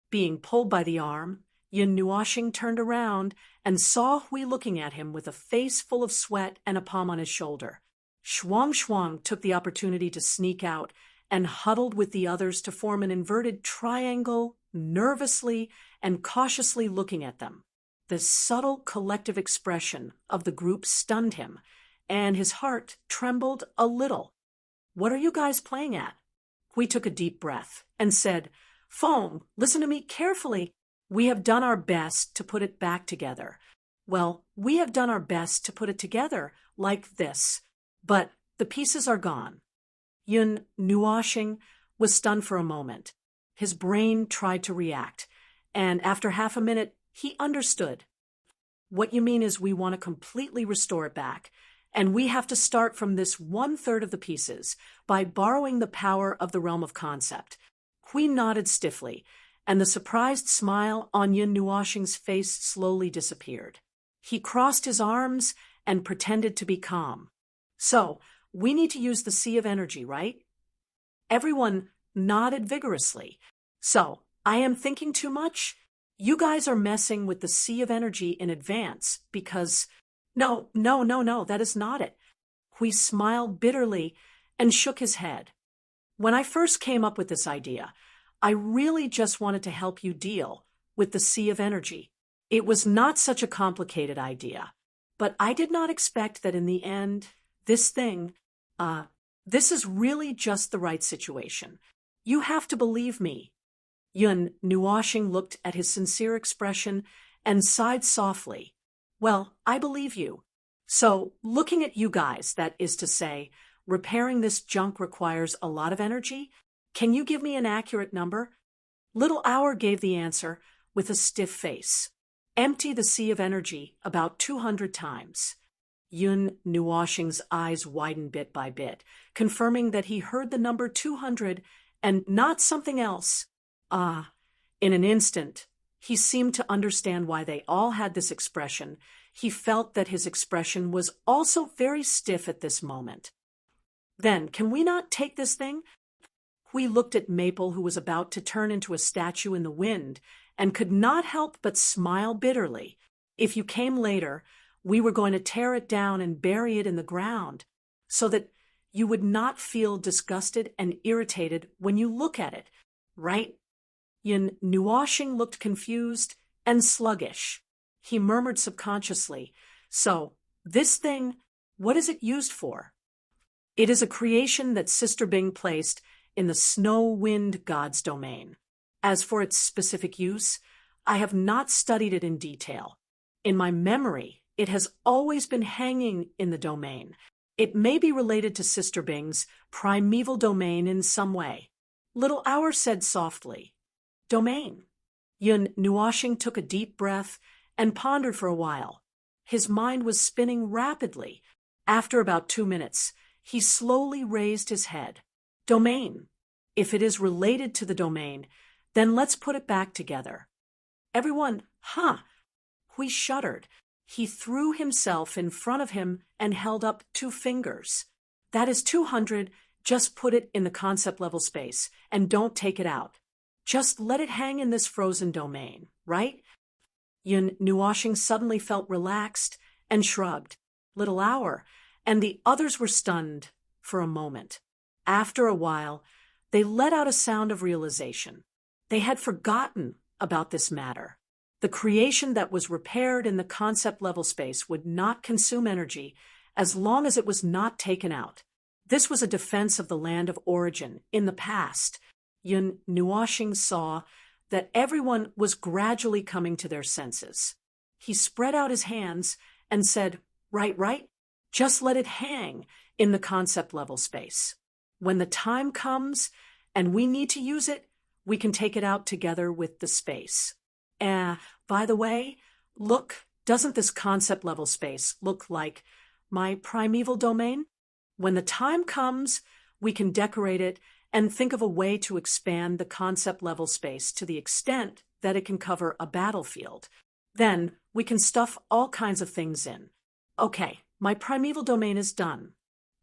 Being pulled by the arm, Yun Nuoshing turned around and saw Hui looking at him with a face full of sweat and a palm on his shoulder. Shuang Shuang took the opportunity to sneak out and huddled with the others to form an inverted triangle, nervously and cautiously looking at them. The subtle collective expression of the group stunned him, and his heart trembled a little. "What are you guys playing at?" Hui took a deep breath and said, "Feng, listen to me carefully. We have done our best to put it back together. Well, we have done our best to put it together like this, but the pieces are gone." Yun Nuoshing was stunned for a moment. His brain tried to react, and after half a minute, he understood. "What you mean is we want to completely restore it back, and we have to start from this 1/3 of the pieces by borrowing the power of the realm of concept." Hui nodded stiffly, and the surprised smile on Yun Nuoshing's face slowly disappeared. He crossed his arms and pretended to be calm. "So, we need to use the sea of energy, right?" Everyone nodded vigorously. "So, I am thinking too much? You guys are messing with the sea of energy in advance because—" No, that is not it." Hui smiled bitterly and shook his head. "When I first came up with this idea, I really just wanted to help you deal with the sea of energy. It was not such a complicated idea, but I did not expect that in the end, this is really just the right situation. You have to believe me." Yun Nuoshing looked at his sincere expression and sighed softly. "Well, I believe you. So, looking at you guys, that is to say, repairing this junk requires a lot of energy? Can you give me an accurate number?" Little Hour gave the answer with a stiff face. "Empty the sea of energy about 200 times. Yun Nuoshing's eyes widened bit by bit, confirming that he heard the number 200 and not something else. In an instant, he seemed to understand why they all had this expression. He felt that his expression was also very stiff at this moment. "Then, can we not take this thing?" Hui looked at Maple, who was about to turn into a statue in the wind, and could not help but smile bitterly. "If you came later, we were going to tear it down and bury it in the ground, so that you would not feel disgusted and irritated when you look at it, right?" Yun Nuoshing looked confused and sluggish. He murmured subconsciously, "So, this thing, what is it used for?" "It is a creation that Sister Bing placed in the Snow Wind God's domain. As for its specific use, I have not studied it in detail. In my memory, it has always been hanging in the domain, It may be related to Sister Bing's primeval domain in some way. Little Hour said softly, "Domain." Yun Nuashing took a deep breath and pondered for a while. His mind was spinning rapidly. After about 2 minutes, he slowly raised his head. "Domain. If it is related to the domain, then let's put it back together." Everyone, Hui shuddered. He threw himself in front of him and held up 2 fingers. "That is 200. Just put it in the concept level space, and don't take it out. Just let it hang in this frozen domain, right?" Yun Nuashing suddenly felt relaxed and shrugged. Little Hour and the others were stunned for a moment. After a while, they let out a sound of realization. They had forgotten about this matter. The creation that was repaired in the concept level space would not consume energy as long as it was not taken out. This was a defense of the land of origin. In the past, Yun Nuashing saw that everyone was gradually coming to their senses. He spread out his hands and said, right, just let it hang in the concept level space. When the time comes and we need to use it, we can take it out together with the space. By the way, look, doesn't this concept level space look like my primeval domain? When the time comes, we can decorate it and think of a way to expand the concept level space to the extent that it can cover a battlefield. Then we can stuff all kinds of things in. Okay, my primeval domain is done.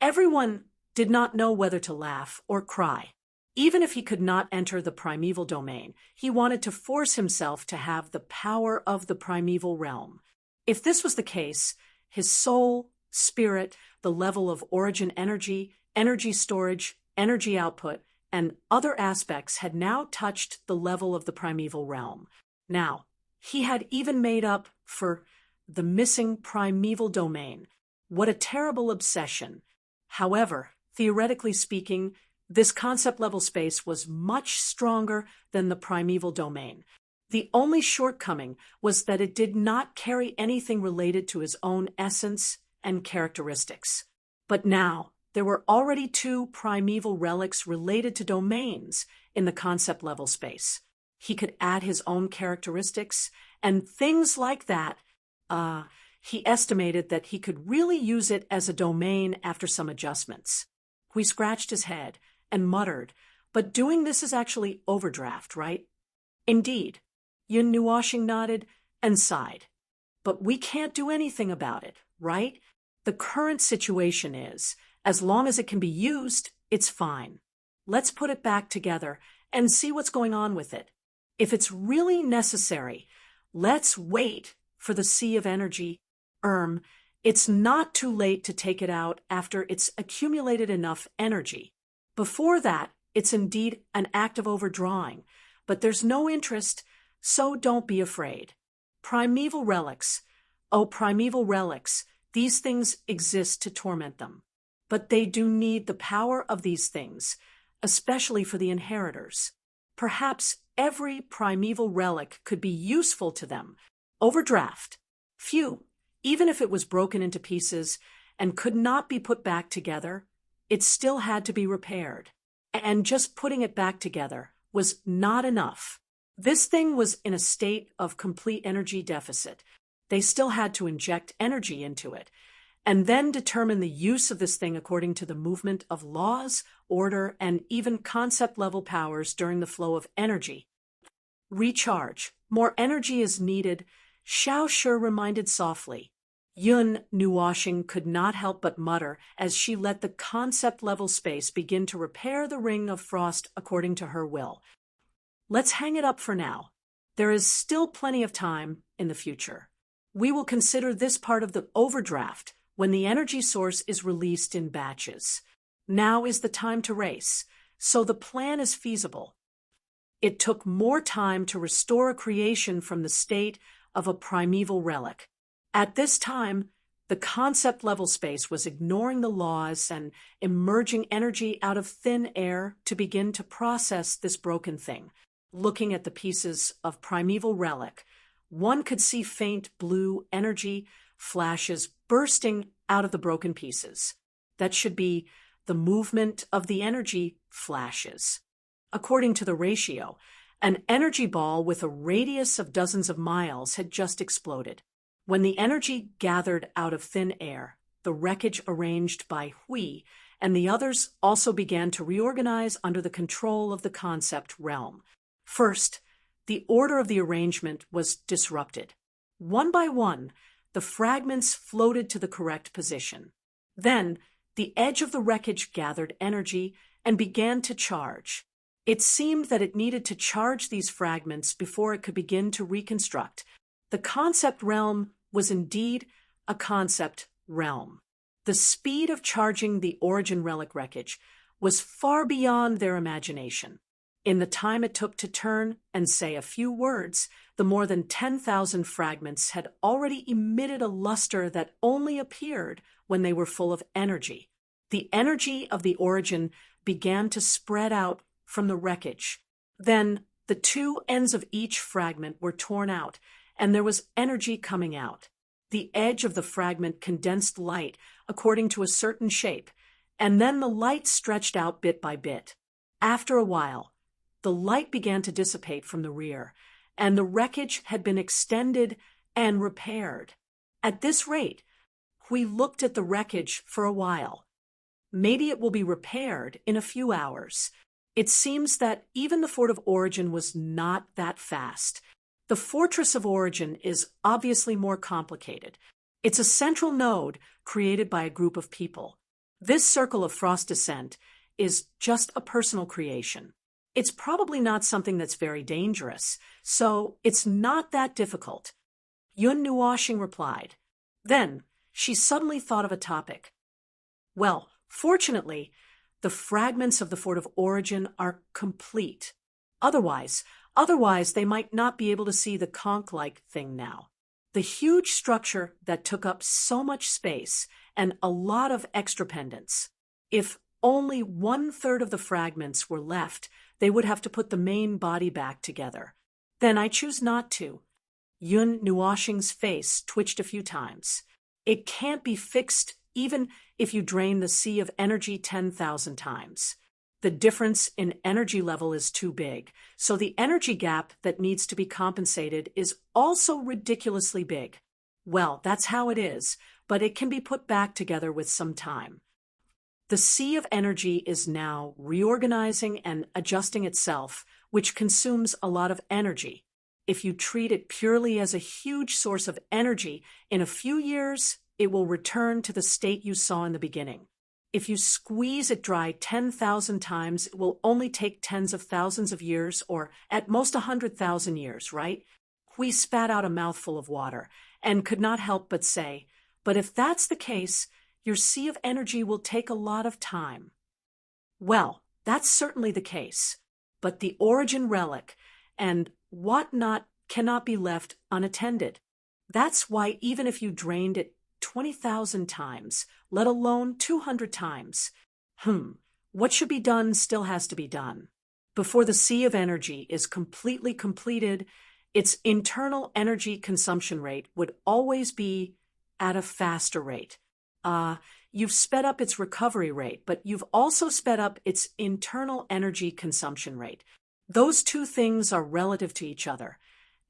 Everyone did not know whether to laugh or cry. Even if he could not enter the primeval domain, he wanted to force himself to have the power of the primeval realm. If this was the case, his soul, spirit, the level of origin energy, energy storage, energy output, and other aspects had now touched the level of the primeval realm. Now, he had even made up for the missing primeval domain. What a terrible obsession. However, theoretically speaking, this concept level space was much stronger than the primeval domain. The only shortcoming was that it did not carry anything related to his own essence and characteristics. But now, there were already 2 primeval relics related to domains in the concept level space. He could add his own characteristics and things like that. He estimated that he could really use it as a domain after some adjustments. He scratched his head and muttered, "But doing this is actually overdraft, right?" "Indeed." Yun Nuashing nodded and sighed. "But we can't do anything about it, right? The current situation is, as long as it can be used, it's fine. Let's put it back together and see what's going on with it. If it's really necessary, let's wait for the sea of energy. It's not too late to take it out after it's accumulated enough energy. Before that, it's indeed an act of overdrawing, but there's no interest, so don't be afraid. Primeval relics. Oh, primeval relics. These things exist to torment them. But they do need the power of these things, especially for the inheritors. Perhaps every primeval relic could be useful to them. Overdraft. Phew. Even if it was broken into pieces and could not be put back together, it still had to be repaired. And just putting it back together was not enough. This thing was in a state of complete energy deficit. They still had to inject energy into it, and then determine the use of this thing according to the movement of laws, order, and even concept-level powers during the flow of energy. Recharge. More energy is needed, Xiao Shi reminded softly. Yun Nuashing could not help but mutter as she let the concept-level space begin to repair the ring of frost according to her will. Let's hang it up for now. There is still plenty of time in the future. We will consider this part of the overdraft when the energy source is released in batches. Now is the time to race, so the plan is feasible. It took more time to restore a creation from the state of a primeval relic. At this time, the concept-level space was ignoring the laws and emerging energy out of thin air to begin to process this broken thing. Looking at the pieces of primeval relic, one could see faint blue energy flashes bursting out of the broken pieces. That should be the movement of the energy flashes. According to the ratio, an energy ball with a radius of dozens of miles had just exploded. When the energy gathered out of thin air, the wreckage arranged by Hui and the others also began to reorganize under the control of the concept realm. First, the order of the arrangement was disrupted. One by one, the fragments floated to the correct position. Then, the edge of the wreckage gathered energy and began to charge. It seemed that it needed to charge these fragments before it could begin to reconstruct. The concept realm was indeed a concept realm. The speed of charging the origin relic wreckage was far beyond their imagination. In the time it took to turn and say a few words, the more than 10,000 fragments had already emitted a luster that only appeared when they were full of energy. The energy of the origin began to spread out from the wreckage. Then the two ends of each fragment were torn out, and there was energy coming out. The edge of the fragment condensed light according to a certain shape, and then the light stretched out bit by bit. After a while, the light began to dissipate from the rear, and the wreckage had been extended and repaired. At this rate, we looked at the wreckage for a while. Maybe it will be repaired in a few hours. It seems that even the Fort of Origin was not that fast. The Fortress of Origin is obviously more complicated. It's a central node created by a group of people. This circle of frost descent is just a personal creation. It's probably not something that's very dangerous, so it's not that difficult. Yun Nuoxing replied. Then she suddenly thought of a topic. Well, fortunately, the fragments of the Fort of Origin are complete. Otherwise, they might not be able to see the conch-like thing now. The huge structure that took up so much space and a lot of extra pendants. If only 1/3 of the fragments were left, they would have to put the main body back together. Then I choose not to. Yun Nuoxing's face twitched a few times. It can't be fixed even if you drain the sea of energy 10,000 times. The difference in energy level is too big, so the energy gap that needs to be compensated is also ridiculously big. Well, that's how it is, but it can be put back together with some time. The sea of energy is now reorganizing and adjusting itself, which consumes a lot of energy. If you treat it purely as a huge source of energy, in a few years, it will return to the state you saw in the beginning. If you squeeze it dry 10,000 times, it will only take tens of thousands of years, or at most 100,000 years, right? Hui spat out a mouthful of water and could not help but say, but if that's the case, your sea of energy will take a lot of time. Well, that's certainly the case, but the origin relic and whatnot cannot be left unattended. That's why even if you drained it 20,000 times, let alone 200 times, what should be done still has to be done. Before the sea of energy is completely completed, its internal energy consumption rate would always be at a faster rate. You've sped up its recovery rate, but you've also sped up its internal energy consumption rate. Those two things are relative to each other,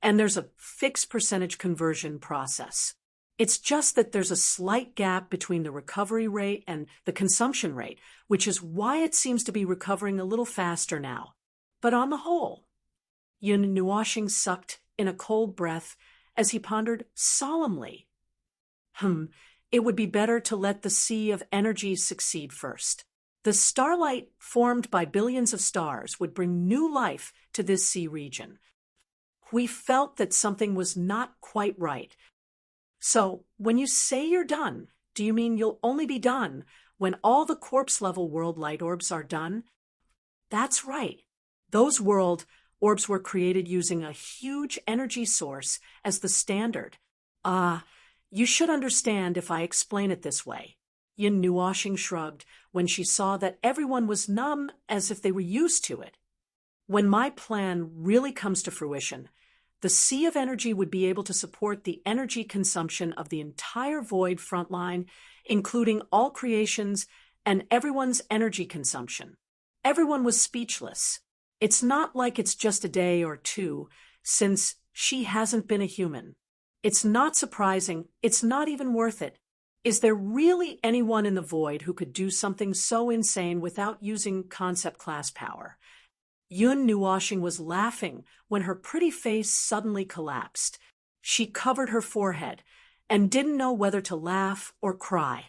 and there's a fixed percentage conversion process. It's just that there's a slight gap between the recovery rate and the consumption rate, which is why it seems to be recovering a little faster now. But on the whole, Yun Nuoxing sucked in a cold breath as he pondered solemnly. It would be better to let the sea of energy succeed first. The starlight formed by billions of stars would bring new life to this sea region. We felt that something was not quite right. So, when you say you're done, do you mean you'll only be done when all the corpse-level world light orbs are done? That's right. Those world orbs were created using a huge energy source as the standard. You should understand if I explain it this way. Yun Nuoxing shrugged when she saw that everyone was numb as if they were used to it. When my plan really comes to fruition, The sea of energy would be able to support the energy consumption of the entire void frontline, including all creations and everyone's energy consumption. Everyone was speechless. It's not like it's just a day or two, since she hasn't been a human. It's not surprising. It's not even worth it. Is there really anyone in the void who could do something so insane without using concept class power? Yun Nuashing was laughing when her pretty face suddenly collapsed. She covered her forehead and didn't know whether to laugh or cry.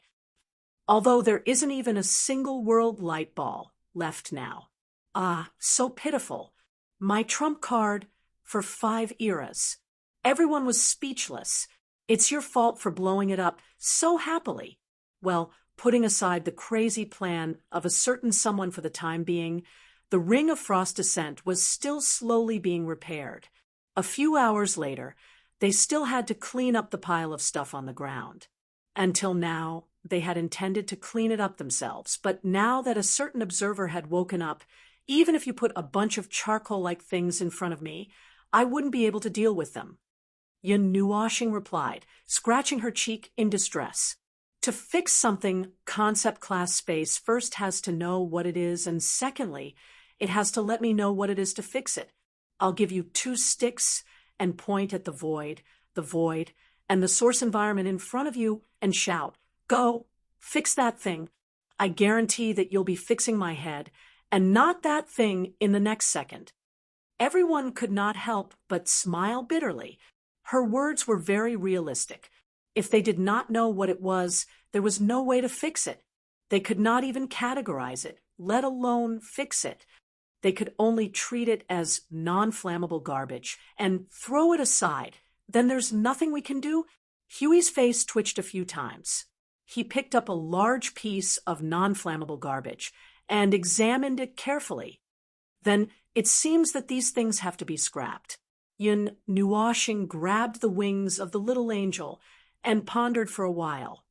Although there isn't even a single world light ball left now. Ah, so pitiful. My trump card for 5 eras. Everyone was speechless. It's your fault for blowing it up so happily. Well, putting aside the crazy plan of a certain someone for the time being, the ring of frost descent was still slowly being repaired. A few hours later, they still had to clean up the pile of stuff on the ground. Until now, they had intended to clean it up themselves, but now that a certain observer had woken up, even if you put a bunch of charcoal-like things in front of me, I wouldn't be able to deal with them. Yun Nuashing replied, scratching her cheek in distress. To fix something, concept class space first has to know what it is, and secondly, it has to let me know what it is to fix it. I'll give you 2 sticks and point at the void, and the source environment in front of you and shout, "Go, fix that thing." I guarantee that you'll be fixing my head, and not that thing in the next second. Everyone could not help but smile bitterly. Her words were very realistic. If they did not know what it was, there was no way to fix it. They could not even categorize it, let alone fix it. They could only treat it as non-flammable garbage and throw it aside. Then there's nothing we can do? Huey's face twitched a few times. He picked up a large piece of non-flammable garbage and examined it carefully. Then it seems that these things have to be scrapped. Yun Nuashing grabbed the wings of the little angel and pondered for a while.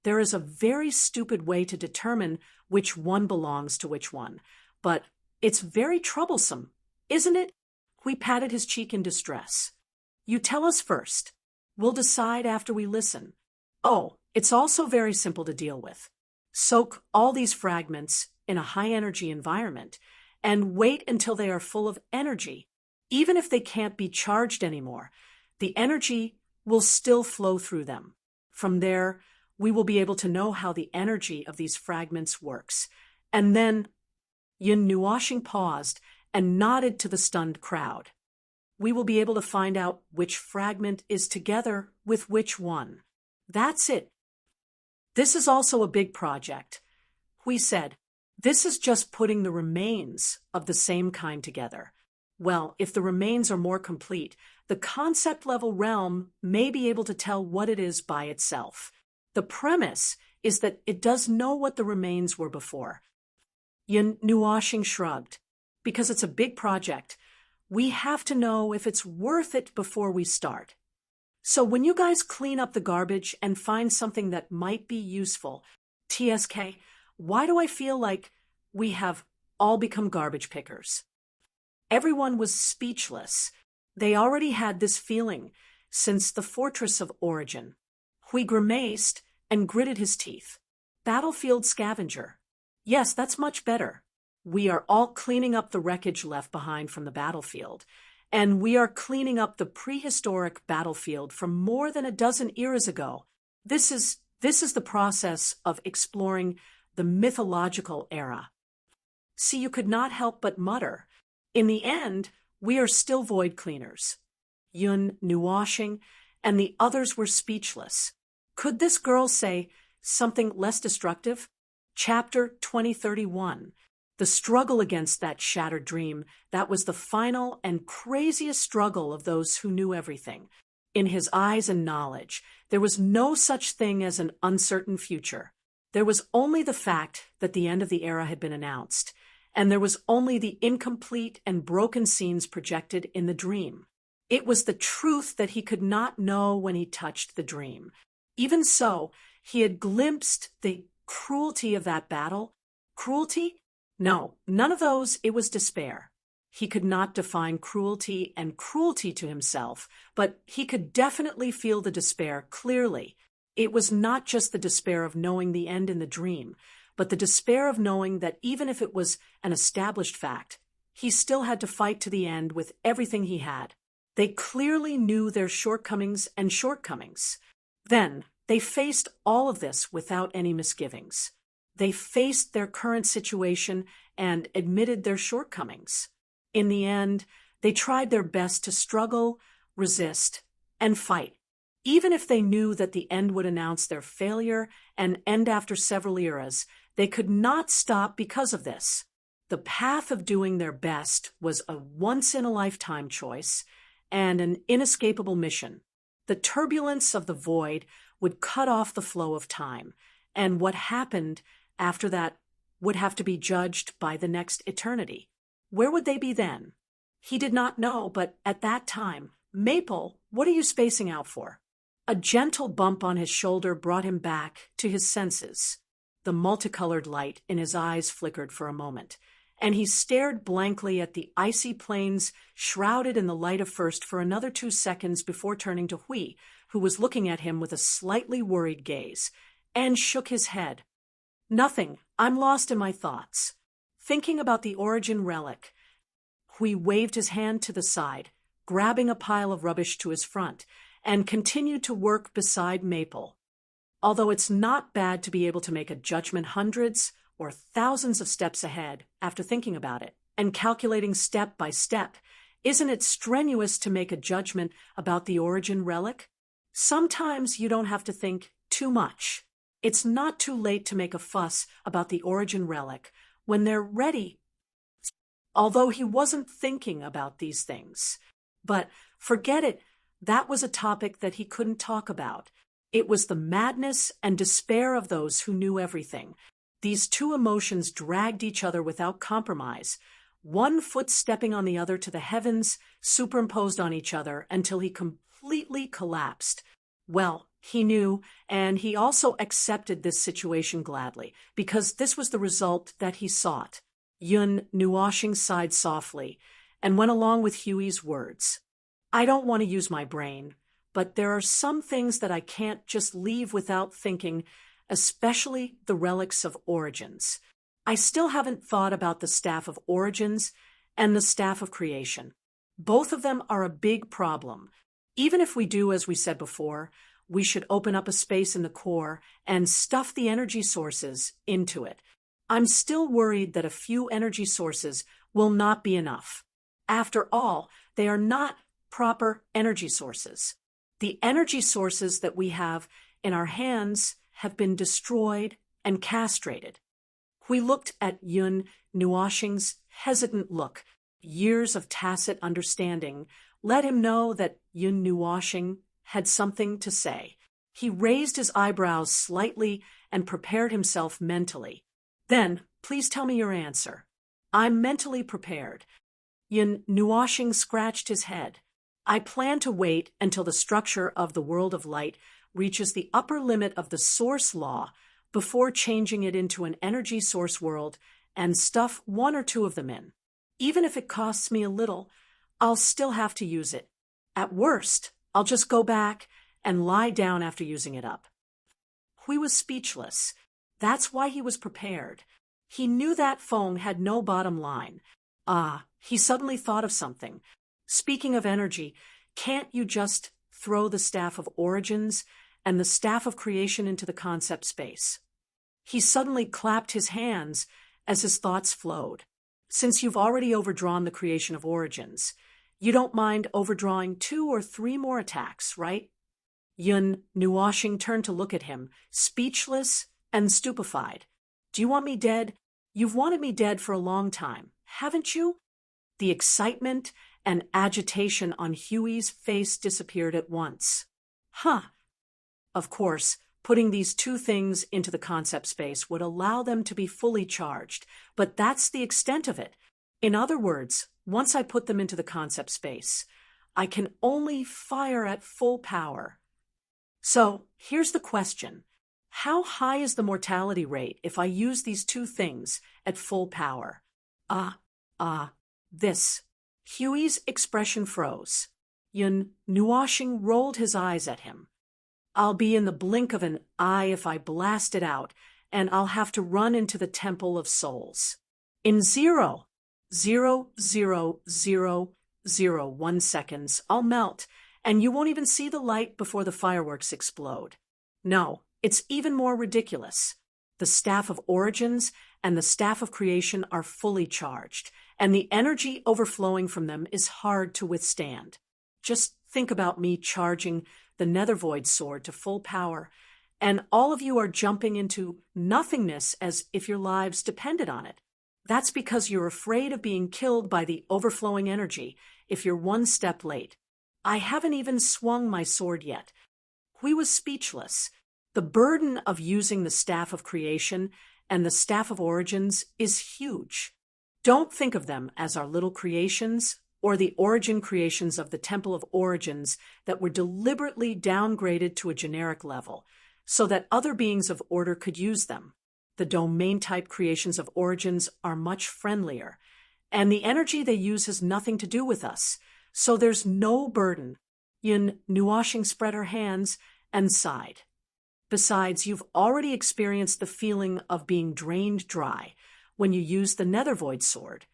There is a very stupid way to determine which one belongs to which one, but it's very troublesome, isn't it? Hui patted his cheek in distress. You tell us first. We'll decide after we listen. Oh, it's also very simple to deal with. Soak all these fragments in a high-energy environment and wait until they are full of energy. Even if they can't be charged anymore, the energy will still flow through them. From there, we will be able to know how the energy of these fragments works. And then, Yun Nuashing paused and nodded to the stunned crowd. We will be able to find out which fragment is together with which one. That's it. This is also a big project. Hui said, this is just putting the remains of the same kind together. Well, if the remains are more complete, the concept-level realm may be able to tell what it is by itself. The premise is that it does know what the remains were before. Yun Nuashing shrugged. Because it's a big project, we have to know if it's worth it before we start. So when you guys clean up the garbage and find something that might be useful, TSK, why do I feel like we have all become garbage pickers? Everyone was speechless. They already had this feeling since the Fortress of Origin. Hui grimaced and gritted his teeth. Battlefield scavenger. Yes, that's much better. We are all cleaning up the wreckage left behind from the battlefield, and we are cleaning up the prehistoric battlefield from more than a dozen eras ago. This is the process of exploring the mythological era. See, you could not help but mutter. In the end, we are still void cleaners. Yun Nuashing and the others were speechless. Could this girl say something less destructive? Chapter 2031. The struggle against that shattered dream, that was the final and craziest struggle of those who knew everything. In his eyes and knowledge, there was no such thing as an uncertain future. There was only the fact that the end of the era had been announced, and there was only the incomplete and broken scenes projected in the dream. It was the truth that he could not know when he touched the dream. Even so, he had glimpsed the cruelty of that battle. Cruelty? No, none of those. It was despair. He could not define cruelty and cruelty to himself, but he could definitely feel the despair clearly. It was not just the despair of knowing the end in the dream, but the despair of knowing that even if it was an established fact, he still had to fight to the end with everything he had. They clearly knew their shortcomings and shortcomings. Then, they faced all of this without any misgivings. They faced their current situation and admitted their shortcomings. In the end, they tried their best to struggle, resist, and fight. Even if they knew that the end would announce their failure and end after several eras, they could not stop because of this. The path of doing their best was a once-in-a-lifetime choice and an inescapable mission. The turbulence of the void would cut off the flow of time, and what happened after that would have to be judged by the next eternity. Where would they be then? He did not know, but at that time, Maple, what are you spacing out for? A gentle bump on his shoulder brought him back to his senses. The multicolored light in his eyes flickered for a moment, and he stared blankly at the icy plains shrouded in the light of first for another 2 seconds before turning to Hui, who was looking at him with a slightly worried gaze, and shook his head. Nothing. I'm lost in my thoughts. Thinking about the origin relic. Hui waved his hand to the side, grabbing a pile of rubbish to his front, and continued to work beside Maple. Although it's not bad to be able to make a judgment hundreds or thousands of steps ahead after thinking about it and calculating step by step, isn't it strenuous to make a judgment about the origin relic? Sometimes you don't have to think too much. It's not too late to make a fuss about the origin relic when they're ready. Although he wasn't thinking about these things. But forget it, that was a topic that he couldn't talk about. It was the madness and despair of those who knew everything. These two emotions dragged each other without compromise, one foot stepping on the other to the heavens, superimposed on each other until he completely collapsed. Well, he knew, and he also accepted this situation gladly, because this was the result that he sought. Yun Nuoshing sighed softly, and went along with Huey's words. I don't want to use my brain, but there are some things that I can't just leave without thinking, especially the relics of origins. I still haven't thought about the staff of origins and the staff of creation. Both of them are a big problem. Even if we do, as we said before, we should open up a space in the core and stuff the energy sources into it. I'm still worried that a few energy sources will not be enough. After all, they are not proper energy sources. The energy sources that we have in our hands have been destroyed and castrated. We looked at Yun Nuoshing's hesitant look. Years of tacit understanding let him know that Yun Nuoshing had something to say. He raised his eyebrows slightly and prepared himself mentally. Then, please tell me your answer. I'm mentally prepared. Yun Nuoshing scratched his head. I plan to wait until the structure of the world of light reaches the upper limit of the source law before changing it into an energy source world and stuff one or two of them in. Even if it costs me a little, I'll still have to use it. At worst, I'll just go back and lie down after using it up. Hui was speechless. That's why he was prepared. He knew that phone had no bottom line. He suddenly thought of something. Speaking of energy, can't you just throw the staff of origins and the staff of creation into the concept space? He suddenly clapped his hands as his thoughts flowed. Since you've already overdrawn the creation of origins, you don't mind overdrawing 2 or 3 more attacks, right? Yun Nuoshing turned to look at him, speechless and stupefied. Do you want me dead? You've wanted me dead for a long time, haven't you? The excitement and agitation on Huey's face disappeared at once. Huh. Of course, putting these 2 things into the concept space would allow them to be fully charged, but that's the extent of it. In other words, once I put them into the concept space, I can only fire at full power. So, here's the question. How high is the mortality rate if I use these 2 things at full power? This. Huey's expression froze. Yun Nuashing rolled his eyes at him. I'll be in the blink of an eye if I blast it out, and I'll have to run into the Temple of Souls. In 0.00001 seconds, I'll melt, and you won't even see the light before the fireworks explode. No, it's even more ridiculous. The Staff of Origins and the Staff of Creation are fully charged, and the energy overflowing from them is hard to withstand. Just think about me charging the Nethervoid sword to full power, and all of you are jumping into nothingness as if your lives depended on it. That's because you're afraid of being killed by the overflowing energy if you're one step late. I haven't even swung my sword yet. Hui was speechless. The burden of using the Staff of Creation and the Staff of Origins is huge. Don't think of them as our little creations or the origin creations of the Temple of Origins that were deliberately downgraded to a generic level so that other beings of order could use them. The domain-type creations of Origins are much friendlier, and the energy they use has nothing to do with us, so there's no burden. Yun Nuashing spread her hands and sighed. Besides, you've already experienced the feeling of being drained dry when you use the Nethervoid sword,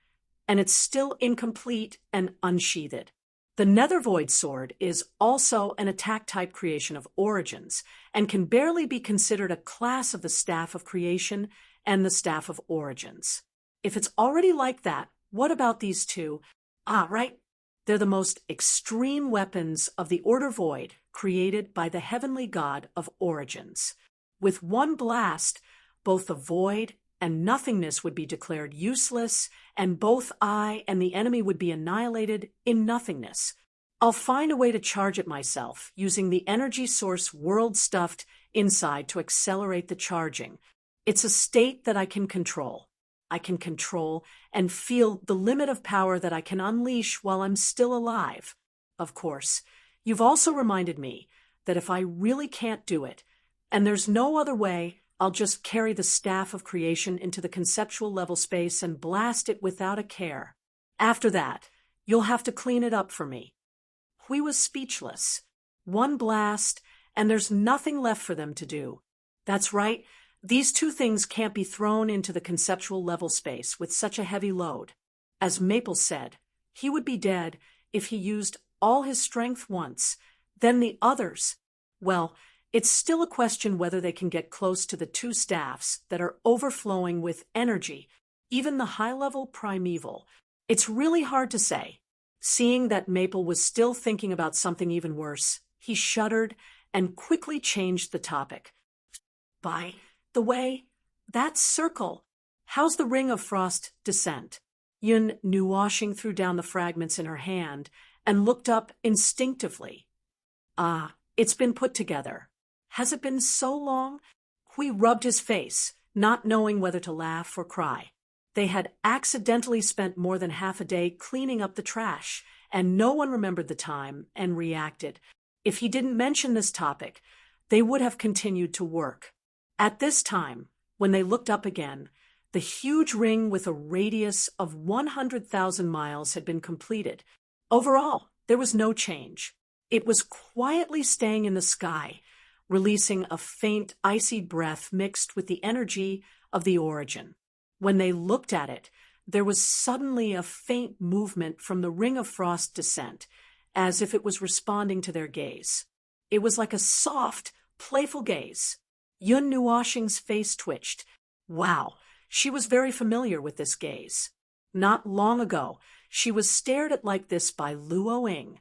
and it's still incomplete and unsheathed. The Nethervoid sword is also an attack-type creation of Origins and can barely be considered a class of the Staff of Creation and the Staff of Origins. If it's already like that, what about these two? Right. They're the most extreme weapons of the Order Void created by the heavenly god of Origins. With one blast, both the Void and nothingness would be declared useless, and both I and the enemy would be annihilated in nothingness. I'll find a way to charge it myself, using the energy source world stuffed inside to accelerate the charging. It's a state that I can control. I can control and feel the limit of power that I can unleash while I'm still alive. Of course, you've also reminded me that if I really can't do it, and there's no other way, I'll just carry the Staff of Creation into the conceptual level space and blast it without a care. After that, you'll have to clean it up for me. Hui was speechless. One blast, and there's nothing left for them to do. That's right, these two things can't be thrown into the conceptual level space with such a heavy load. As Maple said, he would be dead if he used all his strength once. Then the others, well, it's still a question whether they can get close to the two staffs that are overflowing with energy, even the high-level primeval. It's really hard to say. Seeing that Maple was still thinking about something even worse, he shuddered and quickly changed the topic. By the way, that circle, how's the Ring of Frost descent? Yun Nuashing threw down the fragments in her hand and looked up instinctively. It's been put together. Has it been so long? Hui rubbed his face, not knowing whether to laugh or cry. They had accidentally spent more than half a day cleaning up the trash, and no one remembered the time and reacted. If he didn't mention this topic, they would have continued to work. At this time, when they looked up again, the huge ring with a radius of 100,000 miles had been completed. Overall, there was no change. It was quietly staying in the sky, releasing a faint, icy breath mixed with the energy of the origin. When they looked at it, there was suddenly a faint movement from the Ring of Frost descent, as if it was responding to their gaze. It was like a soft, playful gaze. Yun Nuashing's face twitched. Wow, she was very familiar with this gaze. Not long ago, she was stared at like this by Luoying.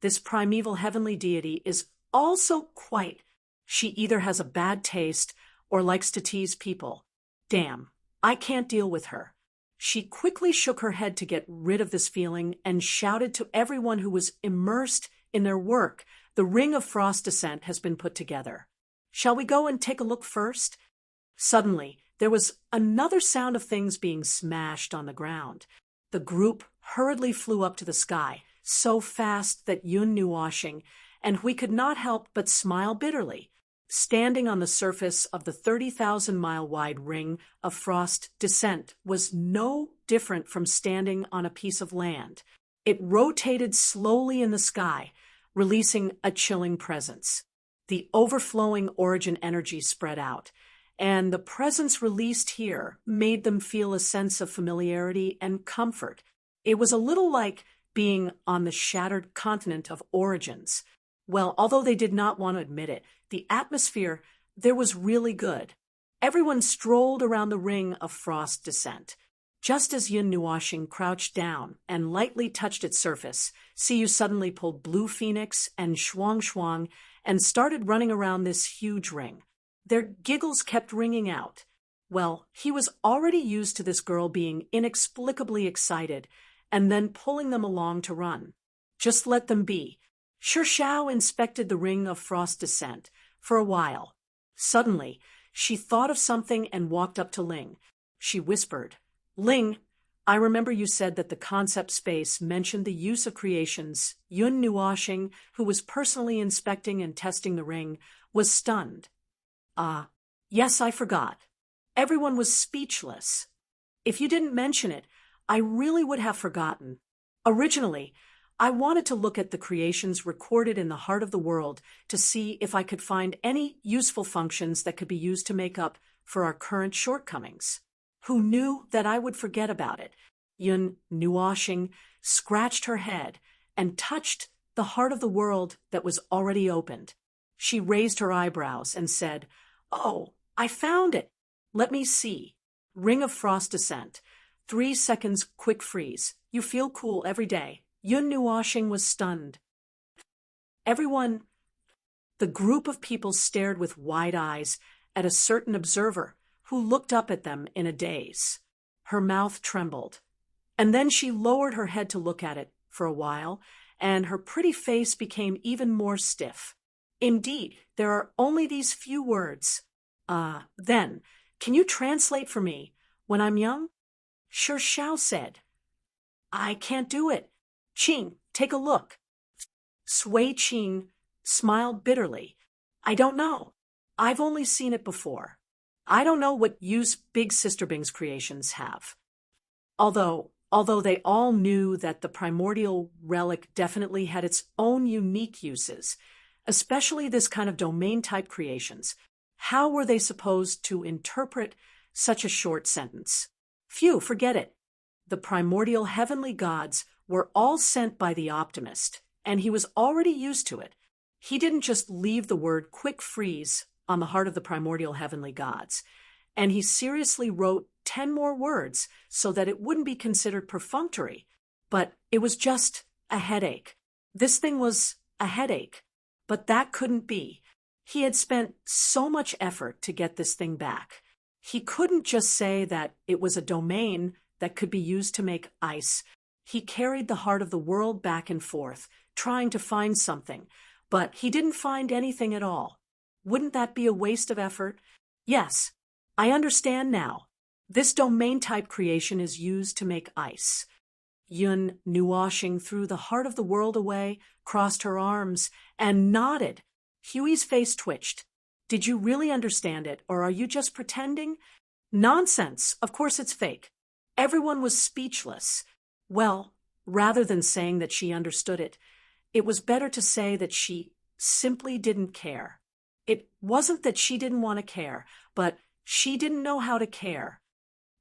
This primeval heavenly deity is also quite. She either has a bad taste or likes to tease people. Damn, I can't deal with her. She quickly shook her head to get rid of this feeling and shouted to everyone who was immersed in their work, the Ring of Frost descent has been put together. Shall we go and take a look first? Suddenly, there was another sound of things being smashed on the ground. The group hurriedly flew up to the sky, so fast that Yun Nuashing and we could not help but smile bitterly. standing on the surface of the 30,000-mile-wide ring of frost descent was no different from standing on a piece of land. It rotated slowly in the sky, releasing a chilling presence. The overflowing origin energy spread out, and the presence released here made them feel a sense of familiarity and comfort. It was a little like being on the shattered continent of origins. Well, although they did not want to admit it, the atmosphere there was really good. Everyone strolled around the ring of frost descent. Just as Yun Nuashing crouched down and lightly touched its surface, Siyu suddenly pulled Blue Phoenix and Shuang Shuang and started running around this huge ring. Their giggles kept ringing out. Well, he was already used to this girl being inexplicably excited and then pulling them along to run. Just let them be. Shi Shao inspected the ring of frost descent for a while. Suddenly, she thought of something and walked up to Ling. She whispered, "Ling, I remember you said that the concept space mentioned the use of creations." Yun Nuashing, who was personally inspecting and testing the ring, was stunned. Yes, I forgot." Everyone was speechless. "If you didn't mention it, I really would have forgotten. Originally, I wanted to look at the creations recorded in the heart of the world to see if I could find any useful functions that could be used to make up for our current shortcomings. Who knew that I would forget about it?" Yun Nuashing scratched her head and touched the heart of the world that was already opened. She raised her eyebrows and said, "Oh, I found it. Let me see. Ring of Frost Descent. 3 seconds quick freeze. You feel cool every day." Yun Nuashing was stunned. The group of people stared with wide eyes at a certain observer who looked up at them in a daze. Her mouth trembled. And then she lowered her head to look at it for a while, and her pretty face became even more stiff. "Indeed, there are only these few words. Then, can you translate for me, when I'm young?" Shi Shao said. "I can't do it. Qing, take a look." Sui Qing smiled bitterly. "I don't know. I've only seen it before. I don't know what use Big Sister Bing's creations have." Although they all knew that the primordial relic definitely had its own unique uses, especially this kind of domain-type creations, how were they supposed to interpret such a short sentence? Phew, forget it. The primordial heavenly gods were all sent by the optimist, and he was already used to it. He didn't just leave the word quick freeze on the heart of the primordial heavenly gods, and he seriously wrote 10 more words so that it wouldn't be considered perfunctory, but it was just a headache. This thing was a headache, but that couldn't be. He had spent so much effort to get this thing back. He couldn't just say that it was a domain that could be used to make ice. He carried the heart of the world back and forth, trying to find something, but he didn't find anything at all. Wouldn't that be a waste of effort? Yes, I understand now. This domain-type creation is used to make ice. Yun Nuashing threw the heart of the world away, crossed her arms, and nodded. Huey's face twitched. "Did you really understand it, or are you just pretending?" "Nonsense! Of course it's fake." Everyone was speechless. Well, rather than saying that she understood it, it was better to say that she simply didn't care. It wasn't that she didn't want to care, but she didn't know how to care.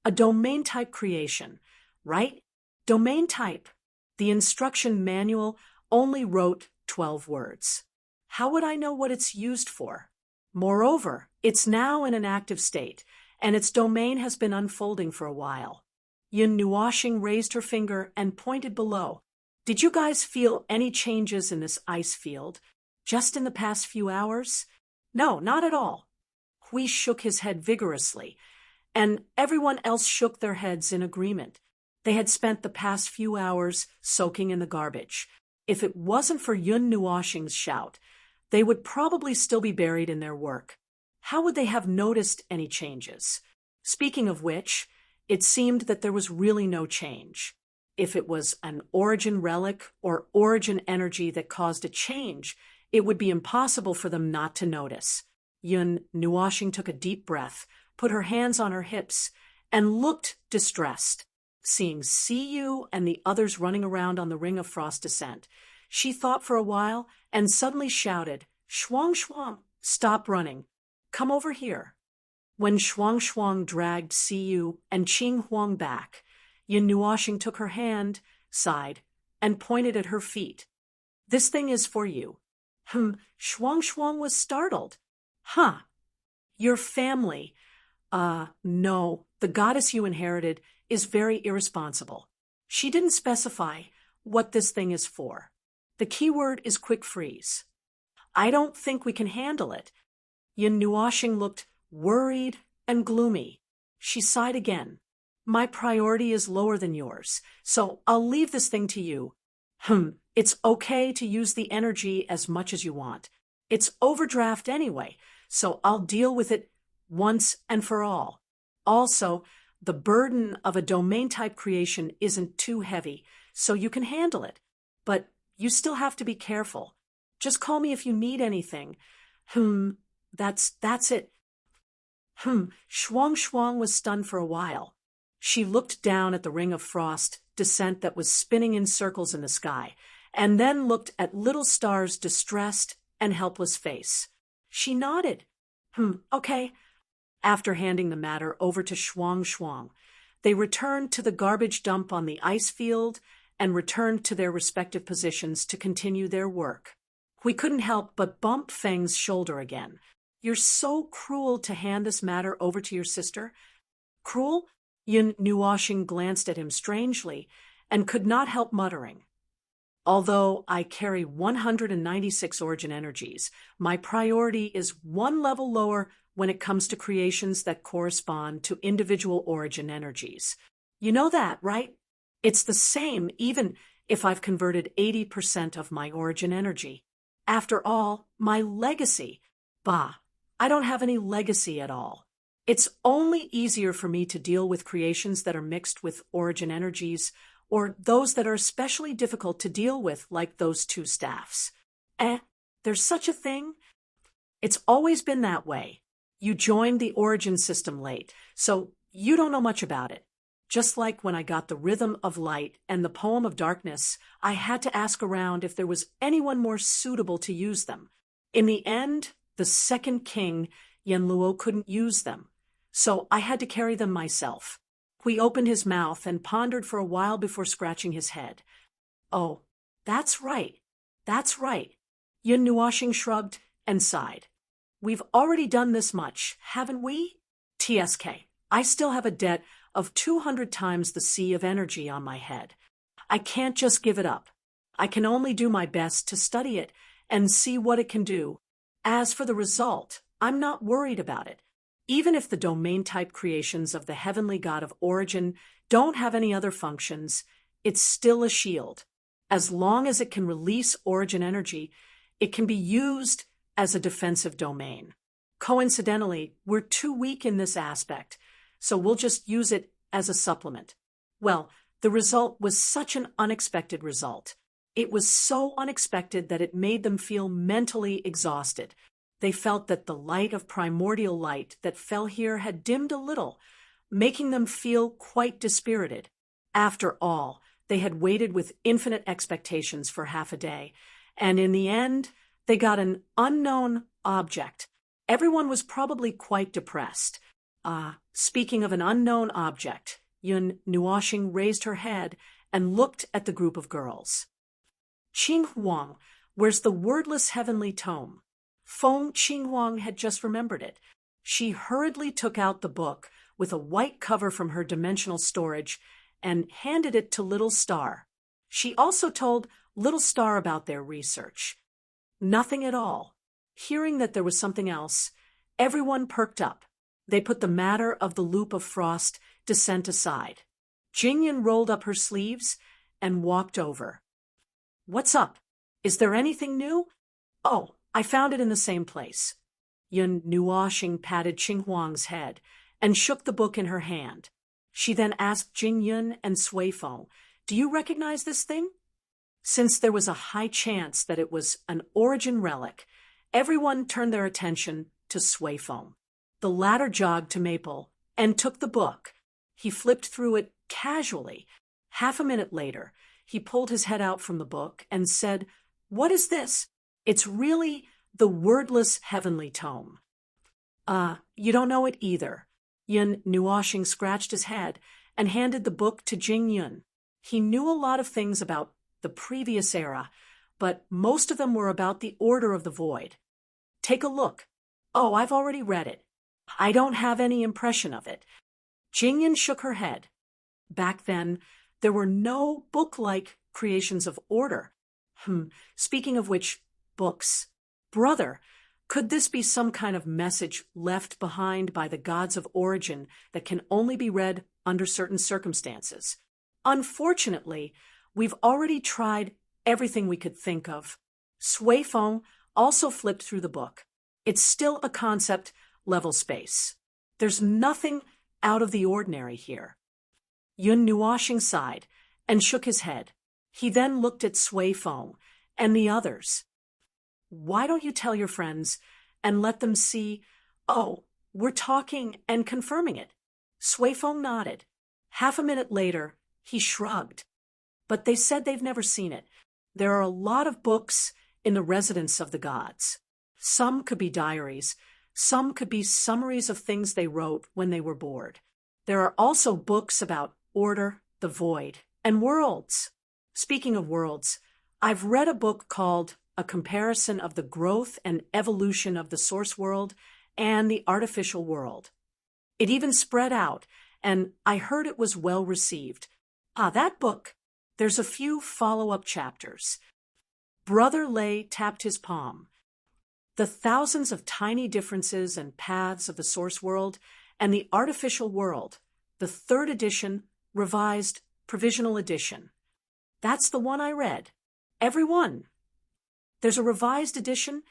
A domain-type creation, right? Domain type. The instruction manual only wrote 12 words. How would I know what it's used for? Moreover, it's now in an active state, and its domain has been unfolding for a while. Yun Nuashing raised her finger and pointed below. "Did you guys feel any changes in this ice field just in the past few hours?" "No, not at all." Hui shook his head vigorously, and everyone else shook their heads in agreement. They had spent the past few hours soaking in the garbage. If it wasn't for Yun Nuashing's shout, they would probably still be buried in their work. How would they have noticed any changes? Speaking of which, it seemed that there was really no change. If it was an origin relic or origin energy that caused a change, it would be impossible for them not to notice. Yun Nuashing took a deep breath, put her hands on her hips, and looked distressed. Seeing Siyu and the others running around on the ring of frost descent, she thought for a while and suddenly shouted, "Shuang Shuang, stop running. Come over here." When Shuang Shuang dragged Siyu and Qing Huang back, Yin Nuashing took her hand, sighed, and pointed at her feet. "This thing is for you." Shuang Shuang was startled. "Huh. Your family. No, the goddess you inherited is very irresponsible. She didn't specify what this thing is for. The key word is quick freeze. I don't think we can handle it." Yin Nuashing looked worried and gloomy. She sighed again. "My priority is lower than yours, so I'll leave this thing to you. It's okay to use the energy as much as you want. It's overdraft anyway, so I'll deal with it once and for all. Also, the burden of a domain-type creation isn't too heavy, so you can handle it. But you still have to be careful. Just call me if you need anything." That's it." Shuang Shuang was stunned for a while. She looked down at the ring of frost descent that was spinning in circles in the sky, and then looked at Little Star's distressed and helpless face. She nodded. Okay." After handing the matter over to Shuang Shuang, they returned to the garbage dump on the ice field and returned to their respective positions to continue their work. We couldn't help but bump Feng's shoulder again. "You're so cruel to hand this matter over to your sister." "Cruel?" Yin Nuashing glanced at him strangely and could not help muttering. "Although I carry 196 origin energies, my priority is one level lower when it comes to creations that correspond to individual origin energies. You know that, right? It's the same even if I've converted 80% of my origin energy. After all, my legacy. Bah, I don't have any legacy at all. It's only easier for me to deal with creations that are mixed with origin energies, or those that are especially difficult to deal with, like those two staffs. There's such a thing? It's always been that way. You joined the origin system late, so you don't know much about it. Just like when I got the Rhythm of Light and the Poem of Darkness, I had to ask around if there was anyone more suitable to use them. In the end, the second king, Yenluo, couldn't use them, so I had to carry them myself." He opened his mouth and pondered for a while before scratching his head. "Oh, that's right. That's right." Yin Nuashing shrugged and sighed. "We've already done this much, haven't we? TSK, I still have a debt of 200 times the sea of energy on my head. I can't just give it up. I can only do my best to study it and see what it can do. As for the result, I'm not worried about it. Even if the domain-type creations of the heavenly god of origin don't have any other functions, it's still a shield. As long as it can release origin energy, it can be used as a defensive domain. Coincidentally, we're too weak in this aspect, so we'll just use it as a supplement." Well, the result was such an unexpected result. It was so unexpected that it made them feel mentally exhausted. They felt that the light of primordial light that fell here had dimmed a little, making them feel quite dispirited. After all, they had waited with infinite expectations for half a day, and in the end, they got an unknown object. Everyone was probably quite depressed. Speaking of an unknown object, Yun Nuashing raised her head and looked at the group of girls. "Qing Huang, where's the wordless heavenly tome?" Feng Qinghuang had just remembered it. She hurriedly took out the book with a white cover from her dimensional storage and handed it to Little Star. She also told Little Star about their research. Nothing at all. Hearing that there was something else, everyone perked up. They put the matter of the loop of frost descent aside. Jingyan rolled up her sleeves and walked over. "What's up? Is there anything new?" "Oh, I found it in the same place." Yun Nuashing patted Qinghuang's head and shook the book in her hand. She then asked Jingyun and Suifeng, "Do you recognize this thing?" Since there was a high chance that it was an origin relic, everyone turned their attention to Sui Feng. The latter jogged to Maple and took the book. He flipped through it casually. Half a minute later, he pulled his head out from the book and said, "What is this?" "It's really the wordless heavenly tome." You don't know it either." Yun Nuoshing scratched his head and handed the book to Jing Yun. He knew a lot of things about the previous era, but most of them were about the Order of the Void. "Take a look." "Oh, I've already read it. I don't have any impression of it." Jing Yun shook her head. Back then, there were no book-like creations of order. Speaking of which, books. Brother, could this be some kind of message left behind by the gods of origin that can only be read under certain circumstances? Unfortunately, we've already tried everything we could think of. Sui Feng also flipped through the book. It's still a concept level space. There's nothing out of the ordinary here. Yun Nuoshing sighed and shook his head. He then looked at Sui Feng and the others. "Why don't you tell your friends and let them see, oh, we're talking and confirming it?" Sui Feng nodded. Half a minute later, he shrugged. "But they said they've never seen it. There are a lot of books in the residence of the gods. Some could be diaries. Some could be summaries of things they wrote when they were bored. There are also books about order, the void, and worlds. Speaking of worlds, I've read a book called A Comparison of the Growth and Evolution of the Source World and the Artificial World. It even spread out, and I heard it was well received. That book. There's a few follow-up chapters." Brother Lei tapped his palm. "The thousands of tiny differences and paths of the source world and the artificial world, the third edition, revised, provisional edition. That's the one I read. Every one." "There's a revised edition?"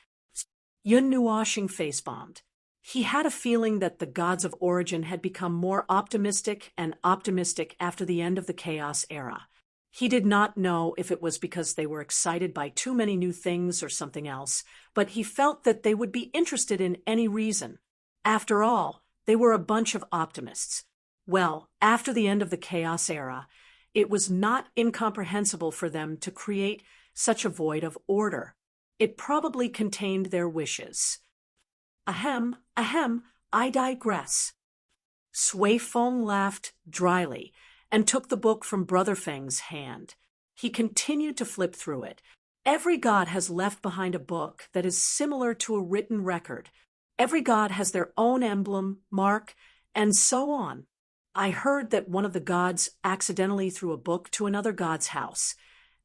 Yun Nuoshing face-bombed. He had a feeling that the gods of origin had become more optimistic and optimistic after the end of the Chaos era. He did not know if it was because they were excited by too many new things or something else, but he felt that they would be interested in any reason. After all, they were a bunch of optimists. Well, after the end of the Chaos era, it was not incomprehensible for them to create such a void of order. It probably contained their wishes. Ahem, I digress." Sui Feng laughed dryly and took the book from Brother Feng's hand. He continued to flip through it. Every god has left behind a book that is similar to a written record. Every god has their own emblem, mark, and so on. I heard that one of the gods accidentally threw a book to another god's house,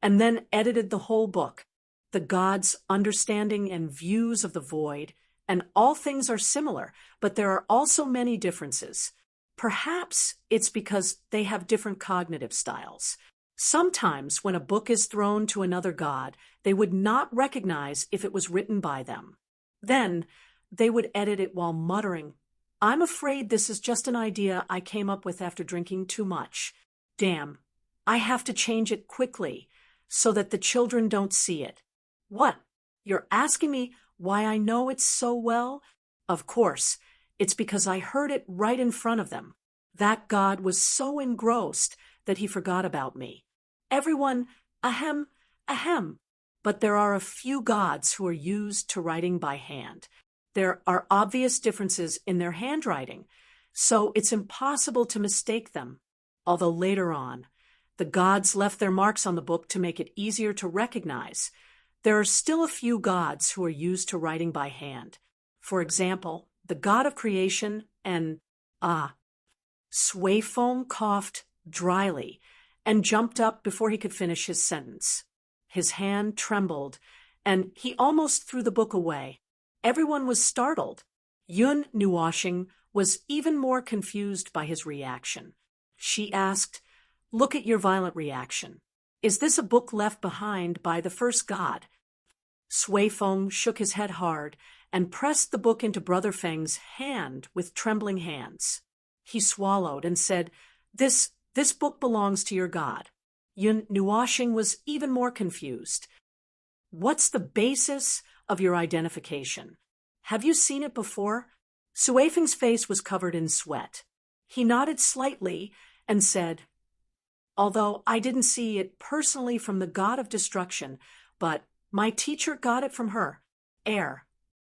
and then edited the whole book. The gods' understanding and views of the void, and all things are similar, but there are also many differences. Perhaps it's because they have different cognitive styles. Sometimes when a book is thrown to another god, they would not recognize if it was written by them. Then they would edit it while muttering, "I'm afraid this is just an idea I came up with after drinking too much. Damn, I have to change it quickly so that the children don't see it." "What? You're asking me why I know it so well?" "Of course, it's because I heard it right in front of them. That god was so engrossed that he forgot about me. Everyone, ahem. But there are a few gods who are used to writing by hand. There are obvious differences in their handwriting, so it's impossible to mistake them. Although later on, the gods left their marks on the book to make it easier to recognize. There are still a few gods who are used to writing by hand. For example, the god of creation and, Sui Feng coughed dryly and jumped up before he could finish his sentence. His hand trembled, and he almost threw the book away. Everyone was startled. Yun Nuoshing was even more confused by his reaction. She asked, "Look at your violent reaction. Is this a book left behind by the first god?" Sui Feng shook his head hard and pressed the book into Brother Feng's hand with trembling hands. He swallowed and said, This book belongs to your god." Yun Nuoshing was even more confused. "What's the basis of your identification?" Have you seen it before? Suifeng's face was covered in sweat. He nodded slightly and said, although I didn't see it personally from the god of destruction, but my teacher got it from her, air.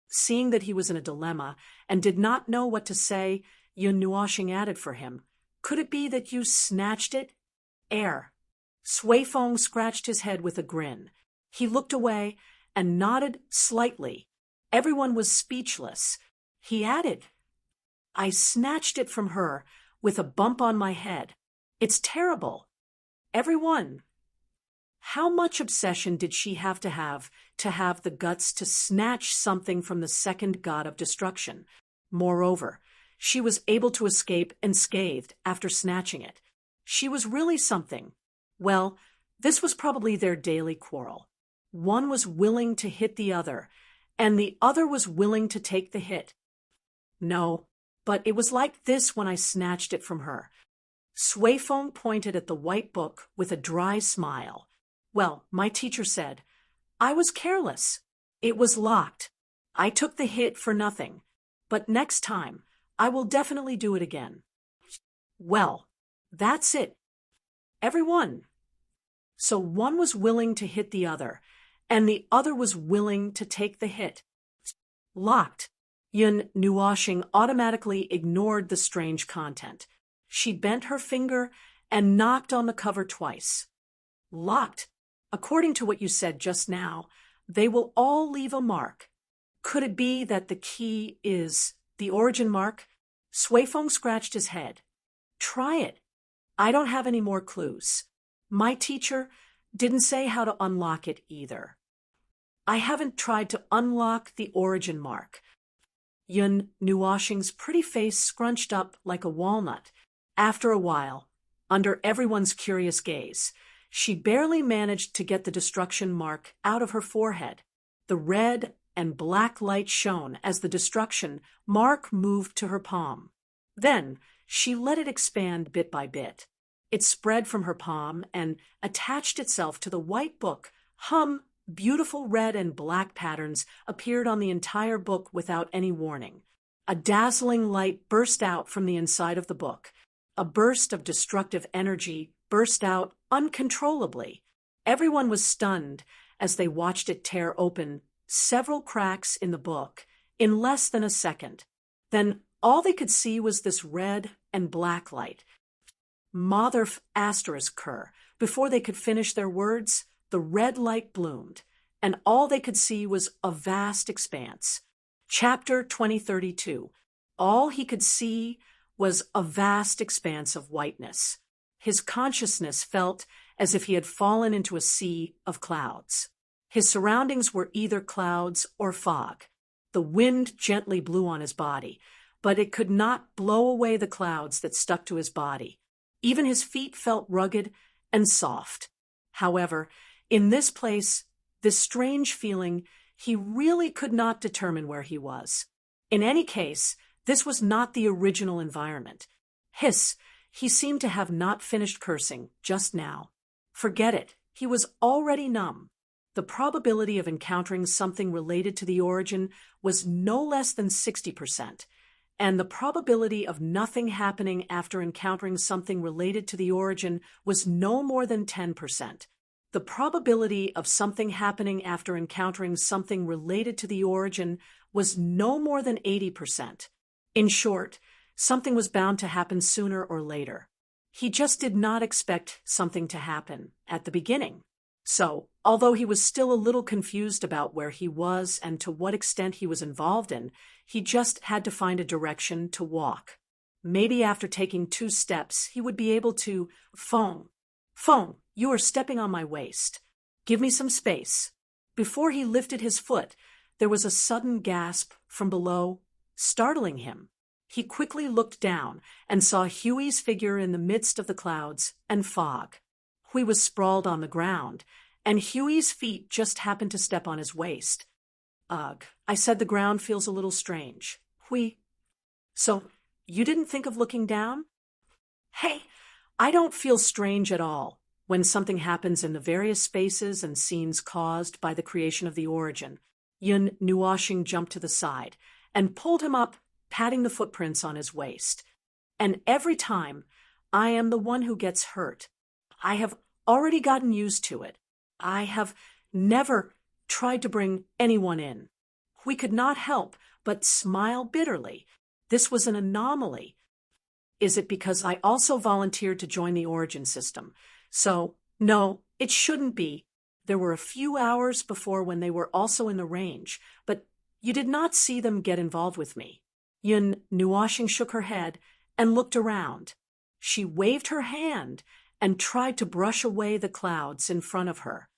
Seeing that he was in a dilemma and did not know what to say, Yun Nuoshing added for him, could it be that you snatched it? Air. Suifeng scratched his head with a grin. He looked away and nodded slightly. Everyone was speechless. He added, I snatched it from her with a bump on my head. It's terrible. Everyone. How much obsession did she have to have the guts to snatch something from the second god of destruction? Moreover, she was able to escape unscathed after snatching it. She was really something. Well, this was probably their daily quarrel. One was willing to hit the other, and the other was willing to take the hit. No, but it was like this when I snatched it from her. Suifeng pointed at the white book with a dry smile. Well, my teacher said, I was careless. It was locked. I took the hit for nothing. But next time, I will definitely do it again. Well, that's it. Everyone. So one was willing to hit the other, and the other was willing to take the hit. Locked. Yun Nuoshing automatically ignored the strange content. She bent her finger and knocked on the cover twice. Locked. According to what you said just now, they will all leave a mark. Could it be that the key is the origin mark? Suifeng scratched his head. Try it. I don't have any more clues. My teacher didn't say how to unlock it either. I haven't tried to unlock the origin mark. Yun Nuoshing's pretty face scrunched up like a walnut. After a while, under everyone's curious gaze, she barely managed to get the destruction mark out of her forehead. The red and black light shone as the destruction mark moved to her palm. Then she let it expand bit by bit. It spread from her palm and attached itself to the white book. Beautiful red and black patterns appeared on the entire book without any warning. A dazzling light burst out from the inside of the book. A burst of destructive energy burst out uncontrollably. Everyone was stunned as they watched it tear open several cracks in the book in less than a second. Then all they could see was this red and black light. Mother asterisk cur. Before they could finish their words, the red light bloomed, and all they could see was a vast expanse. Chapter 2032. All he could see was a vast expanse of whiteness. His consciousness felt as if he had fallen into a sea of clouds. His surroundings were either clouds or fog. The wind gently blew on his body, but it could not blow away the clouds that stuck to his body. Even his feet felt rugged and soft. However, in this place, this strange feeling, he really could not determine where he was. In any case, this was not the original environment. Hiss, he seemed to have not finished cursing just now. Forget it, he was already numb. The probability of encountering something related to the origin was no less than 60%, and the probability of nothing happening after encountering something related to the origin was no more than 10%. The probability of something happening after encountering something related to the origin was no more than 80%. In short, something was bound to happen sooner or later. He just did not expect something to happen at the beginning. So, although he was still a little confused about where he was and to what extent he was involved in, he just had to find a direction to walk. Maybe after taking 2 steps, he would be able to Feng, you are stepping on my waist. Give me some space. Before he lifted his foot, there was a sudden gasp from below, startling him. He quickly looked down and saw Huey's figure in the midst of the clouds and fog. Huey was sprawled on the ground, and Huey's feet just happened to step on his waist. Ugh, I said the ground feels a little strange. Huey. So, you didn't think of looking down? Hey, I don't feel strange at all when something happens in the various spaces and scenes caused by the creation of the origin. Yun Nuoxing jumped to the side and pulled him up, patting the footprints on his waist. And every time, I am the one who gets hurt. I have already gotten used to it. I have never tried to bring anyone in. We could not help but smile bitterly. This was an anomaly. Is it because I also volunteered to join the origin system? So, no, it shouldn't be. There were a few hours before when they were also in the range, but you did not see them get involved with me. Yun Nuoxing shook her head and looked around. She waved her hand and tried to brush away the clouds in front of her.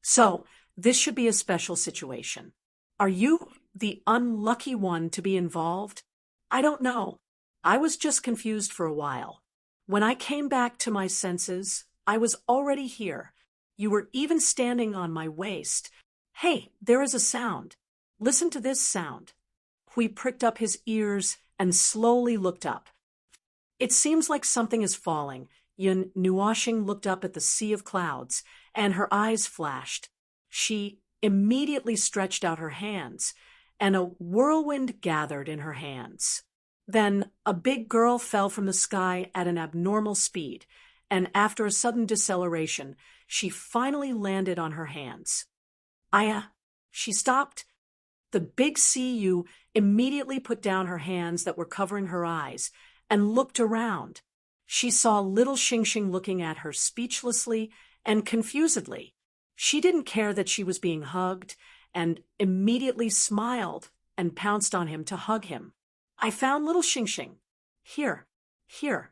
So, this should be a special situation. Are you the unlucky one to be involved? I don't know. I was just confused for a while. When I came back to my senses, I was already here. You were even standing on my waist. Hey, there is a sound. Listen to this sound. Hui pricked up his ears and slowly looked up. It seems like something is falling. Yun Nuoxing looked up at the sea of clouds, and her eyes flashed. She immediately stretched out her hands, and a whirlwind gathered in her hands. Then a big girl fell from the sky at an abnormal speed, and after a sudden deceleration, she finally landed on her hands. She stopped. The big CU immediately put down her hands that were covering her eyes and looked around. She saw little Xingxing looking at her speechlessly and confusedly. She didn't care that she was being hugged and immediately smiled and pounced on him to hug him. I found little Xingxing. Here, here.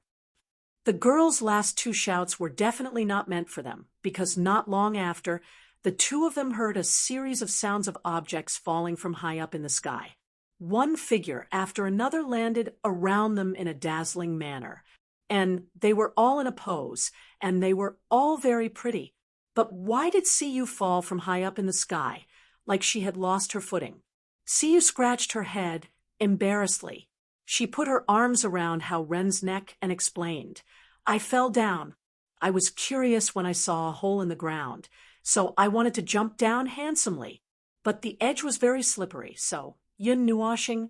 The girl's last two shouts were definitely not meant for them, because not long after, the two of them heard a series of sounds of objects falling from high up in the sky. One figure after another landed around them in a dazzling manner, and they were all in a pose, and they were all very pretty. But why did Siyu fall from high up in the sky, like she had lost her footing? Siyu scratched her head, embarrassedly. She put her arms around Hao Ren's neck and explained, I fell down. I was curious when I saw a hole in the ground, so I wanted to jump down handsomely. But the edge was very slippery, so, Yun Nuoxing,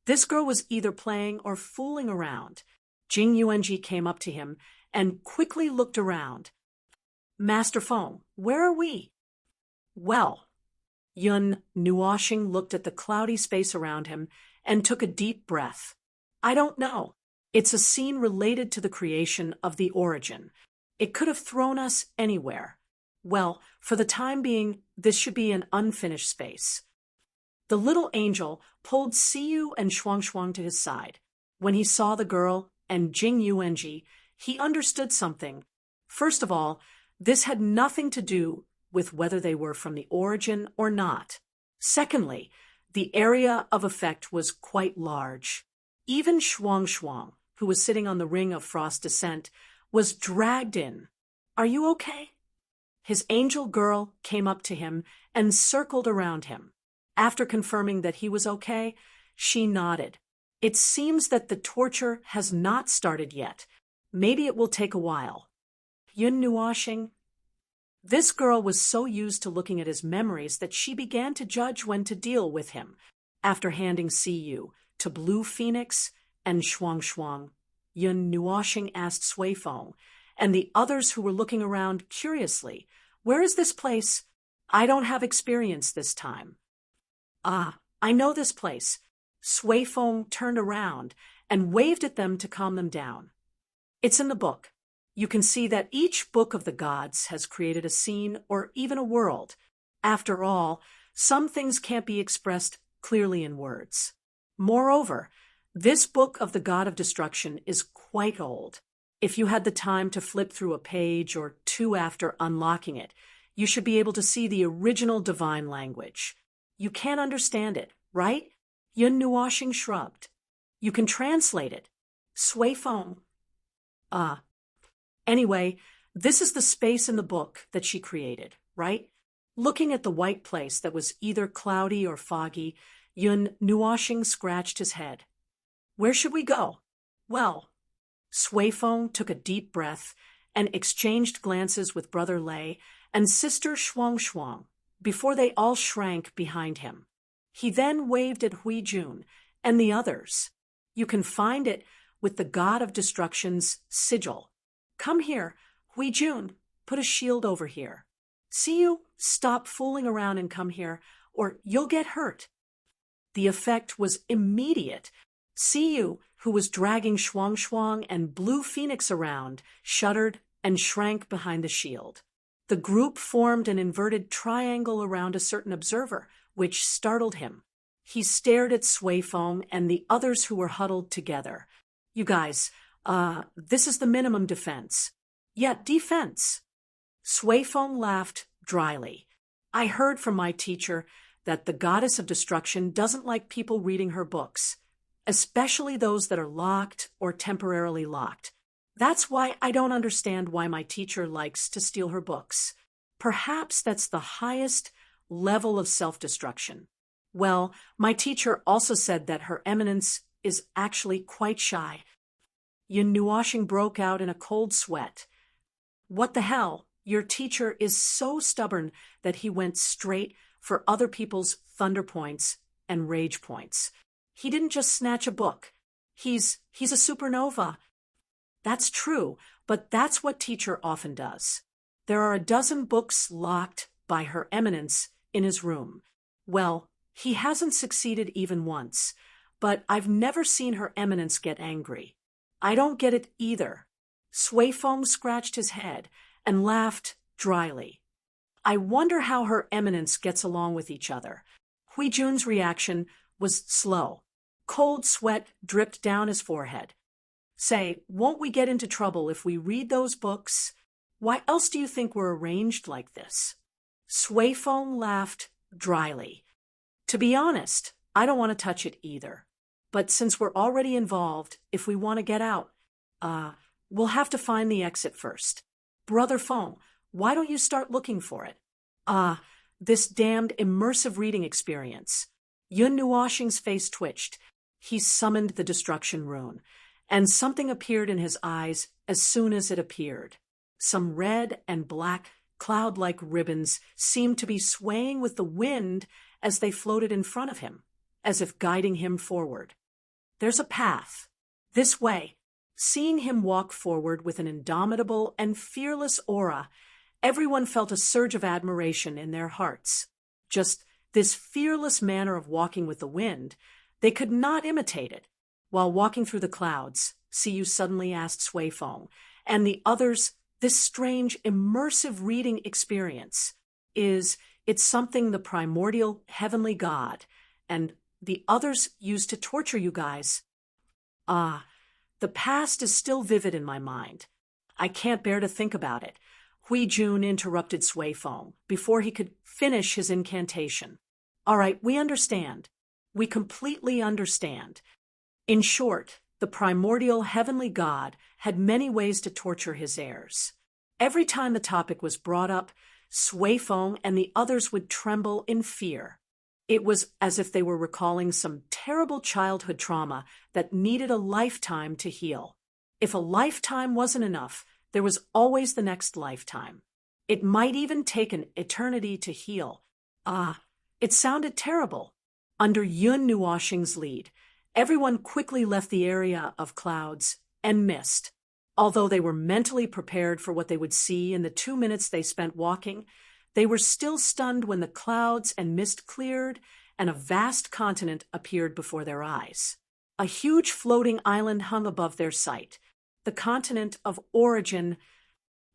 this girl was either playing or fooling around. Jing Yuanji came up to him and quickly looked around. Master Feng, where are we? Well, Yun Nuoxing looked at the cloudy space around him and took a deep breath. I don't know. It's a scene related to the creation of the origin. It could have thrown us anywhere. Well, for the time being, this should be an unfinished space. The little angel pulled Siyu and Shuang to his side. When he saw the girl and Jing Yuanji, he understood something. First of all, this had nothing to do with whether they were from the origin or not. Secondly, the area of effect was quite large. Even Shuang, who was sitting on the ring of frost descent, was dragged in. Are you okay? His angel girl came up to him and circled around him. After confirming that he was okay, she nodded. It seems that the torture has not started yet. Maybe it will take a while. Yun Nuoxing. This girl was so used to looking at his memories that she began to judge when to deal with him. After handing Siyu to Blue Phoenix and Shuang, Yun Nuoxing asked Sui Feng and the others who were looking around curiously, where is this place? I don't have experience this time. Ah, I know this place. Sui Feng turned around and waved at them to calm them down. It's in the book. You can see that each book of the gods has created a scene or even a world. After all, some things can't be expressed clearly in words. Moreover, this book of the God of Destruction is quite old. If you had the time to flip through a page or two after unlocking it, you should be able to see the original divine language. You can't understand it, right? Yun Nuoxing shrugged. You can translate it. Sui Feng. Anyway, this is the space in the book that she created, right? Looking at the white place that was either cloudy or foggy, Yun Nuoxing scratched his head. Where should we go? Well, Sui Feng took a deep breath and exchanged glances with Brother Lei and Sister Shuang. before they all shrank behind him. He then waved at Hui Jun and the others. You can find it with the god of destruction's sigil. Come here, Hui Jun, put a shield over here. See you, stop fooling around and come here, or you'll get hurt. The effect was immediate. See you, who was dragging Shuang Shuang and Blue Phoenix around, shuddered and shrank behind the shield. The group formed an inverted triangle around a certain observer, which startled him. He stared at Sui Feng and the others who were huddled together. You guys, this is the minimum defense. Yeah, defense. Sui Feng laughed dryly. I heard from my teacher that the goddess of destruction doesn't like people reading her books, especially those that are locked or temporarily locked. That's why I don't understand why my teacher likes to steal her books. Perhaps that's the highest level of self-destruction. Well, my teacher also said that Her Eminence is actually quite shy. Yun Nuoshing broke out in a cold sweat. What the hell? Your teacher is so stubborn that he went straight for other people's thunder points and rage points. He didn't just snatch a book. He's a supernova. That's true, but that's what teacher often does. There are a dozen books locked by Her Eminence in his room. Well, he hasn't succeeded even once, but I've never seen Her Eminence get angry. I don't get it either. Sui Feng scratched his head and laughed dryly. I wonder how Her Eminence gets along with each other. Hui Jun's reaction was slow. Cold sweat dripped down his forehead. Say, won't we get into trouble if we read those books? Why else do you think we're arranged like this? Sui Feng laughed dryly. To be honest, I don't want to touch it either. But since we're already involved, if we want to get out, we'll have to find the exit first. Brother Feng, why don't you start looking for it? This damned immersive reading experience. Yun Nuoshing's face twitched. He summoned the destruction rune, and something appeared in his eyes as soon as it appeared. Some red and black cloud-like ribbons seemed to be swaying with the wind as they floated in front of him, as if guiding him forward. There's a path. This way. Seeing him walk forward with an indomitable and fearless aura, everyone felt a surge of admiration in their hearts. Just this fearless manner of walking with the wind, they could not imitate it. While walking through the clouds, Siyu suddenly asked Sui Feng and the others, this strange immersive reading experience, it's something the primordial heavenly god and the others used to torture you guys? The past is still vivid in my mind. I can't bear to think about it. Hui Jun interrupted Sui Feng before he could finish his incantation. All right, we understand. We completely understand. In short, the primordial heavenly god had many ways to torture his heirs. Every time the topic was brought up, Sui Feng and the others would tremble in fear. It was as if they were recalling some terrible childhood trauma that needed a lifetime to heal. If a lifetime wasn't enough, there was always the next lifetime. It might even take an eternity to heal. It sounded terrible. Under Yun Nuoshing's lead, everyone quickly left the area of clouds and mist. Although they were mentally prepared for what they would see in the 2 minutes they spent walking, they were still stunned when the clouds and mist cleared and a vast continent appeared before their eyes. A huge floating island hung above their sight, the continent of origin.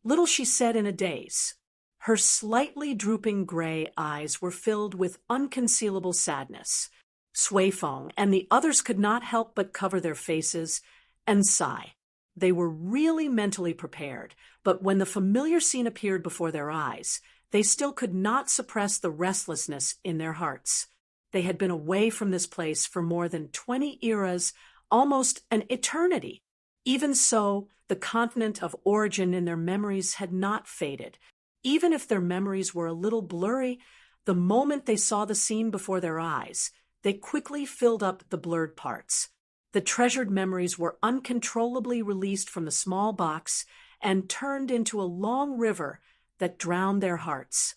Little she said in a daze. Her slightly drooping gray eyes were filled with unconcealable sadness. Sui Feng and the others could not help but cover their faces and sigh. They were really mentally prepared, but when the familiar scene appeared before their eyes, they still could not suppress the restlessness in their hearts. They had been away from this place for more than 20 eras, almost an eternity. Even so, the continent of origin in their memories had not faded. Even if their memories were a little blurry, the moment they saw the scene before their eyes, they quickly filled up the blurred parts. The treasured memories were uncontrollably released from the small box and turned into a long river that drowned their hearts.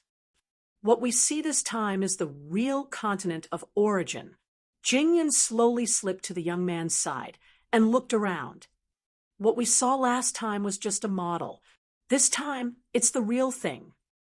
What we see this time is the real continent of origin. Jingyan slowly slipped to the young man's side and looked around. What we saw last time was just a model. This time, it's the real thing.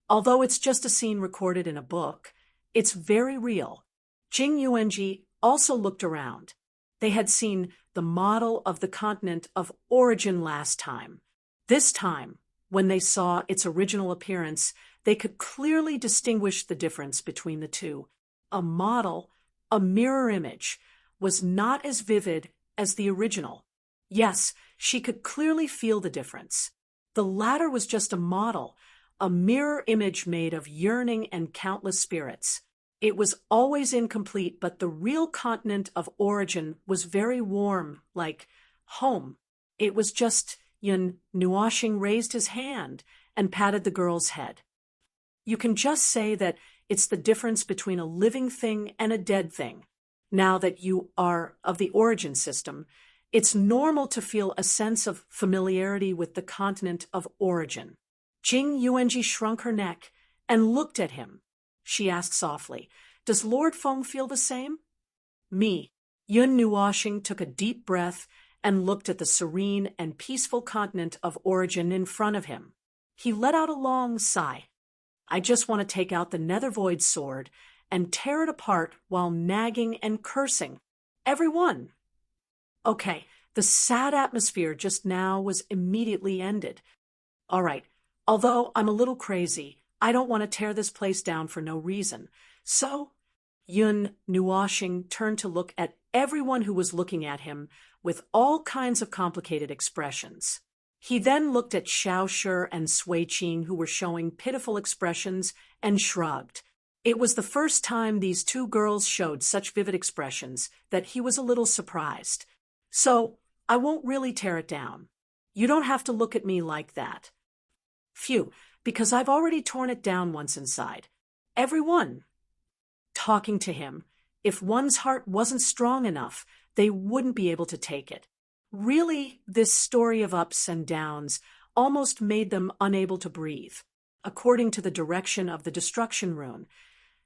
Although it's just a scene recorded in a book, it's very real. Jing Yuanji also looked around. They had seen the model of the continent of origin last time. This time, when they saw its original appearance, they could clearly distinguish the difference between the two. A model, a mirror image, was not as vivid as the original. Yes, she could clearly feel the difference. The latter was just a model, a mirror image made of yearning and countless spirits. It was always incomplete, but the real continent of origin was very warm, like home. It was just Yun Nuoxing raised his hand and patted the girl's head. You can just say that it's the difference between a living thing and a dead thing. Now that you are of the origin system, it's normal to feel a sense of familiarity with the continent of origin. Jing Yuanji shrunk her neck and looked at him. She asked softly, "Does Lord Feng feel the same?" Me. Yun Nuoxing took a deep breath and looked at the serene and peaceful continent of origin in front of him. He let out a long sigh. "I just want to take out the Nethervoid sword and tear it apart while nagging and cursing. Everyone." Okay, the sad atmosphere just now was immediately ended. All right, although I'm a little crazy, I don't want to tear this place down for no reason. So, Yun Nuoxing turned to look at everyone who was looking at him with all kinds of complicated expressions. He then looked at Xiao Shi and Sui Qing, who were showing pitiful expressions, and shrugged. It was the first time these two girls showed such vivid expressions that he was a little surprised. "So, I won't really tear it down. You don't have to look at me like that." "Phew, because I've already torn it down once inside. Everyone." Talking to him, if one's heart wasn't strong enough, they wouldn't be able to take it. Really, this story of ups and downs almost made them unable to breathe. According to the direction of the destruction rune,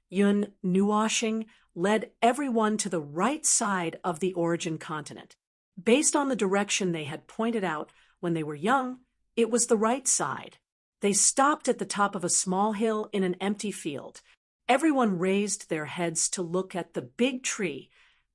Yun Nuoxing led everyone to the right side of the origin continent. Based on the direction they had pointed out when they were young, it was the right side. They stopped at the top of a small hill in an empty field. Everyone raised their heads to look at the big tree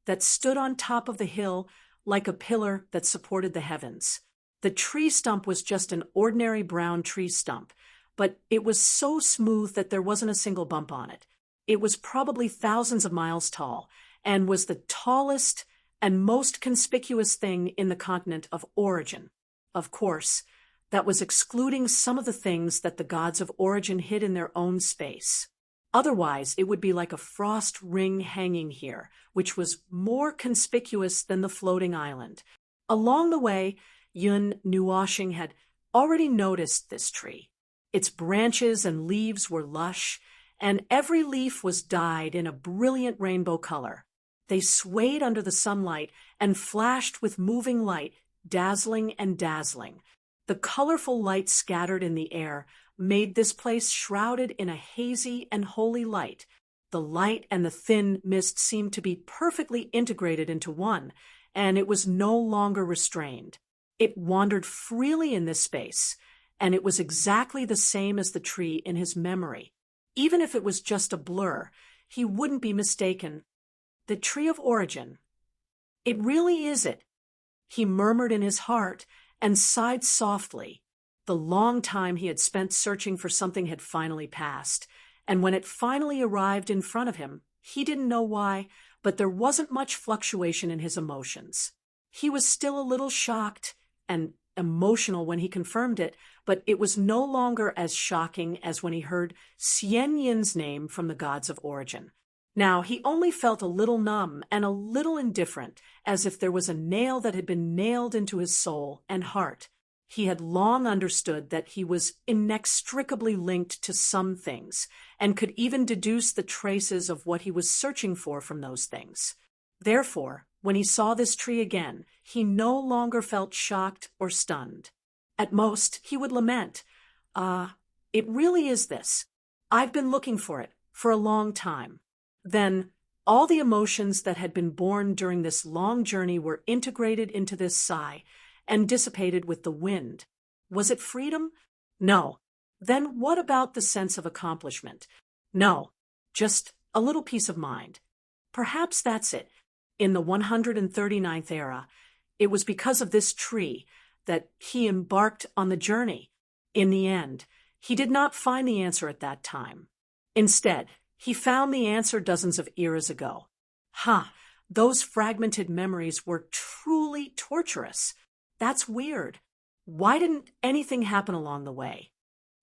that stood on top of the hill like a pillar that supported the heavens. The tree stump was just an ordinary brown tree stump, but it was so smooth that there wasn't a single bump on it. It was probably thousands of miles tall and was the tallest and most conspicuous thing in the continent of origin. Of course, that was excluding some of the things that the gods of origin hid in their own space. Otherwise, it would be like a frost ring hanging here, which was more conspicuous than the floating island. Along the way, Yun Nuoxing had already noticed this tree. Its branches and leaves were lush, and every leaf was dyed in a brilliant rainbow color. They swayed under the sunlight and flashed with moving light, dazzling and dazzling. The colorful light scattered in the air made this place shrouded in a hazy and holy light. The light and the thin mist seemed to be perfectly integrated into one, and it was no longer restrained. It wandered freely in this space, and it was exactly the same as the tree in his memory. Even if it was just a blur, he wouldn't be mistaken. The tree of origin. It really is it. He murmured in his heart and sighed softly. The long time he had spent searching for something had finally passed, and when it finally arrived in front of him, he didn't know why, but there wasn't much fluctuation in his emotions. He was still a little shocked and emotional when he confirmed it, but it was no longer as shocking as when he heard Xian Yin's name from the gods of origin. Now he only felt a little numb and a little indifferent, as if there was a nail that had been nailed into his soul and heart. He had long understood that he was inextricably linked to some things, and could even deduce the traces of what he was searching for from those things. Therefore, when he saw this tree again, he no longer felt shocked or stunned. At most, he would lament, it really is this. I've been looking for it for a long time. Then, all the emotions that had been born during this long journey were integrated into this sigh and dissipated with the wind. Was it freedom? No. Then what about the sense of accomplishment? No. Just a little peace of mind. Perhaps that's it. In the 139th era, it was because of this tree that he embarked on the journey. In the end, he did not find the answer at that time. Instead, he found the answer dozens of eras ago. Those fragmented memories were truly torturous. That's weird. Why didn't anything happen along the way?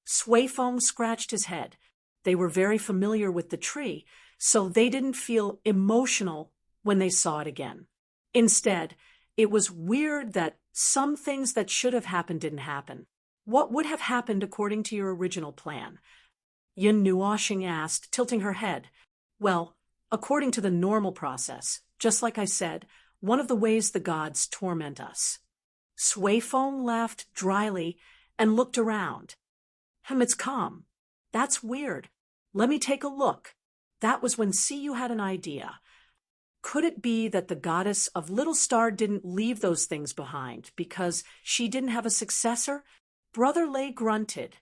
Suifeng scratched his head. They were very familiar with the tree, so they didn't feel emotional when they saw it again. Instead, it was weird that some things that should have happened didn't happen. What would have happened according to your original plan? Yin Nuoxing asked, tilting her head. Well, according to the normal process, just like I said, one of the ways the gods torment us. Suifeng laughed dryly and looked around. It's calm. That's weird. Let me take a look. That was when Siyu had an idea. Could it be that the goddess of Little Star didn't leave those things behind because she didn't have a successor? Brother Lei grunted.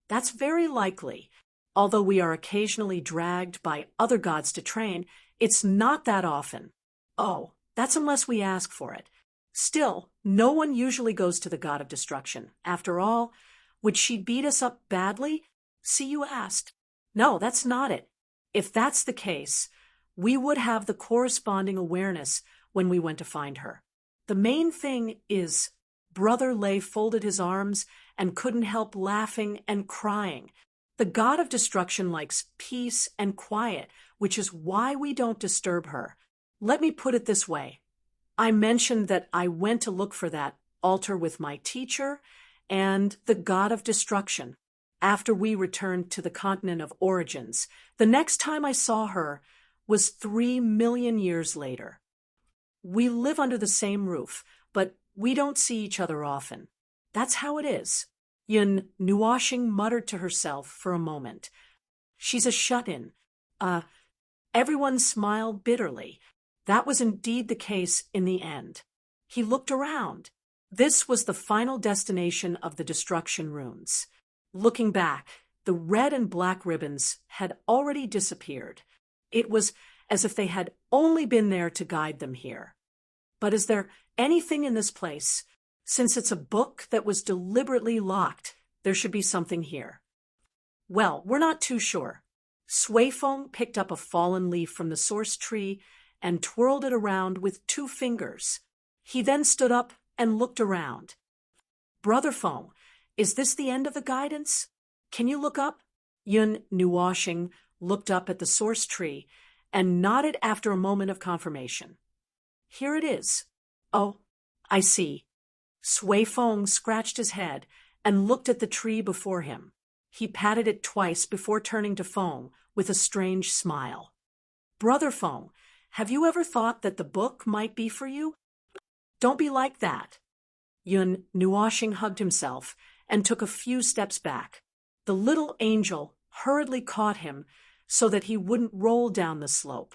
That's very likely. Although we are occasionally dragged by other gods to train, it's not that often. Oh, that's unless we ask for it. Still, no one usually goes to the god of destruction. After all, would she beat us up badly? Siyu asked. No, that's not it. If that's the case, we would have the corresponding awareness when we went to find her. The main thing is, Brother Lei folded his arms and couldn't help laughing and crying. The god of destruction likes peace and quiet, which is why we don't disturb her. Let me put it this way. I mentioned that I went to look for that altar with my teacher and the god of destruction. After we returned to the continent of origins, the next time I saw her was 3 million years later. We live under the same roof, but we don't see each other often. That's how it is. Yin Nuoxing muttered to herself for a moment. She's a shut-in. Everyone smiled bitterly. That was indeed the case in the end. He looked around. This was the final destination of the destruction runes. Looking back, the red and black ribbons had already disappeared. It was as if they had only been there to guide them here. But is there anything in this place? Since it's a book that was deliberately locked, there should be something here. Well, we're not too sure. Suifeng picked up a fallen leaf from the source tree and twirled it around with 2 fingers. He then stood up and looked around. Brother Feng, is this the end of the guidance? Can you look up? Yin Nuoxing looked up at the source tree and nodded after a moment of confirmation. Here it is. Oh, I see. Suifeng scratched his head and looked at the tree before him. He patted it twice before turning to Feng with a strange smile. Brother Feng, have you ever thought that the book might be for you? Don't be like that. Yin Nuoxing hugged himself and took a few steps back. The little angel hurriedly caught him so that he wouldn't roll down the slope.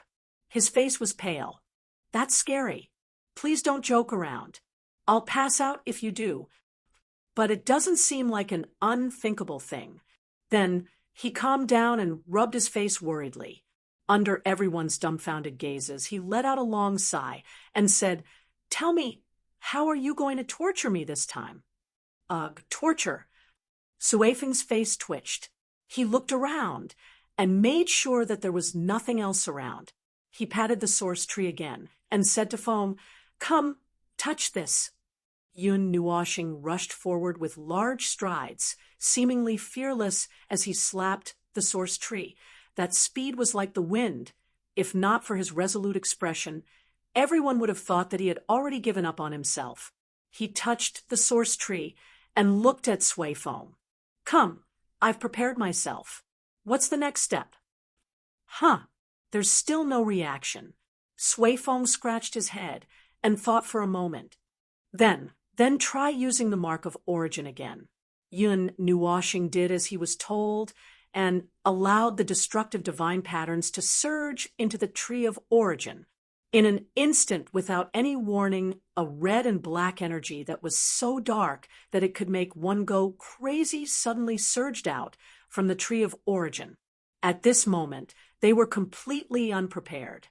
His face was pale. That's scary. Please don't joke around. I'll pass out if you do. But it doesn't seem like an unthinkable thing. Then he calmed down and rubbed his face worriedly. Under everyone's dumbfounded gazes, he let out a long sigh and said, Tell me, how are you going to torture me this time? Ugh, torture. Suifeng's face twitched. He looked around and made sure that there was nothing else around. He patted the source tree again and said to Feng, Come, touch this. Yin Nuoxing rushed forward with large strides, seemingly fearless as he slapped the source tree. That speed was like the wind. If not for his resolute expression, everyone would have thought that he had already given up on himself. He touched the source tree and looked at Suifeng. Come, I've prepared myself. What's the next step? There's still no reaction. Suifeng scratched his head and thought for a moment. Then try using the mark of origin again. Yin Nuoxing did as he was told and allowed the destructive divine patterns to surge into the tree of origin. In an instant, without any warning, a red and black energy that was so dark that it could make one go crazy suddenly surged out from the tree of origin. At this moment, they were completely unprepared.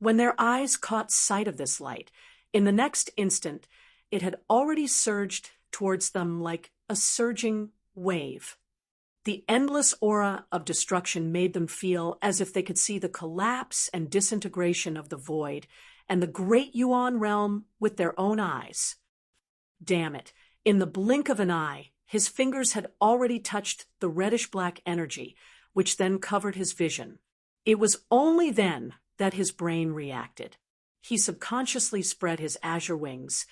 When their eyes caught sight of this light, in the next instant, it had already surged towards them like a surging wave. The endless aura of destruction made them feel as if they could see the collapse and disintegration of the void and the great Yuan realm with their own eyes. Damn it, in the blink of an eye, his fingers had already touched the reddish-black energy, which then covered his vision. It was only then that his brain reacted. He subconsciously spread his azure wings,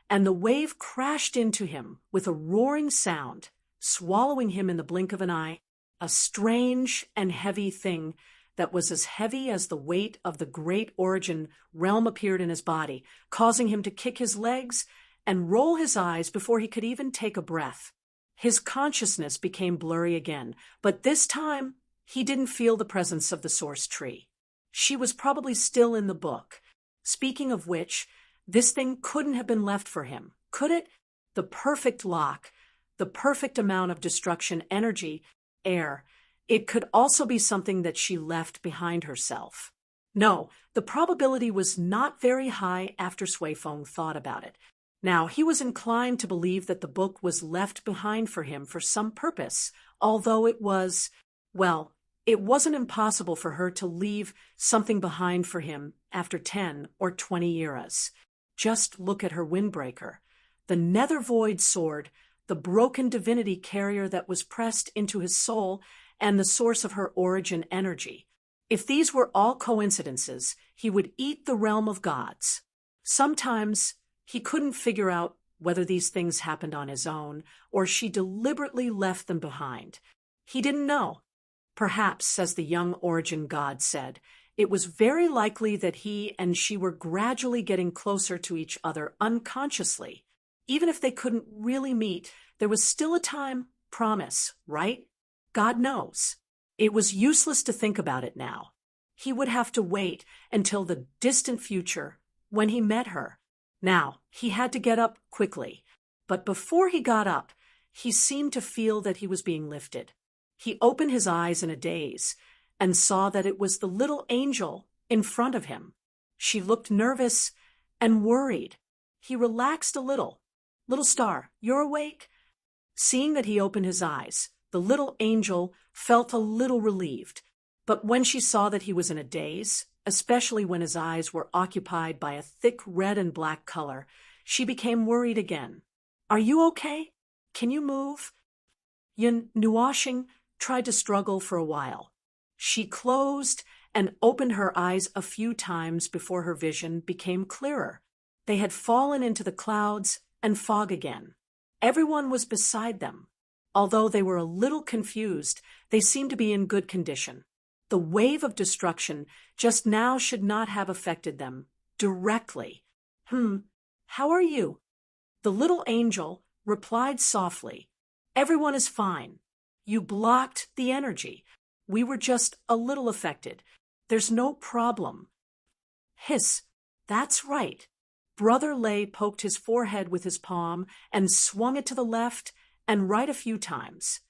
and the wave crashed into him with a roaring sound, swallowing him in the blink of an eye, a strange and heavy thing that was as heavy as the weight of the great origin realm appeared in his body, causing him to kick his legs and roll his eyes before he could even take a breath. His consciousness became blurry again, but this time he didn't feel the presence of the source tree. She was probably still in the book. Speaking of which, this thing couldn't have been left for him, could it? The perfect lock, the perfect amount of destruction, energy, air. It could also be something that she left behind herself. No, the probability was not very high after Suifeng thought about it. Now, he was inclined to believe that the book was left behind for him for some purpose, although it wasn't impossible for her to leave something behind for him after 10 or 20 eras. Just look at her windbreaker, the nether void sword, the broken divinity carrier that was pressed into his soul, and the source of her origin energy. If these were all coincidences, he would eat the realm of gods. Sometimes he couldn't figure out whether these things happened on his own or she deliberately left them behind. He didn't know. Perhaps, as the young origin god said, it was very likely that he and she were gradually getting closer to each other unconsciously. Even if they couldn't really meet, there was still a time promise, right? God knows. It was useless to think about it now. He would have to wait until the distant future when he met her. Now, he had to get up quickly. But before he got up, he seemed to feel that he was being lifted. He opened his eyes in a daze and saw that it was the little angel in front of him. She looked nervous and worried. He relaxed a little. "Little star, you're awake?" Seeing that he opened his eyes, the little angel felt a little relieved. But when she saw that he was in a daze, especially when his eyes were occupied by a thick red and black color, she became worried again. "Are you okay? Can you move?" Yun Nuoshing tried to struggle for a while. She closed and opened her eyes a few times before her vision became clearer. They had fallen into the clouds and fog again. Everyone was beside them. Although they were a little confused, they seemed to be in good condition. The wave of destruction just now should not have affected them directly. How are you?" The little angel replied softly. "Everyone is fine. You blocked the energy. We were just a little affected. There's no problem." Hiss, that's right. Brother Lei poked his forehead with his palm and swung it to the left and right a few times.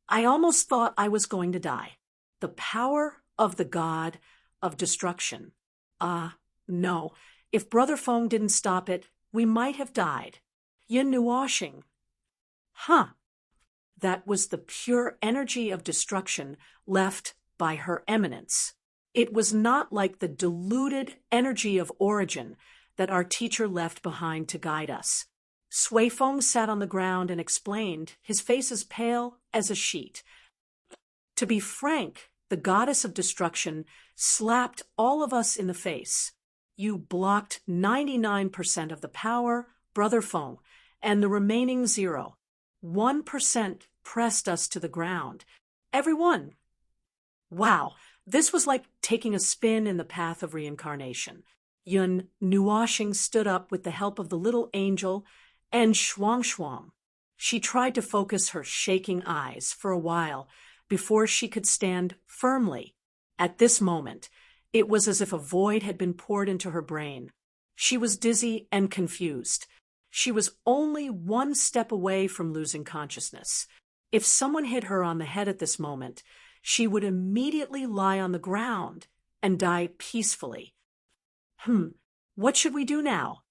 "I almost thought I was going to die. The power of the god of destruction. No. If Brother Feng didn't stop it, we might have died." Yin Nuoshing. That was the pure energy of destruction left by her eminence. It was not like the diluted energy of origin that our teacher left behind to guide us. Suifeng sat on the ground and explained, his face as pale as a sheet. "To be frank, the goddess of destruction slapped all of us in the face. You blocked 99% of the power, Brother Feng, and the remaining 0. 1% pressed us to the ground. Everyone. Wow, this was like taking a spin in the path of reincarnation." Yun Nuoshing stood up with the help of the little angel and Shuang. She tried to focus her shaking eyes for a while before she could stand firmly. At this moment, it was as if a void had been poured into her brain. She was dizzy and confused. She was only one step away from losing consciousness. If someone hit her on the head at this moment, she would immediately lie on the ground and die peacefully. What should we do now?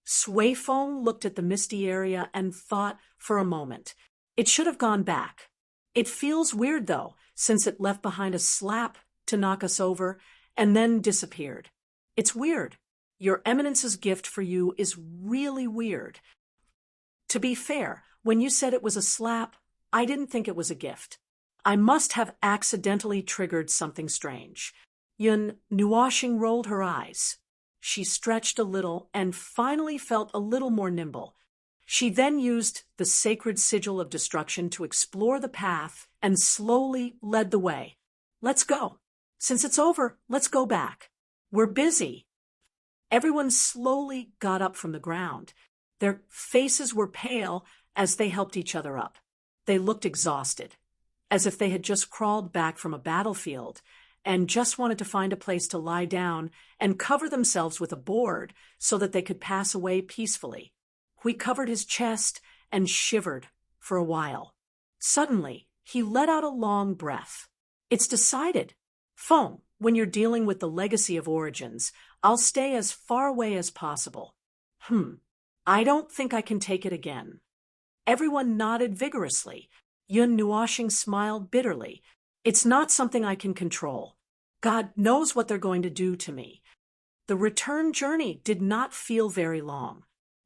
Sui Feng looked at the misty area and thought for a moment. It should have gone back. It feels weird, though, since it left behind a slap to knock us over and then disappeared. It's weird. Your Eminence's gift for you is really weird. To be fair, when you said it was a slap, I didn't think it was a gift. I must have accidentally triggered something strange. Yun Nuoxing rolled her eyes. She stretched a little and finally felt a little more nimble. She then used the sacred sigil of destruction to explore the path and slowly led the way. Let's go. Since it's over, let's go back. We're busy. Everyone slowly got up from the ground. Their faces were pale as they helped each other up. They looked exhausted, as if they had just crawled back from a battlefield and just wanted to find a place to lie down and cover themselves with a board so that they could pass away peacefully. Hui covered his chest and shivered for a while. Suddenly, he let out a long breath. It's decided. Feng, when you're dealing with the legacy of origins, I'll stay as far away as possible. I don't think I can take it again. Everyone nodded vigorously. Yun Nuoxing smiled bitterly. It's not something I can control. God knows what they're going to do to me. The return journey did not feel very long.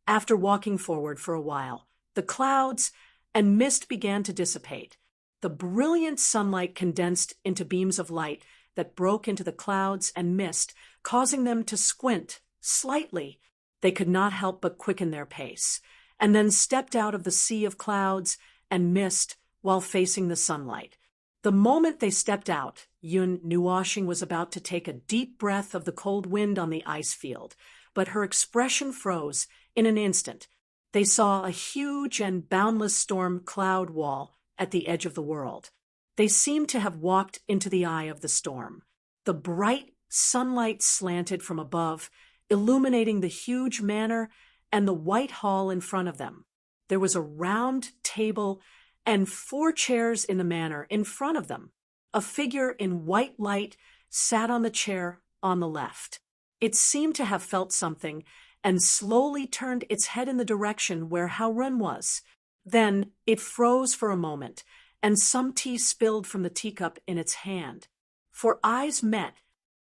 After walking forward for a while, the clouds and mist began to dissipate. The brilliant sunlight condensed into beams of light that broke into the clouds and mist, causing them to squint slightly. They could not help but quicken their pace, and then stepped out of the sea of clouds and mist while facing the sunlight. The moment they stepped out, Yun Nuoxing was about to take a deep breath of the cold wind on the ice field, but her expression froze in an instant. They saw a huge and boundless storm cloud wall at the edge of the world. They seemed to have walked into the eye of the storm. The bright sunlight slanted from above, illuminating the huge manor and the white hall in front of them. There was a round table and 4 chairs in the manor in front of them. A figure in white light sat on the chair on the left. It seemed to have felt something and slowly turned its head in the direction where Haorun was. Then it froze for a moment, and some tea spilled from the teacup in its hand. For eyes met.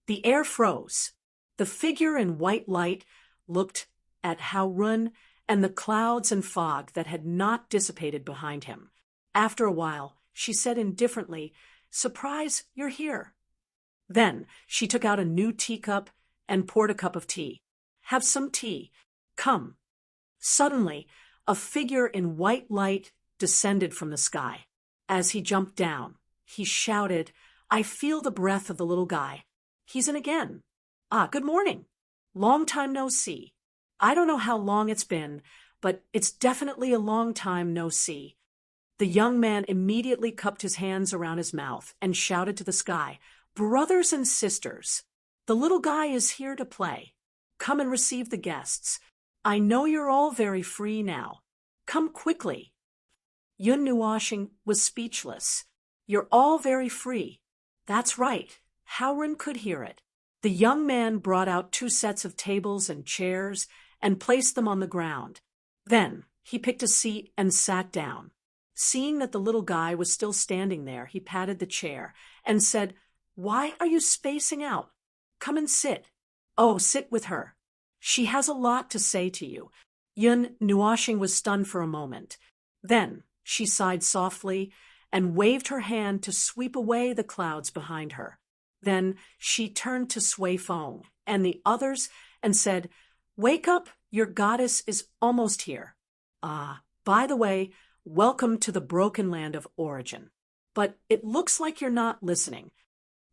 The air froze. The figure in white light looked at Haorun and the clouds and fog that had not dissipated behind him. After a while, she said indifferently, "Surprise, you're here." Then she took out a new teacup and poured a cup of tea. "Have some tea. Come." Suddenly, a figure in white light descended from the sky. As he jumped down, he shouted, "I feel the breath of the little guy. He's in again. Good morning. Long time no see. I don't know how long it's been, but it's definitely a long time no see." The young man immediately cupped his hands around his mouth and shouted to the sky, "Brothers and sisters, the little guy is here to play. Come and receive the guests. I know you're all very free now. Come quickly." Yun Nuoxing was speechless. "You're all very free." That's right. Haorun could hear it. The young man brought out 2 sets of tables and chairs and placed them on the ground. Then he picked a seat and sat down. Seeing that the little guy was still standing there, he patted the chair and said, "Why are you spacing out? Come and sit. Oh, sit with her. She has a lot to say to you." Yun Nuoxing was stunned for a moment. Then she sighed softly and waved her hand to sweep away the clouds behind her. Then she turned to Sui Feng and the others and said, "Wake up, your goddess is almost here. By the way, welcome to the broken land of origin. But it looks like you're not listening."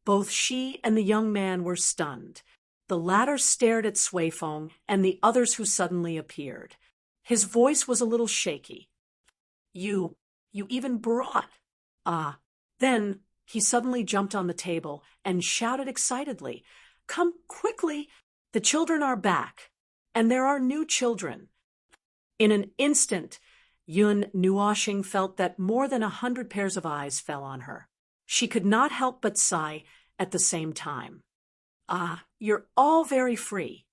Both she and the young man were stunned. The latter stared at Sui Feng and the others who suddenly appeared. His voice was a little shaky. You even brought. Then he suddenly jumped on the table and shouted excitedly, "Come quickly! The children are back, and there are new children." In an instant, Yun Nuoshing felt that more than 100 pairs of eyes fell on her. She could not help but sigh at the same time. "Ah, you're all very free.